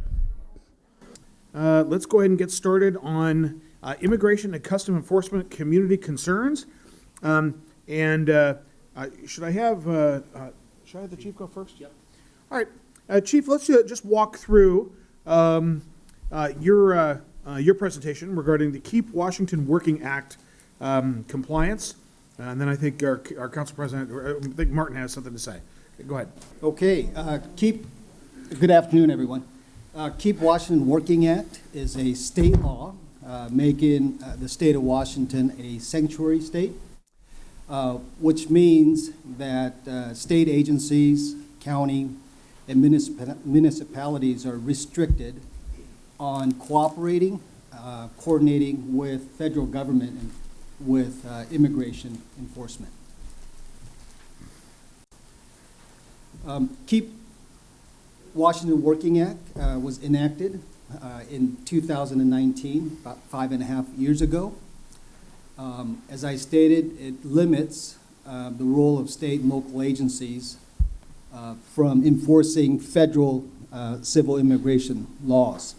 Let's go ahead and get started on immigration and custom enforcement community concerns. Should I have the chief go first? Yep. All right, Chief, let's just walk through your presentation regarding the Keep Washington Working Act compliance. And then I think our council president, I think Martin has something to say. Go ahead. Okay, good afternoon, everyone. Keep Washington Working Act is a state law making the state of Washington a sanctuary state, which means that state agencies, county, and municipalities are restricted on cooperating, coordinating with federal government and with immigration enforcement. Keep Washington Working Act was enacted in 2019, about 5.5 years ago. As I stated, it limits the role of state and local agencies from enforcing federal civil immigration laws.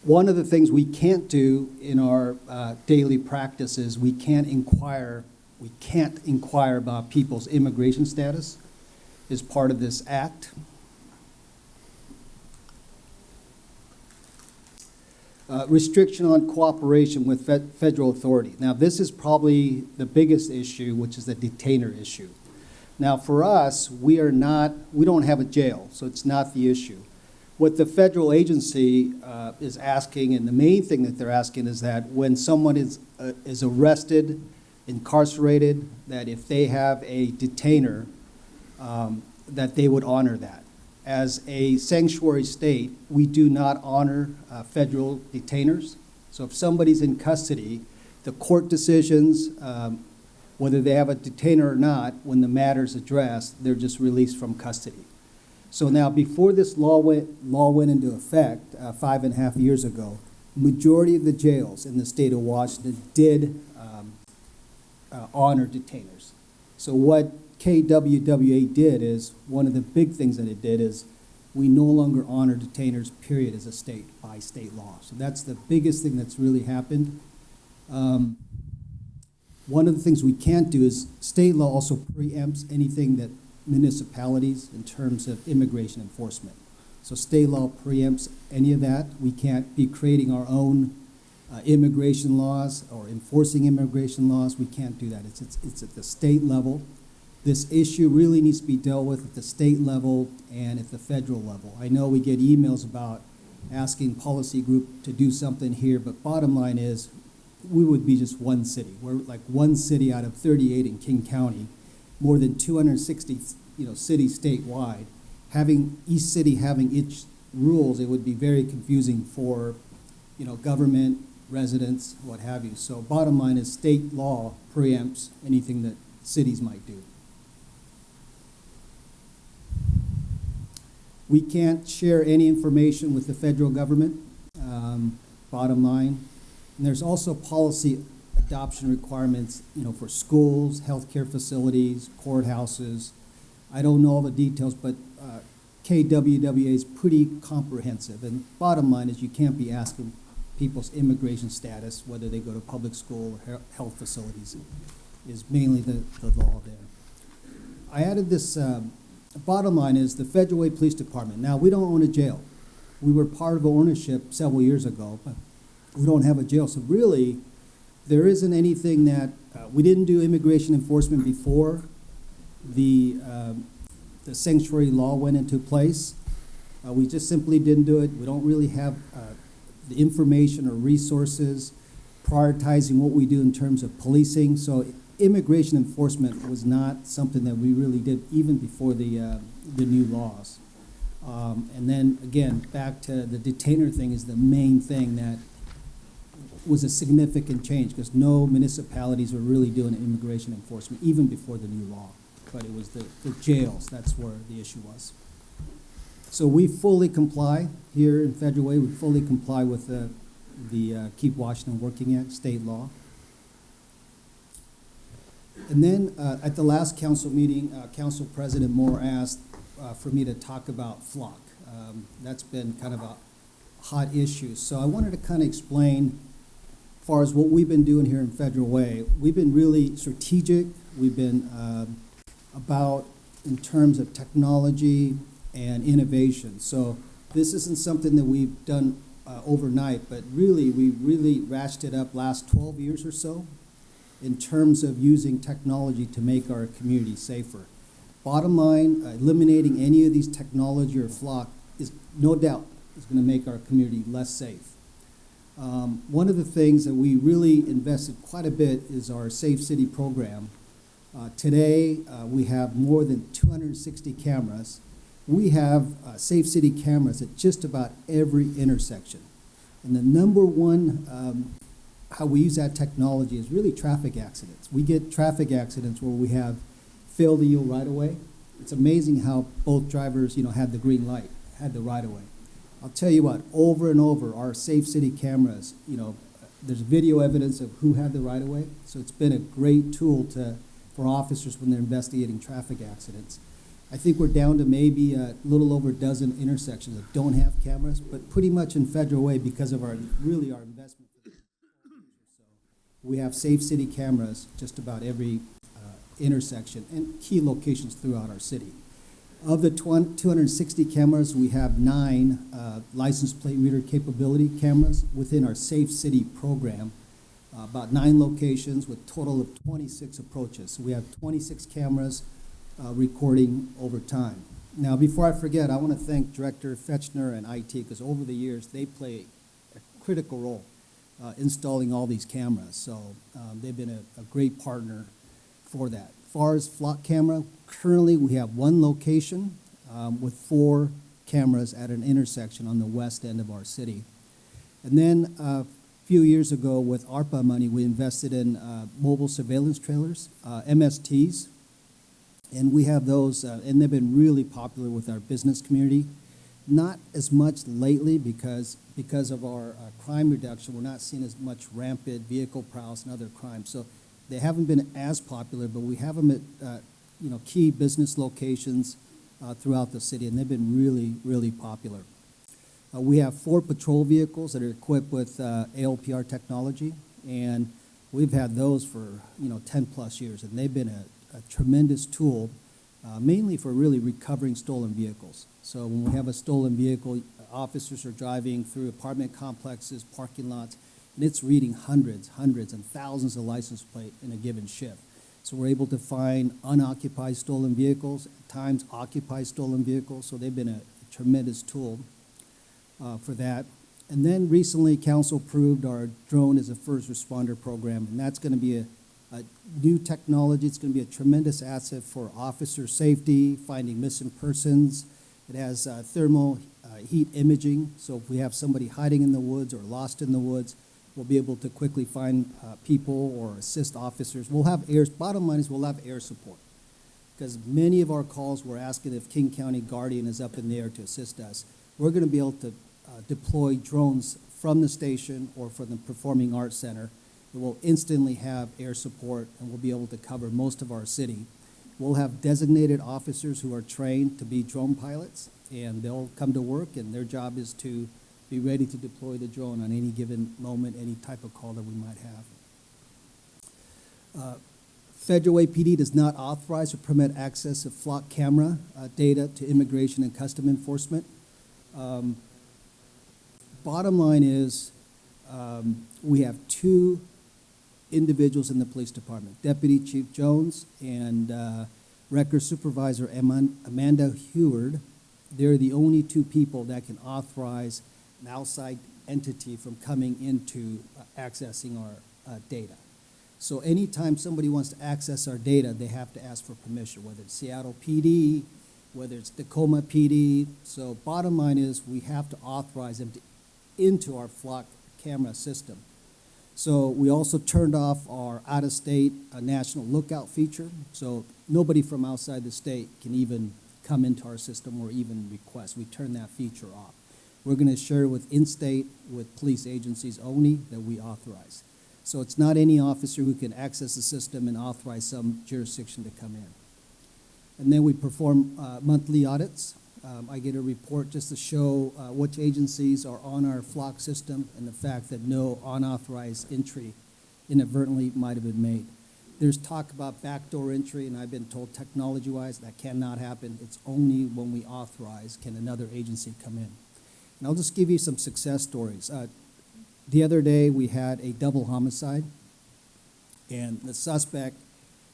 One of the things we can't do in our daily practice is we can't inquire about people's immigration status as part of this act. Restriction on cooperation with federal authority. Now, this is probably the biggest issue, which is the detainer issue. Now, for us, we don't have a jail, so it's not the issue. What the federal agency is asking, and the main thing that they're asking, is that when someone is arrested, incarcerated, that if they have a detainer, that they would honor that. As a sanctuary state, we do not honor federal detainers. So if somebody's in custody, the court decisions, whether they have a detainer or not, when the matter's addressed, they're just released from custody. So now, before this law went into effect 5.5 years ago, majority of the jails in the state of Washington did honor detainers. So what KWWA did is, one of the big things that it did is, we no longer honor detainers, period, as a state, by state law. So that's the biggest thing that's really happened. One of the things we can't do is, state law also preempts anything that municipalities in terms of immigration enforcement. So state law preempts any of that. We can't be creating our own immigration laws or enforcing immigration laws. We can't do that. It's at the state level. This issue really needs to be dealt with at the state level and at the federal level. I know we get emails about asking policy group to do something here, but bottom line is, we would be just one city. We're like one city out of 38 in King County, more than 260, cities statewide. Having each city having its rules, it would be very confusing for, government, residents, what have you. So bottom line is, state law preempts anything that cities might do. We can't share any information with the federal government, bottom line. And there's also policy adoption requirements, for schools, healthcare facilities, courthouses. I don't know all the details, but KWWA is pretty comprehensive. And bottom line is, you can't be asking people's immigration status, whether they go to public school or health facilities, is mainly the law there. I added this, bottom line is, the Federal Way Police Department. Now, we don't own a jail. We were part of ownership several years ago, but we don't have a jail. So really, there isn't anything that, we didn't do immigration enforcement before the sanctuary law went into place. We just simply didn't do it. We don't really have the information or resources prioritizing what we do in terms of policing. So immigration enforcement was not something that we really did even before the new laws. And then again, back to the detainer thing is the main thing that was a significant change, because no municipalities were really doing immigration enforcement even before the new law. But it was the jails, that's where the issue was. So we fully comply here in Federal Way. We fully comply with the Keep Washington Working Act, state law. And then at the last council meeting, Council President Moore asked for me to talk about flock. That's been kind of a hot issue. So I wanted to kind of explain, as far as what we've been doing here in Federal Way. We've been really strategic. We've been about in terms of technology and innovation. So this isn't something that we've done overnight, but really, we really ratcheted up last 12 years or so in terms of using technology to make our community safer. Bottom line, eliminating any of these technology or flock is no doubt is going to make our community less safe. One of the things that we really invested quite a bit is our Safe City program. Today, we have more than 260 cameras. We have Safe City cameras at just about every intersection. And the number one, how we use that technology is really traffic accidents. We get traffic accidents where we have failed to yield right away. It's amazing how both drivers, had the green light, had the right of way. I'll tell you what, over and over, our Safe City cameras, there's video evidence of who had the right of way. So it's been a great tool for officers when they're investigating traffic accidents. I think we're down to maybe a little over a dozen intersections that don't have cameras, but pretty much in Federal Way, because of our investment. We have Safe City cameras just about every intersection and key locations throughout our city. Of the 260 cameras, we have 9 license plate reader capability cameras within our Safe City program, about 9 locations with a total of 26 approaches. So we have 26 cameras recording over time. Now, before I forget, I want to thank Director Fetchner and IT, because over the years, they play a critical role installing all these cameras. So they've been a great partner for that. As far as flock camera, currently we have one location with 4 cameras at an intersection on the west end of our city. And then a few years ago, with ARPA money, we invested in mobile surveillance trailers, MSTs, and we have those, and they've been really popular with our business community. Not as much lately because of our crime reduction. We're not seeing as much rampant vehicle prowess and other crimes. So they haven't been as popular, but we have them at key business locations throughout the city, and they've been really, really popular. We have 4 patrol vehicles that are equipped with ALPR technology, and we've had those for 10 plus years, and they've been a tremendous tool, mainly for really recovering stolen vehicles. So when we have a stolen vehicle, officers are driving through apartment complexes, parking lots, and it's reading hundreds and thousands of license plates in a given shift. So we're able to find unoccupied stolen vehicles, at times occupied stolen vehicles, so they've been a tremendous tool for that. And then recently, council approved our drone as a first responder program, and that's going to be a new technology. It's going to be a tremendous asset for officer safety, finding missing persons. It has thermal heat imaging, so if we have somebody hiding in the woods or lost in the woods, we'll be able to quickly find people or assist officers. Bottom line is we'll have air support, because many of our calls were asking if King County Guardian is up in the air to assist us. We're going to be able to deploy drones from the station or from the Performing Arts Center. It will instantly have air support, and we'll be able to cover most of our city. We'll have designated officers who are trained to be drone pilots, and they'll come to work, and their job is to be ready to deploy the drone on any given moment, any type of call that we might have. Federal APD does not authorize or permit access of flock camera data to immigration and custom enforcement. Bottom line is we have 2 individuals in the police department, Deputy Chief Jones and Record Supervisor Amanda Heward. They're the only 2 people that can authorize an outside entity from coming into accessing our data. So anytime somebody wants to access our data, they have to ask for permission, whether it's Seattle PD, whether it's Tacoma PD. So bottom line is we have to authorize them into our flock camera system. So we also turned off our out-of-state national lookout feature, so nobody from outside the state can even come into our system or even request. We turned that feature off. We're going to share with in-state, with police agencies only, that we authorize. So it's not any officer who can access the system and authorize some jurisdiction to come in. And then we perform monthly audits. I get a report just to show which agencies are on our flock system and the fact that no unauthorized entry inadvertently might have been made. There's talk about backdoor entry, and I've been told technology-wise that cannot happen. It's only when we authorize can another agency come in. And I'll just give you some success stories. The other day we had a double homicide, and the suspect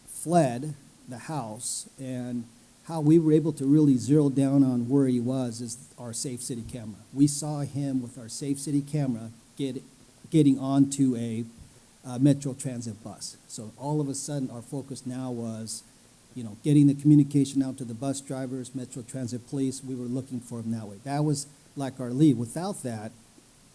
fled the house, and how we were able to really zero down on where he was is our Safe City camera. We saw him with our Safe City camera getting onto a Metro Transit bus. So all of a sudden, our focus now was, getting the communication out to the bus drivers, Metro Transit police. We were looking for him that way. That was like our lead. Without that,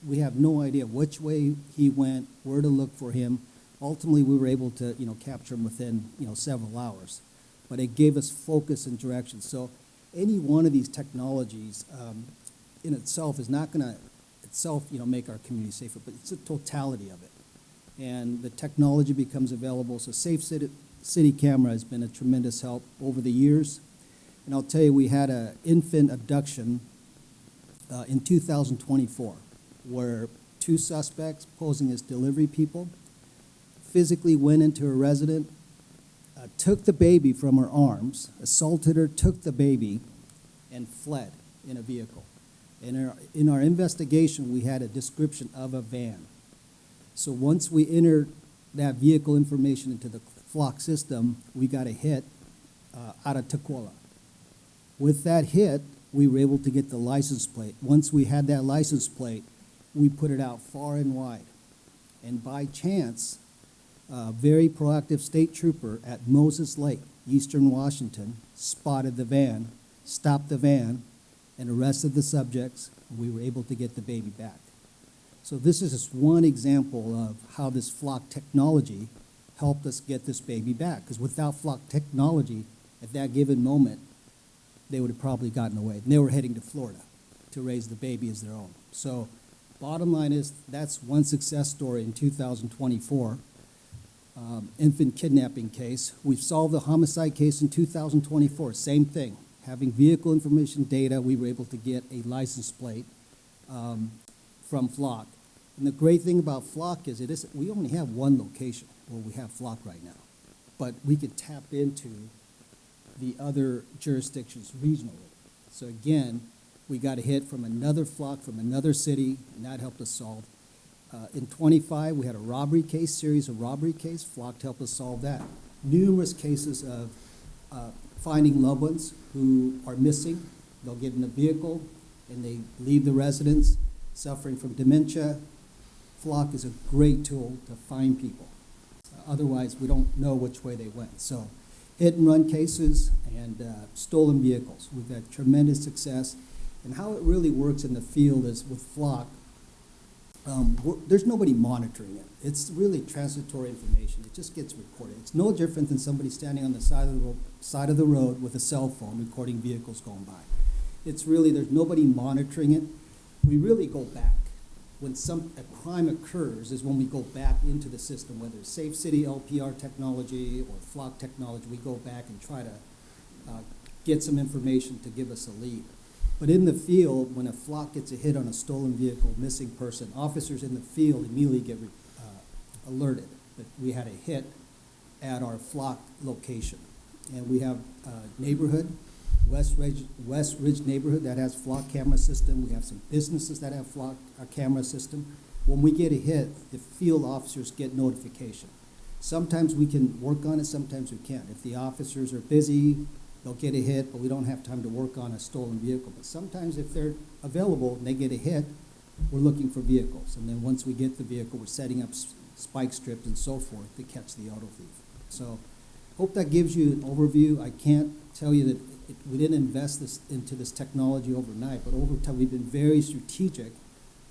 we have no idea which way he went, where to look for him. Ultimately, we were able to, capture him within, several hours. But it gave us focus and direction. So any one of these technologies in itself is not going to make our community safer, but it's the totality of it. And the technology becomes available. So Safe City Camera has been a tremendous help over the years. And I'll tell you, we had an infant abduction in 2024 where 2 suspects posing as delivery people physically went into a resident, took the baby from her arms, assaulted her, took the baby, and fled in a vehicle. In our investigation, we had a description of a van. So once we entered that vehicle information into the flock system, we got a hit out of Tukwila. With that hit, we were able to get the license plate. Once we had that license plate, we put it out far and wide. And by chance, a very proactive state trooper at Moses Lake, Eastern Washington, spotted the van, stopped the van, and arrested the subjects. And we were able to get the baby back. So this is just one example of how this flock technology helped us get this baby back. Because without flock technology, at that given moment, they would have probably gotten away. And they were heading to Florida to raise the baby as their own. So bottom line is, that's one success story in 2024. Infant kidnapping case. We've solved the homicide case in 2024. Same thing. Having vehicle information data, we were able to get a license plate from Flock. And the great thing about Flock is we only have one location where we have Flock right now. But we could tap into the other jurisdictions regionally. So again, we got a hit from another Flock from another city, and that helped us solve. In 25, we had a robbery case, series of robbery case. Flock helped us solve that. Numerous cases of finding loved ones who are missing. They'll get in a vehicle and they leave the residence suffering from dementia. Flock is a great tool to find people. Otherwise, we don't know which way they went. So hit and run cases and stolen vehicles. We've had tremendous success. And how it really works in the field is with Flock, there's nobody monitoring it. It's really transitory information. It just gets recorded. It's no different than somebody standing on the side of the road with a cell phone recording vehicles going by. It's really, there's nobody monitoring it. We really go back. When a crime occurs is when we go back into the system, whether it's Safe City LPR technology or Flock technology, we go back and try to get some information to give us a lead. But in the field, when a Flock gets a hit on a stolen vehicle, missing person, officers in the field immediately get alerted that we had a hit at our Flock location. And we have a neighborhood, West Ridge neighborhood, that has Flock camera system. We have some businesses that have Flock camera system. When we get a hit, the field officers get notification. Sometimes we can work on it, sometimes we can't. If the officers are busy, they'll get a hit, but we don't have time to work on a stolen vehicle. But sometimes if they're available and they get a hit, we're looking for vehicles. And then once we get the vehicle, we're setting up spike strips and so forth to catch the auto thief. So hope that gives you an overview. I can't tell you that we didn't invest into this technology overnight, but over time we've been very strategic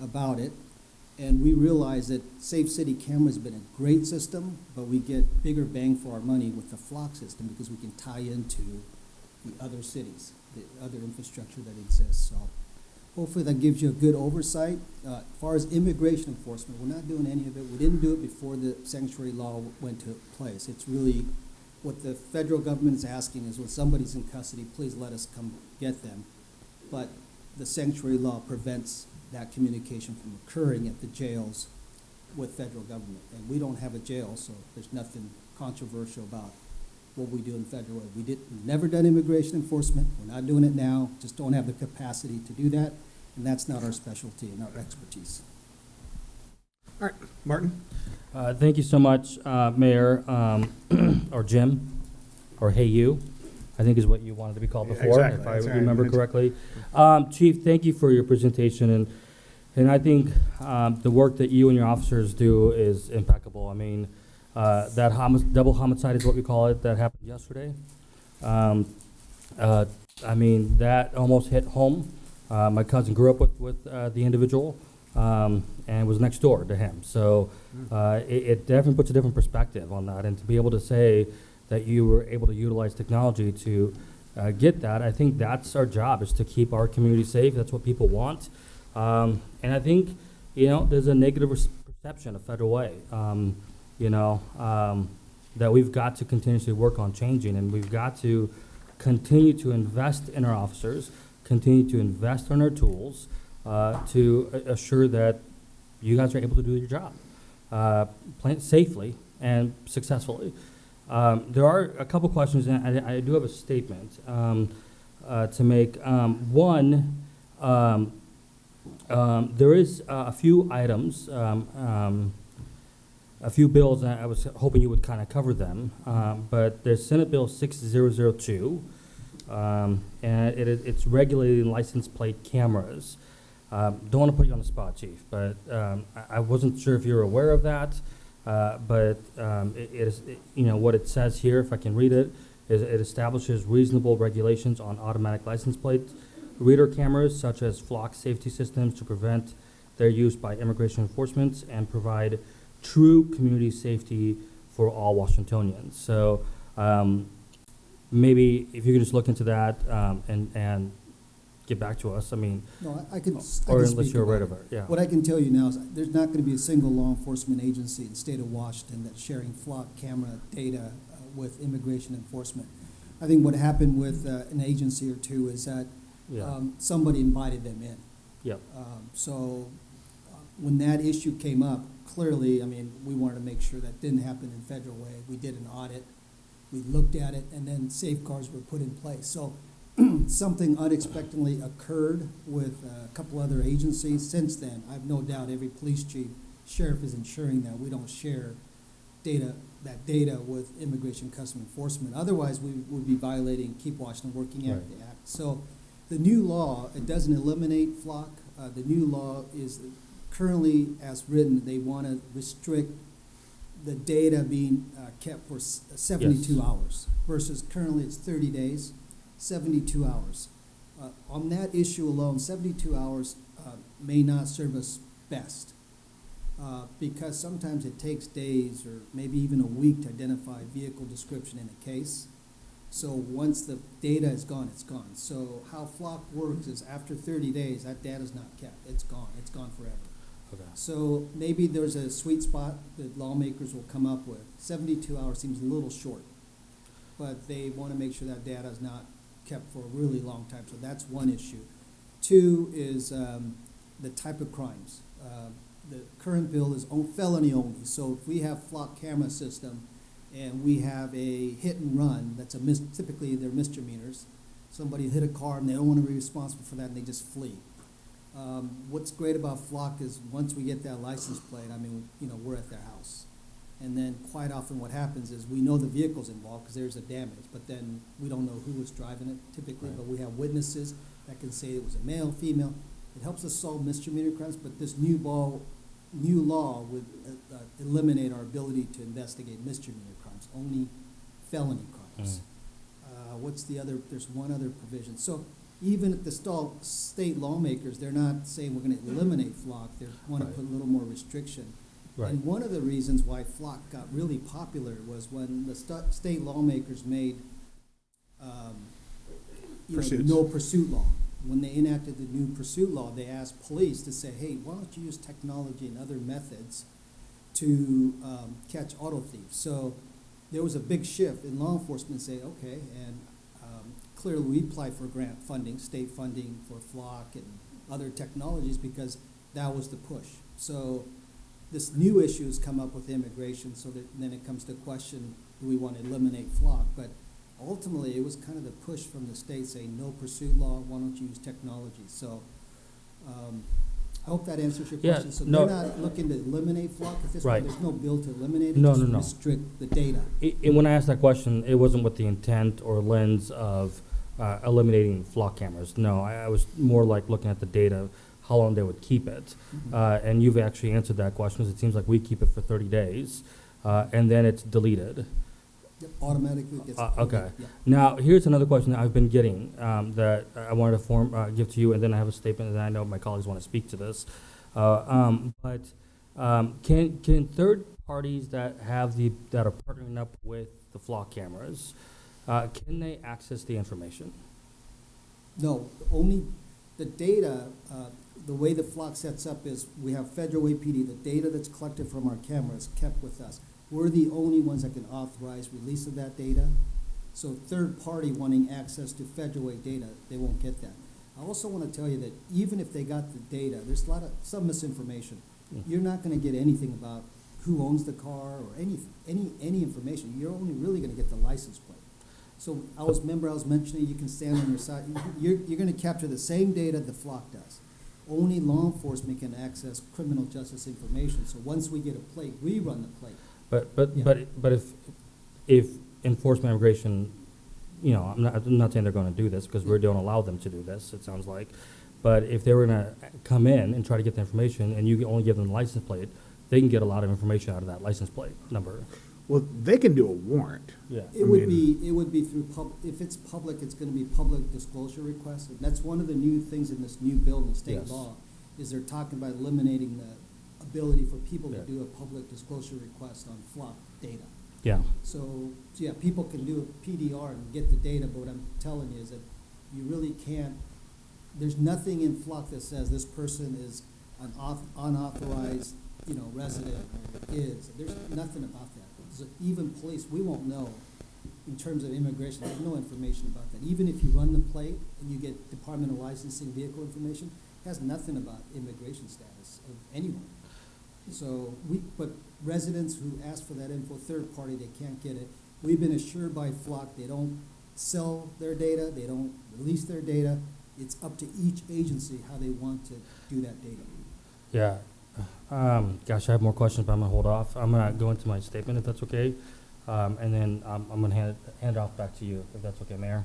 about it. And we realize that Safe City Camera has been a great system, but we get bigger bang for our money with the Flock system because we can tie into the other cities, the other infrastructure that exists. So hopefully that gives you a good oversight. As far as immigration enforcement, we're not doing any of it. We didn't do it before the sanctuary law went to place. It's really what the federal government is asking is when somebody's in custody, please let us come get them. But the sanctuary law prevents that communication from occurring at the jails with federal government. And we don't have a jail, so there's nothing controversial about what we do in federal. We've never done immigration enforcement. We're not doing it now. Just don't have the capacity to do that, and that's not our specialty and our expertise. All right, Martin. Thank you so much, Mayor, or Jim, or Hey You, I think is what you wanted to be called before, Exactly. if I That's right. remember correctly. Chief, thank you for your presentation, and I think the work that you and your officers do is impeccable. I mean, that double homicide is what we call it, that happened yesterday. I mean, that almost hit home. My cousin grew up with the individual and was next door to him. So it definitely puts a different perspective on that. And to be able to say that you were able to utilize technology to get that, I think that's our job, is to keep our community safe. That's what people want. And I think, there's a negative perception of Federal Way. That we've got to continuously work on changing, and we've got to continue to invest in our officers, continue to invest in our tools to assure that you guys are able to do your job safely and successfully. There are a couple questions, and I do have a statement to make. One, there is a few items, a few bills, and I was hoping you would kind of cover them. But there's Senate Bill 6002, and it's regulating license plate cameras. Don't want to put you on the spot, Chief, but I wasn't sure if you're aware of that. But it is, what it says here, if I can read it, is it establishes reasonable regulations on automatic license plate reader cameras, such as flock safety systems, to prevent their use by immigration enforcement and provide true community safety for all Washingtonians. So maybe if you could just look into that and get back to us. I mean, No, I can or speak unless you're aware about of it, yeah. What I can tell you now is there's not going to be a single law enforcement agency in the state of Washington that's sharing flock camera data with immigration enforcement. I think what happened with an agency or two is that somebody invited them in. Yep. So when that issue came up, clearly, I mean, we wanted to make sure that didn't happen in federal way. We did an audit, we looked at it, and then safeguards were put in place. So something unexpectedly occurred with a couple other agencies. Since then, I have no doubt every police chief, sheriff is ensuring that we don't share that data with Immigration Customs Enforcement. Otherwise, we would be violating Keep Washington Working Act. So the new law, it doesn't eliminate flock. The new law is currently, as written, they want to restrict the data being kept for 72 hours versus currently it's 30 days. 72 hours. On that issue alone, 72 hours may not serve us best because sometimes it takes days or maybe even a week to identify vehicle description in a case. So once the data is gone, it's gone. So how Flock works is after 30 days, that data is not kept. It's gone. It's gone forever. Okay. So maybe there's a sweet spot that lawmakers will come up with. 72 hours seems a little short, but they want to make sure that data is not kept for a really long time. So that's one issue. Two is the type of crimes. The current bill is felony only. So if we have flock camera system and we have a hit and run, that's typically they're misdemeanors. Somebody hit a car and they don't want to be responsible for that and they just flee. What's great about flock is once we get that license plate, I mean, we're at their house. And then quite often what happens is we know the vehicle's involved because there's a damage, but then we don't know who was driving it typically, but we have witnesses that can say it was a male, female. It helps us solve misdemeanor crimes, but this new law would eliminate our ability to investigate misdemeanor crimes, only felony crimes. What's the other, there's one other provision. So even if the state lawmakers, they're not saying we're going to eliminate flock, they want to put a little more restriction. Right. And one of the reasons why flock got really popular was when the state lawmakers made no pursuit law. When they enacted the new pursuit law, they asked police to say, hey, why don't you use technology and other methods to catch auto thieves? So there was a big shift in law enforcement say, okay, and clearly we apply for grant funding, state funding for flock and other technologies because that was the push. So this new issue has come up with immigration, so that then it comes to question, do we want to eliminate flock? But ultimately, it was kind of the push from the state saying, no pursuit law, why don't you use technology? So I hope that answers your question. So they're not looking to eliminate flock at this point. There's no bill to eliminate it, just restrict the data. When I asked that question, it wasn't with the intent or lens of eliminating flock cameras. No, I was more like looking at the data, how long they would keep it. And you've actually answered that question, because it seems like we keep it for 30 days, and then it's deleted. Yep, automatically gets okay. Yeah. Now, here's another question that I've been getting that I wanted to give to you, and then I have a statement, and I know my colleagues want to speak to this. But can third parties that are partnering up with the flock cameras, can they access the information? No, only the data, the way the flock sets up is we have federal APD, the data that's collected from our cameras kept with us. We're the only ones that can authorize release of that data. So third party wanting access to federal data, they won't get that. I also want to tell you that even if they got the data, there's some misinformation. You're not going to get anything about who owns the car or any information. You're only really going to get the license plate. So I was mentioning you can stand on your side. You're going to capture the same data the flock does. Only law enforcement can access criminal justice information. So once we get a plate, we run the plate. But if enforcement immigration I'm not saying they're going to do this because we don't allow them to do this, it sounds like. But if they were going to come in and try to get the information and you only give them the license plate, they can get a lot of information out of that license plate number. Well, they can do a warrant. Yeah. It would be through if it's public, it's gonna be public disclosure requests. And that's one of the new things in this new bill in state Yes. law, is they're talking about eliminating the ability for people to Yeah. do a public disclosure request on flock data. Yeah. So, yeah, people can do a PDR and get the data, but what I'm telling you is that you really can't, there's nothing in flock that says this person is an unauthorized, resident is. There's nothing about that. So even police, we won't know in terms of immigration, there's no information about that. Even if you run the plate and you get Department of Licensing vehicle information, it has nothing about immigration status of anyone. So but residents who ask for that info, third party, they can't get it. We've been assured by Flock, they don't sell their data, they don't release their data. It's up to each agency how they want to do that data. Yeah. Gosh, I have more questions, but I'm gonna hold off. I'm gonna go into my statement if that's okay. And then I'm gonna hand it off back to you if that's okay, Mayor.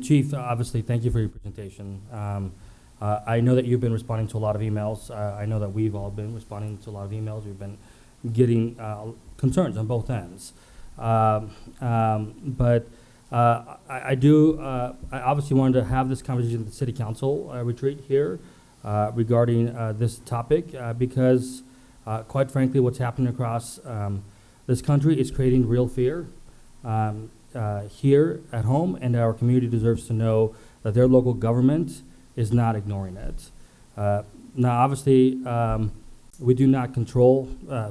Chief, obviously, thank you for your presentation. I know that you've been responding to a lot of emails. I know that we've all been responding to a lot of emails. We've been getting concerns on both ends. I obviously wanted to have this conversation at the City Council retreat here regarding this topic because, quite frankly, what's happening across this country is creating real fear here at home, and our community deserves to know that their local government is not ignoring it. Now, obviously, we do not control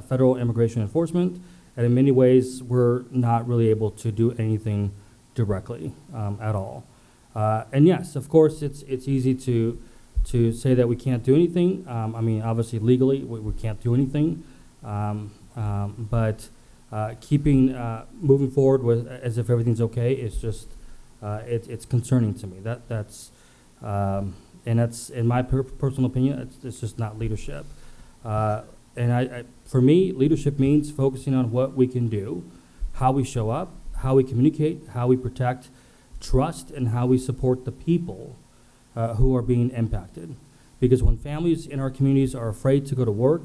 federal immigration enforcement, and in many ways, we're not really able to do anything directly at all. And yes, of course, it's easy to say that we can't do anything. Obviously, legally, we can't do anything. But keeping moving forward with as if everything's okay is just it's concerning to me. And that's in my personal opinion, it's just not leadership. And for me, leadership means focusing on what we can do, how we show up, how we communicate, how we protect trust, and how we support the people who are being impacted. Because when families in our communities are afraid to go to work,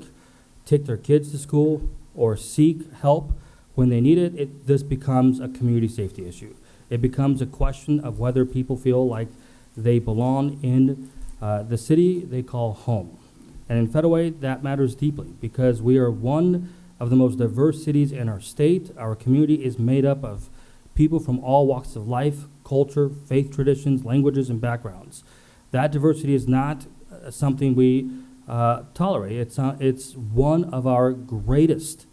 take their kids to school, or seek help when they need it, this becomes a community safety issue. It becomes a question of whether people feel like they belong in the city they call home. And in Federal Way, that matters deeply because we are one of the most diverse cities in our state. Our community is made up of people from all walks of life, culture, faith traditions, languages, and backgrounds. That diversity is not something we tolerate. It's one of our greatest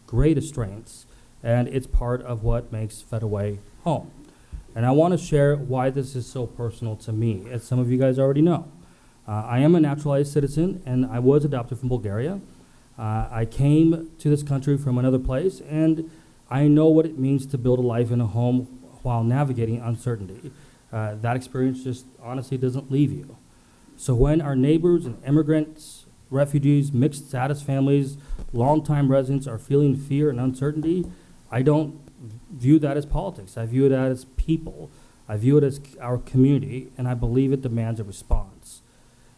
strengths, and it's part of what makes Federal Way home. And I want to share why this is so personal to me, as some of you guys already know. I am a naturalized citizen, and I was adopted from Bulgaria. I came to this country from another place, and I know what it means to build a life in a home while navigating uncertainty. That experience just honestly doesn't leave you. So when our neighbors and immigrants, refugees, mixed status families, longtime residents are feeling fear and uncertainty, I don't view that as politics. I view it as people. I view it as our community, and I believe it demands a response.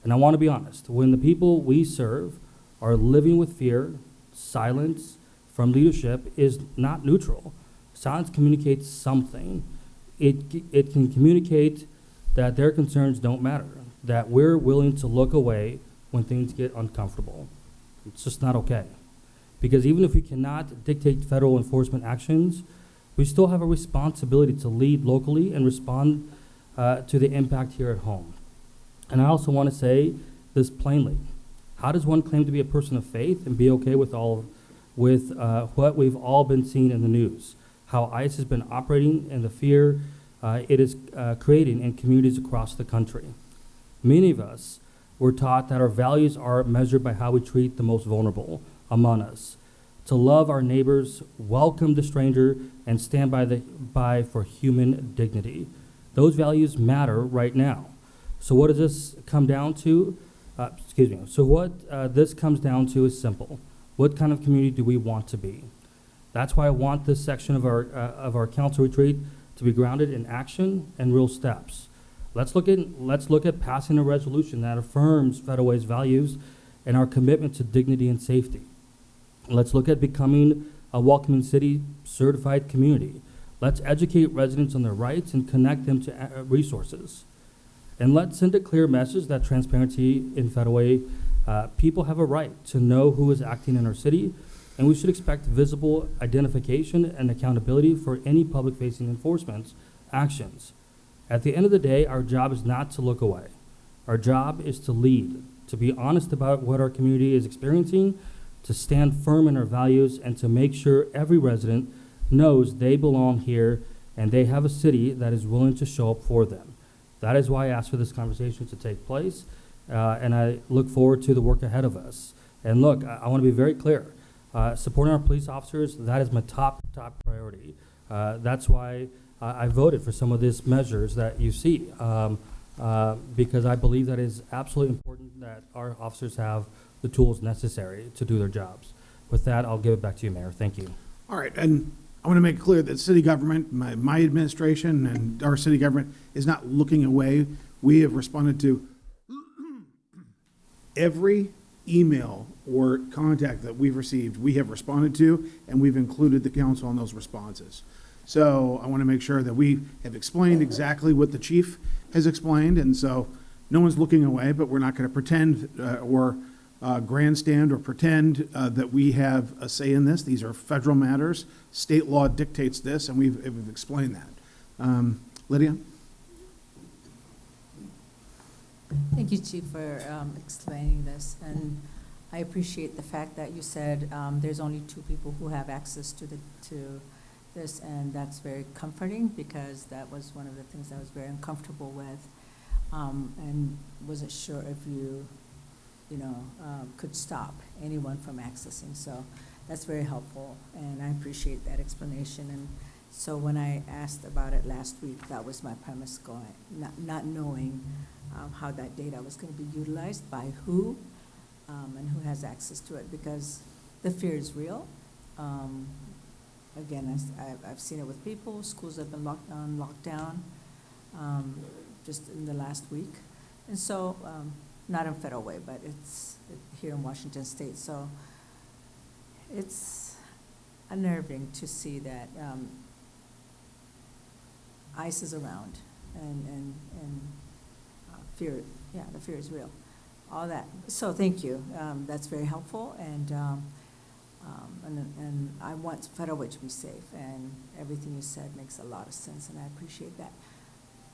And I want to be honest, when the people we serve are living with fear, silence from leadership is not neutral. Silence communicates something. It can communicate that their concerns don't matter, that we're willing to look away when things get uncomfortable. It's just not okay. Because even if we cannot dictate federal enforcement actions, we still have a responsibility to lead locally and respond to the impact here at home. And I also want to say this plainly. How does one claim to be a person of faith and be okay with what we've all been seeing in the news? How ICE has been operating and the fear it is creating in communities across the country. Many of us were taught that our values are measured by how we treat the most vulnerable among us, to love our neighbors, welcome the stranger, and stand by for human dignity. Those values matter right now. So what does this come down to? So what this comes down to is simple. What kind of community do we want to be? That's why I want this section of our council retreat to be grounded in action and real steps. Let's look at passing a resolution that affirms Federal Way's values and our commitment to dignity and safety. Let's look at becoming a welcoming city certified community. Let's educate residents on their rights and connect them to resources. And let's send a clear message that transparency in Federal Way, people have a right to know who is acting in our city, and we should expect visible identification and accountability for any public-facing enforcement actions. At the end of the day, our job is not to look away. Our job is to lead, to be honest about what our community is experiencing, to stand firm in our values, and to make sure every resident knows they belong here and they have a city that is willing to show up for them. That is why I asked for this conversation to take place, and I look forward to the work ahead of us. And look, I want to be very clear. Supporting our police officers, that is my top priority. That's why I voted for some of these measures that you see, because I believe that it is absolutely important that our officers have the tools necessary to do their jobs. With that, I'll give it back to you, Mayor. Thank you. All right, and I want to make it clear that city government, my administration and our city government is not looking away. We have responded to every email or contact that we've received. We have responded to, and we've included the council on those responses. So I want to make sure that we have explained exactly what the chief has explained, and so no one's looking away, but we're not going to pretend or grandstand or pretend that we have a say in this. These are federal matters. State law dictates this, and we've explained that. Lydia? Thank you, Chief, for explaining this. And I appreciate the fact that you said there's only 2 people who have access to this, and that's very comforting, because that was one of the things I was very uncomfortable with, and wasn't sure if you could stop anyone from accessing. So that's very helpful, and I appreciate that explanation. And so when I asked about it last week, that was my premise going, not knowing how that data was going to be utilized, by who, and who has access to it, because the fear is real. Again, I've seen it with people. Schools have been locked down just in the last week. And so, not in Federal Way, but it's here in Washington State. So it's unnerving to see that ICE is around, and fear, the fear is real. All that. So thank you. That's very helpful, and I want Federal Way to be safe, and everything you said makes a lot of sense, and I appreciate that.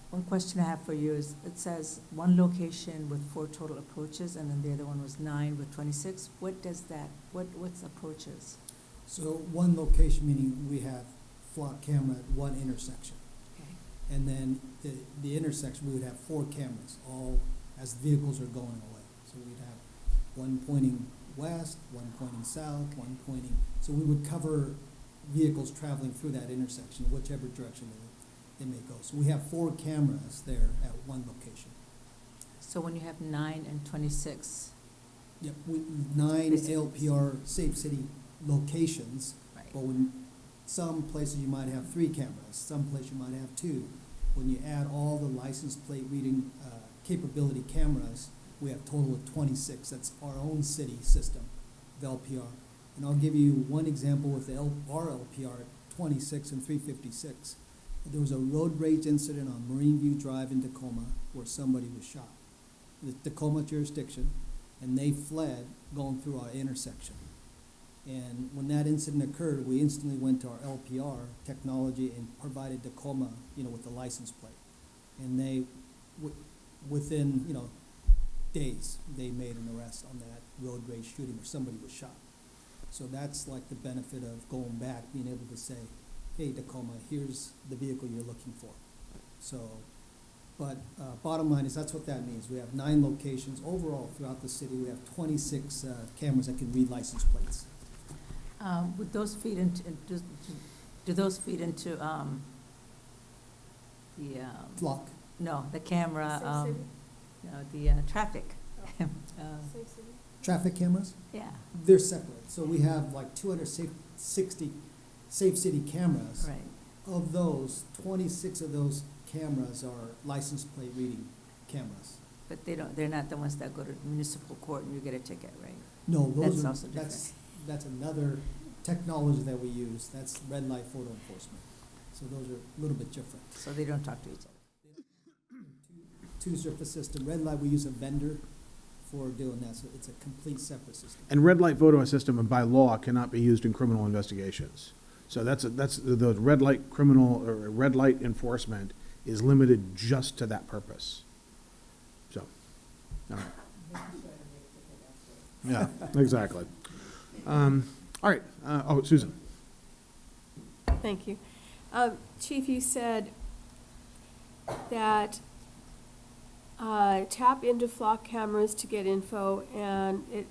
One question I have for you is, it says 1 location with 4 total approaches, and then the other one was 9 with 26. What does that, what's approaches? So 1 location, meaning we have flock camera at 1 intersection. Okay. And then the intersection, we would have 4 cameras, all as vehicles are going away. So we'd have 1 pointing west, 1 pointing south, 1 pointing, so we would cover vehicles traveling through that intersection, whichever direction they may go. So we have 4 cameras there at 1 location. So when you have 9 and 26. Yep, 9 LPR Safe City locations, Right. but when some places you might have 3 cameras, some places you might have 2. When you add all the license plate reading capability cameras, we have a total of 26. That's our own city system of LPR. And I'll give you one example with our LPR 26 and 356. There was a road rage incident on Marine View Drive in Tacoma where somebody was shot. The Tacoma jurisdiction, and they fled going through our intersection. And when that incident occurred, we instantly went to our LPR technology and provided Tacoma, with the license plate. And they, within, days, they made an arrest on that road rage shooting where somebody was shot. So that's like the benefit of going back, being able to say, hey, Tacoma, here's the vehicle you're looking for. So, but bottom line is that's what that means. We have 9 locations overall throughout the city. We have 26 cameras that can read license plates. Would those feed into, do those feed into the Flock. No, the camera, Safe City? the traffic. Safe City? Traffic cameras? Yeah. They're separate. So we have like 260 Safe City cameras. Right. Of those, 26 of those cameras are license plate reading cameras. But they're not the ones that go to municipal court and you get a ticket, right? No, That's those are, also different. that's another technology that we use. That's red light photo enforcement. So those are a little bit different. So they don't talk to each other. Two-surface system. Red light, we use a vendor for doing that, so it's a complete separate system. And red light photo system by law cannot be used in criminal investigations. So that's the red light criminal or red light enforcement is limited just to that purpose. So, all right. Yeah, exactly. All right. Susan. Thank you. Chief, you said that tap into flock cameras to get info, and it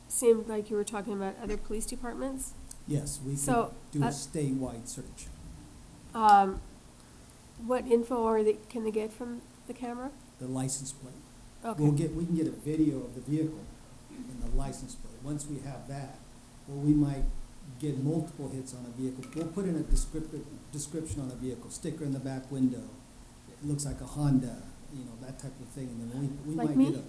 seemed like you were talking about other police departments. Yes, we So, can do a statewide search. What info can they get from the camera? The license plate. Okay. We can get a video of the vehicle and the license plate. Once we have that, well, we might get multiple hits on a vehicle. We'll put in a description on a vehicle, sticker in the back window. It looks like a Honda, that type of thing. And then we Like might me? get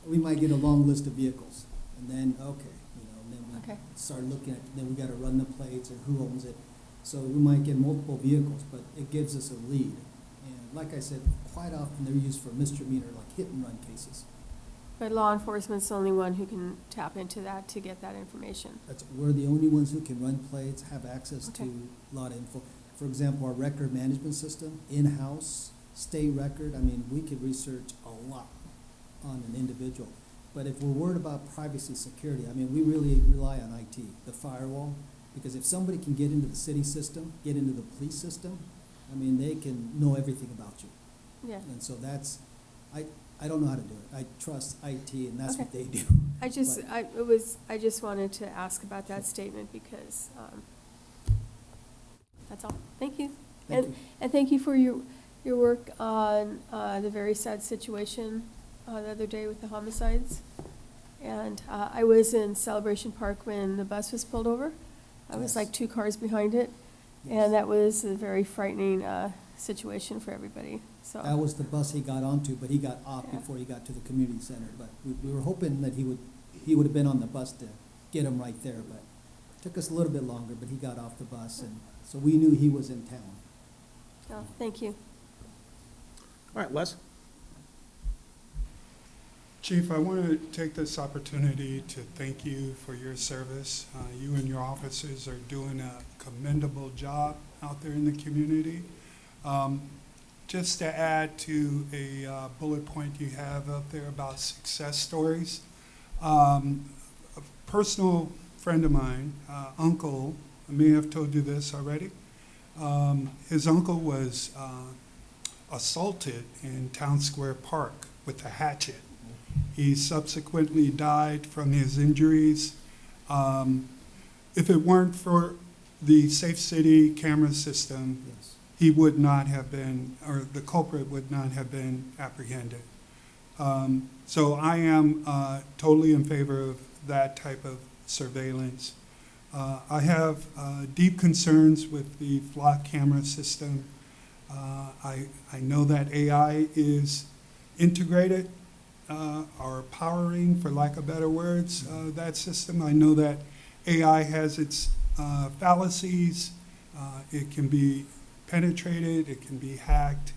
we might get a long list of vehicles. And then, then we Okay. start looking at, then we gotta run the plates and who owns it. So we might get multiple vehicles, but it gives us a lead. And like I said, quite often they're used for misdemeanor, like hit and run cases. But law enforcement's the only one who can tap into that to get that information. We're the only ones who can run plates, have access Okay. to a lot of info. For example, our record management system, in-house, state record, we could research a lot on an individual. But if we're worried about privacy security, we really rely on IT, the firewall, because if somebody can get into the city system, get into the police system, they can know everything about you. Yeah. And so I don't know how to do it. I trust IT, and that's what Okay. they do. I just wanted to ask about that statement because, that's all. Thank you. Thank you. And thank you for your work on, the very sad situation, the other day with the homicides. And, I was in Celebration Park when the bus was pulled over. I was Yes. like 2 cars behind it. And that was a very frightening, situation for everybody, so. That was the bus he got onto, but he got off Yeah. before he got to the community center. But we were hoping that he would have been on the bus to get him right there, but it took us a little bit longer, but he got off the bus, and so we knew he was in town. Oh, thank you. All right, Les. Chief, I want to take this opportunity to thank you for your service. You and your officers are doing a commendable job out there in the community. Just to add to a bullet point you have up there about success stories, a personal friend of mine, uncle, I may have told you this already, his uncle was assaulted in Town Square Park with a hatchet. He subsequently died from his injuries. If it weren't for the Safe City camera system, Yes. he would not have been, or the culprit would not have been apprehended. So I am totally in favor of that type of surveillance. I have deep concerns with the flock camera system. I know that AI is integrated or powering, for lack of better words, that system. I know that AI has its fallacies. It can be penetrated, it can be hacked,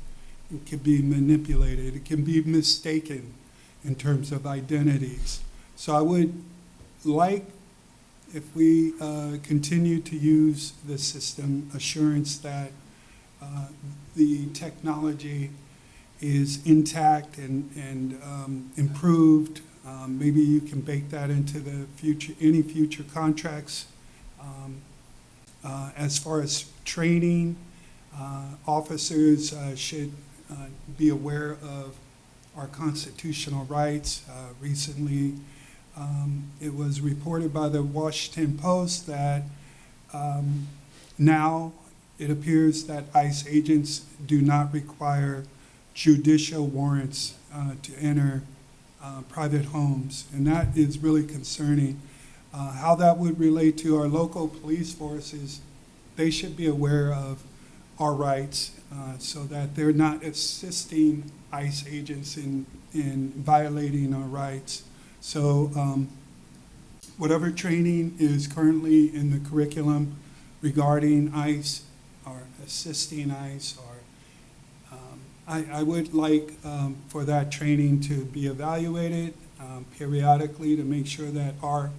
it can be manipulated, it can be mistaken in terms of identities. So I would like, if we continue to use this system, assurance that the technology is intact and improved. Maybe you can bake that into the future, any future contracts. As far as training, officers should be aware of our constitutional rights. Recently, it was reported by the Washington Post that now it appears that ICE agents do not require judicial warrants to enter private homes, and that is really concerning. How that would relate to our local police forces, they should be aware of our rights so that they're not assisting ICE agents in violating our rights. So whatever training is currently in the curriculum regarding ICE or assisting ICE, or I would like for that training to be evaluated periodically to make sure that our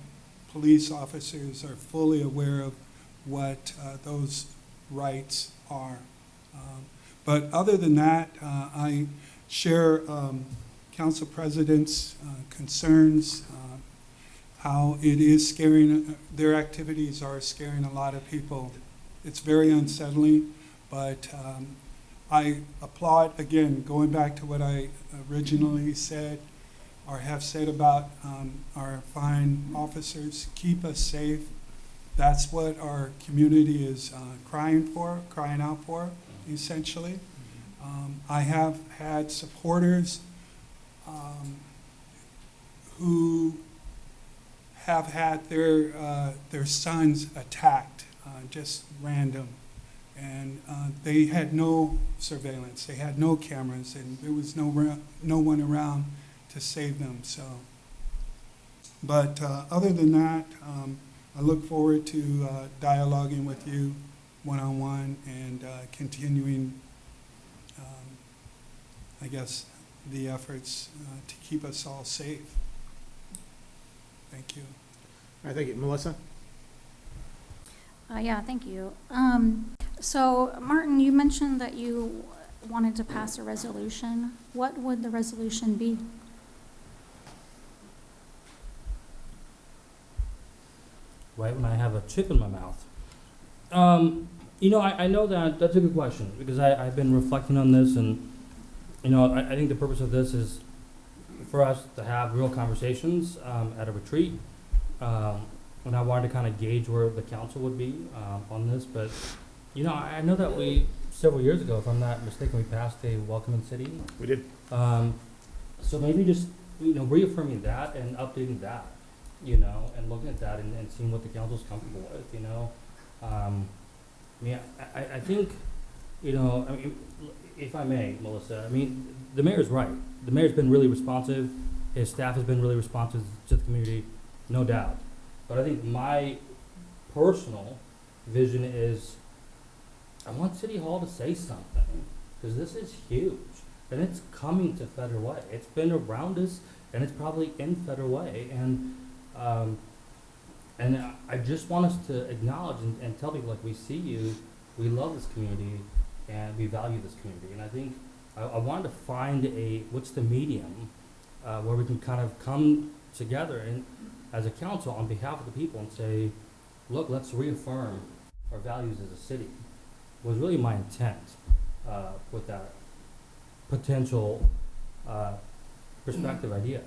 police officers are fully aware of what those rights are. But other than that, I share Council President's concerns, how it is scaring, their activities are scaring a lot of people. It's very unsettling, but I applaud, again, going back to what I originally said or have said about our fine officers, keep us safe. That's what our community is crying out for, essentially. I have had supporters who have had their sons attacked, just random. And they had no surveillance, they had no cameras, and there was no one around to save them. So, but other than that, I look forward to dialoguing with you one-on-one and continuing, I guess, the efforts to keep us all safe. Thank you. All right, thank you. Melissa? Yeah, thank you. So, Martin, you mentioned that you wanted to pass a resolution. What would the resolution be? Right when I have a chip in my mouth. I know that's a good question because I've been reflecting on this, and I think the purpose of this is for us to have real conversations at a retreat. And I wanted to kind of gauge where the council would be on this, but I know that several years ago, if I'm not mistaken, we passed a welcoming city. We did. So maybe just reaffirming that and updating that, and looking at that and seeing what the council's comfortable with, I think, if I may, Melissa, the mayor's right. The mayor's been really responsive. His staff has been really responsive to the community, no doubt. But I think my personal vision is I want City Hall to say something, because this is huge, and it's coming to Federal Way. It's been around us, and it's probably in Federal Way, and I just want us to acknowledge and tell people, like, we see you, we love this community, and we value this community. And I think I wanted to find what's the medium where we can kind of come together and as a council on behalf of the people and say, look, let's reaffirm our values as a city, was really my intent with that potential perspective idea.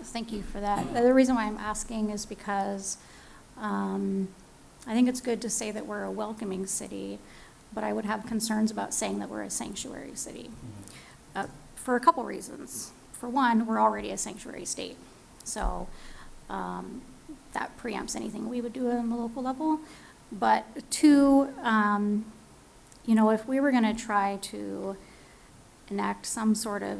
Thank you for that. The reason why I'm asking is because I think it's good to say that we're a welcoming city, but I would have concerns about saying that we're a sanctuary city for a couple reasons. For one, we're already a sanctuary state, so that preempts anything we would do on the local level. But two, if we were going to try to enact some sort of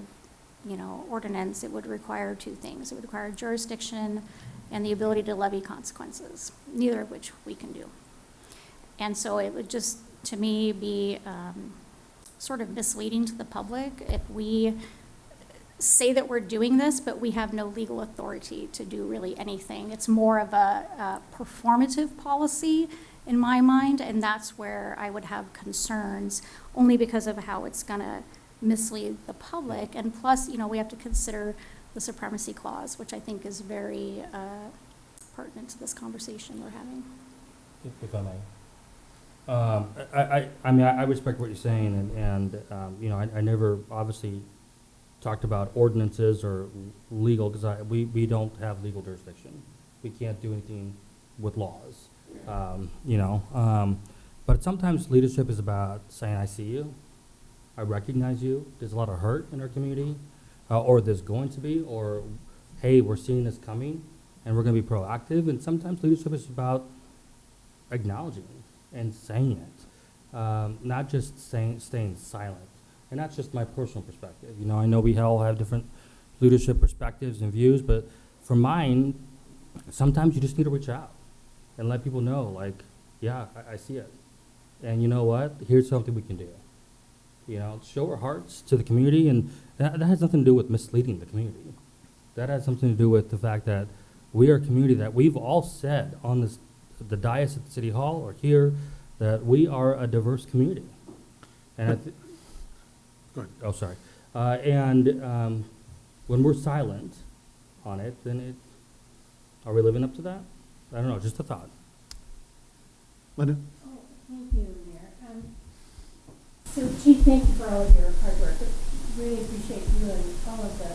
ordinance, it would require two things. It would require jurisdiction and the ability to levy consequences, neither of which we can do. And so it would just, to me, be sort of misleading to the public if we say that we're doing this, but we have no legal authority to do really anything. It's more of a performative policy in my mind, and that's where I would have concerns, only because of how it's going to mislead the public. And plus, we have to consider the supremacy clause, which I think is very pertinent to this conversation we're having. If I may. I respect what you're saying, and I never obviously talked about ordinances or legal, because we don't have legal jurisdiction. We can't do anything with laws, but sometimes leadership is about saying, I see you, I recognize you, there's a lot of hurt in our community, or there's going to be, or hey, we're seeing this coming, and we're going to be proactive. And sometimes leadership is about acknowledging and saying it, not just staying silent. And that's just my personal perspective. You know, I know we all have different leadership perspectives and views, but for mine, sometimes you just need to reach out and let people know, like, yeah, I see it. And you know what? Here's something we can do. You know, show our hearts to the community, and that has nothing to do with misleading the community. That has something to do with the fact that we are a community that we've all said on the dais at the City Hall or here that we are a diverse community. And Go ahead. oh, sorry. When we're silent on it, then are we living up to that? I don't know, just a thought. Linda? Oh, thank you, Mayor. So, Chief, thank you for all of your hard work. Really appreciate you and all of the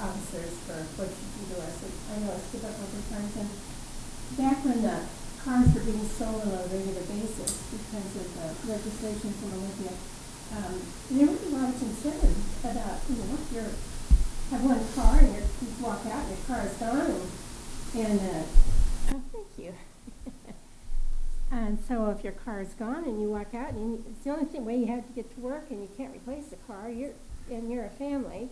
officers for what you do to us. I know I skip up over times. And back when the cars were being stolen on a regular basis because of the legislation from Olympia, there was a lot of concern about, you know, if you have one car and you walk out and your car is gone, and oh, thank you. And so if your car is gone and you walk out and it's the only way you have to get to work and you can't replace the car, you're a family.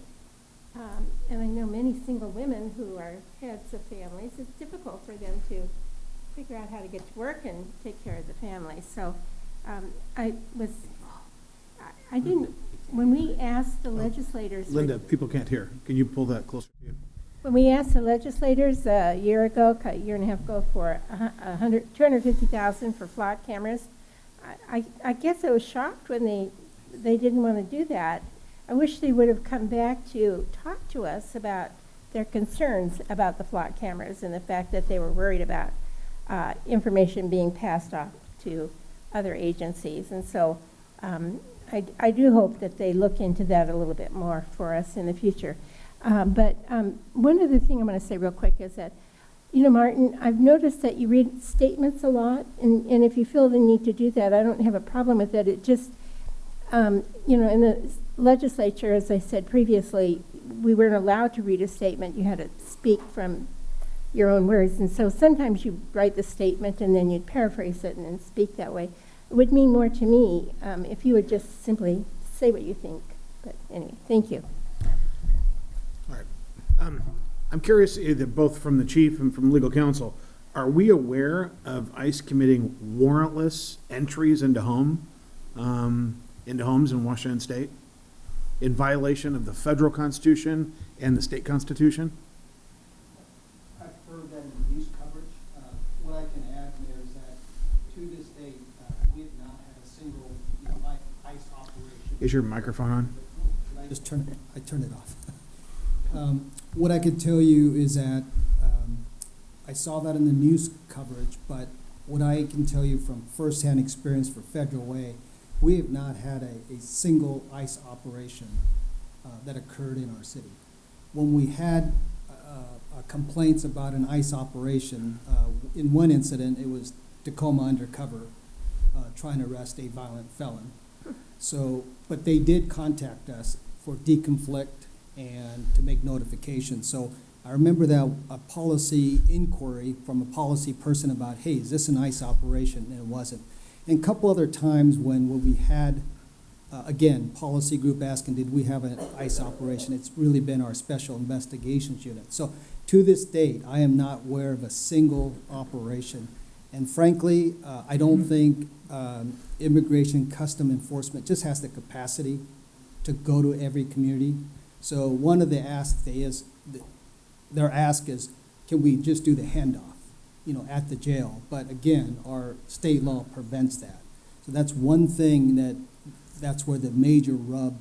And I know many single women who are heads of families, it's difficult for them to figure out how to get to work and take care of the family. So when we asked the legislators. Linda, people can't hear. Can you pull that closer to you? When we asked the legislators a year and a half ago for $250,000 for flock cameras, I guess I was shocked when they didn't want to do that. I wish they would have come back to talk to us about their concerns about the flock cameras and the fact that they were worried about information being passed off to other agencies. And so I do hope that they look into that a little bit more for us in the future. But one other thing I'm going to say real quick is that, you know, Martin, I've noticed that you read statements a lot, and if you feel the need to do that, I don't have a problem with it. It just, you know, in the legislature, as I said previously, we weren't allowed to read a statement. You had to speak from your own words. And so sometimes you write the statement and then you'd paraphrase it and then speak that way. It would mean more to me if you would just simply say what you think. But anyway, thank you. All right. I'm curious, both from the chief and from legal counsel, are we aware of ICE committing warrantless entries into homes in Washington State in violation of the federal Constitution and the state Constitution? I've heard that in the news coverage. What I can add, Mayor, is that to this date, we have not had a single ICE operation. Is your microphone on? Should I just turn it? I turned it off. What I could tell you is that I saw that in the news coverage, but what I can tell you from firsthand experience for Federal Way, we have not had a single ICE operation that occurred in our city. When we had complaints about an ICE operation, in one incident, it was Tacoma undercover trying to arrest a violent felon. So, but they did contact us for deconflict and to make notifications. So I remember that a policy inquiry from a policy person about, hey, is this an ICE operation? And it wasn't. And a couple other times when we had, again, policy group asking, did we have an ICE operation? It's really been our special investigations unit. So to this date, I am not aware of a single operation. And frankly, I don't think Immigration Custom Enforcement just has the capacity to go to every community. So one of the asks is, their ask is, can we just do the handoff, you know, at the jail? But again, our state law prevents that. So that's one thing that's where the major rub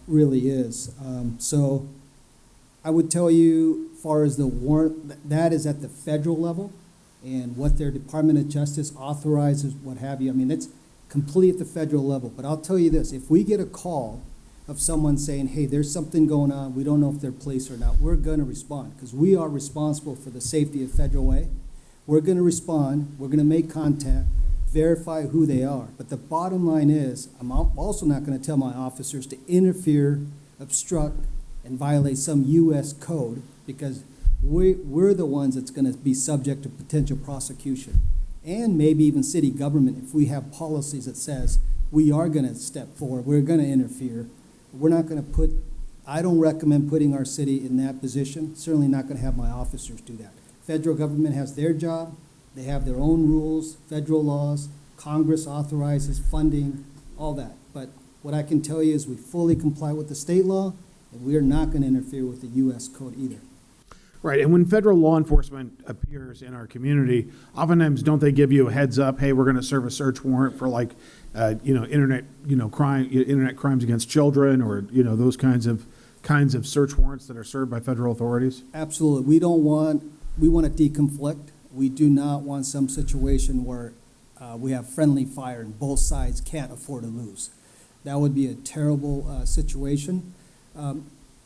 really is. So I would tell you, as far as the warrant, that is at the federal level, and what their Department of Justice authorizes, what have you. I mean, it's complete at the federal level. But I'll tell you this, if we get a call of someone saying, hey, there's something going on, we don't know if they're police or not, we're going to respond, because we are responsible for the safety of Federal Way. We're going to respond, we're going to make contact, verify who they are. But the bottom line is, I'm also not going to tell my officers to interfere, obstruct, and violate some U.S. code, because we're the ones that's going to be subject to potential prosecution. and maybe even city government, if we have policies that says we are going to step forward, we're going to interfere, we're not going to put, I don't recommend putting our city in that position, certainly not going to have my officers do that. Federal government has their job, they have their own rules, federal laws, Congress authorizes funding, all that. But what I can tell you is we fully comply with the state law, and we are not going to interfere with the U.S. code either. Right, and when federal law enforcement appears in our community, oftentimes don't they give you a heads up? Hey, we're going to serve a search warrant for internet, internet crimes against children, or those kinds of search warrants that are served by federal authorities. Absolutely, we want to deconflict. We do not want some situation where we have friendly fire and both sides can't afford to lose. That would be a terrible situation.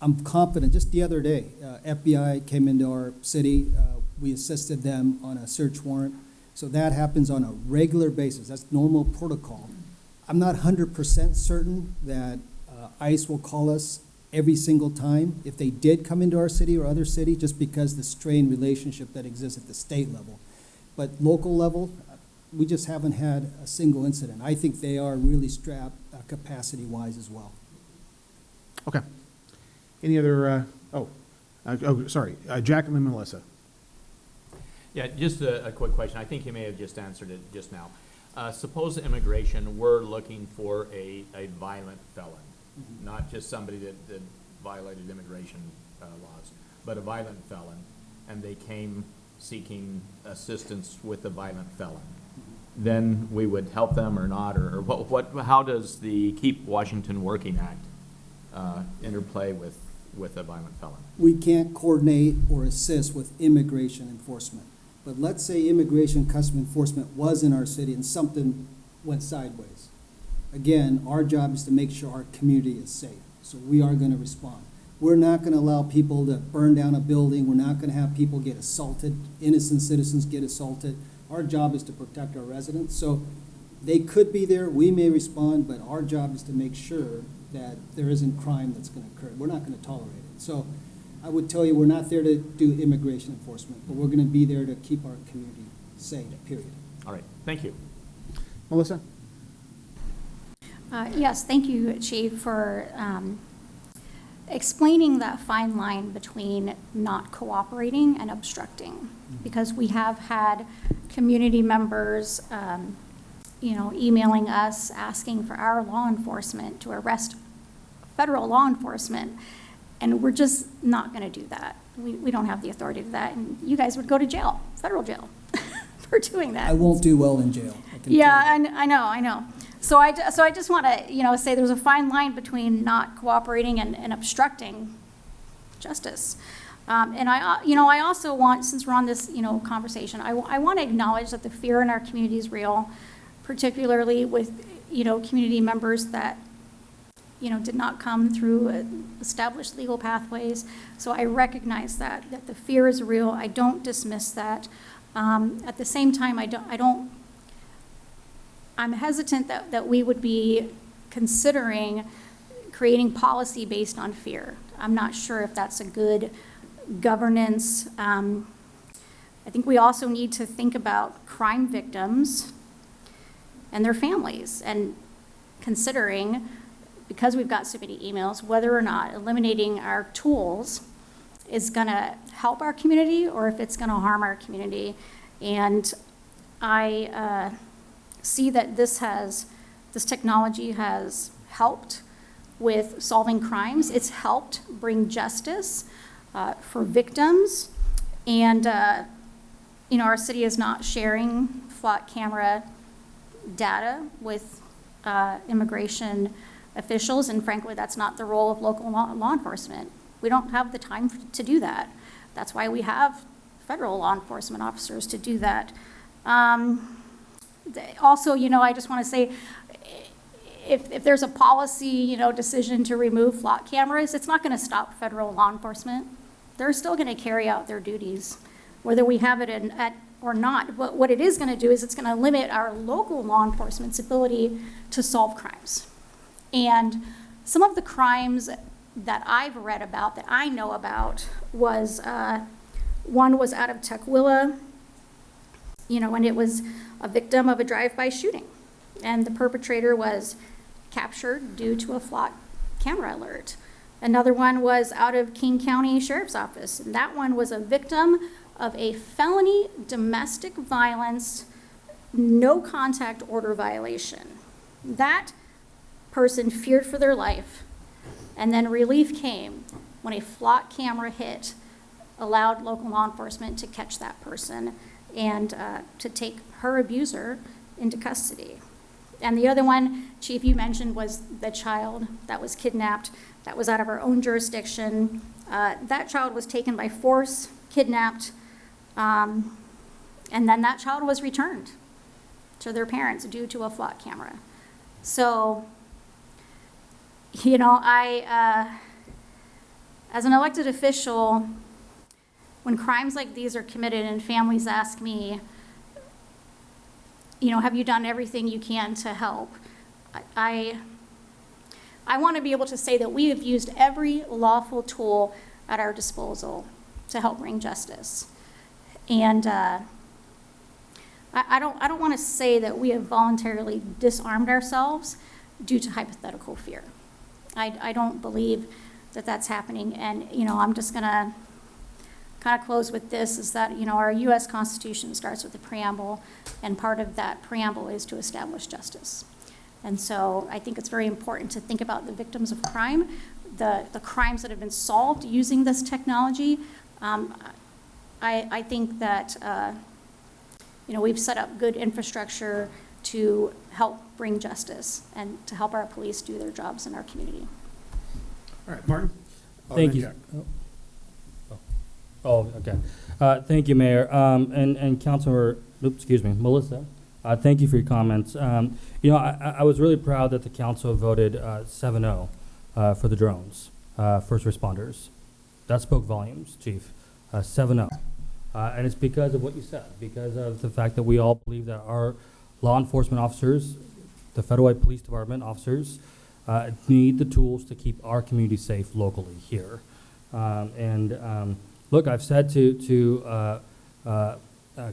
I'm confident, just the other day, FBI came into our city. We assisted them on a search warrant. So that happens on a regular basis. That's normal protocol. I'm not 100% certain that ICE will call us every single time if they did come into our city or other city, just because the strained relationship that exists at the state level. But local level, we just haven't had a single incident. I think they are really strapped capacity-wise as well. Okay. Any other, sorry, Jack and then Melissa. Yeah, just a quick question. I think you may have just answered it just now. Suppose immigration were looking for a violent felon, not just somebody that violated immigration laws, but a violent felon, and they came seeking assistance with a violent felon. Then we would help them or not, or how does the Keep Washington Working Act interplay with a violent felon? We can't coordinate or assist with immigration enforcement. But let's say immigration custom enforcement was in our city and something went sideways. Again, our job is to make sure our community is safe. So we are going to respond. We're not going to allow people to burn down a building. We're not going to have people get assaulted, innocent citizens get assaulted. Our job is to protect our residents. So they could be there, we may respond, but our job is to make sure that there isn't crime that's going to occur. We're not going to tolerate it. So I would tell you, we're not there to do immigration enforcement, but we're going to be there to keep our community safe, period. All right, thank you. Melissa? Yes, thank you, Chief, for explaining that fine line between not cooperating and obstructing, because we have had community members emailing us asking for our law enforcement to arrest federal law enforcement, and we're just not going to do that. We don't have the authority to do that, and you guys would go to jail, federal jail, for doing that. I won't do well in jail. Yeah, I know. So I just want to say there's a fine line between not cooperating and obstructing justice. And I also want, since we're on this conversation, I want to acknowledge that the fear in our community is real, particularly with community members that did not come through established legal pathways. So I recognize that the fear is real. I don't dismiss that. At the same time, I'm hesitant that we would be considering creating policy based on fear. I'm not sure if that's a good governance. I think we also need to think about crime victims and their families, and considering, because we've got so many emails, whether or not eliminating our tools is going to help our community or if it's going to harm our community. And I see that this technology has helped with solving crimes. It's helped bring justice for victims. And, our city is not sharing flock camera data with immigration officials, and frankly, that's not the role of local law enforcement. We don't have the time to do that. That's why we have federal law enforcement officers to do that. Also, I just want to say, if there's a policy, decision to remove flock cameras, it's not going to stop federal law enforcement. They're still going to carry out their duties, whether we have it or not. But what it is going to do is it's going to limit our local law enforcement's ability to solve crimes. And some of the crimes that I've read about, that I know about, was one was out of Tukwila, and it was a victim of a drive-by shooting, and the perpetrator was captured due to a flock camera alert. Another one was out of King County Sheriff's Office, and that one was a victim of a felony domestic violence no contact order violation. That person feared for their life, and then relief came when a flock camera hit, allowed local law enforcement to catch that person and to take her abuser into custody. And the other one, Chief, you mentioned was the child that was kidnapped, that was out of our own jurisdiction. That child was taken by force, kidnapped, and then that child was returned to their parents due to a flock camera. So, you know, as an elected official, when crimes like these are committed and families ask me, you know, have you done everything you can to help? I want to be able to say that we have used every lawful tool at our disposal to help bring justice. And I don't want to say that we have voluntarily disarmed ourselves due to hypothetical fear. I don't believe that that's happening. And, you know, I'm just going to kind of close with this, is that, you know, our U.S. Constitution starts with a preamble, and part of that preamble is to establish justice. And so I think it's very important to think about the victims of crime, the crimes that have been solved using this technology. I think that, you know, we've set up good infrastructure to help bring justice and to help our police do their jobs in our community. All right, Martin? Thank you. Oh, okay. Thank you, Mayor. And Councilor, Melissa, thank you for your comments. You know, I was really proud that the council voted 7-0 for the drones, first responders. That spoke volumes, Chief. 7-0. And it's because of what you said, because of the fact that we all believe that our law enforcement officers, the Federal Police Department officers, need the tools to keep our community safe locally here. Look, I've said to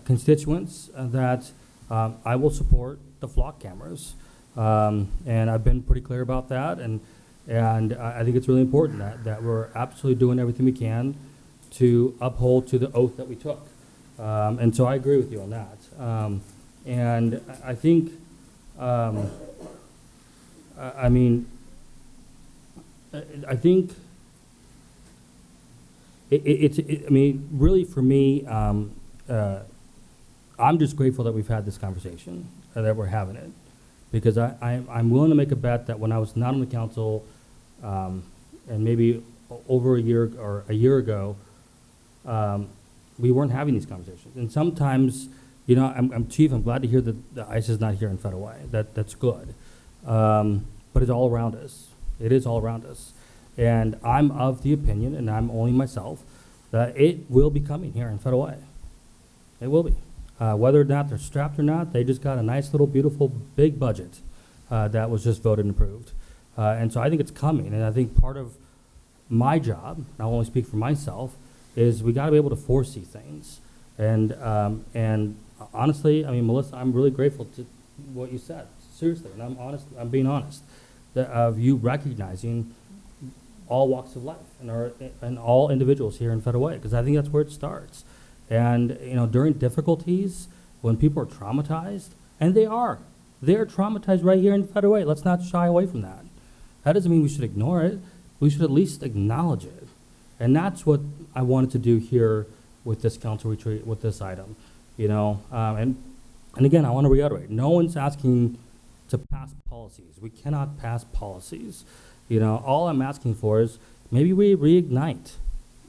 constituents that I will support the flock cameras, and I've been pretty clear about that. And I think it's really important that we're absolutely doing everything we can to uphold to the oath that we took. And so I agree with you on that. And I think, I think I mean, really for me, I'm just grateful that we've had this conversation, that we're having it. Because I'm willing to make a bet that when I was not on the council, and maybe over a year ago, we weren't having these conversations. And sometimes, you know, Chief, I'm glad to hear that the ICE is not here in Federal Way. That's good. But it's all around us. It is all around us. And I'm of the opinion, and I'm only myself, that it will be coming here in Federal Way. It will be. Whether or not they're strapped or not, they just got a nice little beautiful big budget that was just voted and approved. And so I think it's coming. And I think part of my job, I'll only speak for myself, is we got to be able to foresee things. And honestly, I mean, Melissa, I'm really grateful to what you said. Seriously, and I'm honest. I'm being honest. Of you recognizing all walks of life and all individuals here in Federal Way, because I think that's where it starts. And you know, during difficulties, when people are traumatized, and they're traumatized right here in Federal Way. Let's not shy away from that. That doesn't mean we should ignore it. We should at least acknowledge it. And that's what I wanted to do here with this council retreat, with this item. You know, and again, I want to reiterate: no one's asking to pass policies. We cannot pass policies. You know, all I'm asking for is maybe we reignite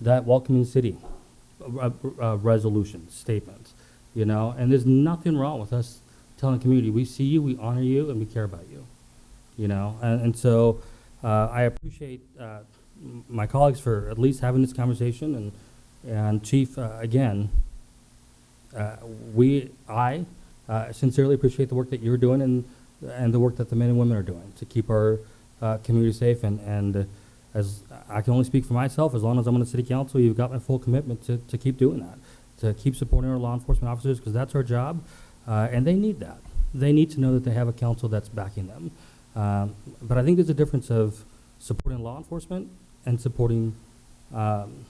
that welcoming city resolution statement. You know, and there's nothing wrong with us telling the community we see you, we honor you, and we care about you. You know, and so I appreciate my colleagues for at least having this conversation, and Chief, again, I sincerely appreciate the work that you're doing and the work that the men and women are doing to keep our community safe. And as I can only speak for myself, as long as I'm on the city council, you've got my full commitment to keep doing that, to keep supporting our law enforcement officers, because that's our job. and they need that. They need to know that they have a council that's backing them. But I think there's a difference of supporting law enforcement and supporting, federal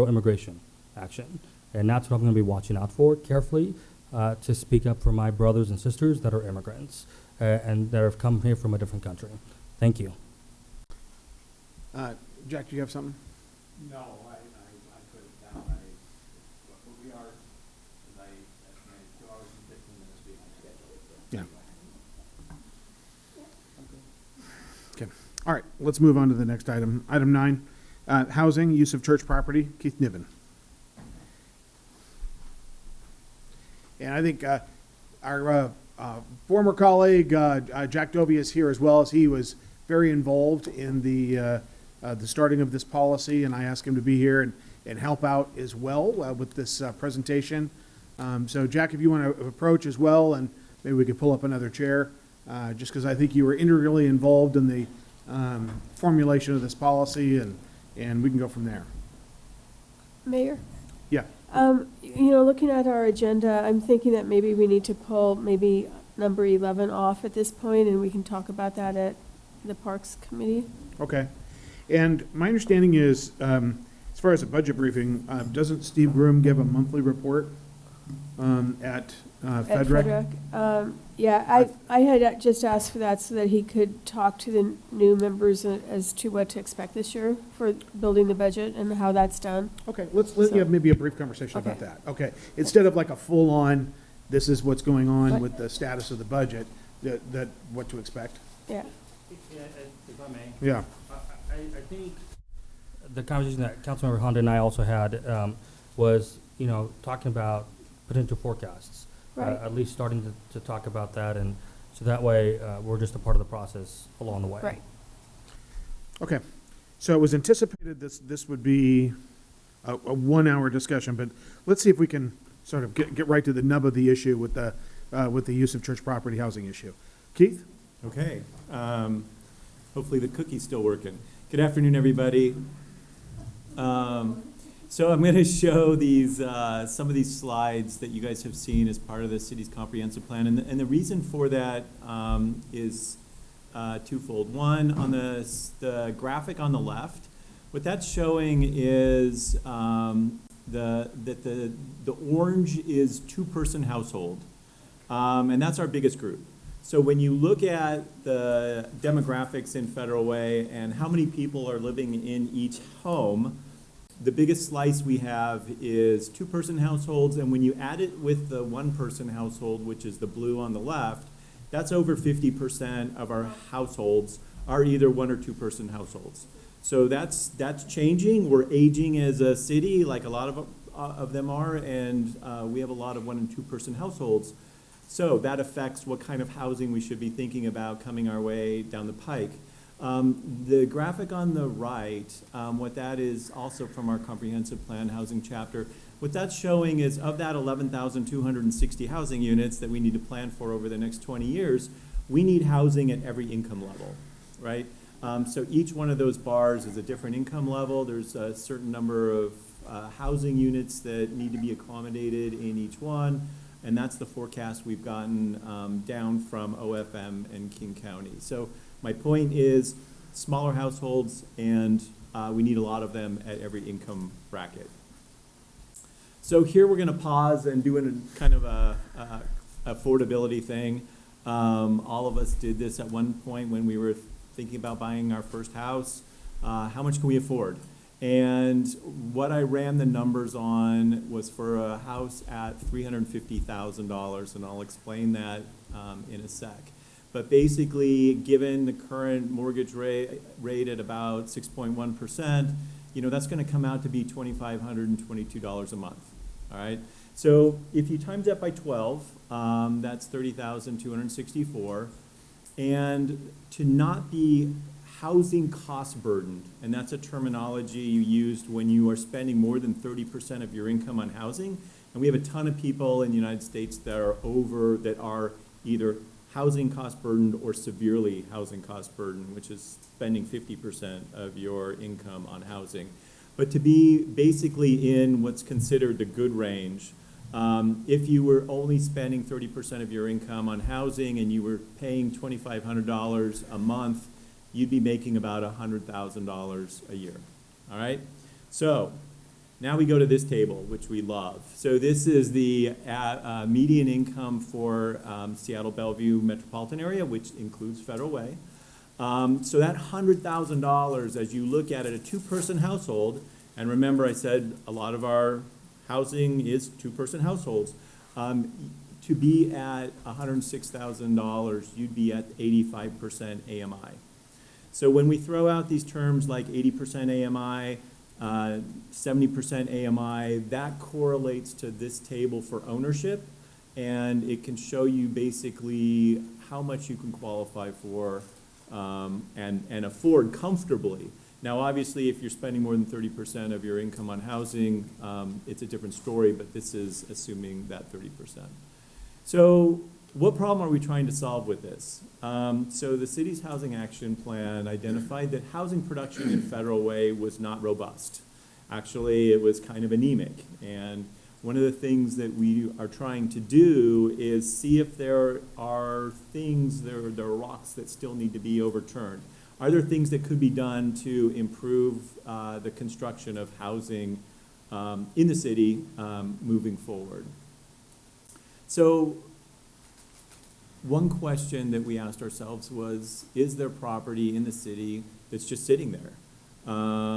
immigration action. And that's what I'm going to be watching out for carefully, to speak up for my brothers and sisters that are immigrants and that have come here from a different country. Thank you. Jack, do you have something? No, I put it down. We are, as I estimated, 2 hours and 15 minutes behind schedule. Yeah. Okay. All right, let's move on to the next item. Item 9, housing, use of church property. Keith Niven. And I think our former colleague, Jack Dovey, is here as well, as he was very involved in the starting of this policy, and I asked him to be here and help out as well with this presentation. So Jack, if you want to approach as well, and maybe we could pull up another chair, just because I think you were integrally involved in the formulation of this policy, and we can go from there. Mayor? Yeah. Looking at our agenda, I'm thinking that maybe we need to pull maybe number 11 off at this point, and we can talk about that at the Parks Committee. Okay. And my understanding is, as far as a budget briefing, doesn't Steve Groom give a monthly report at FedRec? I had just asked for that so that he could talk to the new members as to what to expect this year for building the budget and how that's done. Okay, let's have maybe a brief conversation about that. Okay, instead of like a full-on, this is what's going on with the status of the budget, that what to expect. Yeah. If I may. Yeah. I think the conversation that Councilmember Honda and I also had was, talking about potential forecasts. Right. At least starting to talk about that, and so that way we're just a part of the process along the way. Right. Okay, so it was anticipated this would be a 1-hour discussion, but let's see if we can sort of get right to the nub of the issue with the use of church property housing issue. Keith? Okay. Hopefully the cookie's still working. Good afternoon, everybody. So I'm going to show these some of these slides that you guys have seen as part of the city's comprehensive plan, and the reason for that is twofold. One, on the graphic on the left, what that's showing is that the orange is 2-person household, and that's our biggest group. So when you look at the demographics in Federal Way and how many people are living in each home, the biggest slice we have is 2-person households, and when you add it with the 1-person household, which is the blue on the left, that's over 50% of our households are either 1 or 2-person households. So that's changing. We're aging as a city, like a lot of them are, and we have a lot of 1 and 2-person households. So that affects what kind of housing we should be thinking about coming our way down the pike. The graphic on the right, what that is also from our comprehensive plan housing chapter, what that's showing is of that 11,260 housing units that we need to plan for over the next 20 years, we need housing at every income level, right? So each one of those bars is a different income level. There's a certain number of housing units that need to be accommodated in each one, and that's the forecast we've gotten down from OFM and King County. So my point is smaller households, and we need a lot of them at every income bracket. So here we're going to pause and do a kind of a affordability thing. All of us did this at one point when we were thinking about buying our first house. How much can we afford? And what I ran the numbers on was for a house at $350,000, and I'll explain that in a sec. But basically, given the current mortgage rate at about 6.1%, that's going to come out to be $2,522 a month. All right. So if you times that by 12, that's 30,264, and to not be housing cost burdened, and that's a terminology you used when you are spending more than 30% of your income on housing. And we have a ton of people in the United States that are either housing cost burdened or severely housing cost burdened, which is spending 50% of your income on housing. But to be basically in what's considered the good range, If you were only spending 30% of your income on housing and you were paying $2,500 a month, you'd be making about $100,000 a year. All right? So now we go to this table, which we love. So this is the median income for Seattle Bellevue metropolitan area, which includes Federal Way. So that $100,000, as you look at it, a two-person household, and remember I said a lot of our housing is two-person households, to be at $106,000, you'd be at 85% AMI. So when we throw out these terms like 80% AMI, 70% AMI, that correlates to this table for ownership, and it can show you basically how much you can qualify for and afford comfortably. Now, obviously, if you're spending more than 30% of your income on housing, it's a different story, but this is assuming that 30%. So what problem are we trying to solve with this? So the city's housing action plan identified that housing production in Federal Way was not robust. Actually, it was kind of anemic. And one of the things that we are trying to do is see if there are things, there are rocks that still need to be overturned. Are there things that could be done to improve the construction of housing in the city moving forward? So one question that we asked ourselves was, is there property in the city that's just sitting there,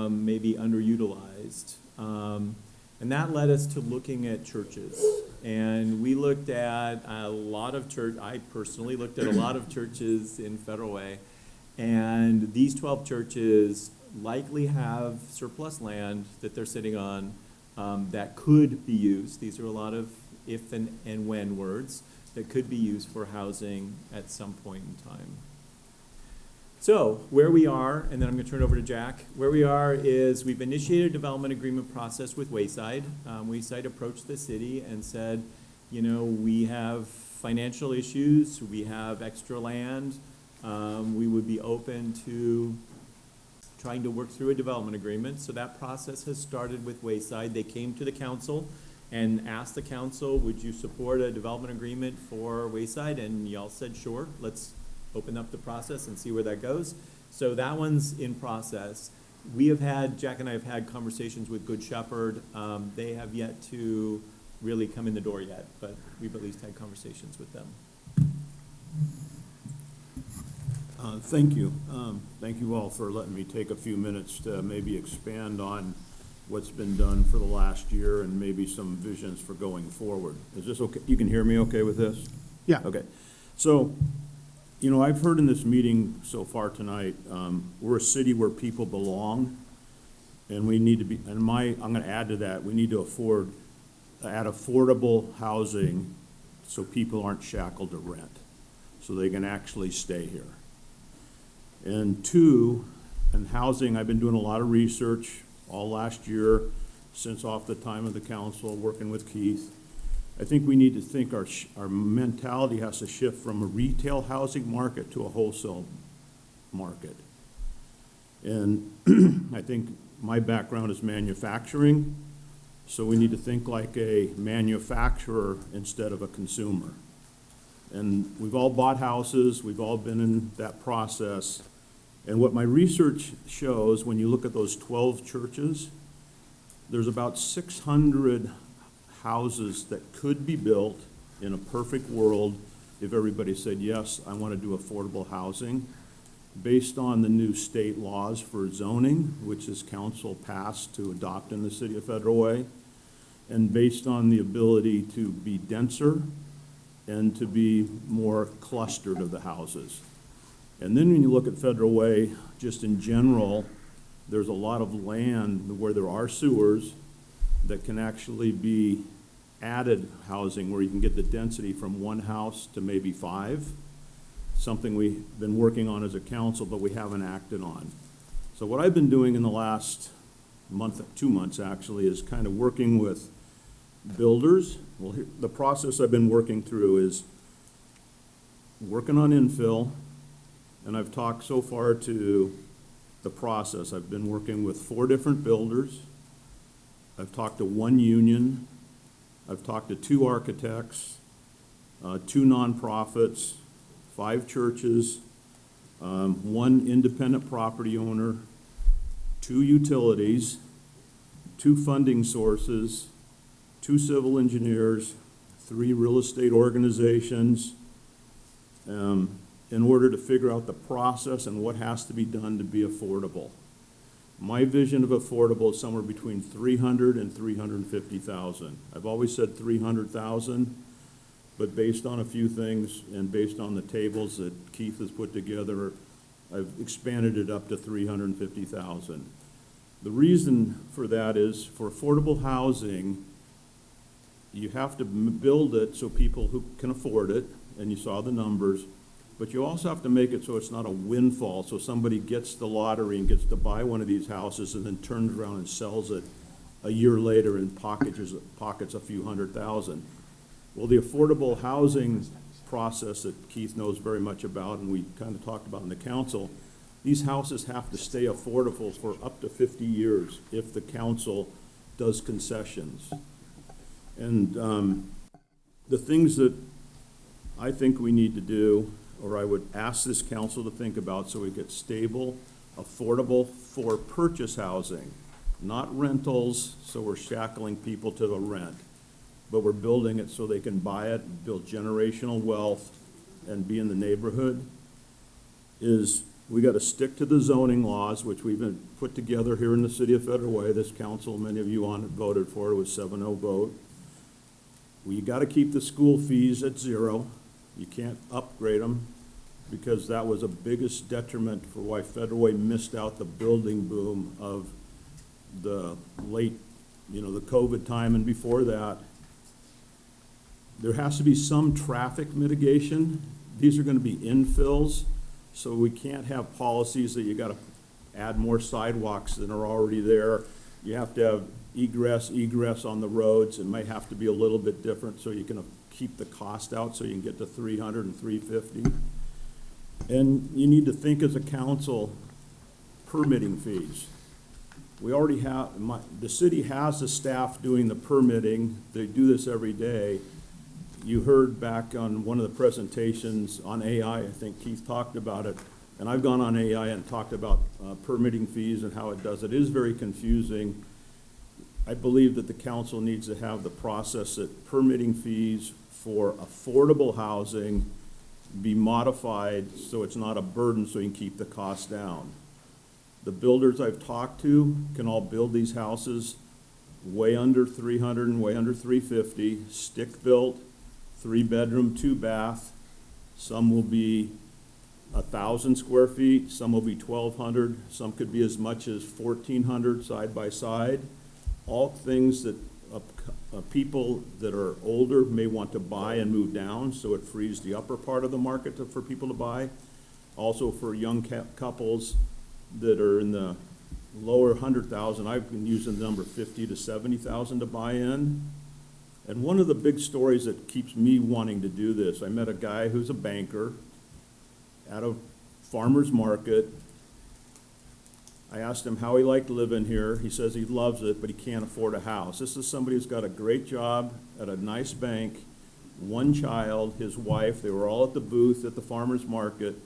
maybe underutilized? And that led us to looking at churches. And we looked at a lot of I personally looked at a lot of churches in Federal Way. And these 12 churches likely have surplus land that they're sitting on that could be used. These are a lot of if and when words that could be used for housing at some point in time. So where we are, and then I'm going to turn it over to Jack, where we are is we've initiated a development agreement process with Wayside. Wayside approached the city and said, you know, we have financial issues, we have extra land, we would be open to trying to work through a development agreement. So that process has started with Wayside. They came to the council and asked the council, would you support a development agreement for Wayside? And y'all said, sure, let's open up the process and see where that goes. So that one's in process. We have had, Jack and I have had conversations with Good Shepherd. They have yet to really come in the door yet, but we've at least had conversations with them. Thank you. Thank you all for letting me take a few minutes to maybe expand on what's been done for the last year and maybe some visions for going forward. Is this okay? You can hear me okay with this? Yeah. Okay. So, you know, I've heard in this meeting so far tonight, we're a city where people belong, and we need to be, and I'm going to add to that, we need to add affordable housing so people aren't shackled to rent, so they can actually stay here. And two, in housing, I've been doing a lot of research all last year, since off the time of the council, working with Keith. I think we need to think our mentality has to shift from a retail housing market to a wholesale market. And I think my background is manufacturing, so we need to think like a manufacturer instead of a consumer. And we've all bought houses, we've all been in that process. And what my research shows, when you look at those 12 churches, there's about 600 houses that could be built in a perfect world if everybody said, yes, I want to do affordable housing, based on the new state laws for zoning, which this council passed to adopt in the city of Federal Way, and based on the ability to be denser and to be more clustered of the houses. And then when you look at Federal Way, just in general, there's a lot of land where there are sewers that can actually be added housing where you can get the density from one house to maybe 5, something we've been working on as a council, but we haven't acted on. So what I've been doing in the last month, 2 months actually, is kind of working with builders. Well, the process I've been working through is working on infill, and I've talked so far to the process. I've been working with 4 different builders. I've talked to 1 union, I've talked to 2 architects, 2 nonprofits, 5 churches, 1 independent property owner, 2 utilities, 2 funding sources, 2 civil engineers, 3 real estate organizations, in order to figure out the process and what has to be done to be affordable. My vision of affordable is somewhere between 300 and 350,000. I've always said 300,000, but based on a few things and based on the tables that Keith has put together, I've expanded it up to 350,000. The reason for that is for affordable housing, you have to build it so people who can afford it, and you saw the numbers, but you also have to make it so it's not a windfall, so somebody gets the lottery and gets to buy one of these houses and then turns around and sells it a year later and pockets a few $100,000. Well, the affordable housing process that Keith knows very much about and we kind of talked about in the council, these houses have to stay affordable for up to 50 years if the council does concessions. And the things that I think we need to do, or I would ask this council to think about so we get stable, affordable for purchase housing, not rentals, so we're shackling people to the rent, but we're building it so they can buy it, build generational wealth, and be in the neighborhood, is we got to stick to the zoning laws, which we've been put together here in the city of Federal Way. This council, many of you on it voted for it, was 7-0 vote. We got to keep the school fees at 0. You can't upgrade them because that was a biggest detriment for why Federal Way missed out the building boom of the late, the COVID time and before that. There has to be some traffic mitigation. These are going to be infills, so we can't have policies that you got to add more sidewalks than are already there. You have to have egress on the roads. It might have to be a little bit different so you can keep the cost out so you can get to 300 and 350. And you need to think as a council, permitting fees. We already have, the city has the staff doing the permitting. They do this every day. You heard back on one of the presentations on AI, I think Keith talked about it, and I've gone on AI and talked about permitting fees and how it does it. It is very confusing. I believe that the council needs to have the process that permitting fees for affordable housing be modified so it's not a burden so you can keep the cost down. The builders I've talked to can all build these houses way under 300 and way under 350, stick built, 3-bedroom, 2-bath. Some will be 1,000 square feet, some will be 1,200, some could be as much as 1,400 side by side. All things that people that are older may want to buy and move down, so it frees the upper part of the market for people to buy. Also for young couples that are in the lower 100,000, I've been using the number 50 to 70,000 to buy in. And one of the big stories that keeps me wanting to do this, I met a guy who's a banker at a farmer's market. I asked him how he liked living here. He says he loves it, but he can't afford a house. This is somebody who's got a great job at a nice bank, 1 child, his wife. They were all at the booth at the farmer's market,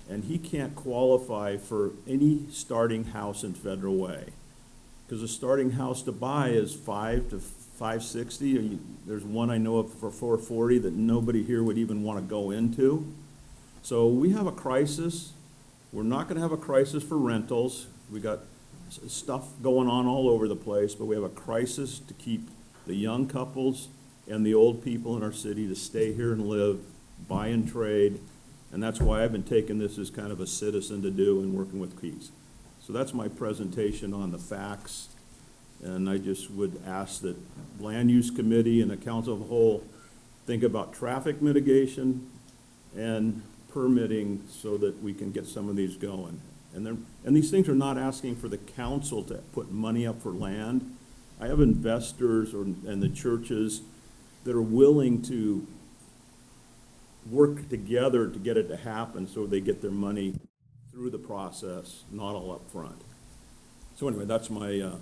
and he can't qualify for any starting house in Federal Way because a starting house to buy is $5 to $560. There's one I know of for $440 that nobody here would even want to go into. So we have a crisis. We're not going to have a crisis for rentals. We got stuff going on all over the place, but we have a crisis to keep the young couples and the old people in our city to stay here and live, buy and trade, and that's why I've been taking this as kind of a citizen to do and working with Keith. So that's my presentation on the facts, and I just would ask that Land Use Committee and the Council of the Whole think about traffic mitigation and permitting so that we can get some of these going. And these things are not asking for the council to put money up for land. I have investors and the churches that are willing to work together to get it to happen so they get their money through the process, not all up front. So anyway, that's my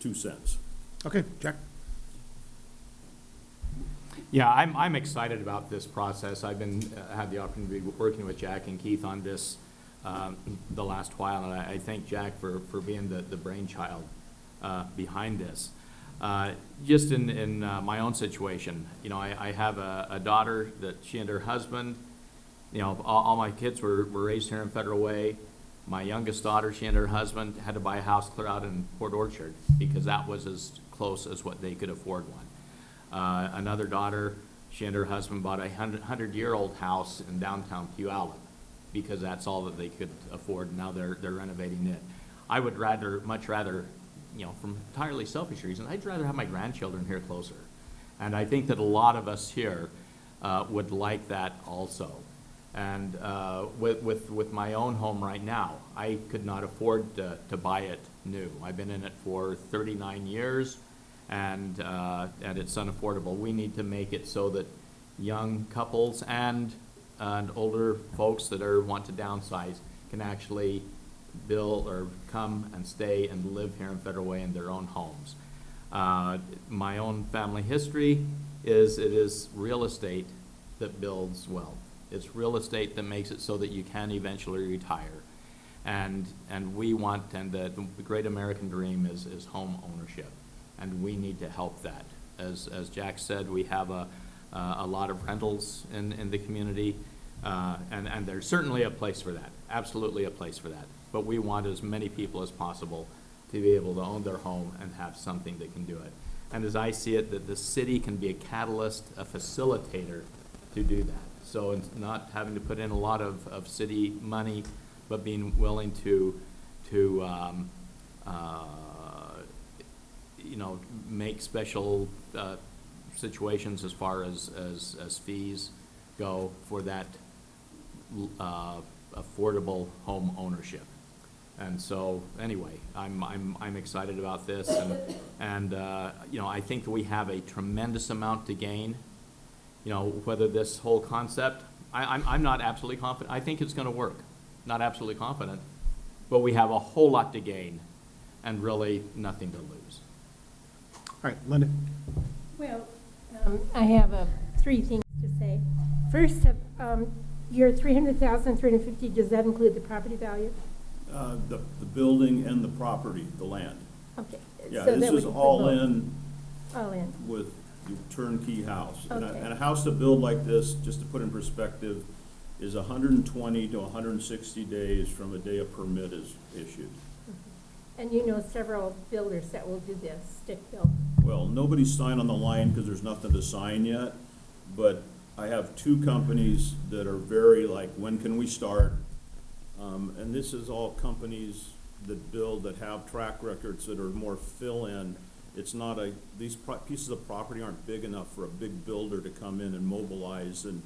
2 cents. Okay, Jack. Yeah, I'm excited about this process. I've been, had the opportunity to be working with Jack and Keith on this the last while, and I thank Jack for being the brainchild behind this. Just in my own situation, you know, I have a daughter that she and her husband, you know, all my kids were raised here in Federal Way. My youngest daughter, she and her husband had to buy a house clear out in Port Orchard because that was as close as what they could afford one. Another daughter, she and her husband bought a 100-year-old house in downtown Puyallup because that's all that they could afford. Now they're renovating it. I would much rather, you know, from entirely selfish reasons, I'd rather have my grandchildren here closer. And I think that a lot of us here would like that also. And with my own home right now, I could not afford to buy it new. I've been in it for 39 years, and it's unaffordable. We need to make it so that young couples and older folks that want to downsize can actually build or come and stay and live here in Federal Way in their own homes. My own family history is it is real estate that builds wealth. It's real estate that makes it so that you can eventually retire. And we want, and the great American dream is home ownership. And we need to help that. As Jack said, we have a lot of rentals in the community, and there's certainly a place for that, absolutely a place for that. But we want as many people as possible to be able to own their home and have something that can do it. And as I see it, that the city can be a catalyst, a facilitator to do that. So it's not having to put in a lot of city money, but being willing to you know, make special situations as far as fees go for that affordable home ownership. And so anyway, I'm excited about this, and you know, I think we have a tremendous amount to gain. You know, whether this whole concept, I'm not absolutely confident. I think it's going to work. Not absolutely confident, but we have a whole lot to gain and really nothing to lose. All right, Linda. Well, I have 3 things to say. First, your $300,000, $350,000, does that include the property value? The building and the property, the land. Okay. Yeah, So this that is would all include in all in. with the turnkey house. And Okay. a house to build like this, just to put in perspective, is 120 to 160 days from a day a permit is issued. And you know several builders that will do this, stick built. Well, nobody's signed on the line because there's nothing to sign yet, but I have 2 companies that are very like, when can we start? And this is all companies that build, that have track records that are more fill-in. It's not these pieces of property aren't big enough for a big builder to come in and mobilize and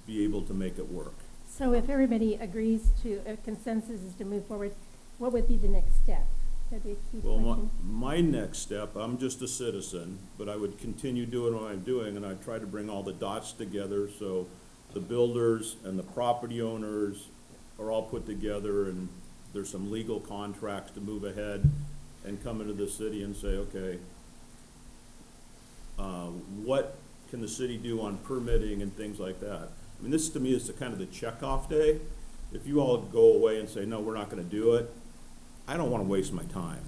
be able to make it work. So if everybody agrees to, a consensus is to move forward, what would be the next step? That'd be a key Well, question. my next step, I'm just a citizen, but I would continue doing what I'm doing, and I try to bring all the dots together so the builders and the property owners are all put together, and there's some legal contracts to move ahead and come into the city and say, okay, what can the city do on permitting and things like that? I mean, this to me is the kind of the checkoff day. If you all go away and say, no, we're not gonna do it, I don't wanna waste my time,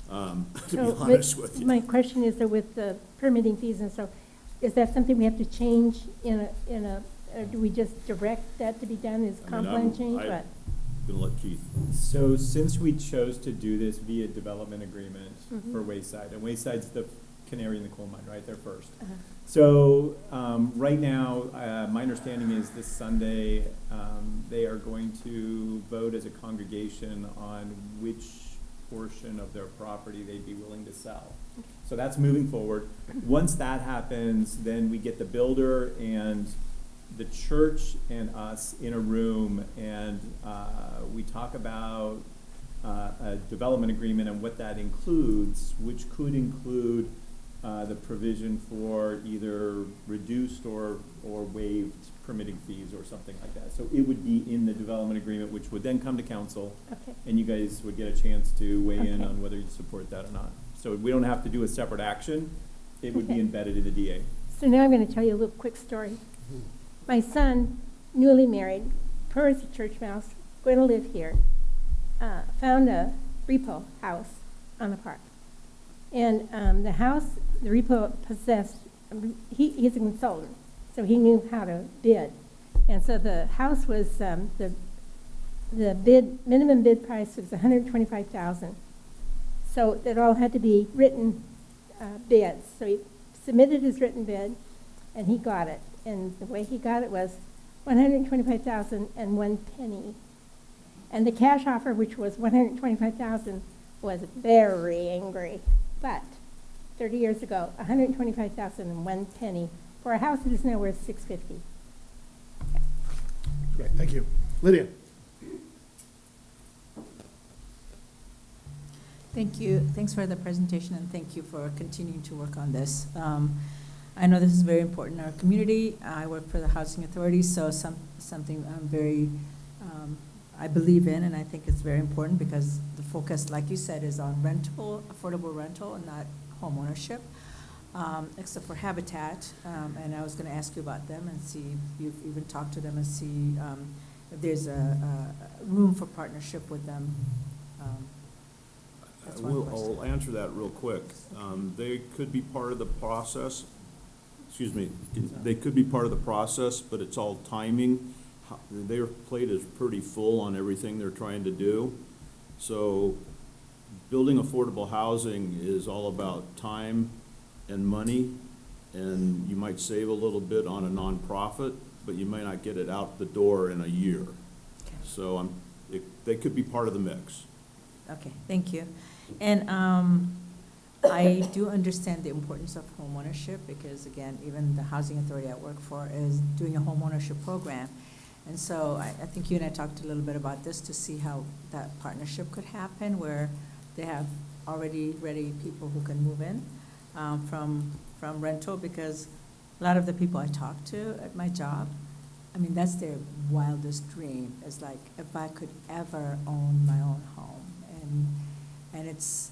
to be honest with you. My question is that with the permitting fees and so, is that something we have to change or do we just direct that to be done? Is comp plan change? What? Gonna let Keith. So since we chose to do this via development agreement for Wayside, and Wayside's the canary in the coal mine, right? They're first. So right now, my understanding is this Sunday, they are going to vote as a congregation on which portion of their property they'd be willing to sell. So that's moving forward. Once that happens, then we get the builder and the church and us in a room, and we talk about a development agreement and what that includes, which could include the provision for either reduced or waived permitting fees or something like that. So it would be in the development agreement, which would then come to council, and you guys would get a chance to weigh in on whether you support that or not. So we don't have to do a separate action. It would be embedded in the DA. So now I'm going to tell you a little quick story. My son, newly married, poor as a church mouse, going to live here, found a repo house on the park. And the house, the repo possessed, he's a consultant, so he knew how to bid. And so the house was, the minimum bid price was $125,000. So it all had to be written bids. So he submitted his written bid, and he got it. And the way he got it was $125,001. And the cash offer, which was $125,000, was very angry. But 30 years ago, $125,001 for a house that is now worth $650. Great, thank you. Lydia? Thank you. Thanks for the presentation, and thank you for continuing to work on this. I know this is very important in our community. I work for the Housing Authority, so something I'm very, I believe in, and I think it's very important because the focus, like you said, is on rental, affordable rental, and not home ownership, except for Habitat. And I was going to ask you about them and see if you've even talked to them and see if there's a room for partnership with them. That's one question. I'll answer that real quick. They could be part of the process. Excuse me. They could be part of the process, but it's all timing. Their plate is pretty full on everything they're trying to do. So building affordable housing is all about time and money, and you might save a little bit on a nonprofit, but you may not get it out the door in a year. Okay. So they could be part of the mix. Okay, thank you. And I do understand the importance of home ownership because, again, even the housing authority I work for is doing a home ownership program. And so I think you and I talked a little bit about this to see how that partnership could happen where they have already ready people who can move in from rental, because a lot of the people I talk to at my job, I mean, that's their wildest dream. It's like, if I could ever own my own home. And it's,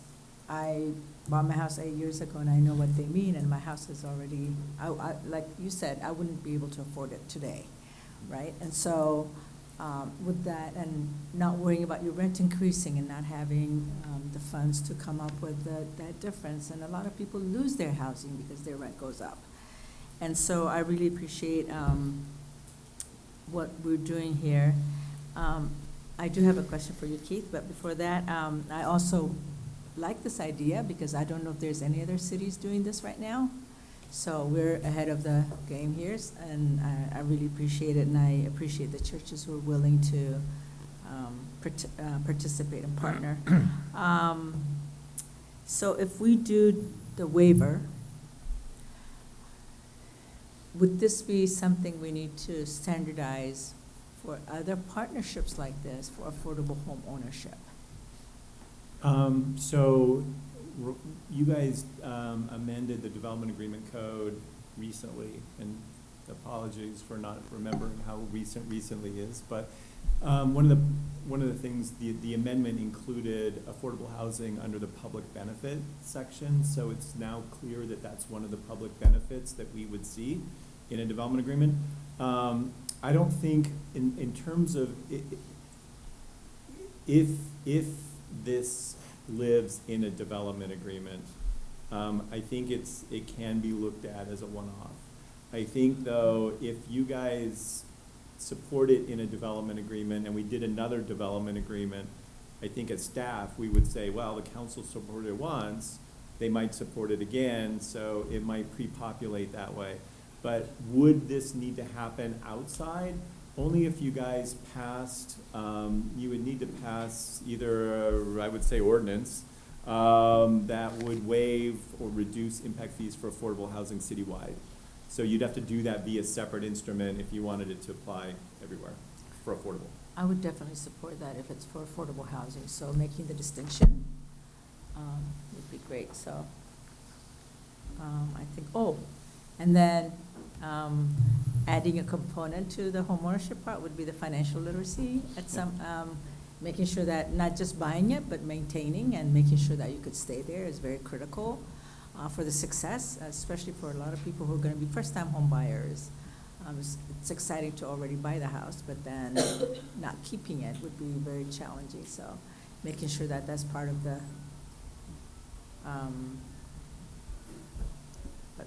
I bought my house 8 years ago, and I know what they mean, and my house is already, like you said, I wouldn't be able to afford it today, right? And so with that, and not worrying about your rent increasing and not having the funds to come up with that difference, and a lot of people lose their housing because their rent goes up. And so I really appreciate what we're doing here. I do have a question for you, Keith, but before that, I also like this idea because I don't know if there's any other cities doing this right now. So we're ahead of the game here, and I really appreciate it, and I appreciate the churches who are willing to participate and partner. So if we do the waiver, would this be something we need to standardize for other partnerships like this for affordable home ownership? So you guys amended the development agreement code recently, and apologies for not remembering how recently is, but one of the things, the amendment included affordable housing under the public benefit section, so it's now clear that that's one of the public benefits that we would see in a development agreement. I don't think in terms of if this lives in a development agreement, I think it can be looked at as a one-off. I think though, if you guys support it in a development agreement and we did another development agreement, I think as staff we would say, well, the council supported it once, they might support it again, so it might pre-populate that way. But would this need to happen outside? Only if you guys passed, you would need to pass either, I would say, ordinance that would waive or reduce impact fees for affordable housing citywide. So you'd have to do that via separate instrument if you wanted it to apply everywhere for affordable. I would definitely support that if it's for affordable housing. So making the distinction would be great. So I think, and then adding a component to the homeownership part would be the financial literacy at some, making sure that not just buying it, but maintaining and making sure that you could stay there is very critical. for the success, especially for a lot of people who are going to be first-time home buyers. It's exciting to already buy the house, but then not keeping it would be very challenging. So making sure that that's part of the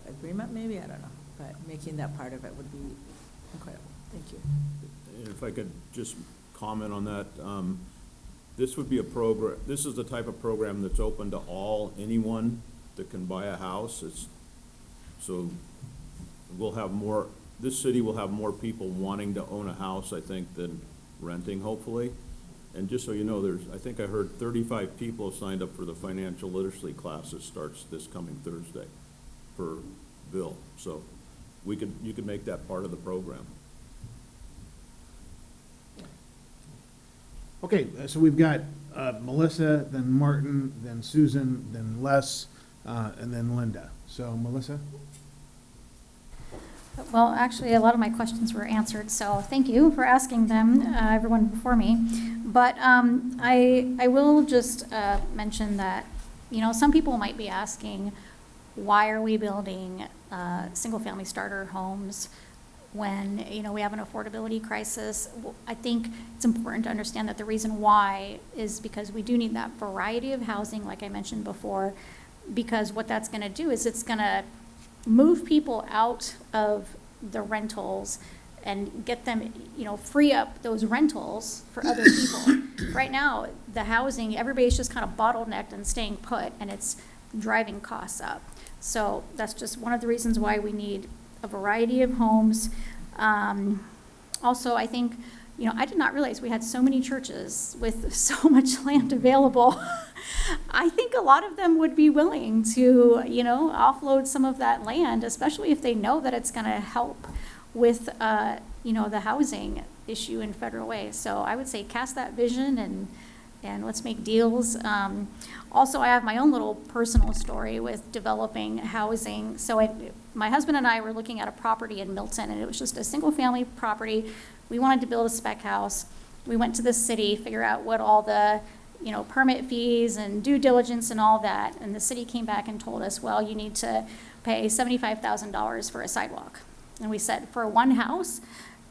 agreement, maybe, I don't know. But making that part of it would be incredible. Thank you. And if I could just comment on that, this would be a program, this is the type of program that's open to anyone that can buy a house. So we'll have more, this city will have more people wanting to own a house, I think, than renting, hopefully. And just so you know, I think I heard 35 people signed up for the financial literacy class that starts this coming Thursday for Bill. So you could make that part of the program. Okay, so we've got Melissa, then Martin, then Susan, then Les, and then Linda. So Melissa? Well, actually, a lot of my questions were answered, so thank you for asking them, everyone before me. But I will just mention that, some people might be asking, why are we building single-family starter homes when, we have an affordability crisis? Well, I think it's important to understand that the reason why is because we do need that variety of housing, like I mentioned before, because what that's going to do is it's going to move people out of the rentals and get them, free up those rentals for other people. Right now, the housing, everybody's just kind of bottlenecked and staying put, and it's driving costs up. So that's just one of the reasons why we need a variety of homes. Also, I think, I did not realize we had so many churches with so much land available. I think a lot of them would be willing to, offload some of that land, especially if they know that it's going to help with, the housing issue in Federal Way. So I would say cast that vision and let's make deals. Also, I have my own little personal story with developing housing. So my husband and I were looking at a property in Milton, and it was just a single-family property. We wanted to build a spec house. We went to the city, figure out what all the permit fees and due diligence and all that. And the city came back and told us, well, you need to pay $75,000 for a sidewalk. And we said, for one house?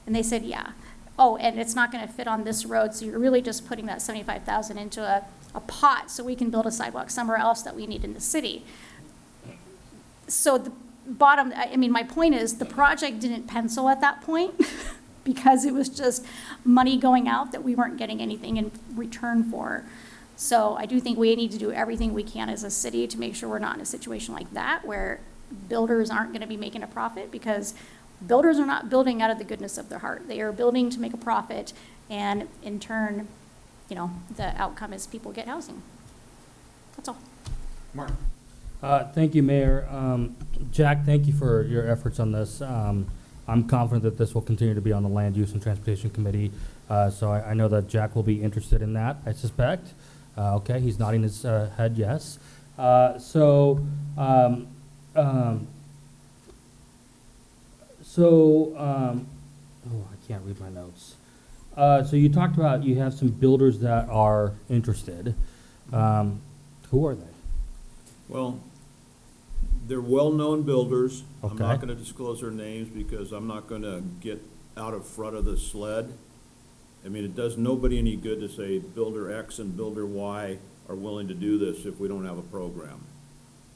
And they said, yeah. Oh, and it's not going to fit on this road, so you're really just putting that $75,000 into a pot so we can build a sidewalk somewhere else that we need in the city. So the bottom, my point is the project didn't pencil at that point because it was just money going out that we weren't getting anything in return for. So I do think we need to do everything we can as a city to make sure we're not in a situation like that where builders aren't going to be making a profit, because builders are not building out of the goodness of their heart. They are building to make a profit, and in turn, the outcome is people get housing. That's all. Mark. Thank you, Mayor. Jack, thank you for your efforts on this. I'm confident that this will continue to be on the Land Use and Transportation Committee, so I know that Jack will be interested in that, I suspect. Okay, he's nodding his head yes. Oh, I can't read my notes. So you talked about you have some builders that are interested. Who are they? Well, they're well-known builders. I'm Okay. not going to disclose their names because I'm not going to get out of front of the sled. It does nobody any good to say Builder X and Builder Y are willing to do this if we don't have a program.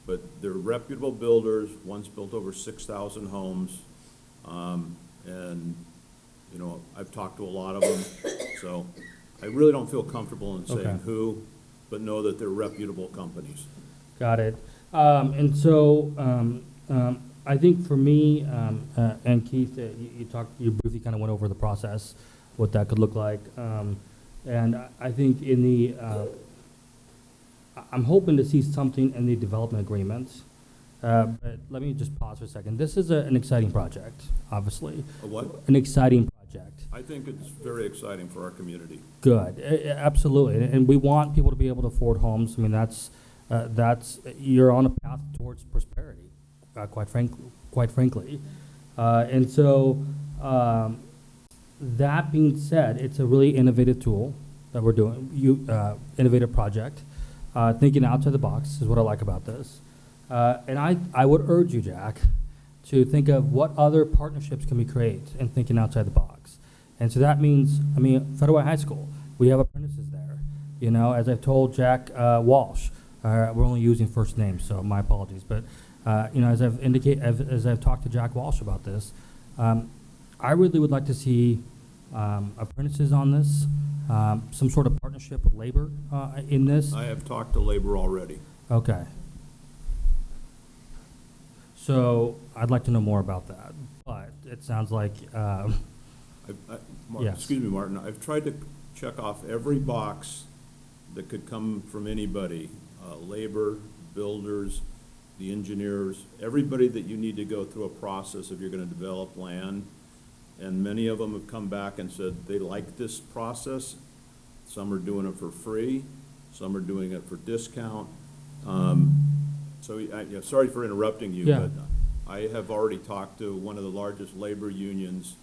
But they're reputable builders. One's built over 6,000 homes. I've talked to a lot of them. So I really don't feel comfortable in saying Okay. who, but know that they're reputable companies. Got it. I think for me, and Keith, you briefly kind of went over the process, what that could look like. And I think I'm hoping to see something in the development agreements. But let me just pause for a second. This is an exciting project, obviously. A what? An exciting project. I think it's very exciting for our community. Good, absolutely. And we want people to be able to afford homes. That's you're on a path towards prosperity, quite frankly. That being said, it's a really innovative tool that we're doing. Innovative project. Thinking outside the box is what I like about this. And I would urge you, Jack, to think of what other partnerships can we create and thinking outside the box. And so that means, I mean, Federal High School, we have apprentices there. You know, as I've told Jack Walsh, we're only using first names, so my apologies. But, you know, as I've talked to Jack Walsh about this, I really would like to see apprentices on this, some sort of partnership with labor in this. I have talked to labor already. Okay. So I'd like to know more about that, but it sounds like, yes. Excuse me, Martin, I've tried to check off every box that could come from anybody, labor, builders, the engineers, everybody that you need to go through a process if you're gonna develop land. And many of them have come back and said they like this process. Some are doing it for free, some are doing it for discount. Sorry for interrupting you, Yeah. but I have already talked to one of the largest labor unions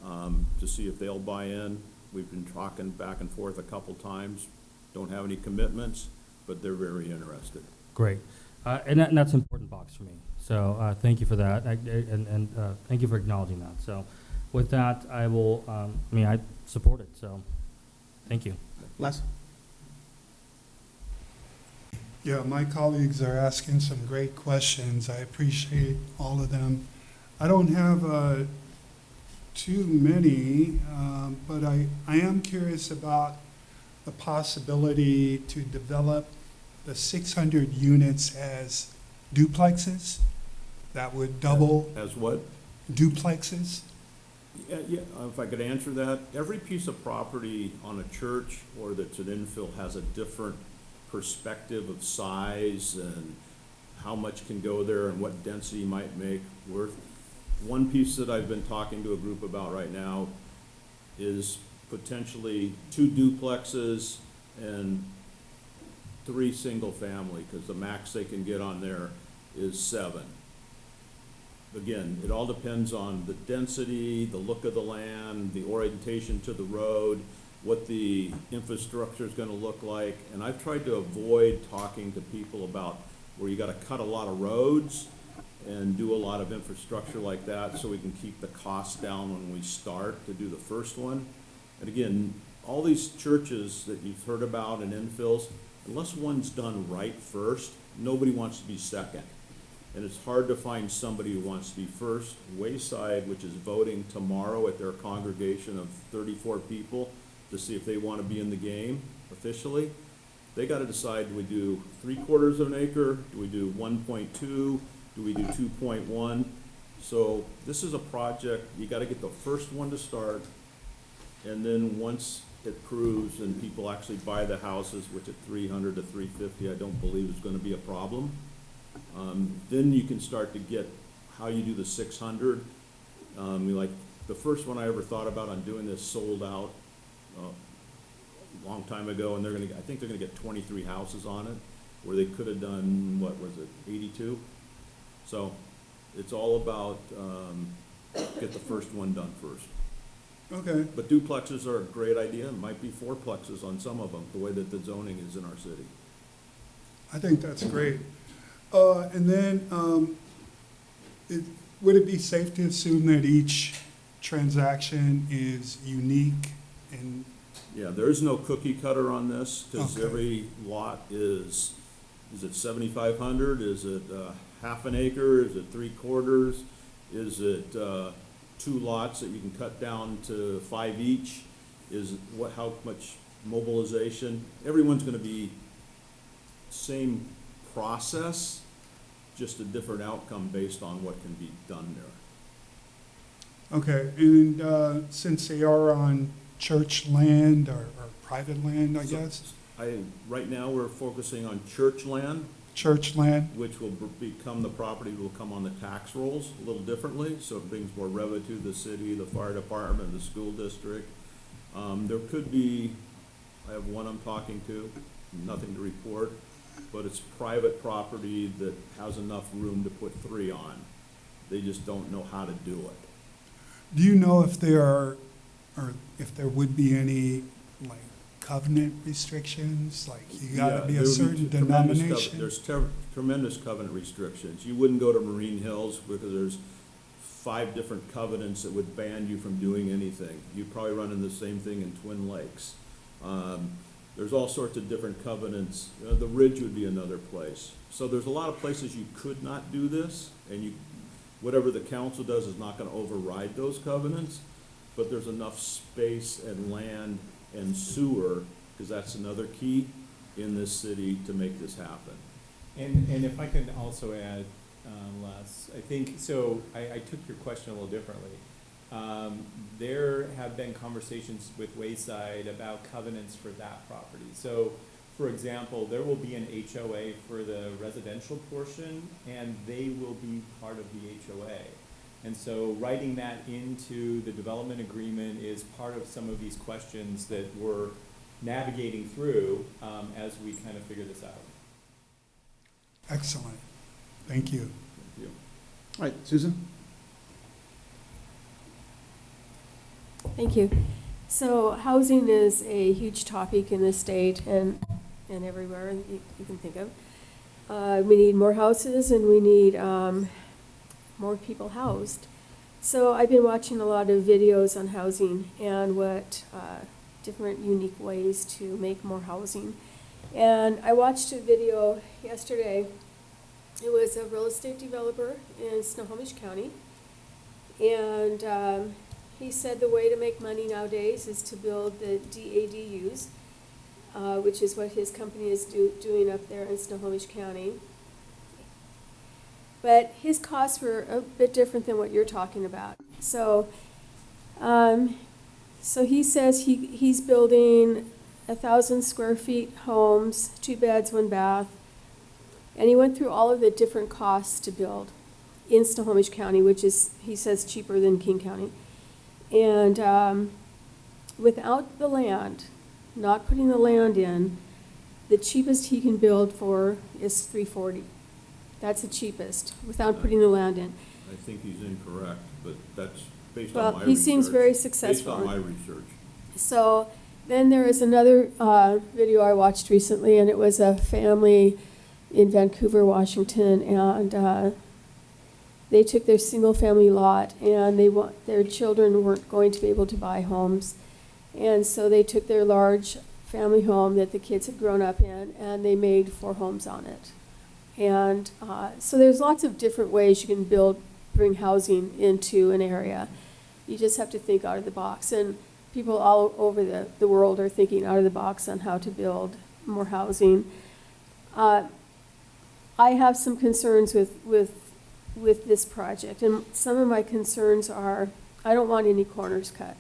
to see if they'll buy in. We've been talking back and forth a couple times, don't have any commitments, but they're very interested. Great. And that's an important box for me. So thank you for that, and thank you for acknowledging that. So with that, I will, I support it, so thank you. Les? Yeah, my colleagues are asking some great questions. I appreciate all of them. I don't have too many, but I am curious about the possibility to develop the 600 units as duplexes that would double. As what? Duplexes. Yeah, if I could answer that, every piece of property on a church or that's an infill has a different perspective of size and how much can go there and what density might make worth. One piece that I've been talking to a group about right now is potentially 2 duplexes and 3 single family, because the max they can get on there is 7. Again, it all depends on the density, the look of the land, the orientation to the road, what the infrastructure is going to look like. And I've tried to avoid talking to people about where you got to cut a lot of roads and do a lot of infrastructure like that so we can keep the costs down when we start to do the first one. And again, all these churches that you've heard about and infills, unless one's done right first, nobody wants to be second. And it's hard to find somebody who wants to be first. Wayside, which is voting tomorrow at their congregation of 34 people to see if they want to be in the game officially, they got to decide, do we do 3/4 of an acre? Do we do 1.2? Do we do 2.1? So this is a project, you got to get the first one to start, and then once it proves and people actually buy the houses, which at 300 to 350 I don't believe is going to be a problem, then you can start to get how you do the 600. Like the first one I ever thought about on doing this sold out a long time ago, and I think they're gonna get 23 houses on it, where they could have done, what was it, 82? So it's all about get the first one done first. Okay. But duplexes are a great idea. It might be 4plexes on some of them, the way that the zoning is in our city. I think that's great. And then, would it be safe to assume that each transaction is unique and? Yeah, there is no cookie cutter on this, because Okay. every lot is it 7,500? Is it half an acre? Is it 3/4? Is it 2 lots that you can cut down to 5 each? Is it how much mobilization? Everyone's gonna be same process, just a different outcome based on what can be done there. Okay, and since they are on church land or private land, I guess? Right now, we're focusing on church land. Church land? Which will become, the property will come on the tax rolls a little differently, so it brings more revenue to the city, the fire department, the school district. There could be, I have one I'm talking to, nothing to report, but it's private property that has enough room to put 3 on. They just don't know how to do it. Do you know if there are, or if there would be any, like, covenant restrictions, like you Yeah, gotta be there a would certain tremendous denomination? There's tremendous covenant restrictions. You wouldn't go to Marine Hills because there's 5 different covenants that would ban you from doing anything. You'd probably run into the same thing in Twin Lakes. There's all sorts of different covenants. The Ridge would be another place. So there's a lot of places you could not do this, and whatever the council does is not gonna override those covenants, but there's enough space and land and sewer, because that's another key in this city to make this happen. And if I could also add, Les, I think, so I took your question a little differently. There have been conversations with Wayside about covenants for that property. So, for example, there will be an HOA for the residential portion, and they will be part of the HOA. And so writing that into the development agreement is part of some of these questions that we're navigating through as we kind of figure this out. Excellent. Thank you. All right, Susan? Thank you. So housing is a huge topic in this state and everywhere you can think of. We need more houses and we need more people housed. So I've been watching a lot of videos on housing and what different unique ways to make more housing. And I watched a video yesterday. It was a real estate developer in Snohomish County. And he said the way to make money nowadays is to build the DADUs, which is what his company is doing up there in Snohomish County. But his costs were a bit different than what you're talking about. So, so he says he's building 1,000 square feet homes, 2 beds, 1 bath. And he went through all of the different costs to build in Snohomish County, which is, he says, cheaper than King County. And without the land, not putting the land in, the cheapest he can build for is $340. That's the cheapest, without putting the land in. I think he's incorrect, but that's based on my research. Well, he seems very successful. Based on my research. So then there is another video I watched recently, and it was a family in Vancouver, Washington, and they took their single-family lot, and their children weren't going to be able to buy homes, and so they took their large family home that the kids had grown up in, and they made 4 homes on it. And so there's lots of different ways you can bring housing into an area. You just have to think out of the box, and people all over the world are thinking out of the box on how to build more housing. I have some concerns with this project, and some of my concerns are I don't want any corners cut.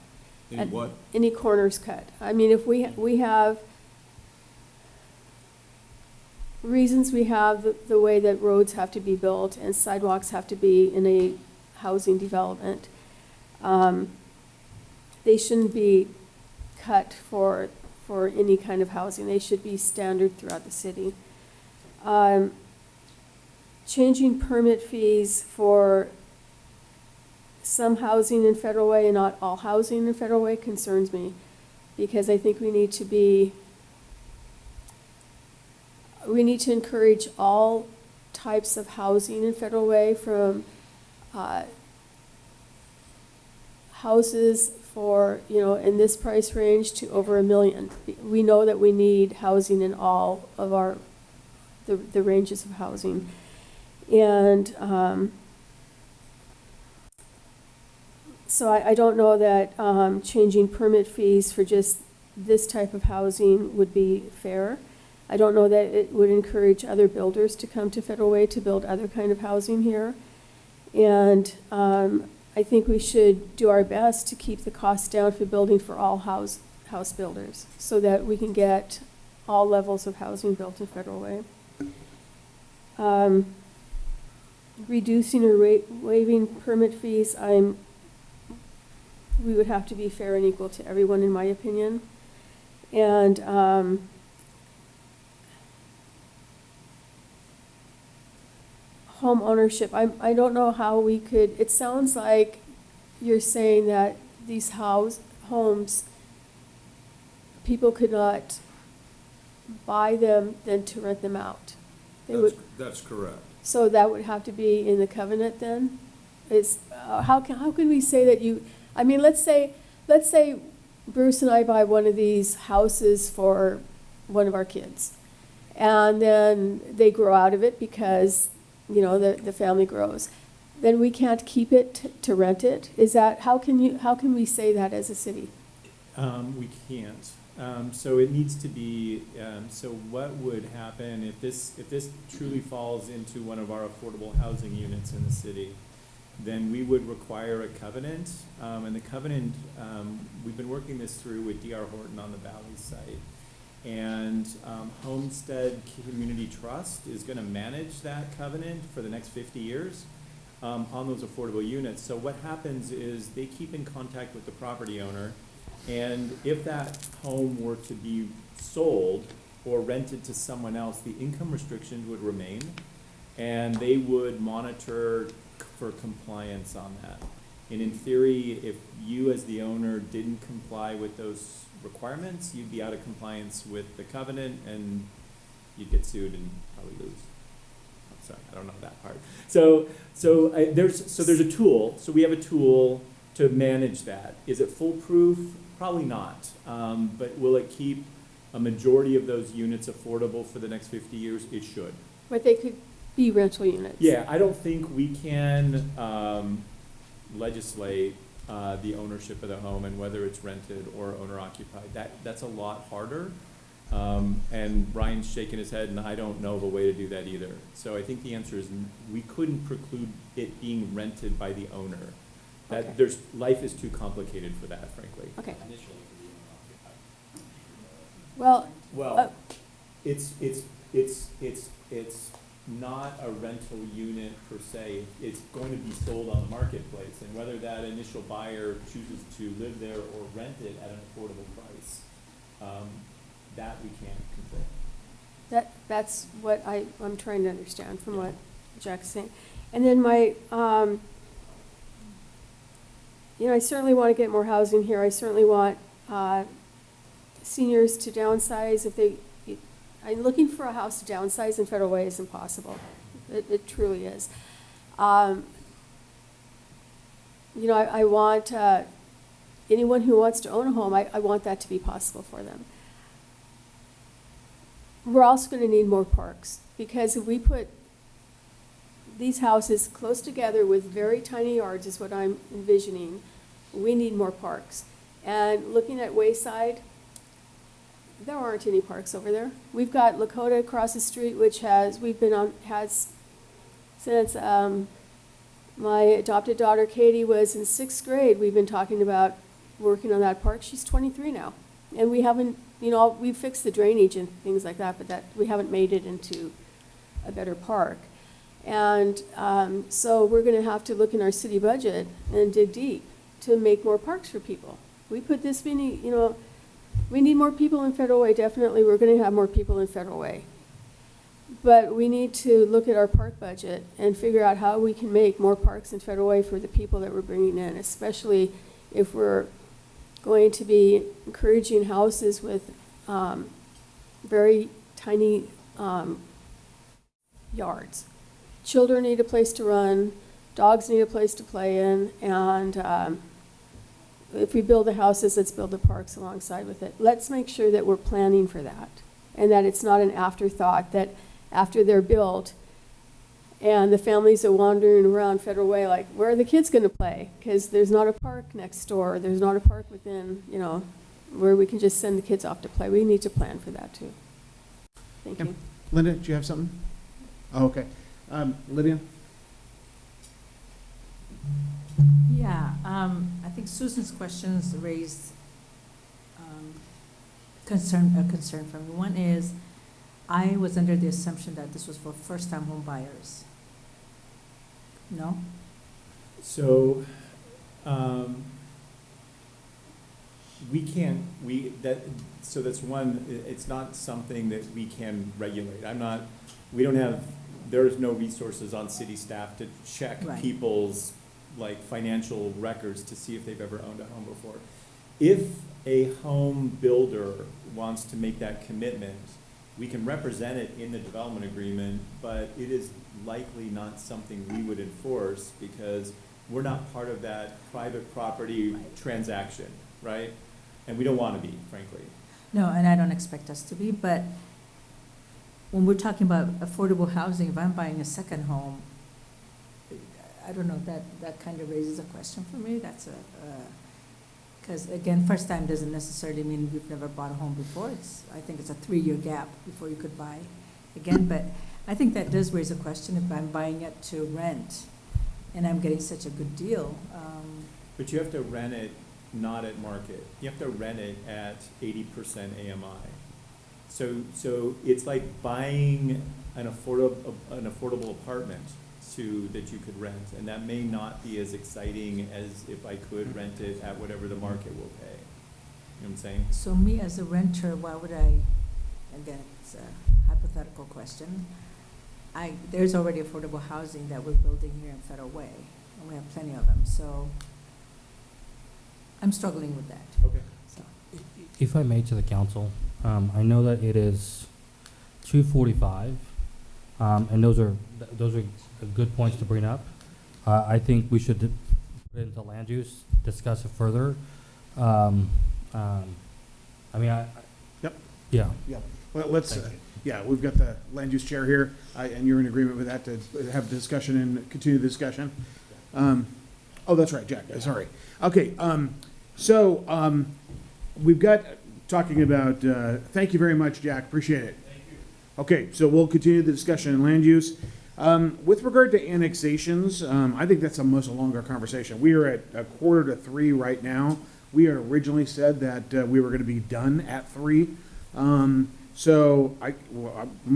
Any what? Any corners cut. I mean, if we have reasons, we have the way that roads have to be built and sidewalks have to be in a housing development. They shouldn't be cut for any kind of housing. They should be standard throughout the city. Changing permit fees for some housing in Federal Way and not all housing in Federal Way concerns me, because I think we need to encourage all types of housing in Federal Way, from houses for, in this price range to over $1 million. We know that we need housing in all of the ranges of housing. And so I don't know that changing permit fees for just this type of housing would be fair. I don't know that it would encourage other builders to come to Federal Way to build other kind of housing here. And I think we should do our best to keep the costs down for building for all house builders, so that we can get all levels of housing built in Federal Way. Reducing or waiving permit fees, we would have to be fair and equal to everyone, in my opinion. And home ownership, I don't know how we could, it sounds like you're saying that these homes, people could not buy them than to rent them out. They would, That's correct. so that would have to be in the covenant then? Is, how can we say that you, I mean, let's say Bruce and I buy one of these houses for one of our kids. And then they grow out of it because, you know, the family grows. Then we can't keep it to rent it? Is that, how can we say that as a city? We can't. So it needs to be, so what would happen if this truly falls into one of our affordable housing units in the city, then we would require a covenant. And the covenant, we've been working this through with D.R. Horton on the Valley site. And Homestead Community Trust is going to manage that covenant for the next 50 years on those affordable units. So what happens is they keep in contact with the property owner, and if that home were to be sold or rented to someone else, the income restrictions would remain, and they would monitor for compliance on that. And in theory, if you as the owner didn't comply with those requirements, you'd be out of compliance with the covenant and you'd get sued and probably lose. I'm sorry, I don't know that part. So there's a tool. So we have a tool to manage that. Is it foolproof? Probably not. But will it keep a majority of those units affordable for the next 50 years? It should. But they could be rental units. Yeah, I don't think we can legislate the ownership of the home and whether it's rented or owner occupied. That's a lot harder. And Ryan's shaking his head, and I don't know of a way to do that either. So I think the answer is we couldn't preclude it being rented by the owner. Okay. Life is too complicated for that, frankly. Okay. Initially, Well. It's not a rental unit per se. It's going to be sold on the marketplace, and whether that initial buyer chooses to live there or rent it at an affordable price, that we can't control. That's what I'm trying to understand from what Jack's saying. And then I certainly want to get more housing here. I certainly want seniors to downsize. I'm looking for a house to downsize in Federal Way is impossible. It truly is. I want anyone who wants to own a home, I want that to be possible for them. We're also going to need more parks, because if we put these houses close together with very tiny yards is what I'm envisioning, we need more parks. And looking at Wayside, there aren't any parks over there. We've got Lakota across the street, which has since my adopted daughter Katie was in 6th grade. We've been talking about working on that park. She's 23 now, and we haven't, we've fixed the drainage and things like that, but we haven't made it into a better park. And so we're going to have to look in our city budget and dig deep to make more parks for people. We put this many, we need more people in Federal Way, definitely. We're going to have more people in Federal Way. But we need to look at our park budget and figure out how we can make more parks in Federal Way for the people that we're bringing in, especially if we're going to be encouraging houses with very tiny yards. Children need a place to run, dogs need a place to play in, and if we build the houses, let's build the parks alongside with it. Let's make sure that we're planning for that, and that it's not an afterthought, that after they're built and the families are wandering around Federal Way, like, where are the kids going to play? Because there's not a park next door. There's not a park within, where we can just send the kids off to play. We need to plan for that, too. Thank you. Linda, do you have something? Oh, okay. Lydia? Yeah, I think Susan's questions raised a concern for me. One is, I was under the assumption that this was for first-time home buyers. No? So, so that's one, it's not something that we can regulate. There is no resources on city staff to check people's financial records to see if they've ever owned a home before. If a home builder wants to make that commitment, we can represent it in the development agreement, but it is likely not something we would enforce because we're not part of that private property transaction, right? And we don't want to be, frankly. No, and I don't expect us to be, but when we're talking about affordable housing, if I'm buying a second home, I don't know, that kind of raises a question for me. That's because again, first time doesn't necessarily mean you've never bought a home before. I think it's a 3-year gap before you could buy again, but I think that does raise a question if I'm buying it to rent and I'm getting such a good deal. But you have to rent it not at market. You have to rent it at 80% AMI. So it's like buying an affordable apartment that you could rent, and that may not be as exciting as if I could rent it at whatever the market will pay. You know what I'm saying? So me as a renter, why would I, again, it's a hypothetical question. There's already affordable housing that we're building here in Federal Way, and we have plenty of them, so I'm struggling with that. Okay. So. If I may to the council, I know that it is 2:45, and those are good points to bring up. I think we should put it into land use, discuss it further. Yep. Yeah. Yep. Well, let's, yeah, we've got the land use chair here, and you're in agreement with that to have the discussion and continue the discussion. Oh, that's right, Jack, sorry. Okay, we've got, talking about, thank you very much, Jack, appreciate it. Thank you. Okay, so we'll continue the discussion in land use. With regard to annexations, I think that's a much longer conversation. We are at 2:45 right now. We had originally said that we were going to be done at 3. My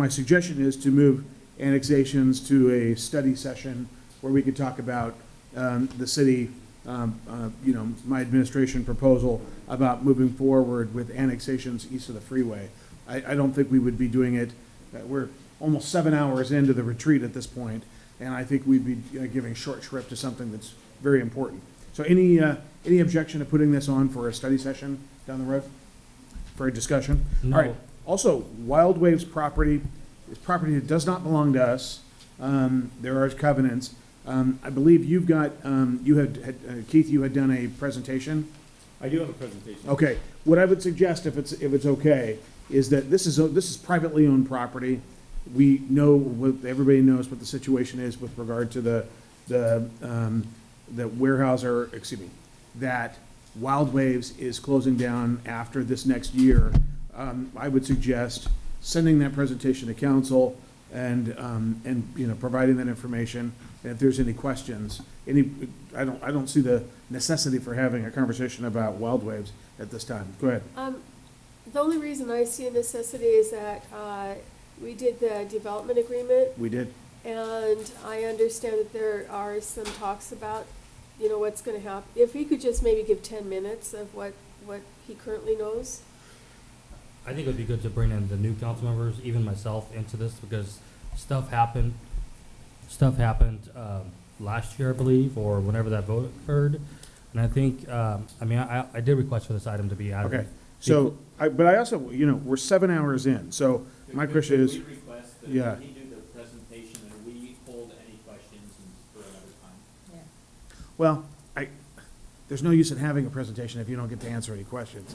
suggestion is to move annexations to a study session where we could talk about the city, my administration proposal about moving forward with annexations east of the freeway. I don't think we would be doing it. We're almost 7 hours into the retreat at this point, and I think we'd be giving short shrift to something that's very important. So any objection to putting this on for a study session down the road for a discussion? No. All right. Also, Wild Waves property is property that does not belong to us. There are covenants. I believe you've got, Keith, you had done a presentation. I do have a presentation. Okay. What I would suggest, if it's okay, is that this is privately owned property. We know everybody knows what the situation is with regard to the warehouser, excuse me, that Wild Waves is closing down after this next year. I would suggest sending that presentation to council and providing that information. And if there's any questions, I don't see the necessity for having a conversation about Wild Waves at this time. Go ahead. The only reason I see a necessity is that we did the development agreement. We did. And I understand that there are some talks about, what's going to happen. If he could just maybe give 10 minutes of what he currently knows. I think it would be good to bring in the new council members, even myself, into this because stuff happened last year, I believe, or whenever that vote occurred. And I think, I did request for this item to be added. Okay. So, but I also, we're 7 hours in. So my question is, Could we request that yeah. he do the presentation and we hold any questions for another time? Yeah. Well, there's no use in having a presentation if you don't get to answer any questions.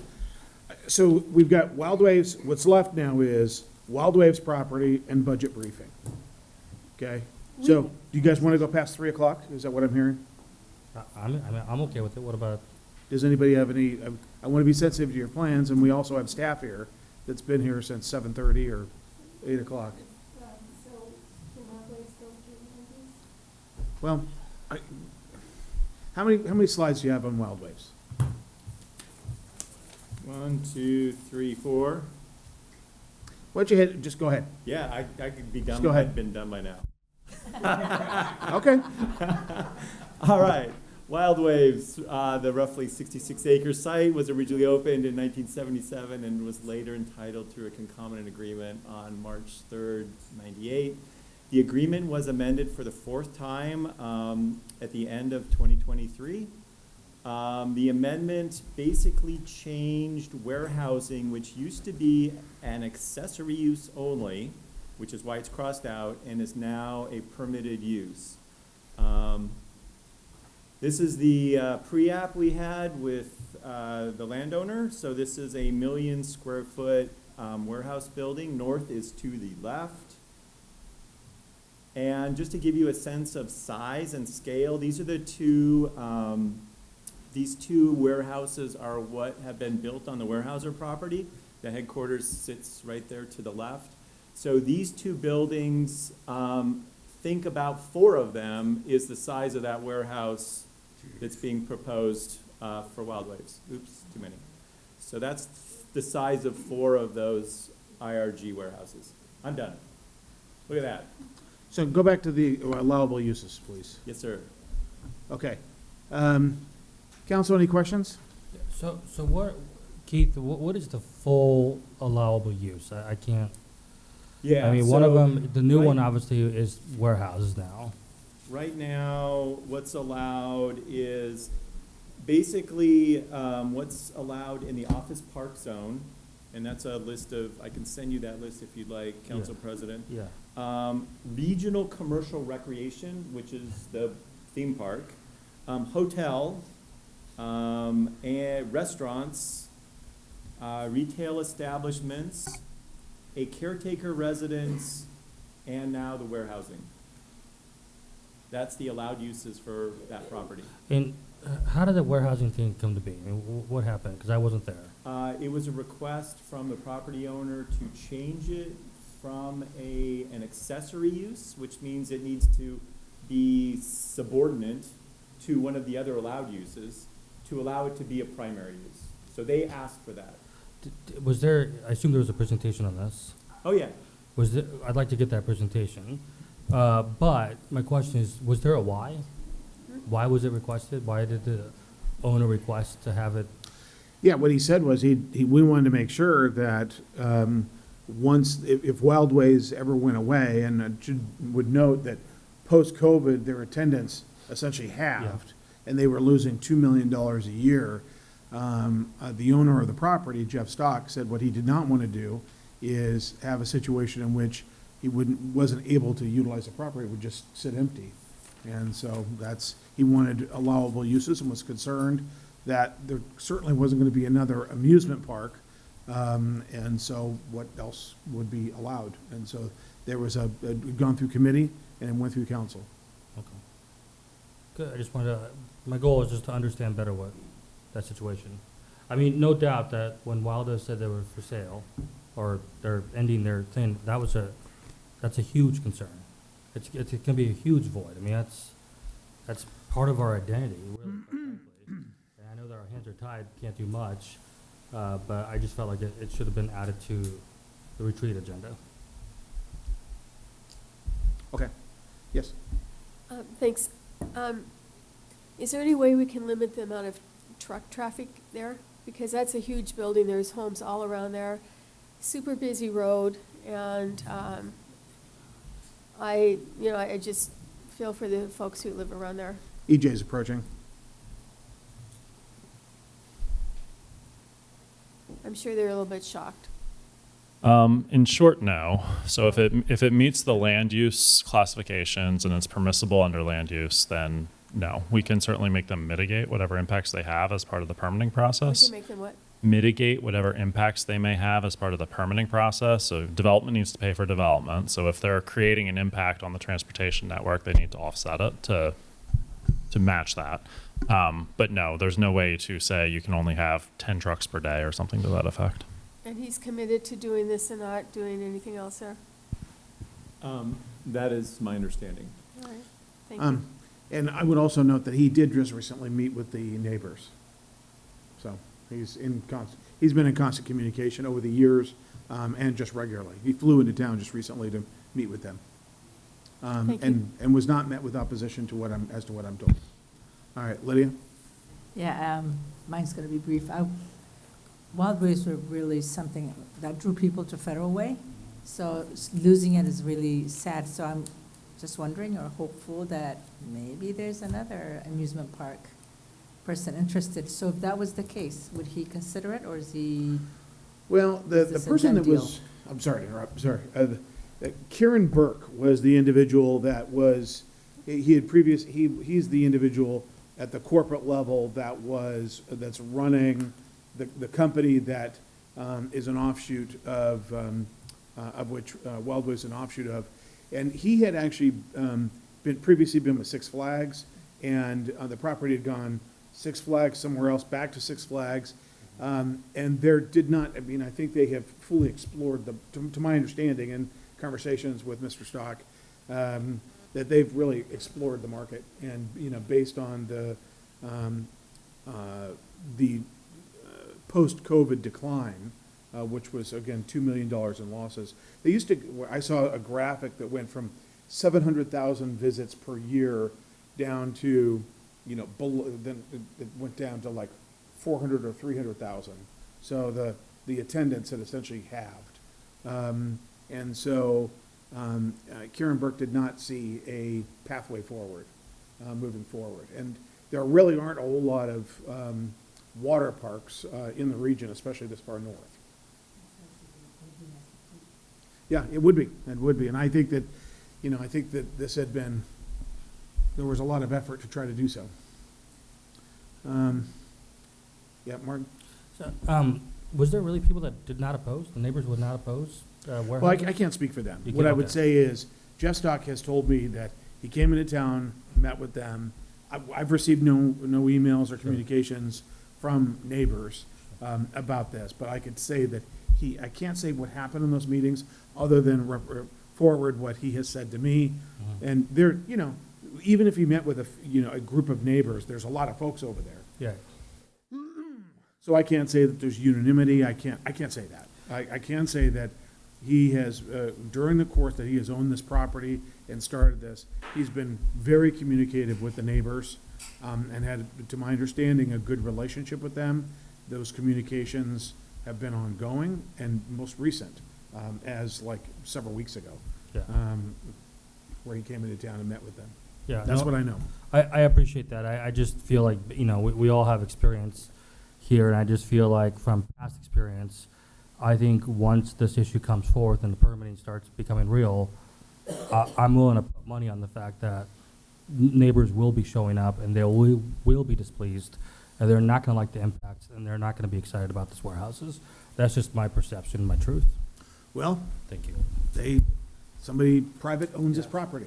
So we've got Wild Waves. What's left now is Wild Waves property and budget briefing. Okay. So do you guys want to go past 3 o'clock? Is that what I'm hearing? I'm okay with it. What about? Does anybody have any? I want to be sensitive to your plans, and we also have staff here that's been here since 7:30 or 8 o'clock. Well, how many slides do you have on Wild Waves? 1, 2, 3, 4. Why don't you hit? Just go ahead. Yeah, I could be done. Just go ahead. I've been done by now. Okay. All right. Wild Waves, the roughly 66-acre site, was originally opened in 1977 and was later entitled through a concomitant agreement on March 3rd, 98. The agreement was amended for the 4th time at the end of 2023. The amendment basically changed warehousing, which used to be an accessory use only, which is why it's crossed out, and is now a permitted use. This is the pre-app we had with the landowner. So this is a 1 million square foot warehouse building. North is to the left. And just to give you a sense of size and scale, these are the these two warehouses are what have been built on the Weyerhaeuser property. The headquarters sits right there to the left. So these two buildings, think about 4 of them is the size of that warehouse that's being proposed for Wild Waves. Oops, too many. So that's the size of 4 of those IRG warehouses. I'm done. Look at that. So go back to the allowable uses, please. Yes, sir. Okay. Council, any questions? So what, Keith, what is the full allowable use? I can't. Yeah. I mean, one of so them, the new right- one obviously is warehouses now. Right now, what's allowed is basically what's allowed in the office park zone, and that's a list of, I can send you that list if you'd like, Council President. Yeah. Regional commercial recreation, which is the theme park, hotel, and restaurants, retail establishments, a caretaker residence, and now the warehousing. That's the allowed uses for that property. And how did the warehousing thing come to be? I mean, what happened? Because I wasn't there. It was a request from the property owner to change it from an accessory use, which means it needs to be subordinate to one of the other allowed uses, to allow it to be a primary use. So they asked for that. Was there, I assume there was a presentation on this. Oh, yeah. Was there, I'd like to get that presentation. But my question is, was there a why? Why was it requested? Why did the owner request to have it? Yeah, what he said was we wanted to make sure that once, if Wild Ways ever went away, and would note that post-COVID, their attendance essentially halved, and they were losing $2 million a year. The owner of the property, Jeff Stock, said what he did not want to do is have a situation in which he wasn't able to utilize the property, it would just sit empty. And so he wanted allowable uses and was concerned that there certainly wasn't going to be another amusement park. And so what else would be allowed? And so there was gone through committee and it went through council. Okay. Good, I just wanted to, my goal is just to understand better that situation. I mean, no doubt that when Wilder said they were for sale, or they're ending their thing, that's a huge concern. It can be a huge void. I mean, that's part of our identity, really, quite frankly. And I know that our hands are tied, can't do much, but I just felt like it should have been added to the retreat agenda. Okay, yes. Thanks. Is there any way we can limit the amount of truck traffic there? Because that's a huge building, there's homes all around there, super busy road, and I just feel for the folks who live around there. EJ's approaching. I'm sure they're a little bit shocked. In short, no. So if it meets the land use classifications and it's permissible under land use, then no. We can certainly make them mitigate whatever impacts they have as part of the permitting process. We can make them what? Mitigate whatever impacts they may have as part of the permitting process. So development needs to pay for development. So if they're creating an impact on the transportation network, they need to offset it to match that. But no, there's no way to say you can only have 10 trucks per day or something to that effect. And he's committed to doing this and not doing anything else there? That is my understanding. All right, thank you. And I would also note that he did just recently meet with the neighbors. So he's been in constant communication over the years, and just regularly. He flew into town just recently to meet with them. Thank you. And was not met with opposition to what I'm told. All right, Lydia? Yeah, mine's going to be brief. Wild Waves were really something that drew people to Federal Way, so losing it is really sad. So I'm just wondering or hopeful that maybe there's another amusement park person interested. So if that was the case, would he consider it, or is he? Well, the this a person done that was, I'm sorry to interrupt, sorry. Kieran Burke was the individual that was, he's the individual at the corporate level that's running the company that is an offshoot of which Wildwood is an offshoot of. And he had actually previously been with Six Flags, and the property had gone Six Flags somewhere else, back to Six Flags. And there did not, I mean, I think they have fully explored to my understanding and conversations with Mr. Stock, that they've really explored the market, and, based on the post-COVID decline, which was, again, $2 million in losses. They used to, I saw a graphic that went from 700,000 visits per year down to, below, then it went down to like 400 or 300,000. So the attendance had essentially halved. And so Kieran Burke did not see a pathway forward, moving forward. And there really aren't a whole lot of water parks in the region, especially this far north. Yeah, it would be. It would be. And I think that, this had been, there was a lot of effort to try to do so. Yeah, Martin? So, was there really people that did not oppose? The neighbors would not oppose warehouses? Well, I can't speak for them. You What can't, I would okay. say is, Jeff Stock has told me that he came into town, met with them. I've received no emails or communications from neighbors about this, but I could say that I can't say what happened in those meetings other than forward what he has said to me. And there, even if he met with a group of neighbors, there's a lot of folks over there. Yeah. So I can't say that there's unanimity. I can't say that. I can say that he has, during the course that he has owned this property and started this, he's been very communicative with the neighbors, and had, to my understanding, a good relationship with them. Those communications have been ongoing and most recent, as like several weeks ago, Yeah. where he came into town and met with them. Yeah, That's no, what I know. I appreciate that. I just feel like, we all have experience here, and I just feel like from past experience, I think once this issue comes forth and the permitting starts becoming real, I'm willing to put money on the fact that neighbors will be showing up and they will be displeased, and they're not going to like the impacts, and they're not going to be excited about these warehouses. That's just my perception, my truth. Well, Thank you. Somebody private owns this property.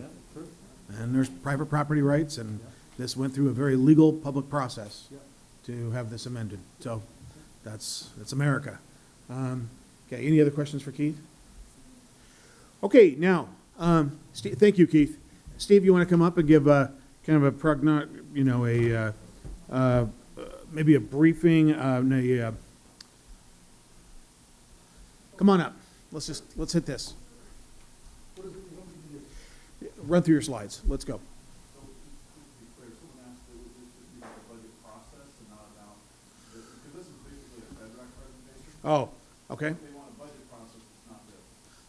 And there's private property rights, and this went through a very legal public process to have this amended. So that's America. Okay, any other questions for Keith? Okay, now, thank you, Keith. Steve, you want to come up and give kind of a maybe a briefing, come on up. Let's hit this. Run through your slides. Let's go. Oh, okay.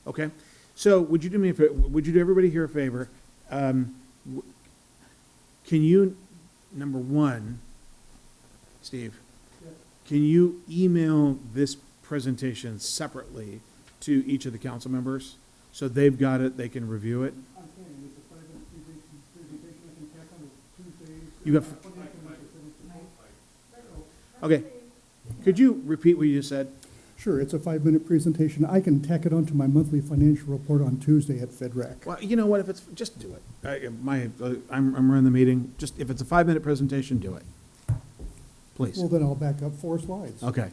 Okay. So would you do me a favor? Would you do everybody here a favor? Can you, number one, Steve, can you email this presentation separately to each of the council members? So they've got it, they can review it? You have, okay. Could you repeat what you just said? Sure, it's a 5-minute presentation. I can tack it onto my monthly financial report on Tuesday at FedRec. Well, you know what, if it's, just do it. I'm running the meeting, just, if it's a 5-minute presentation, do it. Please. Well, then I'll back up 4 slides. Okay.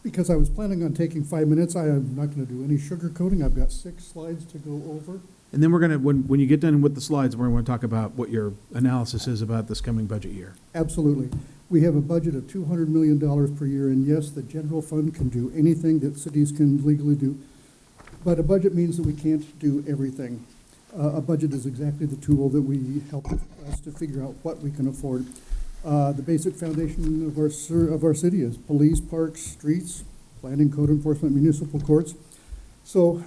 Because I was planning on taking 5 minutes, I am not going to do any sugarcoating. I've got 6 slides to go over. And then we're gonna, when you get done with the slides, we're gonna talk about what your analysis is about this coming budget year. Absolutely. We have a budget of $200 million per year, and yes, the general fund can do anything that cities can legally do. But a budget means that we can't do everything. A budget is exactly the tool that we help us to figure out what we can afford. The basic foundation of our city is police, parks, streets, planning, code enforcement, municipal courts. So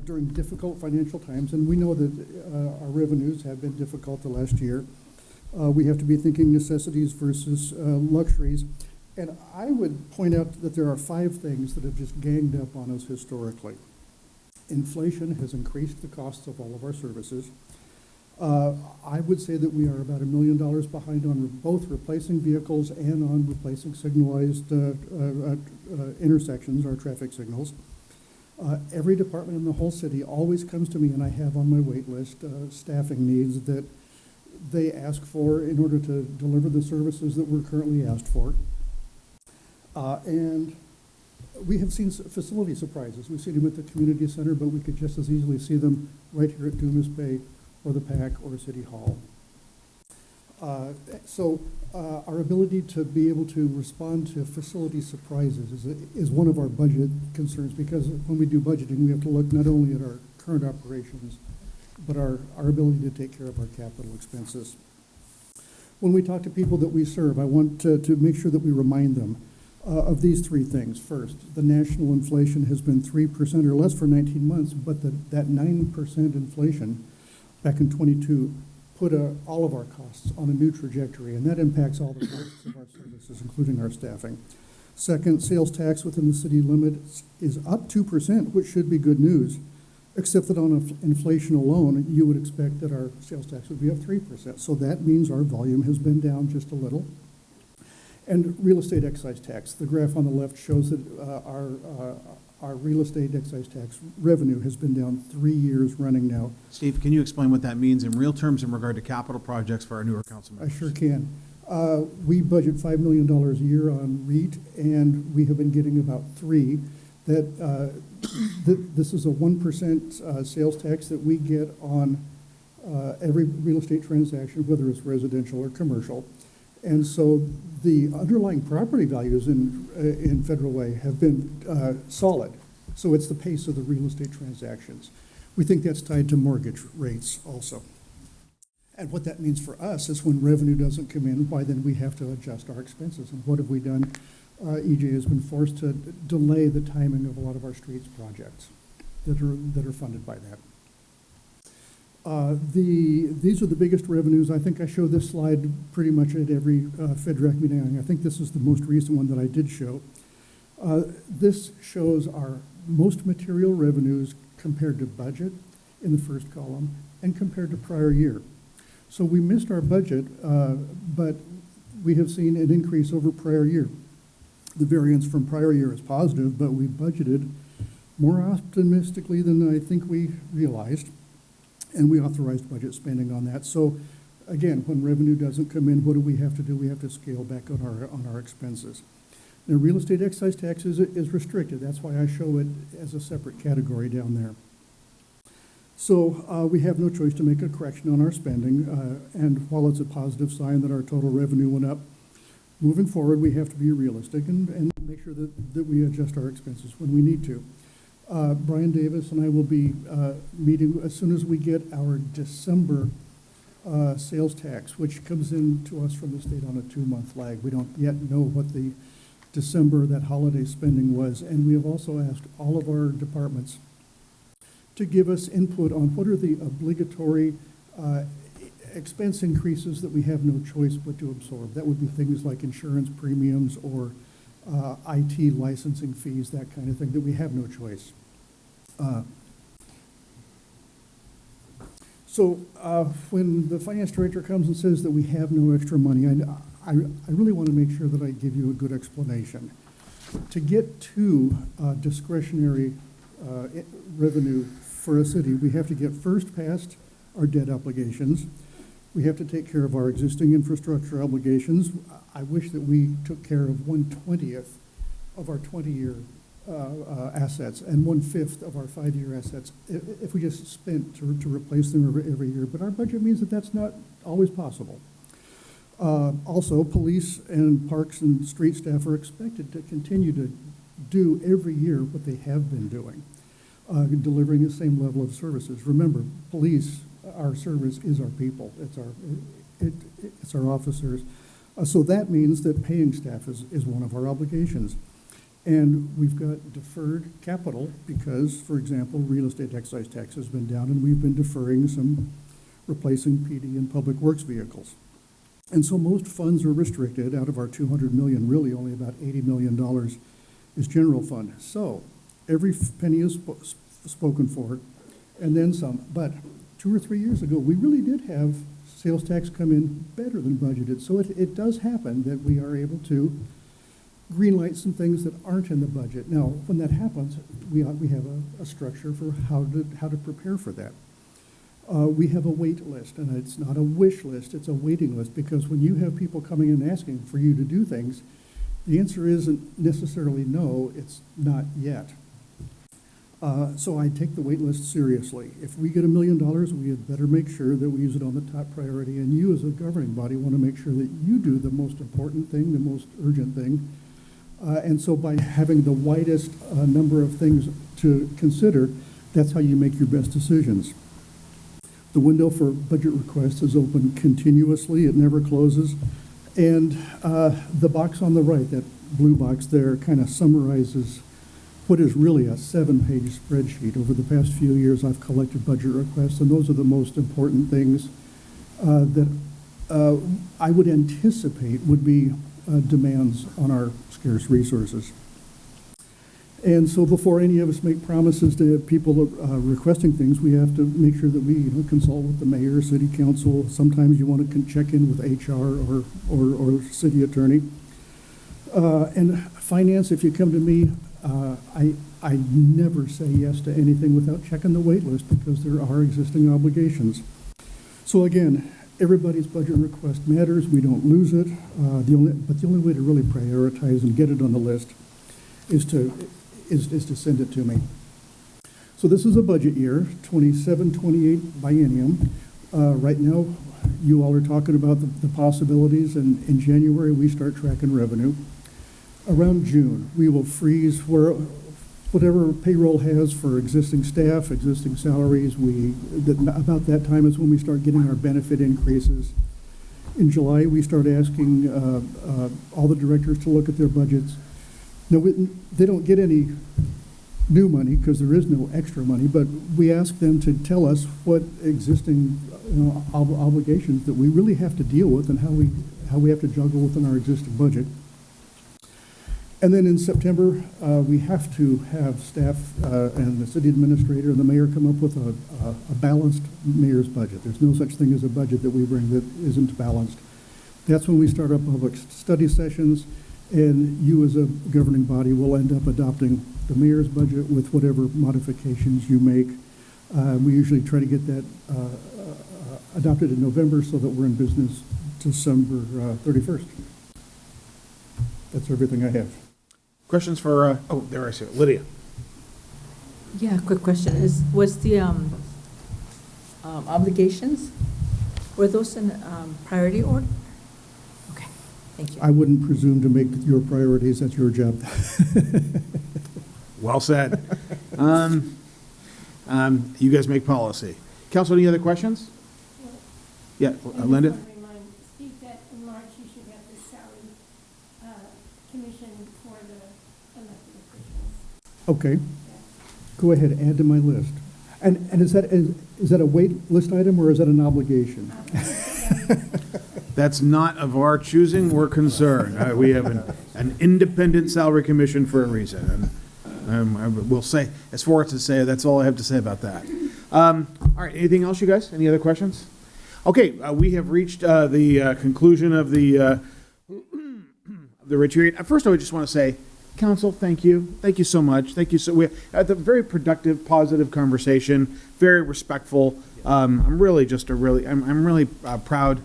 during difficult financial times, and we know that our revenues have been difficult the last year, We have to be thinking necessities versus luxuries. And I would point out that there are 5 things that have just ganged up on us historically. Inflation has increased the costs of all of our services. I would say that we are about $1 million behind on both replacing vehicles and on replacing signalized intersections, our traffic signals. Every department in the whole city always comes to me, and I have on my wait list staffing needs that they ask for in order to deliver the services that we're currently asked for. And we have seen facility surprises. We've seen them at the community center, but we could just as easily see them right here at Dumas Bay or the PAC or City Hall. So our ability to be able to respond to facility surprises is one of our budget concerns, because when we do budgeting, we have to look not only at our current operations, but our ability to take care of our capital expenses. When we talk to people that we serve, I want to make sure that we remind them of these 3 things. First, the national inflation has been 3% or less for 19 months, but that 9% inflation back in 22 put all of our costs on a new trajectory, and that impacts all the costs of our services, including our staffing. Second, sales tax within the city limits is up 2%, which should be good news, except that on inflation alone, you would expect that our sales tax would be up 3%. So that means our volume has been down just a little. And real estate excise tax. The graph on the left shows that our real estate excise tax revenue has been down 3 years running now. Steve, can you explain what that means in real terms in regard to capital projects for our newer council members? I sure can. We budget $5 million a year on REIT, and we have been getting about 3. This is a 1% sales tax that we get on every real estate transaction, whether it's residential or commercial. And so the underlying property values in Federal Way have been solid. So it's the pace of the real estate transactions. We think that's tied to mortgage rates also. And what that means for us is when revenue doesn't come in, why then we have to adjust our expenses. And what have we done? EJ has been forced to delay the timing of a lot of our streets projects that are funded by that. These are the biggest revenues. I think I show this slide pretty much at every FedRec meeting. I think this is the most recent one that I did show. This shows our most material revenues compared to budget in the first column and compared to prior year. So we missed our budget, but we have seen an increase over prior year. The variance from prior year is positive, but we budgeted more optimistically than I think we realized. And we authorized budget spending on that. So again, when revenue doesn't come in, what do we have to do? We have to scale back on our expenses. Now, real estate excise tax is restricted. That's why I show it as a separate category down there. So we have no choice to make a correction on our spending. And while it's a positive sign that our total revenue went up, moving forward, we have to be realistic and make sure that we adjust our expenses when we need to. Brian Davis and I will be meeting as soon as we get our December sales tax, which comes in to us from the state on a 2-month lag. We don't yet know what the December, that holiday spending was. And we have also asked all of our departments to give us input on what are the obligatory expense increases that we have no choice but to absorb. That would be things like insurance premiums or IT licensing fees, that kind of thing, that we have no choice. So when the finance director comes and says that we have no extra money, I really want to make sure that I give you a good explanation. To get to discretionary revenue for a city, we have to get first past our debt obligations. We have to take care of our existing infrastructure obligations. I wish that we took care of 1/20th of our 20-year assets and 1/5 of our 5-year assets if we just spent to replace them every year. But our budget means that that's not always possible. Also, police and parks and street staff are expected to continue to do every year what they have been doing, delivering the same level of services. Remember, police, our service is our people. It's our officers. So that means that paying staff is one of our obligations. And we've got deferred capital because, for example, real estate excise tax has been down and we've been deferring some replacing PD and public works vehicles. And so most funds are restricted. Out of our 200 million, really only about $80 million is general fund. So every penny is spoken for, and then some. But 2 or 3 years ago, we really did have sales tax come in better than budgeted. So it does happen that we are able to greenlight some things that aren't in the budget. Now, when that happens, we have a structure for how to prepare for that. We have a wait list, and it's not a wish list, it's a waiting list, because when you have people coming in asking for you to do things, the answer isn't necessarily no, it's not yet. So I take the wait list seriously. If we get $1 million, we had better make sure that we use it on the top priority, and you as a governing body want to make sure that you do the most important thing, the most urgent thing. And so by having the widest number of things to consider, that's how you make your best decisions. The window for budget requests is open continuously. It never closes. And the box on the right, that blue box there, kind of summarizes what is really a 7-page spreadsheet. Over the past few years, I've collected budget requests, and those are the most important things that I would anticipate would be demands on our scarce resources. And so before any of us make promises to people requesting things, we have to make sure that we consult with the mayor, city council. Sometimes you want to check in with HR or city attorney. And finance, if you come to me, I never say yes to anything without checking the wait list, because there are existing obligations. So again, everybody's budget request matters. We don't lose it. The only way to really prioritize and get it on the list is to send it to me. So this is a budget year, 27-28 biennium. Right now, you all are talking about the possibilities, and in January, we start tracking revenue. Around June, we will freeze whatever payroll has for existing staff, existing salaries. About that time is when we start getting our benefit increases. In July, we start asking all the directors to look at their budgets. Now, they don't get any new money because there is no extra money, but we ask them to tell us what existing obligations that we really have to deal with and how we have to juggle within our existing budget. And then in September, we have to have staff and the city administrator and the mayor come up with a balanced mayor's budget. There's no such thing as a budget that we bring that isn't balanced. That's when we start our public study sessions, and you as a governing body will end up adopting the mayor's budget with whatever modifications you make. We usually try to get that adopted in November so that we're in business December 31st. That's everything I have. Questions for, there I see it, Lydia. Yeah, quick question. Was the obligations, were those in priority order? Okay, thank you. I wouldn't presume to make your priorities. That's your job. Well said. You guys make policy. Council, any other questions? Yeah, Linda? Steve, that in March you should have the salary commission for the elected officials. Okay. Go ahead, add to my list. And is that a wait list item or is that an obligation? That's not of our choosing. We're concerned. We have an independent salary commission for a reason. And I will say, as far as to say, that's all I have to say about that. All right, anything else, you guys? Any other questions? Okay, we have reached the conclusion of the retreat. First, I would just want to say, Council, thank you. Thank you so much. Thank you. We had a very productive, positive conversation, very respectful. I'm really proud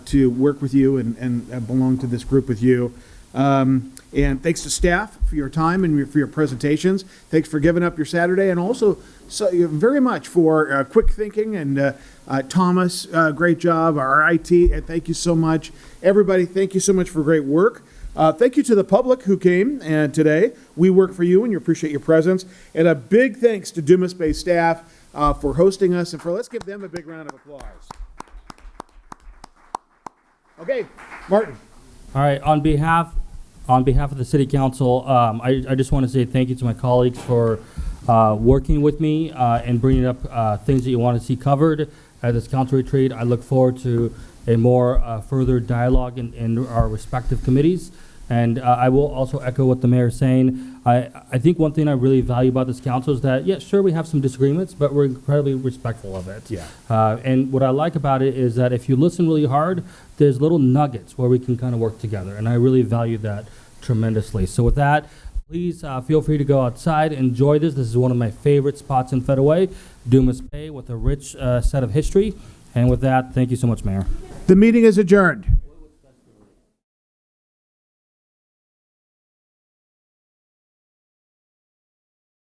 to work with you and belong to this group with you. And thanks to staff for your time and for your presentations. Thanks for giving up your Saturday, and also very much for quick thinking. And Thomas, great job. Our IT, thank you so much. Everybody, thank you so much for great work. Thank you to the public who came today. We work for you and you appreciate your presence. And a big thanks to Dumas Bay staff for hosting us, and let's give them a big round of applause. Okay, Martin. All right, on behalf of the City Council, I just want to say thank you to my colleagues for working with me and bringing up things that you want to see covered at this council retreat. I look forward to a more further dialogue in our respective committees. And I will also echo what the mayor is saying. I think one thing I really value about this council is that, yeah, sure, we have some disagreements, but we're incredibly respectful of it. Yeah. And what I like about it is that if you listen really hard, there's little nuggets where we can kind of work together. And I really value that tremendously. So with that, please feel free to go outside, enjoy this. This is one of my favorite spots in Fedaway, Dumas Bay, with a rich set of history. And with that, thank you so much, Mayor. The meeting is adjourned.